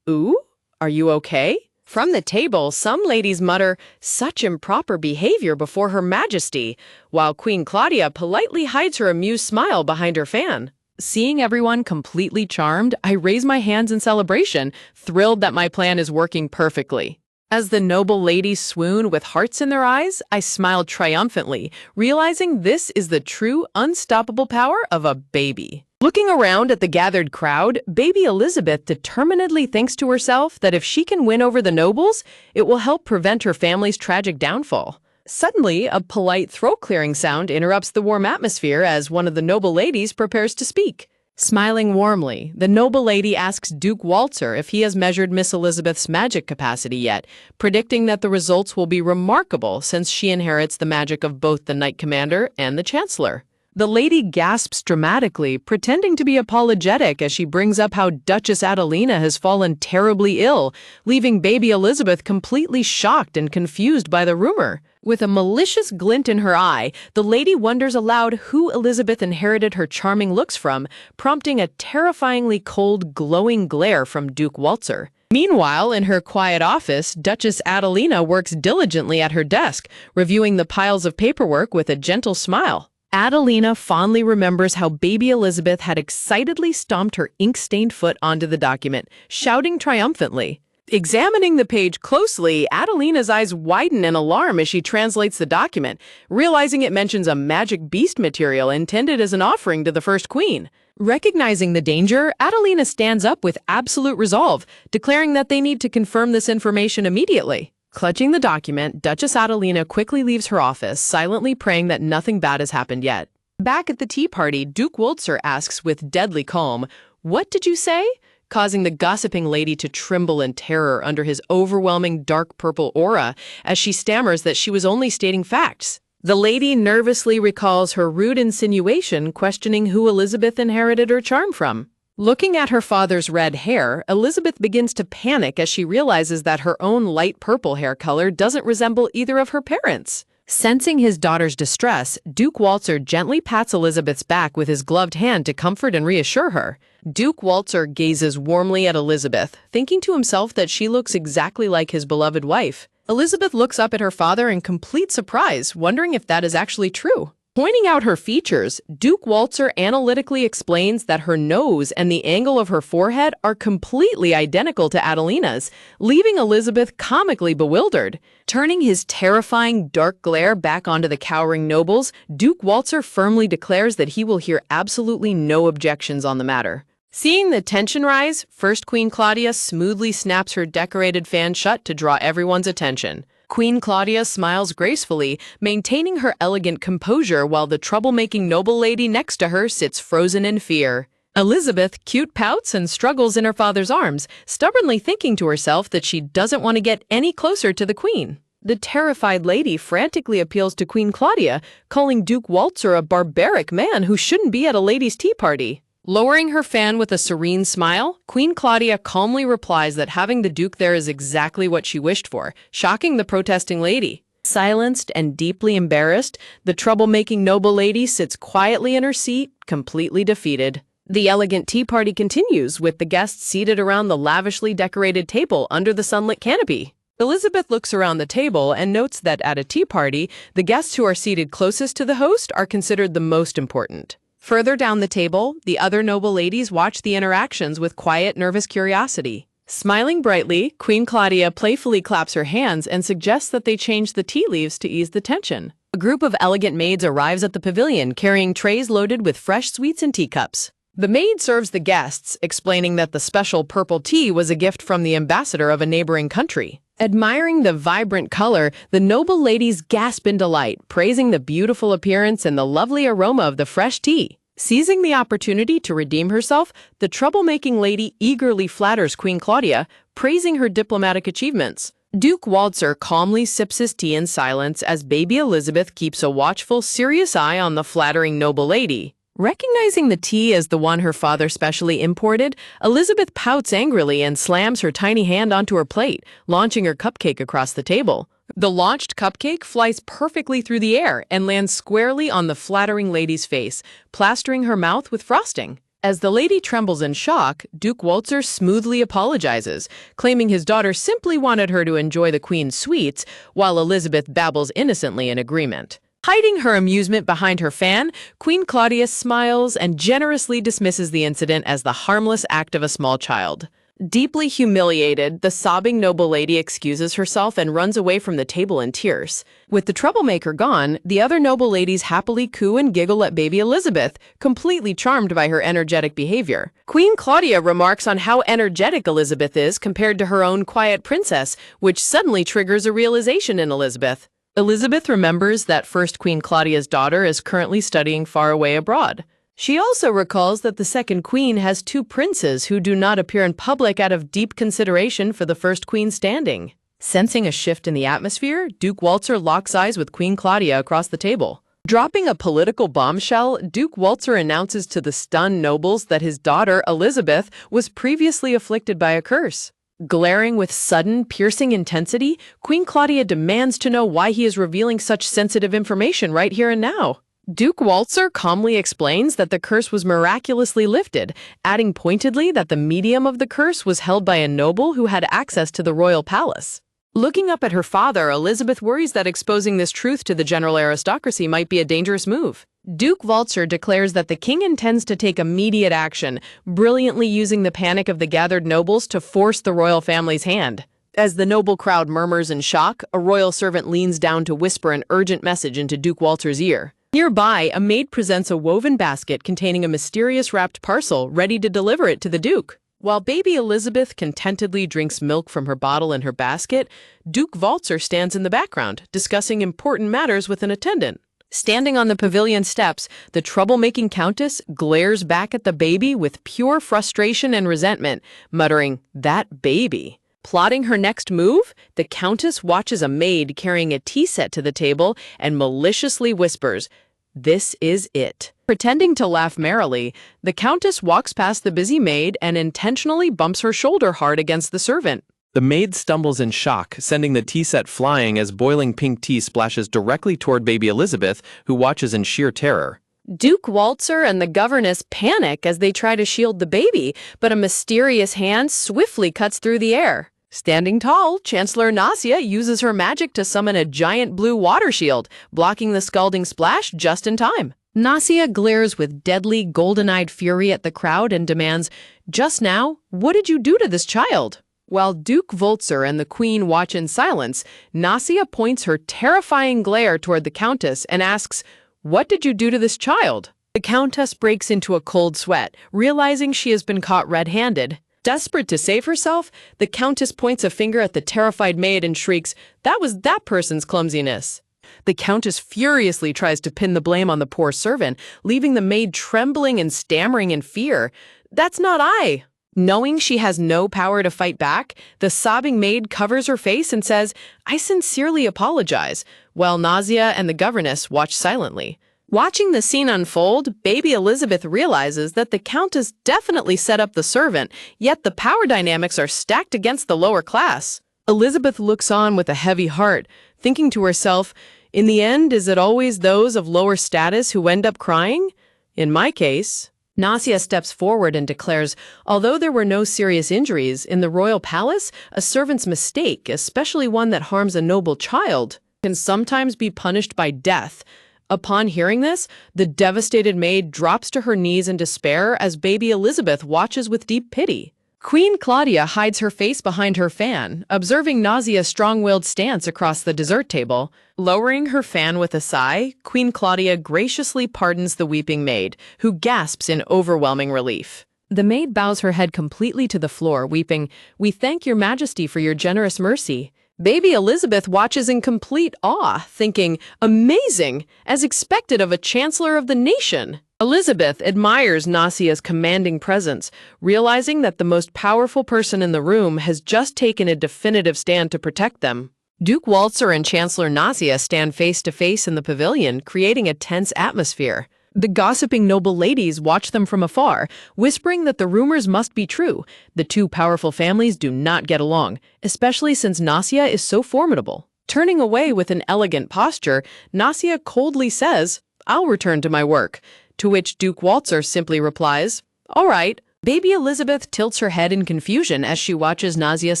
"Ooh, are you okay?" From the table, some ladies mutter, "Such improper behavior before Her Majesty," while Queen Claudia politely hides her amused smile behind her fan. Seeing everyone completely charmed, I raise my hands in celebration, thrilled that my plan is working perfectly. As the noble ladies swoon with hearts in their eyes, I smile triumphantly, realizing this is the true, unstoppable power of a baby. Looking around at the gathered crowd, baby Elizabeth determinedly thinks to herself that if she can win over the nobles, it will help prevent her family's tragic downfall. Suddenly, a polite throat-clearing sound interrupts the warm atmosphere as one of the noble ladies prepares to speak. Smiling warmly, the noble lady asks Duke Walter if he has measured Miss Elizabeth's magic capacity yet, predicting that the results will be remarkable since she inherits the magic of both the Knight Commander and the Chancellor. The lady gasps dramatically, pretending to be apologetic as she brings up how Duchess Adelina has fallen terribly ill, leaving baby Elizabeth completely shocked and confused by the rumor. With a malicious glint in her eye, the lady wonders aloud who Elizabeth inherited her charming looks from, prompting a terrifyingly cold, glowing glare from Duke Walter. Meanwhile, in her quiet office, Duchess Adelina works diligently at her desk, reviewing the piles of paperwork with a gentle smile. Adelina fondly remembers how baby Elizabeth had excitedly stomped her ink-stained foot onto the document, shouting triumphantly. Examining the page closely, Adelina's eyes widen in alarm as she translates the document, realizing it mentions a magic beast material intended as an offering to the first queen. Recognizing the danger, Adelina stands up with absolute resolve, declaring that they need to confirm this information immediately. Clutching the document, Duchess Adelina quickly leaves her office, silently praying that nothing bad has happened yet. Back at the tea party, Duke Walter asks with deadly calm, "What did you say?" causing the gossiping lady to tremble in terror under his overwhelming dark purple aura as she stammers that she was only stating facts. The lady nervously recalls her rude insinuation, questioning who Elizabeth inherited her charm from. Looking at her father's red hair, Elizabeth begins to panic as she realizes that her own light purple hair color doesn't resemble either of her parents. Sensing his daughter's distress, Duke Walter gently pats Elizabeth's back with his gloved hand to comfort and reassure her. Duke Walter gazes warmly at Elizabeth, thinking to himself that she looks exactly like his beloved wife. Elizabeth looks up at her father in complete surprise, wondering if that is actually true. Pointing out her features, Duke Walter analytically explains that her nose and the angle of her forehead are completely identical to Adelina's, leaving Elizabeth comically bewildered. Turning his terrifying dark glare back onto the cowering nobles, Duke Walter firmly declares that he will hear absolutely no objections on the matter. Seeing the tension rise, First Queen Claudia smoothly snaps her decorated fan shut to draw everyone's attention. Queen Claudia smiles gracefully, maintaining her elegant composure while the troublemaking noble lady next to her sits frozen in fear. Elizabeth cute pouts and struggles in her father's arms, stubbornly thinking to herself that she doesn't want to get any closer to the queen. The terrified lady frantically appeals to Queen Claudia, calling Duke Walter a barbaric man who shouldn't be at a ladies' tea party. Lowering her fan with a serene smile, Queen Claudia calmly replies that having the Duke there is exactly what she wished for, shocking the protesting lady. Silenced and deeply embarrassed, the troublemaking noble lady sits quietly in her seat, completely defeated. The elegant tea party continues, with the guests seated around the lavishly decorated table under the sunlit canopy. Elizabeth looks around the table and notes that at a tea party, the guests who are seated closest to the host are considered the most important. Further down the table, the other noble ladies watch the interactions with quiet, nervous curiosity. Smiling brightly, Queen Claudia playfully claps her hands and suggests that they change the tea leaves to ease the tension. A group of elegant maids arrives at the pavilion carrying trays loaded with fresh sweets and teacups. The maid serves the guests, explaining that the special purple tea was a gift from the ambassador of a neighboring country. Admiring the vibrant color, the noble ladies gasp in delight, praising the beautiful appearance and the lovely aroma of the fresh tea. Seizing the opportunity to redeem herself, the troublemaking lady eagerly flatters Queen Claudia, praising her diplomatic achievements. Duke Walter calmly sips his tea in silence as baby Elizabeth keeps a watchful, serious eye on the flattering noble lady. Recognizing the tea as the one her father specially imported, Elizabeth pouts angrily and slams her tiny hand onto her plate, launching her cupcake across the table. The launched cupcake flies perfectly through the air and lands squarely on the flattering lady's face, plastering her mouth with frosting. As the lady trembles in shock, Duke Walter smoothly apologizes, claiming his daughter simply wanted her to enjoy the queen's sweets, while Elizabeth babbles innocently in agreement. Hiding her amusement behind her fan, Queen Claudia smiles and generously dismisses the incident as the harmless act of a small child. Deeply humiliated, the sobbing noble lady excuses herself and runs away from the table in tears. With the troublemaker gone, the other noble ladies happily coo and giggle at baby Elizabeth, completely charmed by her energetic behavior. Queen Claudia remarks on how energetic Elizabeth is compared to her own quiet princess, which suddenly triggers a realization in Elizabeth. Elizabeth remembers that first Queen Claudia's daughter is currently studying far away abroad. She also recalls that the second queen has two princes who do not appear in public out of deep consideration for the first queen standing. Sensing a shift in the atmosphere, Duke Waltzer locks eyes with Queen Claudia across the table. Dropping a political bombshell, Duke Waltzer announces to the stunned nobles that his daughter, Elizabeth, was previously afflicted by a curse. Glaring with sudden, piercing intensity, Queen Claudia demands to know why he is revealing such sensitive information right here and now. Duke Waltzer calmly explains that the curse was miraculously lifted, adding pointedly that the medium of the curse was held by a noble who had access to the royal palace. Looking up at her father, Elizabeth worries that exposing this truth to the general aristocracy might be a dangerous move. Duke Waltzer declares that the king intends to take immediate action, brilliantly using the panic of the gathered nobles to force the royal family's hand. As the noble crowd murmurs in shock, a royal servant leans down to whisper an urgent message into Duke Waltzer's ear. Nearby, a maid presents a woven basket containing a mysterious wrapped parcel, ready to deliver it to the Duke. While baby Elizabeth contentedly drinks milk from her bottle in her basket, Duke Waltzer stands in the background, discussing important matters with an attendant. Standing on the pavilion steps, the troublemaking countess glares back at the baby with pure frustration and resentment, muttering, "That baby." Plotting her next move, the countess watches a maid carrying a tea set to the table and maliciously whispers, "This is it." Pretending to laugh merrily, the countess walks past the busy maid and intentionally bumps her shoulder hard against the servant. The maid stumbles in shock, sending the tea set flying as boiling pink tea splashes directly toward baby Elizabeth, who watches in sheer terror. Duke Waltzer and the governess panic as they try to shield the baby, but a mysterious hand swiftly cuts through the air. Standing tall, Chancellor Nasia uses her magic to summon a giant blue water shield, blocking the scalding splash just in time. Nasia glares with deadly, golden-eyed fury at the crowd and demands, "Just now, what did you do to this child?" While Duke Waltzer and the Queen watch in silence, Nasia points her terrifying glare toward the Countess and asks, "What did you do to this child?" The Countess breaks into a cold sweat, realizing she has been caught red-handed. Desperate to save herself, the Countess points a finger at the terrified maid and shrieks, "That was that person's clumsiness." The Countess furiously tries to pin the blame on the poor servant, leaving the maid trembling and stammering in fear. "That's not I." Knowing she has no power to fight back, the sobbing maid covers her face and says, "I sincerely apologize," while Nasia and the governess watch silently. Watching the scene unfold, baby Elizabeth realizes that the Countess definitely set up the servant, yet the power dynamics are stacked against the lower class. Elizabeth looks on with a heavy heart, thinking to herself, "In the end, is it always those of lower status who end up crying? In my case." Nasia steps forward and declares, although there were no serious injuries, in the royal palace, a servant's mistake, especially one that harms a noble child, can sometimes be punished by death. Upon hearing this, the devastated maid drops to her knees in despair as baby Elizabeth watches with deep pity. Queen Claudia hides her face behind her fan, observing Nasia's strong-willed stance across the dessert table. Lowering her fan with a sigh, Queen Claudia graciously pardons the weeping maid, who gasps in overwhelming relief. The maid bows her head completely to the floor, weeping, "We thank your majesty for your generous mercy." Baby Elizabeth watches in complete awe, thinking, "Amazing, as expected of a chancellor of the nation." Elizabeth admires Nasia's commanding presence, realizing that the most powerful person in the room has just taken a definitive stand to protect them. Duke Waltzer and Chancellor Nasia stand face to face in the pavilion, creating a tense atmosphere. The gossiping noble ladies watch them from afar, whispering that the rumors must be true. The two powerful families do not get along, especially since Nasia is so formidable. Turning away with an elegant posture, Nasia coldly says, "I'll return to my work," to which Duke Waltzer simply replies, "All right." Baby Elizabeth tilts her head in confusion as she watches Nasia's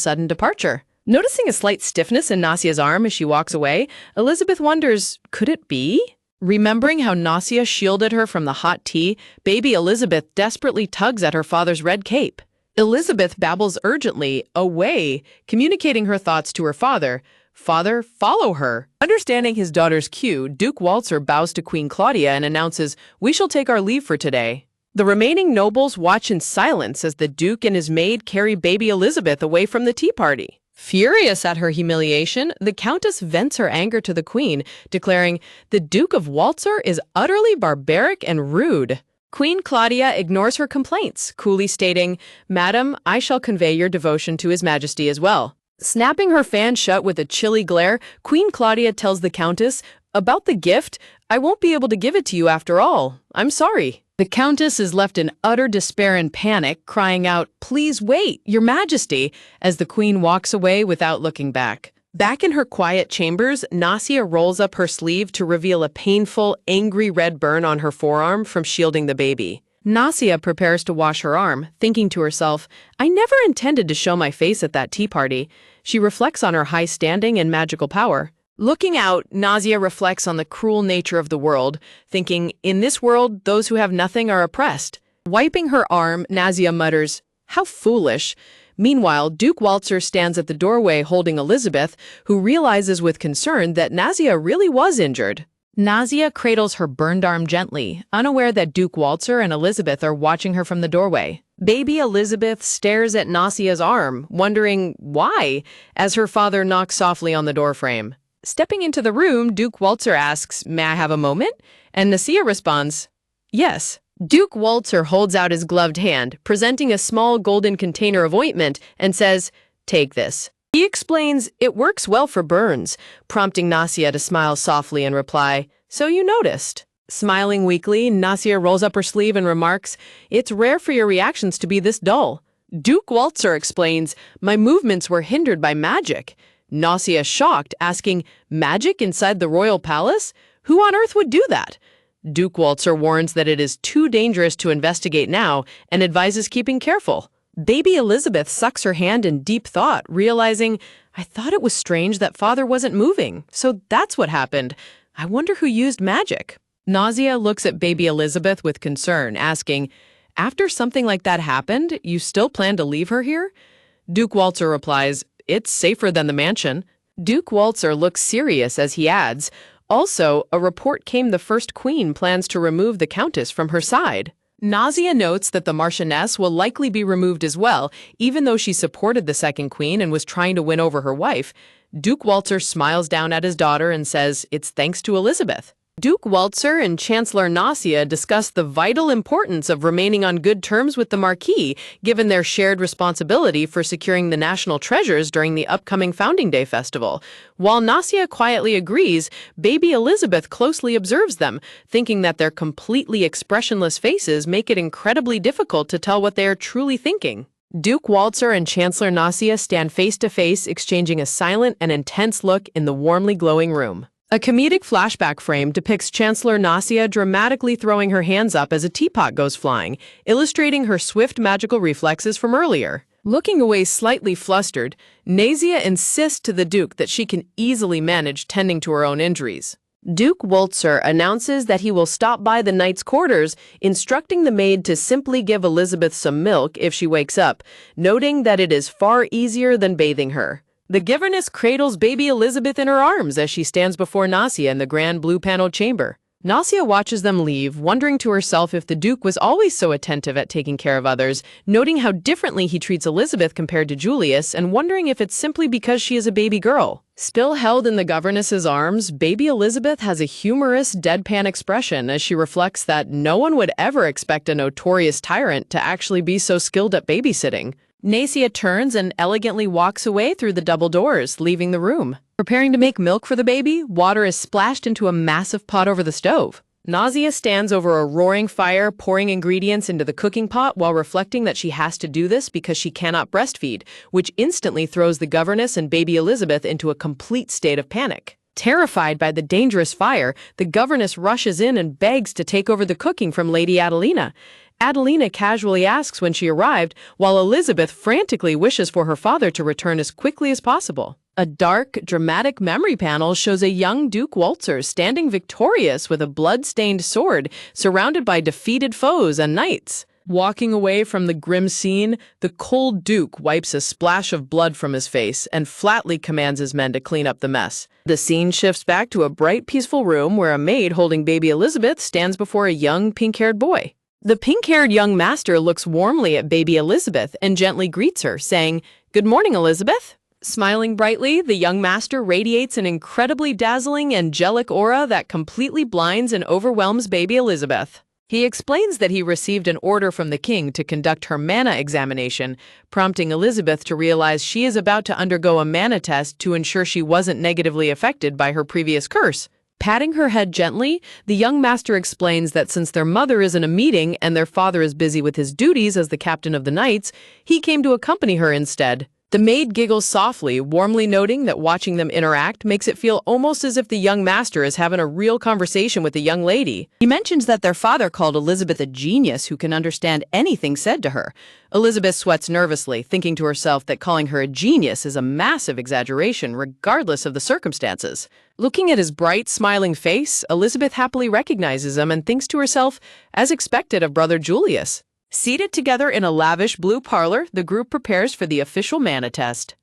sudden departure. Noticing a slight stiffness in Nasia's arm as she walks away, Elizabeth wonders, could it be? Remembering how Nasia shielded her from the hot tea, baby Elizabeth desperately tugs at her father's red cape. Elizabeth babbles urgently, away, communicating her thoughts to her father. Father, follow her. Understanding his daughter's cue, Duke Walzer bows to Queen Claudia and announces, "We shall take our leave for today." The remaining nobles watch in silence as the Duke and his maid carry baby Elizabeth away from the tea party. Furious at her humiliation, the Countess vents her anger to the Queen, declaring, "The Duke of Walzer is utterly barbaric and rude." Queen Claudia ignores her complaints, coolly stating, "Madam, I shall convey your devotion to His Majesty as well." Snapping her fan shut with a chilly glare, Queen Claudia tells the Countess, "About the gift, I won't be able to give it to you after all. I'm sorry." The Countess is left in utter despair and panic, crying out, "Please wait, Your Majesty," as the Queen walks away without looking back. Back in her quiet chambers, Nasia rolls up her sleeve to reveal a painful, angry red burn on her forearm from shielding the baby. Nasia prepares to wash her arm, thinking to herself, "I never intended to show my face at that tea party." She reflects on her high standing and magical power. Looking out, Nasia reflects on the cruel nature of the world, thinking, "In this world, those who have nothing are oppressed." Wiping her arm, Nasia mutters, "How foolish." Meanwhile, Duke Walzer stands at the doorway holding Elizabeth, who realizes with concern that Nasia really was injured. Nasia cradles her burned arm gently, unaware that Duke Walzer and Elizabeth are watching her from the doorway. Baby Elizabeth stares at Nasia's arm, wondering why, as her father knocks softly on the doorframe. Stepping into the room, Duke Walzer asks, "May I have a moment?" And Nasia responds, "Yes." Duke Walzer holds out his gloved hand, presenting a small golden container of ointment, and says, "Take this." He explains it works well for burns, prompting Nasia to smile softly and reply, "So you noticed." Smiling weakly, Nasia rolls up her sleeve and remarks, "It's rare for your reactions to be this dull." Duke Walzer explains, "My movements were hindered by magic." Nasia shocked, asking, "Magic inside the royal palace? Who on earth would do that?" Duke Walzer warns that it is too dangerous to investigate now and advises keeping careful. Baby Elizabeth sucks her hand in deep thought, realizing, "I thought it was strange that father wasn't moving, so that's what happened. I wonder who used magic." Nasia looks at baby Elizabeth with concern, asking, "After something like that happened, you still plan to leave her here?" Duke Walzer replies, "It's safer than the mansion." Duke Walzer looks serious as he adds, "Also, a report came the First Queen plans to remove the Countess from her side." Nasia notes that the Marchioness will likely be removed as well, even though she supported the Second Queen and was trying to win over her wife. Duke Walzer smiles down at his daughter and says, "It's thanks to Elizabeth." Duke Walzer and Chancellor Nasia discuss the vital importance of remaining on good terms with the Marquis, given their shared responsibility for securing the national treasures during the upcoming Founding Day festival. While Nasia quietly agrees, baby Elizabeth closely observes them, thinking that their completely expressionless faces make it incredibly difficult to tell what they are truly thinking. Duke Walzer and Chancellor Nasia stand face to face, exchanging a silent and intense look in the warmly glowing room. A comedic flashback frame depicts Chancellor Nasia dramatically throwing her hands up as a teapot goes flying, illustrating her swift magical reflexes from earlier. Looking away slightly flustered, Nasia insists to the Duke that she can easily manage tending to her own injuries. Duke Walzer announces that he will stop by the knight's quarters, instructing the maid to simply give Elizabeth some milk if she wakes up, noting that it is far easier than bathing her. The governess cradles baby Elizabeth in her arms as she stands before Nasia in the grand blue-paneled chamber. Nasia watches them leave, wondering to herself if the Duke was always so attentive at taking care of others, noting how differently he treats Elizabeth compared to Julius, and wondering if it's simply because she is a baby girl. Still held in the governess's arms, baby Elizabeth has a humorous, deadpan expression as she reflects that no one would ever expect a notorious tyrant to actually be so skilled at babysitting. Nasia turns and elegantly walks away through the double doors, leaving the room. Preparing to make milk for the baby, water is splashed into a massive pot over the stove. Nasia stands over a roaring fire, pouring ingredients into the cooking pot while reflecting that she has to do this because she cannot breastfeed, which instantly throws the governess and baby Elizabeth into a complete state of panic. Terrified by the dangerous fire, the governess rushes in and begs to take over the cooking from Lady Adelina. Adelina casually asks when she arrived, while Elizabeth frantically wishes for her father to return as quickly as possible. A dark, dramatic memory panel shows a young Duke Walzer standing victorious with a blood-stained sword, surrounded by defeated foes and knights. Walking away from the grim scene, the cold Duke wipes a splash of blood from his face and flatly commands his men to clean up the mess. The scene shifts back to a bright, peaceful room where a maid holding baby Elizabeth stands before a young, pink-haired boy. The pink-haired young master looks warmly at baby Elizabeth and gently greets her, saying, "Good morning, Elizabeth." Smiling brightly, the young master radiates an incredibly dazzling, angelic aura that completely blinds and overwhelms baby Elizabeth. He explains that he received an order from the king to conduct her mana examination, prompting Elizabeth to realize she is about to undergo a mana test to ensure she wasn't negatively affected by her previous curse. Patting her head gently, the young master explains that since their mother is in a meeting and their father is busy with his duties as the captain of the knights, he came to accompany her instead. The maid giggles softly, warmly noting that watching them interact makes it feel almost as if the young master is having a real conversation with the young lady. He mentions that their father called Elizabeth a genius who can understand anything said to her. Elizabeth sweats nervously, thinking to herself that calling her a genius is a massive exaggeration regardless of the circumstances. Looking at his bright, smiling face, Elizabeth happily recognizes him and thinks to herself, as expected of brother Julius. Seated together in a lavish blue parlor, the group prepares for the official mana test.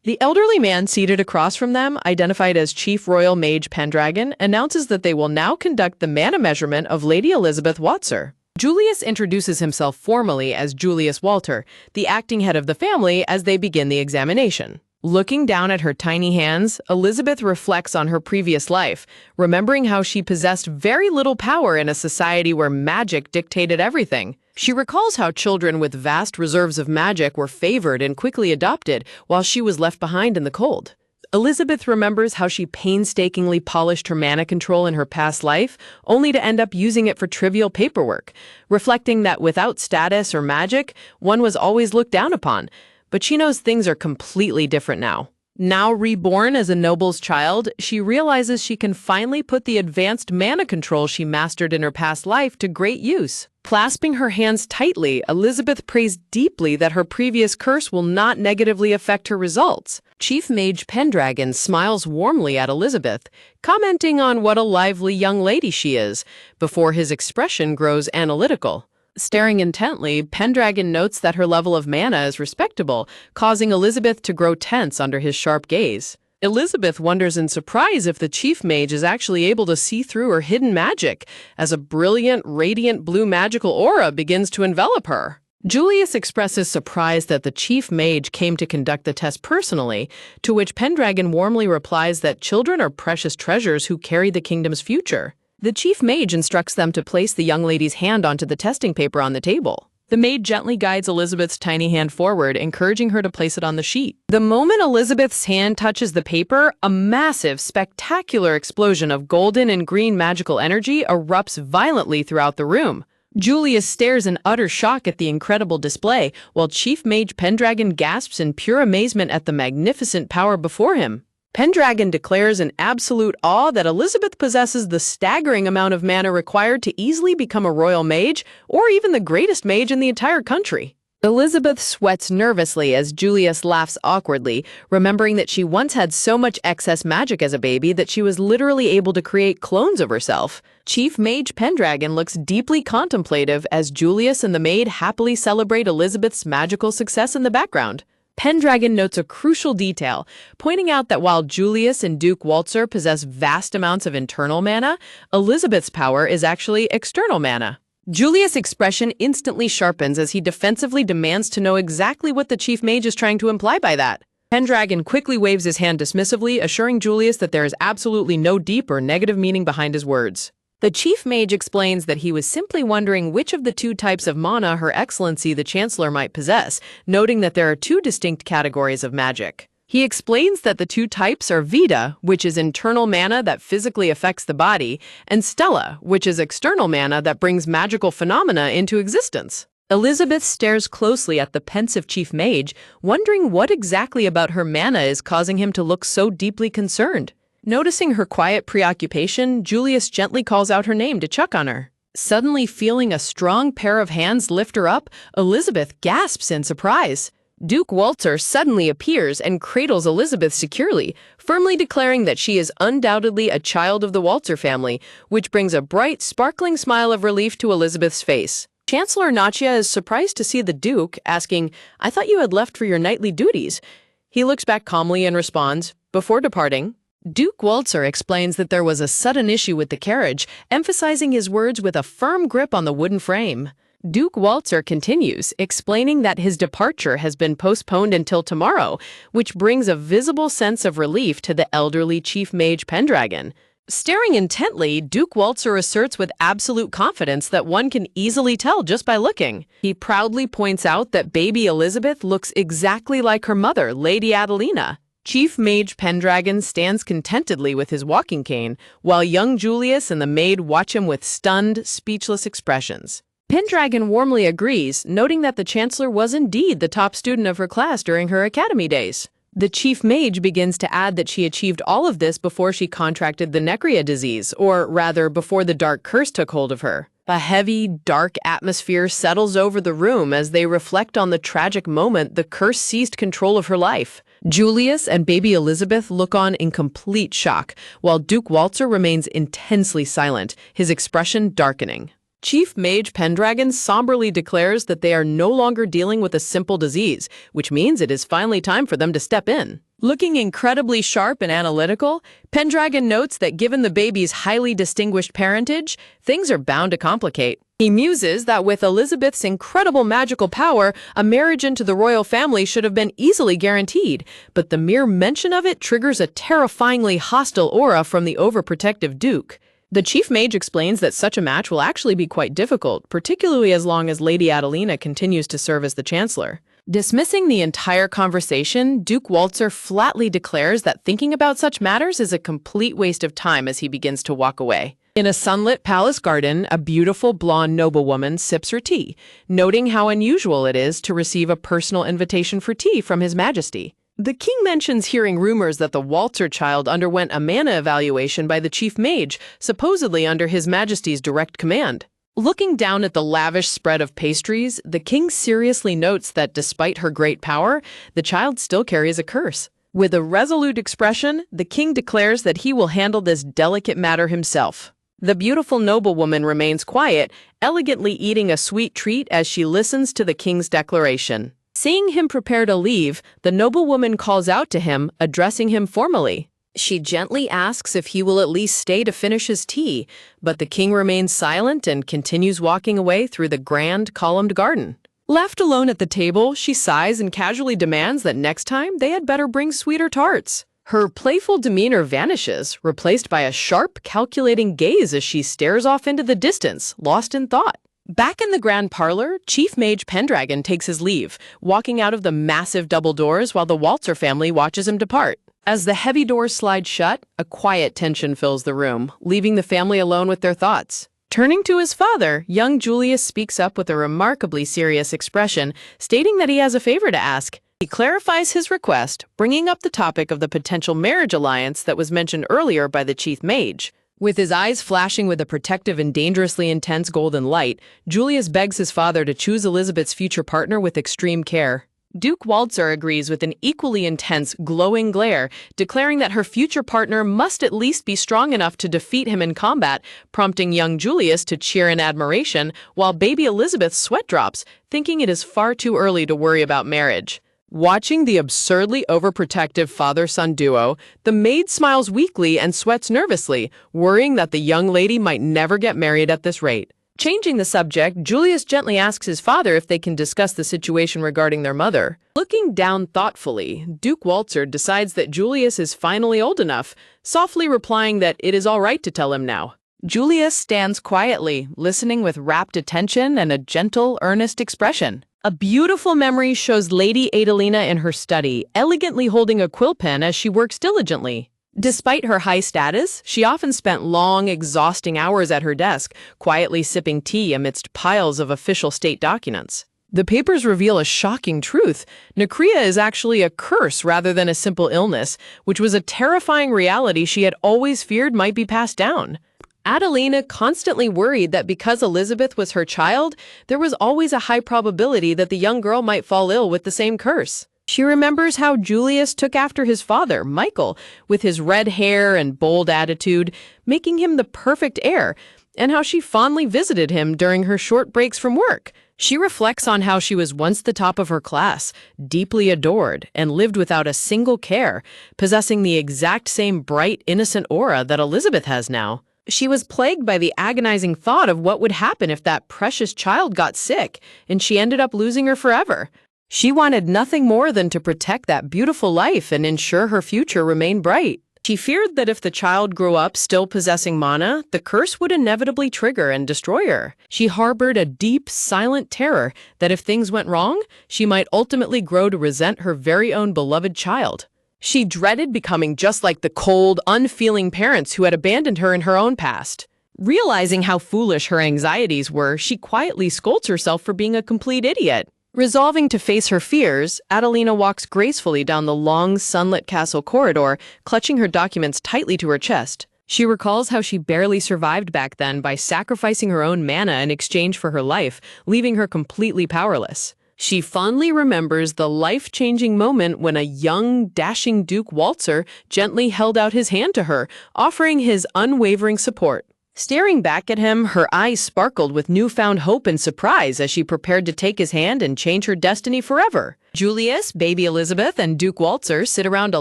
The elderly man seated across from them, identified as Chief Royal Mage Pendragon, announces that they will now conduct the mana measurement of Lady Elizabeth Waltzer. Julius introduces himself formally as Julius Walter, the acting head of the family, as they begin the examination. Looking down at her tiny hands, Elizabeth reflects on her previous life, remembering how she possessed very little power in a society where magic dictated everything. She recalls how children with vast reserves of magic were favored and quickly adopted, while she was left behind in the cold. Elizabeth remembers how she painstakingly polished her mana control in her past life, only to end up using it for trivial paperwork, reflecting that without status or magic, one was always looked down upon. But she knows things are completely different now. Now reborn as a noble's child, she realizes she can finally put the advanced mana control she mastered in her past life to great use. Clasping her hands tightly, Elizabeth prays deeply that her previous curse will not negatively affect her results. Chief Mage Pendragon smiles warmly at Elizabeth, commenting on what a lively young lady she is, before his expression grows analytical. Staring intently, Pendragon notes that her level of mana is respectable, causing Elizabeth to grow tense under his sharp gaze. Elizabeth wonders in surprise if the chief mage is actually able to see through her hidden magic, as a brilliant, radiant blue magical aura begins to envelop her. Julius expresses surprise that the chief mage came to conduct the test personally, to which Pendragon warmly replies that children are precious treasures who carry the kingdom's future. The chief mage instructs them to place the young lady's hand onto the testing paper on the table. The maid gently guides Elizabeth's tiny hand forward, encouraging her to place it on the sheet. The moment Elizabeth's hand touches the paper, a massive, spectacular explosion of golden and green magical energy erupts violently throughout the room. Julius stares in utter shock at the incredible display, while Chief Mage Pendragon gasps in pure amazement at the magnificent power before him. Pendragon declares in absolute awe that Elizabeth possesses the staggering amount of mana required to easily become a royal mage, or even the greatest mage in the entire country. Elizabeth sweats nervously as Julius laughs awkwardly, remembering that she once had so much excess magic as a baby that she was literally able to create clones of herself. Chief Mage Pendragon looks deeply contemplative as Julius and the maid happily celebrate Elizabeth's magical success in the background. Pendragon notes a crucial detail, pointing out that while Julius and Duke Waltzer possess vast amounts of internal mana, Elizabeth's power is actually external mana. Julius' expression instantly sharpens as he defensively demands to know exactly what the chief mage is trying to imply by that. Pendragon quickly waves his hand dismissively, assuring Julius that there is absolutely no deep or negative meaning behind his words. The chief mage explains that he was simply wondering which of the two types of mana Her Excellency the Chancellor might possess, noting that there are two distinct categories of magic. He explains that the two types are Vita, which is internal mana that physically affects the body, and Stella, which is external mana that brings magical phenomena into existence. Elizabeth stares closely at the pensive chief mage, wondering what exactly about her mana is causing him to look so deeply concerned. Noticing her quiet preoccupation, Julius gently calls out her name to check on her. Suddenly feeling a strong pair of hands lift her up, Elizabeth gasps in surprise. Duke Waltzer suddenly appears and cradles Elizabeth securely, firmly declaring that she is undoubtedly a child of the Waltzer family, which brings a bright, sparkling smile of relief to Elizabeth's face. Chancellor Natia is surprised to see the Duke, asking, "I thought you had left for your nightly duties." He looks back calmly and responds, before departing, Duke Walzer explains that there was a sudden issue with the carriage, emphasizing his words with a firm grip on the wooden frame. Duke Walzer continues, explaining that his departure has been postponed until tomorrow, which brings a visible sense of relief to the elderly Chief Mage Pendragon. Staring intently, Duke Walzer asserts with absolute confidence that one can easily tell just by looking. He proudly points out that baby Elizabeth looks exactly like her mother, Lady Adelina. Chief Mage Pendragon stands contentedly with his walking cane, while young Julius and the maid watch him with stunned, speechless expressions. Pendragon warmly agrees, noting that the Chancellor was indeed the top student of her class during her academy days. The Chief Mage begins to add that she achieved all of this before she contracted the Necria disease, or rather, before the dark curse took hold of her. A heavy, dark atmosphere settles over the room as they reflect on the tragic moment the curse seized control of her life. Julius and baby Elizabeth look on in complete shock, while Duke Walzer remains intensely silent, his expression darkening. Chief Mage Pendragon somberly declares that they are no longer dealing with a simple disease, which means it is finally time for them to step in. Looking incredibly sharp and analytical, Pendragon notes that given the baby's highly distinguished parentage, things are bound to complicate. He muses that with Elizabeth's incredible magical power, a marriage into the royal family should have been easily guaranteed, but the mere mention of it triggers a terrifyingly hostile aura from the overprotective Duke. The Chief Mage explains that such a match will actually be quite difficult, particularly as long as Lady Adelina continues to serve as the Chancellor. Dismissing the entire conversation, Duke Walzer flatly declares that thinking about such matters is a complete waste of time as he begins to walk away. In a sunlit palace garden, a beautiful blonde noblewoman sips her tea, noting how unusual it is to receive a personal invitation for tea from His Majesty. The king mentions hearing rumors that the Walzer child underwent a mana evaluation by the Chief Mage, supposedly under His Majesty's direct command. Looking down at the lavish spread of pastries, the king seriously notes that despite her great power, the child still carries a curse. With a resolute expression, the king declares that he will handle this delicate matter himself. The beautiful noblewoman remains quiet, elegantly eating a sweet treat as she listens to the king's declaration. Seeing him prepare to leave, the noblewoman calls out to him, addressing him formally. She gently asks if he will at least stay to finish his tea, but the king remains silent and continues walking away through the grand, columned garden. Left alone at the table, she sighs and casually demands that next time they had better bring sweeter tarts. Her playful demeanor vanishes, replaced by a sharp, calculating gaze as she stares off into the distance, lost in thought. Back in the grand parlor, Chief Mage Pendragon takes his leave, walking out of the massive double doors while the Walzer family watches him depart. As the heavy doors slide shut, a quiet tension fills the room, leaving the family alone with their thoughts. Turning to his father, young Julius speaks up with a remarkably serious expression, stating that he has a favor to ask. He clarifies his request, bringing up the topic of the potential marriage alliance that was mentioned earlier by the Chief Mage. With his eyes flashing with a protective and dangerously intense golden light, Julius begs his father to choose Elizabeth's future partner with extreme care. Duke Walzer agrees with an equally intense, glowing glare, declaring that her future partner must at least be strong enough to defeat him in combat, prompting young Julius to cheer in admiration, while baby Elizabeth sweat drops, thinking it is far too early to worry about marriage. Watching the absurdly overprotective father-son duo, the maid smiles weakly and sweats nervously, worrying that the young lady might never get married at this rate. Changing the subject, Julius gently asks his father if they can discuss the situation regarding their mother. Looking down thoughtfully, Duke Walzer decides that Julius is finally old enough, softly replying that it is all right to tell him now. Julius stands quietly, listening with rapt attention and a gentle, earnest expression. A beautiful memory shows Lady Adelina in her study, elegantly holding a quill pen as she works diligently. Despite her high status, she often spent long, exhausting hours at her desk, quietly sipping tea amidst piles of official state documents. The papers reveal a shocking truth. Necria is actually a curse rather than a simple illness, which was a terrifying reality she had always feared might be passed down. Adelina constantly worried that because Elizabeth was her child, there was always a high probability that the young girl might fall ill with the same curse. She remembers how Julius took after his father, Michael, with his red hair and bold attitude, making him the perfect heir, and how she fondly visited him during her short breaks from work. She reflects on how she was once the top of her class, deeply adored, and lived without a single care, possessing the exact same bright, innocent aura that Elizabeth has now. She was plagued by the agonizing thought of what would happen if that precious child got sick, and she ended up losing her forever. She wanted nothing more than to protect that beautiful life and ensure her future remained bright. She feared that if the child grew up still possessing mana, the curse would inevitably trigger and destroy her. She harbored a deep, silent terror that if things went wrong, she might ultimately grow to resent her very own beloved child. She dreaded becoming just like the cold, unfeeling parents who had abandoned her in her own past. Realizing how foolish her anxieties were, she quietly scolds herself for being a complete idiot. Resolving to face her fears, Adelina walks gracefully down the long, sunlit castle corridor, clutching her documents tightly to her chest. She recalls how she barely survived back then by sacrificing her own mana in exchange for her life, leaving her completely powerless. She fondly remembers the life-changing moment when a young, dashing Duke Waltzer gently held out his hand to her, offering his unwavering support. Staring back at him, her eyes sparkled with newfound hope and surprise as she prepared to take his hand and change her destiny forever. Julius, baby Elizabeth, and Duke Waltzer sit around a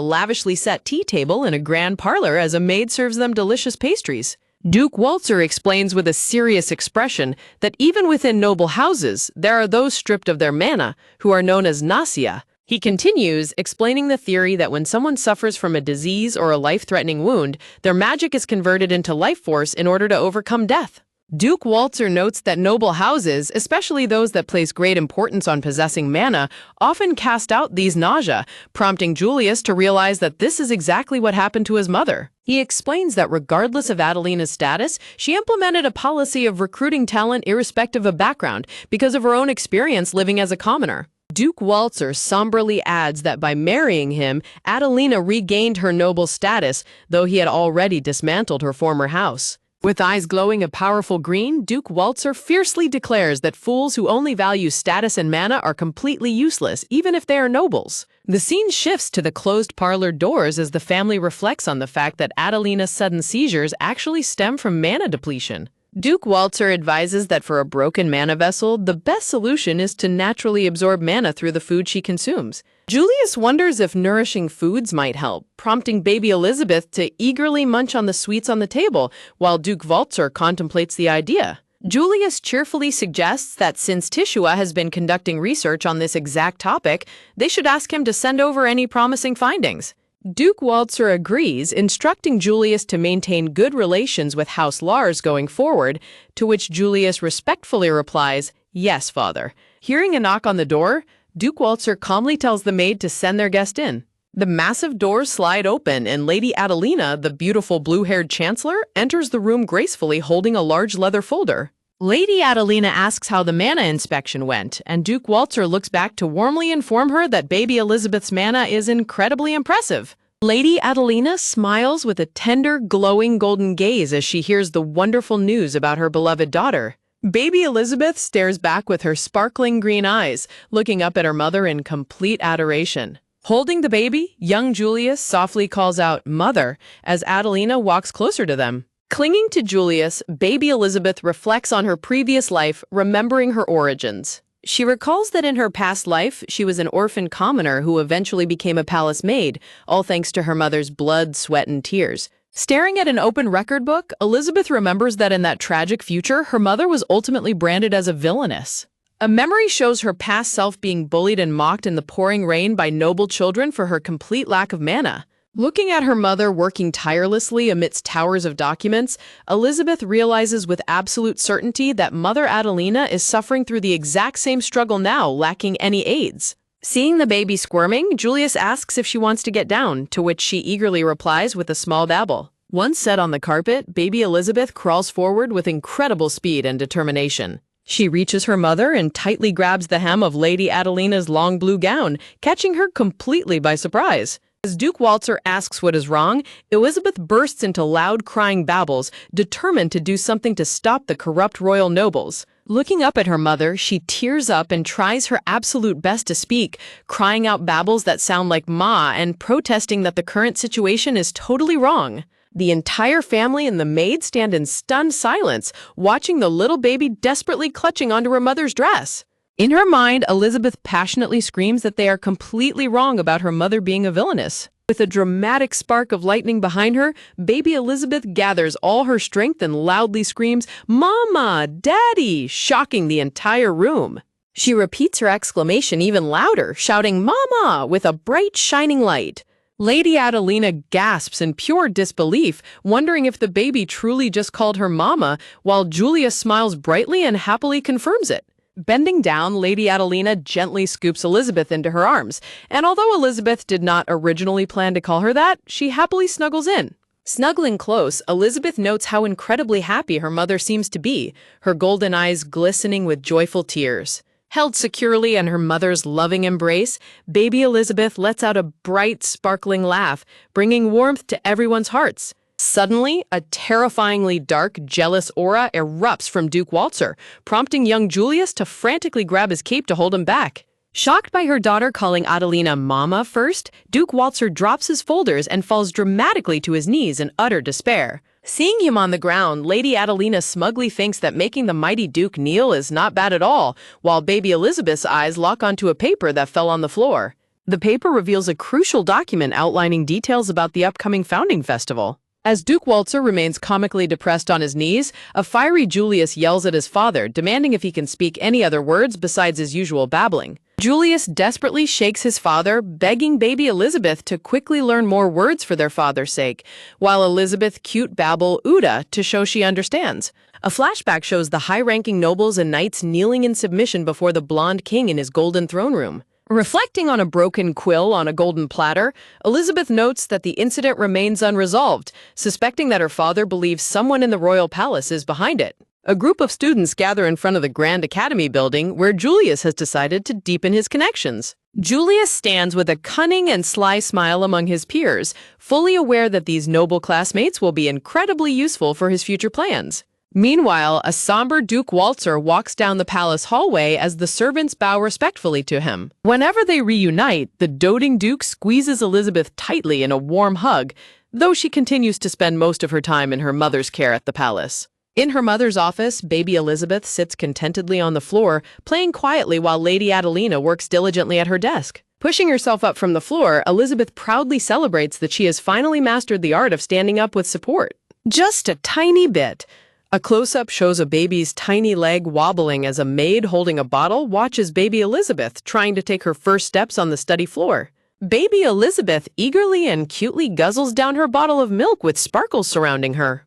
lavishly set tea table in a grand parlor as a maid serves them delicious pastries. Duke Waltzer explains with a serious expression that even within noble houses, there are those stripped of their mana, who are known as nasia. He continues, explaining the theory that when someone suffers from a disease or a life-threatening wound, their magic is converted into life force in order to overcome death. Duke Waltzer notes that noble houses, especially those that place great importance on possessing mana, often cast out these nausea, prompting Julius to realize that this is exactly what happened to his mother. He explains that regardless of Adelina's status, she implemented a policy of recruiting talent irrespective of background because of her own experience living as a commoner. Duke Waltzer somberly adds that by marrying him, Adelina regained her noble status, though he had already dismantled her former house. With eyes glowing a powerful green, Duke Waltzer fiercely declares that fools who only value status and mana are completely useless, even if they are nobles. The scene shifts to the closed parlor doors as the family reflects on the fact that Adelina's sudden seizures actually stem from mana depletion. Duke Waltzer advises that for a broken mana vessel, the best solution is to naturally absorb mana through the food she consumes. Julius wonders if nourishing foods might help, prompting baby Elizabeth to eagerly munch on the sweets on the table, while Duke Waltzer contemplates the idea. Julius cheerfully suggests that since Tishua has been conducting research on this exact topic, they should ask him to send over any promising findings. Duke Waltzer agrees, instructing Julius to maintain good relations with House Lars going forward, to which Julius respectfully replies, "Yes, father." Hearing a knock on the door, Duke Waltzer calmly tells the maid to send their guest in. The massive doors slide open, and Lady Adelina, the beautiful blue-haired chancellor, enters the room gracefully holding a large leather folder. Lady Adelina asks how the mana inspection went, and Duke Waltzer looks back to warmly inform her that baby Elizabeth's mana is incredibly impressive. Lady Adelina smiles with a tender, glowing golden gaze as she hears the wonderful news about her beloved daughter. Baby Elizabeth stares back with her sparkling green eyes, looking up at her mother in complete adoration. Holding the baby, young Julius softly calls out, "Mother," as Adelina walks closer to them. Clinging to Julius, baby Elizabeth reflects on her previous life, remembering her origins. She recalls that in her past life, she was an orphan commoner who eventually became a palace maid, all thanks to her mother's blood, sweat, and tears. Staring at an open record book, Elizabeth remembers that in that tragic future, her mother was ultimately branded as a villainess. A memory shows her past self being bullied and mocked in the pouring rain by noble children for her complete lack of mana. Looking at her mother working tirelessly amidst towers of documents, Elizabeth realizes with absolute certainty that Mother Adelina is suffering through the exact same struggle now, lacking any aids. Seeing the baby squirming, Julius asks if she wants to get down, to which she eagerly replies with a small babble. Once set on the carpet, baby Elizabeth crawls forward with incredible speed and determination. She reaches her mother and tightly grabs the hem of Lady Adelina's long blue gown, catching her completely by surprise. As Duke Waltzer asks what is wrong, Elizabeth bursts into loud crying babbles, determined to do something to stop the corrupt royal nobles. Looking up at her mother, she tears up and tries her absolute best to speak, crying out babbles that sound like "ma" and protesting that the current situation is totally wrong. The entire family and the maid stand in stunned silence, watching the little baby desperately clutching onto her mother's dress. In her mind, Elizabeth passionately screams that they are completely wrong about her mother being a villainess. With a dramatic spark of lightning behind her, baby Elizabeth gathers all her strength and loudly screams, "Mama! Daddy!" shocking the entire room. She repeats her exclamation even louder, shouting, "Mama!" with a bright, shining light. Lady Adelina gasps in pure disbelief, wondering if the baby truly just called her Mama, while Julius smiles brightly and happily confirms it. Bending down, Lady Adelina gently scoops Elizabeth into her arms, and although Elizabeth did not originally plan to call her that, she happily snuggles in. Snuggling close, Elizabeth notes how incredibly happy her mother seems to be, her golden eyes glistening with joyful tears. Held securely in her mother's loving embrace, baby Elizabeth lets out a bright, sparkling laugh, bringing warmth to everyone's hearts. Suddenly, a terrifyingly dark, jealous aura erupts from Duke Walter, prompting young Julius to frantically grab his cape to hold him back. Shocked by her daughter calling Adelina Mama first, Duke Walter drops his folders and falls dramatically to his knees in utter despair. Seeing him on the ground, Lady Adelina smugly thinks that making the mighty Duke kneel is not bad at all, while baby Elizabeth's eyes lock onto a paper that fell on the floor. The paper reveals a crucial document outlining details about the upcoming founding festival. As Duke Walter remains comically depressed on his knees, a fiery Julius yells at his father, demanding if he can speak any other words besides his usual babbling. Julius desperately shakes his father, begging baby Elizabeth to quickly learn more words for their father's sake, while Elizabeth cute babble Uda to show she understands. A flashback shows the high-ranking nobles and knights kneeling in submission before the blonde king in his golden throne room. Reflecting on a broken quill on a golden platter, Elizabeth notes that the incident remains unresolved, suspecting that her father believes someone in the royal palace is behind it. A group of students gather in front of the Grand Academy building where Julius has decided to deepen his connections. Julius stands with a cunning and sly smile among his peers, fully aware that these noble classmates will be incredibly useful for his future plans. Meanwhile, a somber Duke Walter walks down the palace hallway as the servants bow respectfully to him. Whenever they reunite, the doting Duke squeezes Elizabeth tightly in a warm hug, though she continues to spend most of her time in her mother's care at the palace. In her mother's office, baby Elizabeth sits contentedly on the floor, playing quietly while Lady Adelina works diligently at her desk. Pushing herself up from the floor, Elizabeth proudly celebrates that she has finally mastered the art of standing up with support. Just a tiny bit. A close-up shows a baby's tiny leg wobbling as a maid holding a bottle watches baby Elizabeth trying to take her first steps on the study floor. Baby Elizabeth eagerly and cutely guzzles down her bottle of milk with sparkles surrounding her.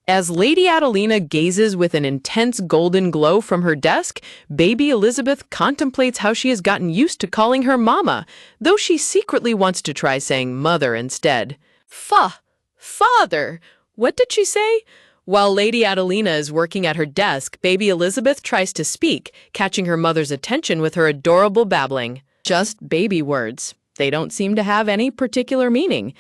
As Lady Adelina gazes with an intense golden glow from her desk, baby Elizabeth contemplates how she has gotten used to calling her Mama, though she secretly wants to try saying Mother instead. Father! What did she say? While Lady Adelina is working at her desk, baby Elizabeth tries to speak, catching her mother's attention with her adorable babbling. Just baby words. They don't seem to have any particular meaning.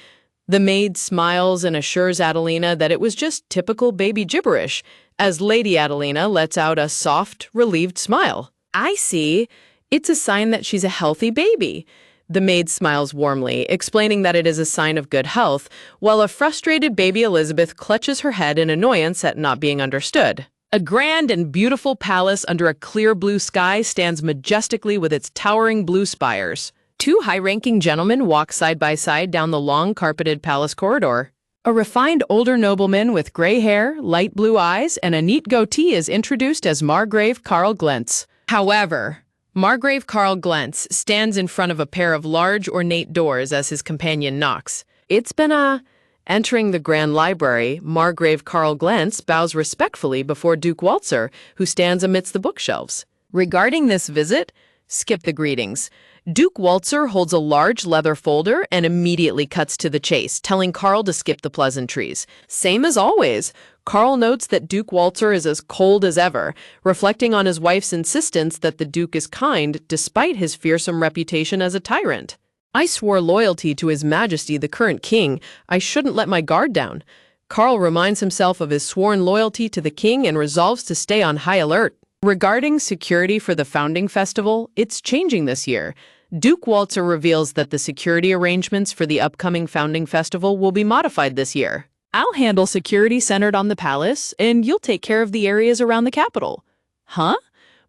The maid smiles and assures Adelina that it was just typical baby gibberish, as Lady Adelina lets out a soft, relieved smile. I see. It's a sign that she's a healthy baby. The maid smiles warmly, explaining that it is a sign of good health, while a frustrated baby Elizabeth clutches her head in annoyance at not being understood. A grand and beautiful palace under a clear blue sky stands majestically with its towering blue spires. Two high-ranking gentlemen walk side by side down the long carpeted palace corridor. A refined older nobleman with gray hair, light blue eyes, and a neat goatee is introduced as Margrave Karl Glentz. However, Margrave Karl Glentz stands in front of a pair of large, ornate doors as his companion knocks. It's been Entering the Grand Library, Margrave Karl Glentz bows respectfully before Duke Walter, who stands amidst the bookshelves. Regarding this visit, skip the greetings. Duke Walter holds a large leather folder and immediately cuts to the chase, telling Karl to skip the pleasantries. Same as always, Karl notes that Duke Walter is as cold as ever, reflecting on his wife's insistence that the Duke is kind despite his fearsome reputation as a tyrant. I swore loyalty to His Majesty the current king. I shouldn't let my guard down. Karl reminds himself of his sworn loyalty to the king and resolves to stay on high alert. Regarding security for the founding festival, it's changing this year. Duke Walter reveals that the security arrangements for the upcoming founding festival will be modified this year. I'll handle security centered on the palace, and you'll take care of the areas around the capital. Huh?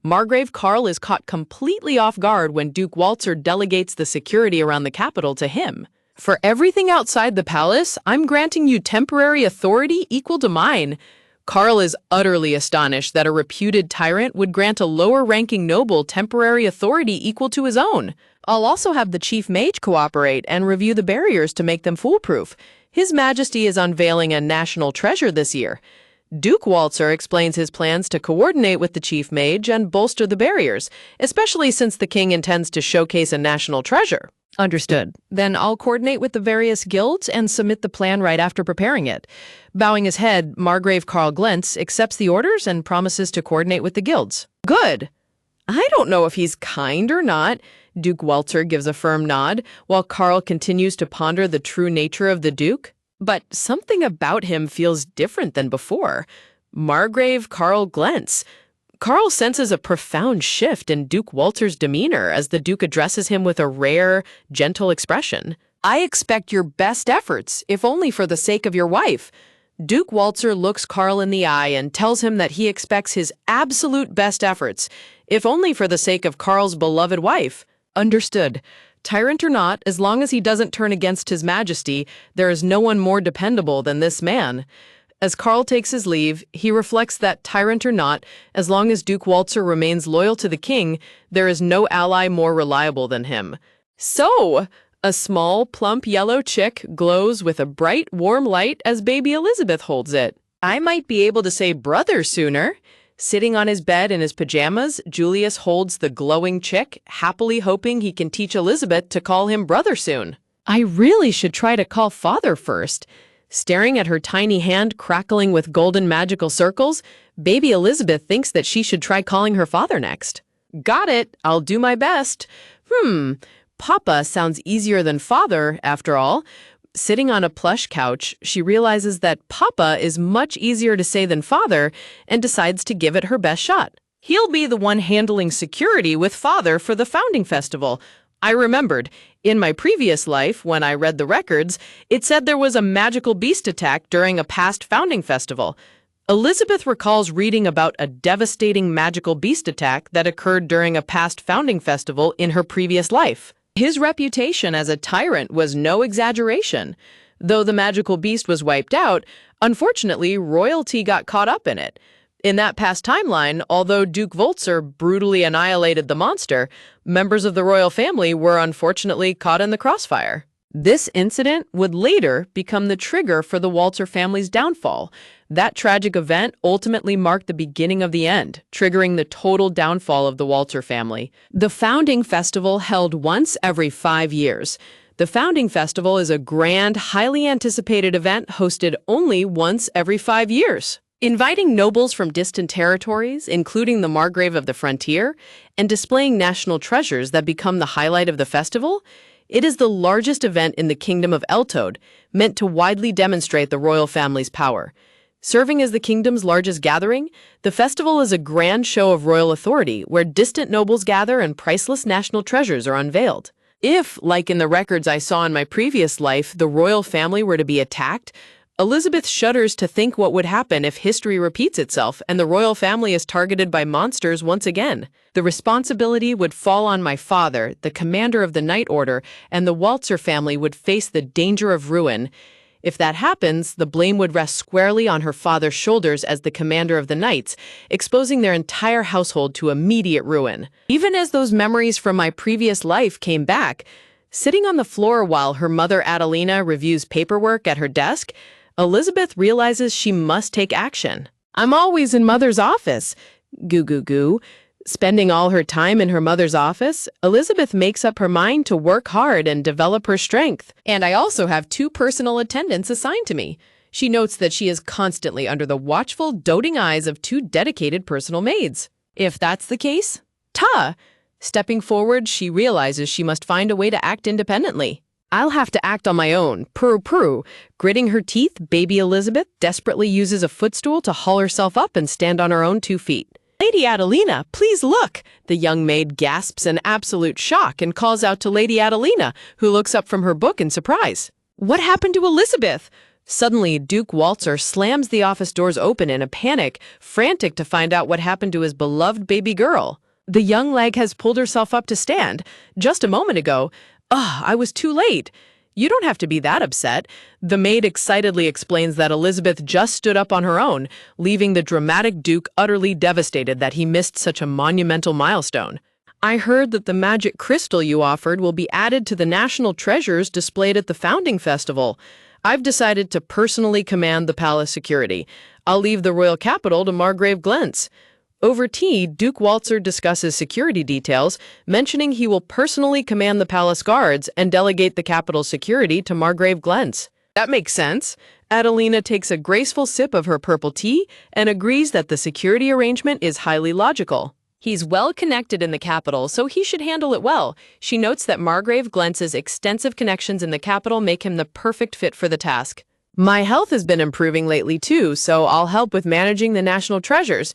Margrave Karl is caught completely off guard when Duke Walter delegates the security around the capital to him. For everything outside the palace, I'm granting you temporary authority equal to mine. Karl is utterly astonished that a reputed tyrant would grant a lower-ranking noble temporary authority equal to his own. I'll also have the chief mage cooperate and review the barriers to make them foolproof. His Majesty is unveiling a national treasure this year. Duke Walter explains his plans to coordinate with the chief mage and bolster the barriers, especially since the king intends to showcase a national treasure. Understood. Then I'll coordinate with the various guilds and submit the plan right after preparing it. Bowing his head, Margrave Karl Glentz accepts the orders and promises to coordinate with the guilds. Good. I don't know if he's kind or not. Duke Walter gives a firm nod, while Karl continues to ponder the true nature of the Duke. But something about him feels different than before. Margrave Karl Glentz. Karl senses a profound shift in Duke Walter's demeanor as the Duke addresses him with a rare, gentle expression. I expect your best efforts, if only for the sake of your wife. Duke Walter looks Karl in the eye and tells him that he expects his absolute best efforts, if only for the sake of Karl's beloved wife. Understood. Tyrant or not, as long as he doesn't turn against his Majesty, there is no one more dependable than this man. As Karl takes his leave, he reflects that, tyrant or not, as long as Duke Walter remains loyal to the king, there is no ally more reliable than him. So, a small, plump yellow chick glows with a bright, warm light as baby Elizabeth holds it. I might be able to say brother sooner. Sitting on his bed in his pajamas, Julius holds the glowing chick, happily hoping he can teach Elizabeth to call him brother soon. I really should try to call father first. Staring at her tiny hand crackling with golden magical circles, baby Elizabeth thinks that she should try calling her father next. Got it. I'll do my best. Papa sounds easier than father, after all. Sitting on a plush couch, she realizes that Papa is much easier to say than father and decides to give it her best shot. He'll be the one handling security with father for the founding festival. I remembered, in my previous life, when I read the records, it said there was a magical beast attack during a past founding festival. Elizabeth recalls reading about a devastating magical beast attack that occurred during a past founding festival in her previous life. His reputation as a tyrant was no exaggeration. Though the magical beast was wiped out, unfortunately, royalty got caught up in it. In that past timeline, although Duke Walter brutally annihilated the monster, members of the royal family were unfortunately caught in the crossfire. This incident would later become the trigger for the Walter family's downfall. That tragic event ultimately marked the beginning of the end, triggering the total downfall of the Walter family. The founding festival held once every 5 years. The founding festival is a grand, highly anticipated event hosted only once every 5 years. Inviting nobles from distant territories, including the Margrave of the Frontier, and displaying national treasures that become the highlight of the festival, it is the largest event in the Kingdom of Eltode, meant to widely demonstrate the royal family's power. Serving as the kingdom's largest gathering, the festival is a grand show of royal authority where distant nobles gather and priceless national treasures are unveiled. If, like in the records I saw in my previous life, the royal family were to be attacked, Elizabeth shudders to think what would happen if history repeats itself and the royal family is targeted by monsters once again. The responsibility would fall on my father, the commander of the Night Order, and the Walter family would face the danger of ruin. If that happens, the blame would rest squarely on her father's shoulders as the commander of the Knights, exposing their entire household to immediate ruin. Even as those memories from my previous life came back, sitting on the floor while her mother Adelina reviews paperwork at her desk, Elizabeth realizes she must take action. I'm always in Mother's office. Goo goo goo. Spending all her time in her mother's office, Elizabeth makes up her mind to work hard and develop her strength. And I also have 2 personal attendants assigned to me. She notes that she is constantly under the watchful, doting eyes of 2 dedicated personal maids. If that's the case, Stepping forward, she realizes she must find a way to act independently. I'll have to act on my own. Purr. Gritting her teeth, baby Elizabeth desperately uses a footstool to haul herself up and stand on her own 2 feet. Lady Adelina, please look! The young maid gasps in absolute shock and calls out to Lady Adelina, who looks up from her book in surprise. What happened to Elizabeth? Suddenly, Duke Walter slams the office doors open in a panic, frantic to find out what happened to his beloved baby girl. The young leg has pulled herself up to stand. Just a moment ago. I was too late. You don't have to be that upset. The maid excitedly explains that Elizabeth just stood up on her own, leaving the dramatic Duke utterly devastated that he missed such a monumental milestone. I heard that the magic crystal you offered will be added to the national treasures displayed at the Founding Festival. I've decided to personally command the palace security. I'll leave the royal capital to Margrave Glentz. Over tea, Duke Walter discusses security details, mentioning he will personally command the palace guards and delegate the capital's security to Margrave Glentz. That makes sense. Adelina takes a graceful sip of her purple tea and agrees that the security arrangement is highly logical. He's well connected in the capital, so he should handle it well. She notes that Margrave Glentz's extensive connections in the capital make him the perfect fit for the task. My health has been improving lately too, so I'll help with managing the national treasures.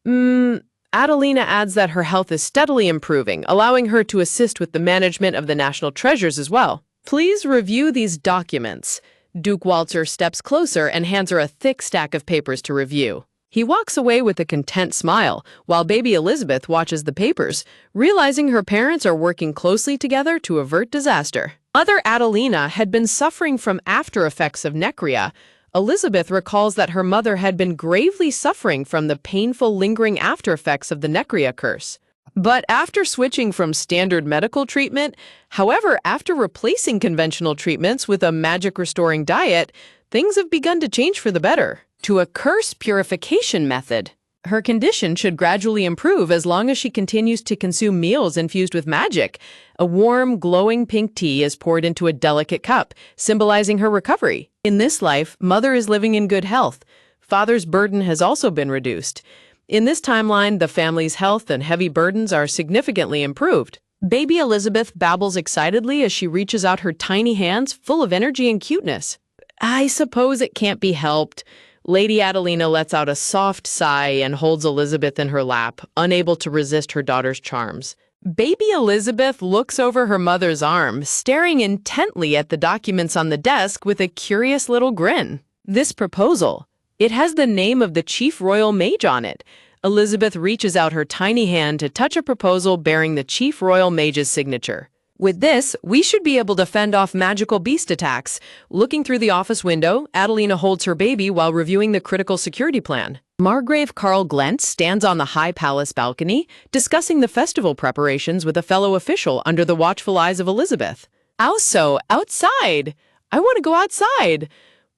Adelina adds that her health is steadily improving, allowing her to assist with the management of the national treasures as well. Please review these documents. Duke Walter steps closer and hands her a thick stack of papers to review. He walks away with a content smile, while baby Elizabeth watches the papers, realizing her parents are working closely together to avert disaster. Mother Adelina had been suffering from after effects of necria. Elizabeth recalls that her mother had been gravely suffering from the painful lingering after effects of the necria curse. But after switching from standard medical treatment, however, after replacing conventional treatments with a magic-restoring diet, things have begun to change for the better, to a curse purification method. Her condition should gradually improve as long as she continues to consume meals infused with magic. A warm, glowing pink tea is poured into a delicate cup, symbolizing her recovery. In this life, Mother is living in good health. Father's burden has also been reduced. In this timeline, the family's health and heavy burdens are significantly improved. Baby Elizabeth babbles excitedly as she reaches out her tiny hands full of energy and cuteness. I suppose it can't be helped. Lady Adelina lets out a soft sigh and holds Elizabeth in her lap, unable to resist her daughter's charms. Baby Elizabeth looks over her mother's arm, staring intently at the documents on the desk with a curious little grin. This proposal, it has the name of the chief royal mage on it. Elizabeth reaches out her tiny hand to touch a proposal bearing the chief royal mage's signature. With this, we should be able to fend off magical beast attacks. Looking through the office window, Adelina holds her baby while reviewing the critical security plan. Margrave Karl Glentz stands on the high palace balcony, discussing the festival preparations with a fellow official under the watchful eyes of Elizabeth. Also, outside! I want to go outside!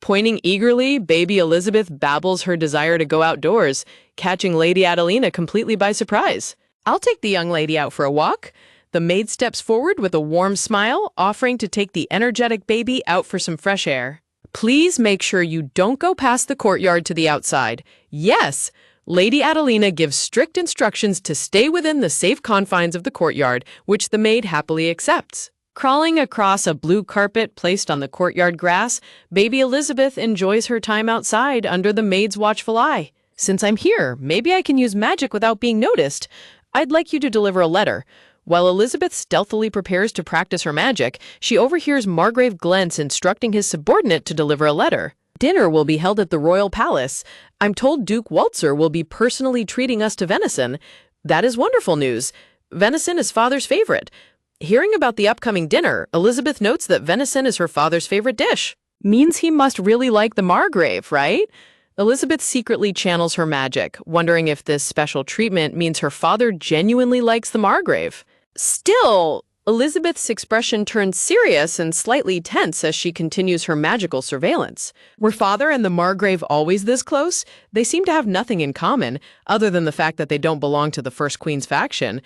Pointing eagerly, baby Elizabeth babbles her desire to go outdoors, catching Lady Adelina completely by surprise. I'll take the young lady out for a walk. The maid steps forward with a warm smile, offering to take the energetic baby out for some fresh air. Please make sure you don't go past the courtyard to the outside. Yes, Lady Adelina gives strict instructions to stay within the safe confines of the courtyard, which the maid happily accepts. Crawling across a blue carpet placed on the courtyard grass, baby Elizabeth enjoys her time outside under the maid's watchful eye. Since I'm here, maybe I can use magic without being noticed. I'd like you to deliver a letter. While Elizabeth stealthily prepares to practice her magic, she overhears Margrave Glentz instructing his subordinate to deliver a letter. Dinner will be held at the royal palace. I'm told Duke Walter will be personally treating us to venison. That is wonderful news. Venison is father's favorite. Hearing about the upcoming dinner, Elizabeth notes that venison is her father's favorite dish. Means he must really like the Margrave, right? Elizabeth secretly channels her magic, wondering if this special treatment means her father genuinely likes the Margrave. Still, Elizabeth's expression turns serious and slightly tense as she continues her magical surveillance. Were father and the Margrave always this close? They seem to have nothing in common, other than the fact that they don't belong to the First Queen's faction.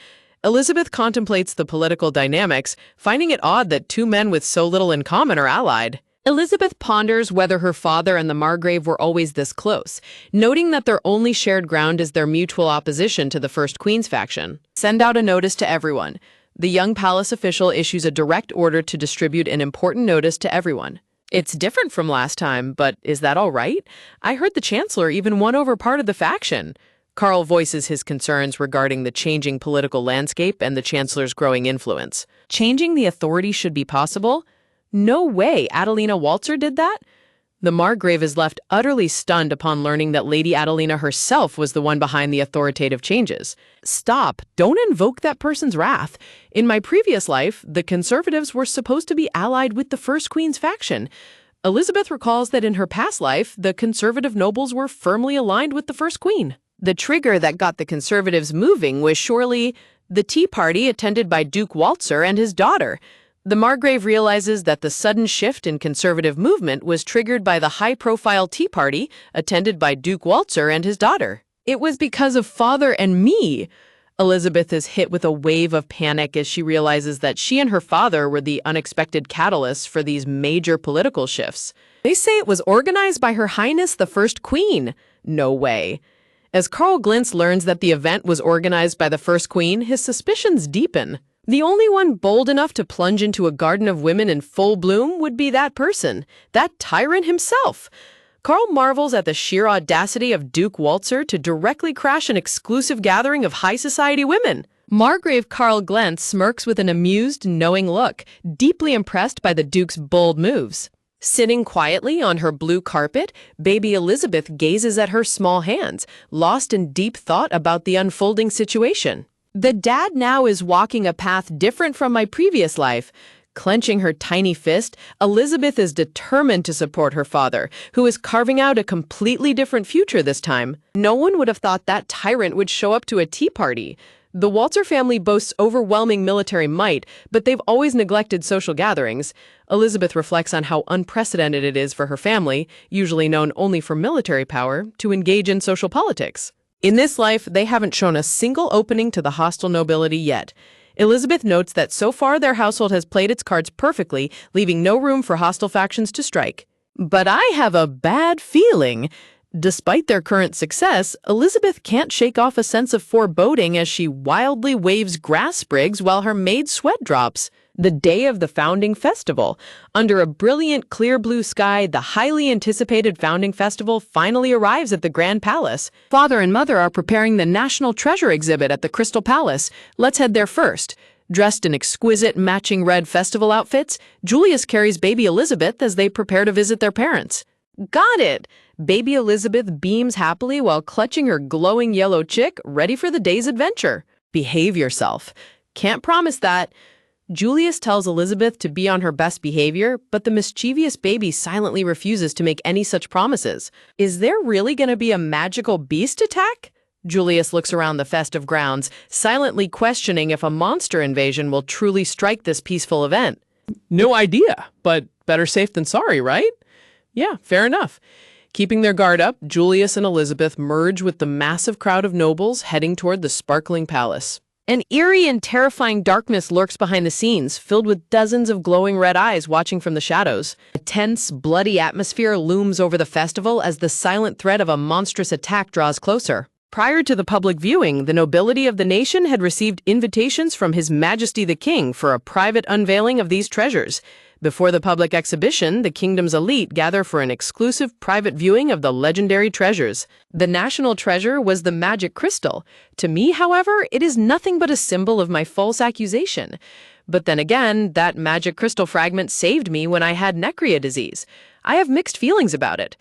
Elizabeth contemplates the political dynamics, finding it odd that two men with so little in common are allied. Elizabeth ponders whether her father and the Margrave were always this close, noting that their only shared ground is their mutual opposition to the First Queen's faction. Send out a notice to everyone. The young palace official issues a direct order to distribute an important notice to everyone. It's different from last time, but is that all right? I heard the Chancellor even won over part of the faction. Carl voices his concerns regarding the changing political landscape and the Chancellor's growing influence. Changing the authority should be possible? No way Adelina Walzer did that? The Margrave is left utterly stunned upon learning that Lady Adelina herself was the one behind the authoritative changes. Stop. Don't invoke that person's wrath. In my previous life, the Conservatives were supposed to be allied with the First Queen's faction. Elizabeth recalls that in her past life, the Conservative nobles were firmly aligned with the First Queen. The trigger that got the Conservatives moving was surely the Tea Party attended by Duke Walzer and his daughter. The Margrave realizes that the sudden shift in conservative movement was triggered by the high-profile Tea Party attended by Duke Walzer and his daughter. It was because of father and me. Elizabeth is hit with a wave of panic as she realizes that she and her father were the unexpected catalysts for these major political shifts. They say it was organized by Her Highness the First Queen. No way. As Carl Glintz learns that the event was organized by the First Queen, his suspicions deepen. The only one bold enough to plunge into a garden of women in full bloom would be that person, that tyrant himself. Carl marvels at the sheer audacity of Duke Walzer to directly crash an exclusive gathering of high society women. Margrave Carl Glentz smirks with an amused, knowing look, deeply impressed by the Duke's bold moves. Sitting quietly on her blue carpet, baby Elizabeth gazes at her small hands, lost in deep thought about the unfolding situation. The dad now is walking a path different from my previous life. Clenching her tiny fist, Elizabeth is determined to support her father, who is carving out a completely different future this time. No one would have thought that tyrant would show up to a tea party. The Walzer family boasts overwhelming military might, but they've always neglected social gatherings. Elizabeth reflects on how unprecedented it is for her family, usually known only for military power, to engage in social politics. In this life, they haven't shown a single opening to the hostile nobility yet. Elizabeth notes that so far their household has played its cards perfectly, leaving no room for hostile factions to strike. But I have a bad feeling. Despite their current success, Elizabeth can't shake off a sense of foreboding as she wildly waves grass sprigs while her maid's sweat drops. The day of the founding festival. Under a brilliant clear blue sky, the highly anticipated founding festival finally arrives at the Grand Palace. Father and mother are preparing the National Treasure exhibit at the Crystal Palace. Let's head there first. Dressed in exquisite matching red festival outfits, Julius carries baby Elizabeth as they prepare to visit their parents. Got it! Baby Elizabeth beams happily while clutching her glowing yellow chick, ready for the day's adventure. Behave yourself. Can't promise that. Julius tells Elizabeth to be on her best behavior, but the mischievous baby silently refuses to make any such promises. Is there really going to be a magical beast attack? Julius looks around the festive grounds, silently questioning if a monster invasion will truly strike this peaceful event. No idea, but better safe than sorry, right? Yeah, fair enough. Keeping their guard up, Julius and Elizabeth merge with the massive crowd of nobles heading toward the sparkling palace. An eerie and terrifying darkness lurks behind the scenes, filled with dozens of glowing red eyes watching from the shadows. A tense, bloody atmosphere looms over the festival as the silent threat of a monstrous attack draws closer. Prior to the public viewing, the nobility of the nation had received invitations from His Majesty the King for a private unveiling of these treasures. Before the public exhibition, the kingdom's elite gather for an exclusive private viewing of the legendary treasures. The national treasure was the magic crystal. To me, however, it is nothing but a symbol of my false accusation. But then again, that magic crystal fragment saved me when I had necria disease. I have mixed feelings about it.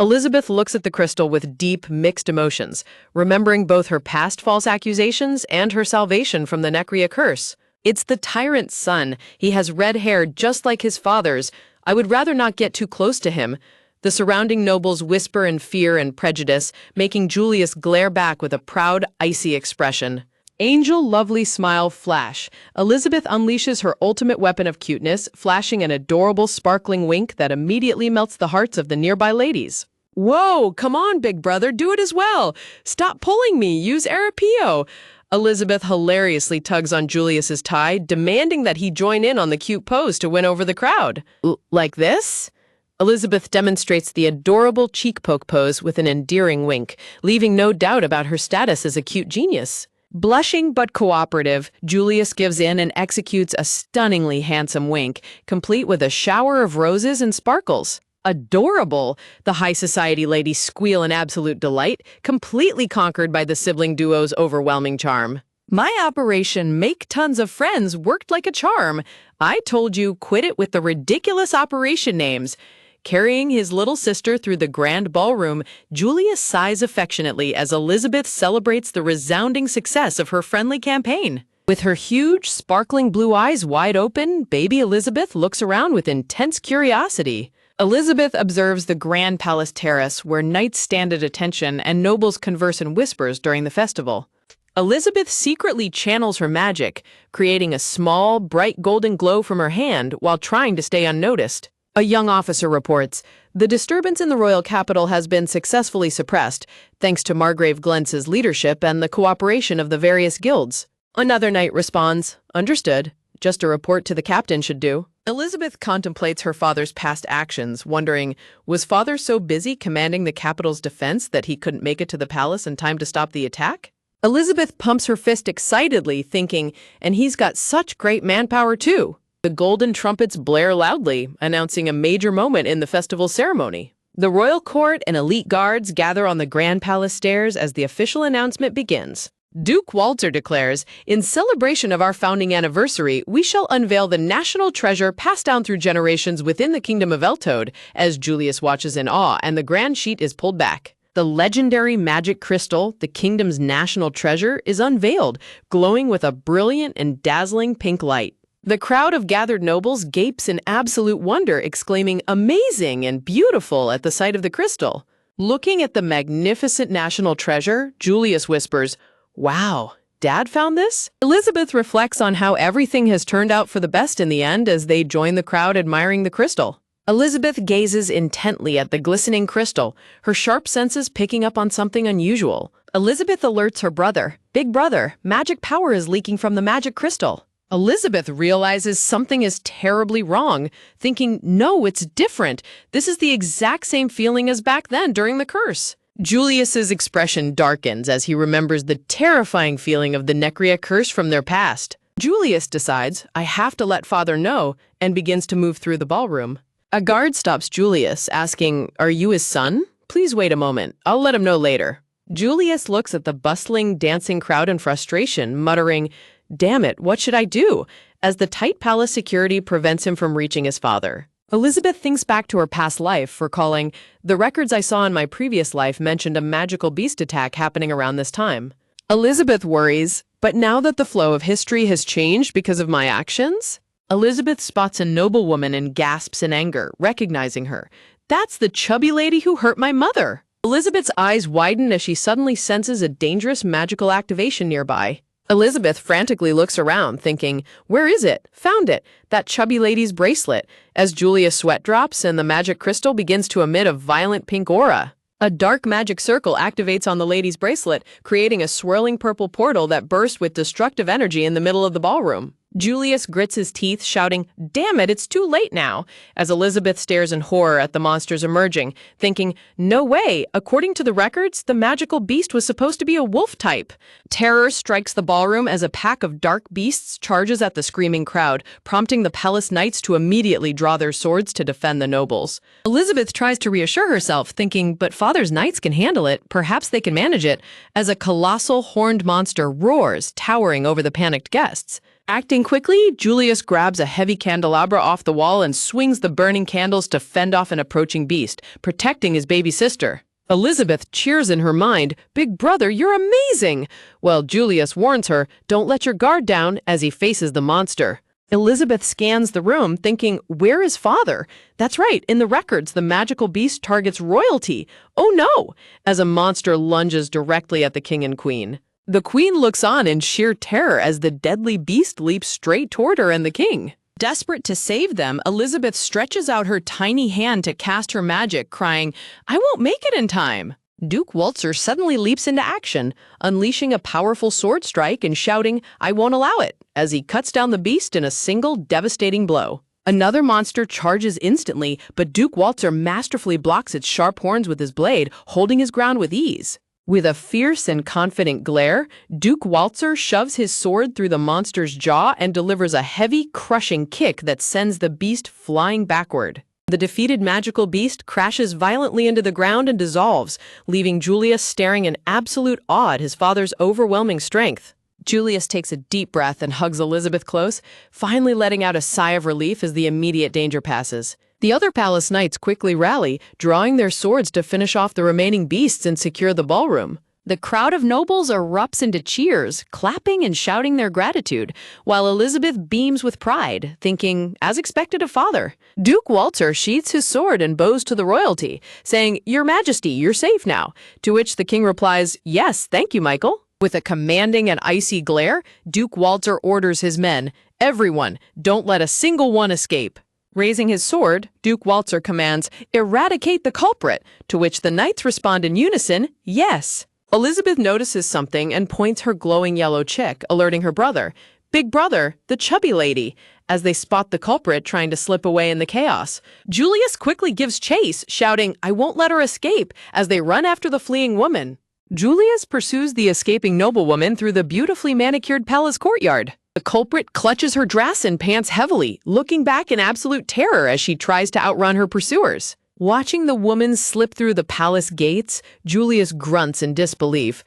Elizabeth looks at the crystal with deep, mixed emotions, remembering both her past false accusations and her salvation from the necria curse. It's the tyrant's son. He has red hair just like his father's. I would rather not get too close to him. The surrounding nobles whisper in fear and prejudice, making Julius glare back with a proud, icy expression. Angel lovely smile flash. Elizabeth unleashes her ultimate weapon of cuteness, flashing an adorable sparkling wink that immediately melts the hearts of the nearby ladies. Whoa, come on, big brother, do it as well. Stop pulling me, use Arapio. Elizabeth hilariously tugs on Julius's tie, demanding that he join in on the cute pose to win over the crowd. Like this? Elizabeth demonstrates the adorable cheek poke pose with an endearing wink, leaving no doubt about her status as a cute genius. Blushing but cooperative, Julius gives in and executes a stunningly handsome wink, complete with a shower of roses and sparkles. Adorable, the high society ladies squeal in absolute delight, completely conquered by the sibling duo's overwhelming charm. My operation Make Tons of Friends worked like a charm. I told you, quit it with the ridiculous operation names. Carrying his little sister through the grand ballroom, Julius sighs affectionately as Elizabeth celebrates the resounding success of her friendly campaign. With her huge, sparkling blue eyes wide open, baby Elizabeth looks around with intense curiosity. Elizabeth observes the grand palace terrace where knights stand at attention and nobles converse in whispers during the festival. Elizabeth secretly channels her magic, creating a small, bright golden glow from her hand while trying to stay unnoticed. A young officer reports, "The disturbance in the royal capital has been successfully suppressed, thanks to Margrave Glence's leadership and the cooperation of the various guilds." Another knight responds, "Understood. Just a report to the captain should do." Elizabeth contemplates her father's past actions, wondering, was father so busy commanding the capital's defense that he couldn't make it to the palace in time to stop the attack? Elizabeth pumps her fist excitedly, thinking, and he's got such great manpower too. The golden trumpets blare loudly, announcing a major moment in the festival ceremony. The royal court and elite guards gather on the grand palace stairs as the official announcement begins. Duke Walter declares, "In celebration of our founding anniversary, we shall unveil the national treasure passed down through generations within the kingdom of Eltode," as Julius watches in awe and the grand sheet is pulled back. The legendary magic crystal, the kingdom's national treasure, is unveiled, glowing with a brilliant and dazzling pink light. The crowd of gathered nobles gapes in absolute wonder, exclaiming "amazing" and "beautiful" at the sight of the crystal. Looking at the magnificent national treasure, Julius whispers, "Wow, Dad found this?" Elizabeth reflects on how everything has turned out for the best in the end as they join the crowd admiring the crystal. Elizabeth gazes intently at the glistening crystal, her sharp senses picking up on something unusual. Elizabeth alerts her brother, "Big brother, magic power is leaking from the magic crystal." Elizabeth realizes something is terribly wrong, thinking, "No, it's different. This is the exact same feeling as back then during the curse." Julius's expression darkens as he remembers the terrifying feeling of the Necria curse from their past. Julius decides, "I have to let father know," and begins to move through the ballroom. A guard stops Julius, asking, "Are you his son? Please wait a moment. I'll let him know later." Julius looks at the bustling, dancing crowd in frustration, muttering, "Damn it, what should I do?" as the tight palace security prevents him from reaching his father. Elizabeth thinks back to her past life, recalling, "The records I saw in my previous life mentioned a magical beast attack happening around this time." Elizabeth worries, "But now that the flow of history has changed because of my actions?" Elizabeth spots a noblewoman and gasps in anger, recognizing her. "That's the chubby lady who hurt my mother." Elizabeth's eyes widen as she suddenly senses a dangerous magical activation nearby. Elizabeth frantically looks around, thinking, "Where is it? Found it. That chubby lady's bracelet," as Julia's sweat drops and the magic crystal begins to emit a violent pink aura. A dark magic circle activates on the lady's bracelet, creating a swirling purple portal that bursts with destructive energy in the middle of the ballroom. Julius grits his teeth, shouting, "Damn it, it's too late now," as Elizabeth stares in horror at the monsters emerging, thinking, "No way, according to the records, the magical beast was supposed to be a wolf type." Terror strikes the ballroom as a pack of dark beasts charges at the screaming crowd, prompting the palace knights to immediately draw their swords to defend the nobles. Elizabeth tries to reassure herself, thinking, "But father's knights can handle it, perhaps they can manage it," as a colossal horned monster roars, towering over the panicked guests. Acting quickly, Julius grabs a heavy candelabra off the wall and swings the burning candles to fend off an approaching beast, protecting his baby sister. Elizabeth cheers in her mind, "Big brother, you're amazing!" While Julius warns her, "Don't let your guard down," as he faces the monster. Elizabeth scans the room, thinking, "Where is father?" That's right, in the records, the magical beast targets royalty. Oh no! As a monster lunges directly at the king and queen. The queen looks on in sheer terror as the deadly beast leaps straight toward her and the king. Desperate to save them, Elizabeth stretches out her tiny hand to cast her magic, crying, "I won't make it in time." Duke Walter suddenly leaps into action, unleashing a powerful sword strike and shouting, "I won't allow it," as he cuts down the beast in a single devastating blow. Another monster charges instantly, but Duke Walter masterfully blocks its sharp horns with his blade, holding his ground with ease. With a fierce and confident glare, Duke Walter shoves his sword through the monster's jaw and delivers a heavy, crushing kick that sends the beast flying backward. The defeated magical beast crashes violently into the ground and dissolves, leaving Julius staring in absolute awe at his father's overwhelming strength. Julius takes a deep breath and hugs Elizabeth close, finally letting out a sigh of relief as the immediate danger passes. The other palace knights quickly rally, drawing their swords to finish off the remaining beasts and secure the ballroom. The crowd of nobles erupts into cheers, clapping and shouting their gratitude, while Elizabeth beams with pride, thinking, as expected of father. Duke Walter sheathes his sword and bows to the royalty, saying, "Your Majesty, you're safe now," to which the king replies, "Yes, thank you, Michael." With a commanding and icy glare, Duke Walter orders his men, "Everyone, don't let a single one escape." Raising his sword, Duke Walter commands, "Eradicate the culprit," to which the knights respond in unison, "Yes." Elizabeth notices something and points her glowing yellow chick, alerting her brother, "Big brother, the chubby lady," as they spot the culprit trying to slip away in the chaos. Julius quickly gives chase, shouting, "I won't let her escape," as they run after the fleeing woman. Julius pursues the escaping noblewoman through the beautifully manicured palace courtyard. The culprit clutches her dress and pants heavily, looking back in absolute terror as she tries to outrun her pursuers. Watching the woman slip through the palace gates, Julius grunts in disbelief.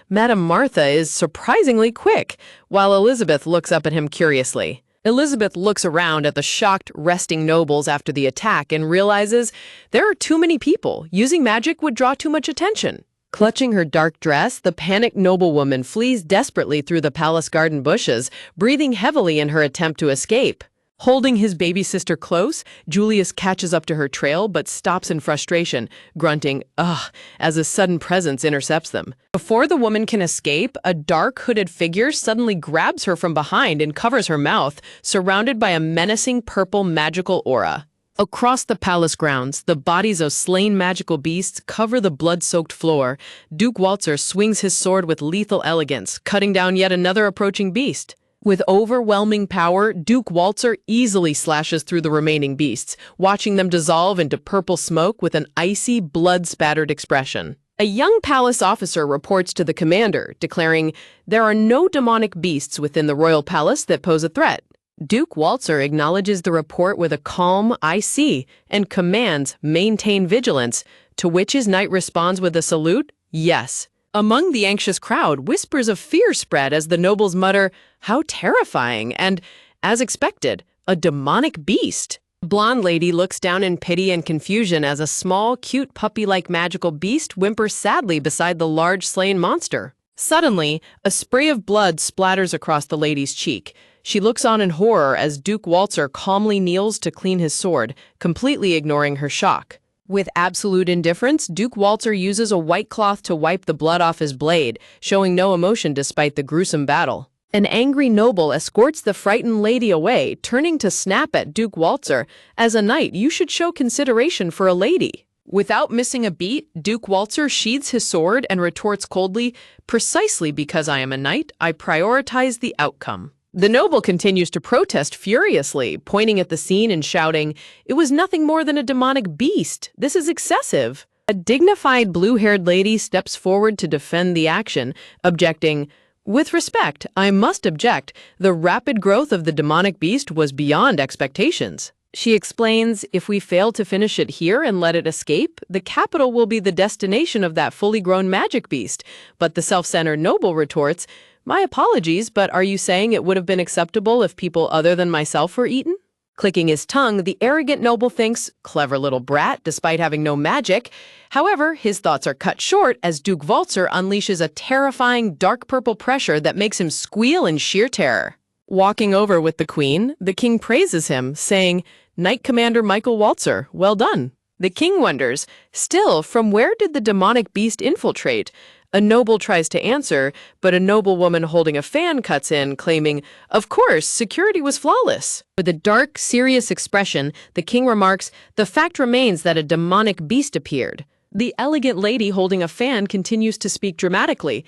Madame Martha is surprisingly quick, while Elizabeth looks up at him curiously. Elizabeth looks around at the shocked, resting nobles after the attack and realizes there are too many people. Using magic would draw too much attention. Clutching her dark dress, the panicked noblewoman flees desperately through the palace garden bushes, breathing heavily in her attempt to escape. Holding his baby sister close, Julius catches up to her trail but stops in frustration, grunting, "Ugh," as a sudden presence intercepts them. Before the woman can escape, a dark hooded figure suddenly grabs her from behind and covers her mouth, surrounded by a menacing purple magical aura. Across the palace grounds, the bodies of slain magical beasts cover the blood-soaked floor. Duke Walter swings his sword with lethal elegance, cutting down yet another approaching beast. With overwhelming power, Duke Walter easily slashes through the remaining beasts, watching them dissolve into purple smoke with an icy, blood-spattered expression. A young palace officer reports to the commander, declaring, "There are no demonic beasts within the royal palace that pose a threat." Duke Walter acknowledges the report with a calm, "I see," and commands, "Maintain vigilance," to which his knight responds with a salute, "Yes." Among the anxious crowd, whispers of fear spread as the nobles mutter, "How terrifying," and, as expected, "A demonic beast." The blonde lady looks down in pity and confusion as a small, cute puppy-like magical beast whimpers sadly beside the large slain monster. Suddenly, a spray of blood splatters across the lady's cheek. She looks on in horror as Duke Walter calmly kneels to clean his sword, completely ignoring her shock. With absolute indifference, Duke Walter uses a white cloth to wipe the blood off his blade, showing no emotion despite the gruesome battle. An angry noble escorts the frightened lady away, turning to snap at Duke Walter, "As a knight, you should show consideration for a lady." Without missing a beat, Duke Walter sheathes his sword and retorts coldly, "Precisely because I am a knight, I prioritize the outcome." The noble continues to protest furiously, pointing at the scene and shouting, "It was nothing more than a demonic beast. This is excessive." A dignified blue-haired lady steps forward to defend the action, objecting, "With respect, I must object. The rapid growth of the demonic beast was beyond expectations." She explains, "If we fail to finish it here and let it escape, the capital will be the destination of that fully grown magic beast." But the self-centered noble retorts, "My apologies, but are you saying it would have been acceptable if people other than myself were eaten?" Clicking his tongue, the arrogant noble thinks, "Clever little brat, despite having no magic." However, his thoughts are cut short as Duke Walter unleashes a terrifying dark purple pressure that makes him squeal in sheer terror. Walking over with the queen, the king praises him, saying, "Knight Commander Michael Walter, well done." The king wonders, still, from where did the demonic beast infiltrate? A noble tries to answer, but a noblewoman holding a fan cuts in, claiming, "Of course, security was flawless." With a dark, serious expression, the king remarks, "The fact remains that a demonic beast appeared." The elegant lady holding a fan continues to speak dramatically.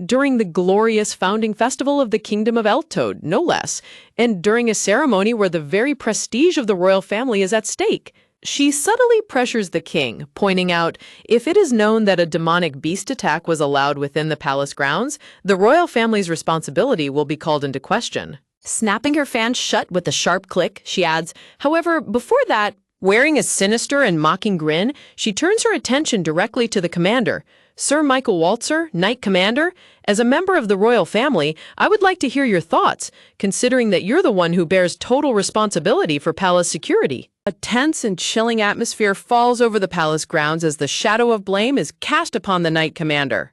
"During the glorious founding festival of the Kingdom of Eltode, no less, and during a ceremony where the very prestige of the royal family is at stake." She subtly pressures the king, pointing out, if it is known that a demonic beast attack was allowed within the palace grounds, the royal family's responsibility will be called into question. Snapping her fan shut with a sharp click, she adds, however, before that, wearing a sinister and mocking grin, she turns her attention directly to the commander. Sir Michael Waltzer, Knight Commander, as a member of the royal family, I would like to hear your thoughts, considering that you're the one who bears total responsibility for palace security. A tense and chilling atmosphere falls over the palace grounds as the shadow of blame is cast upon the Knight Commander.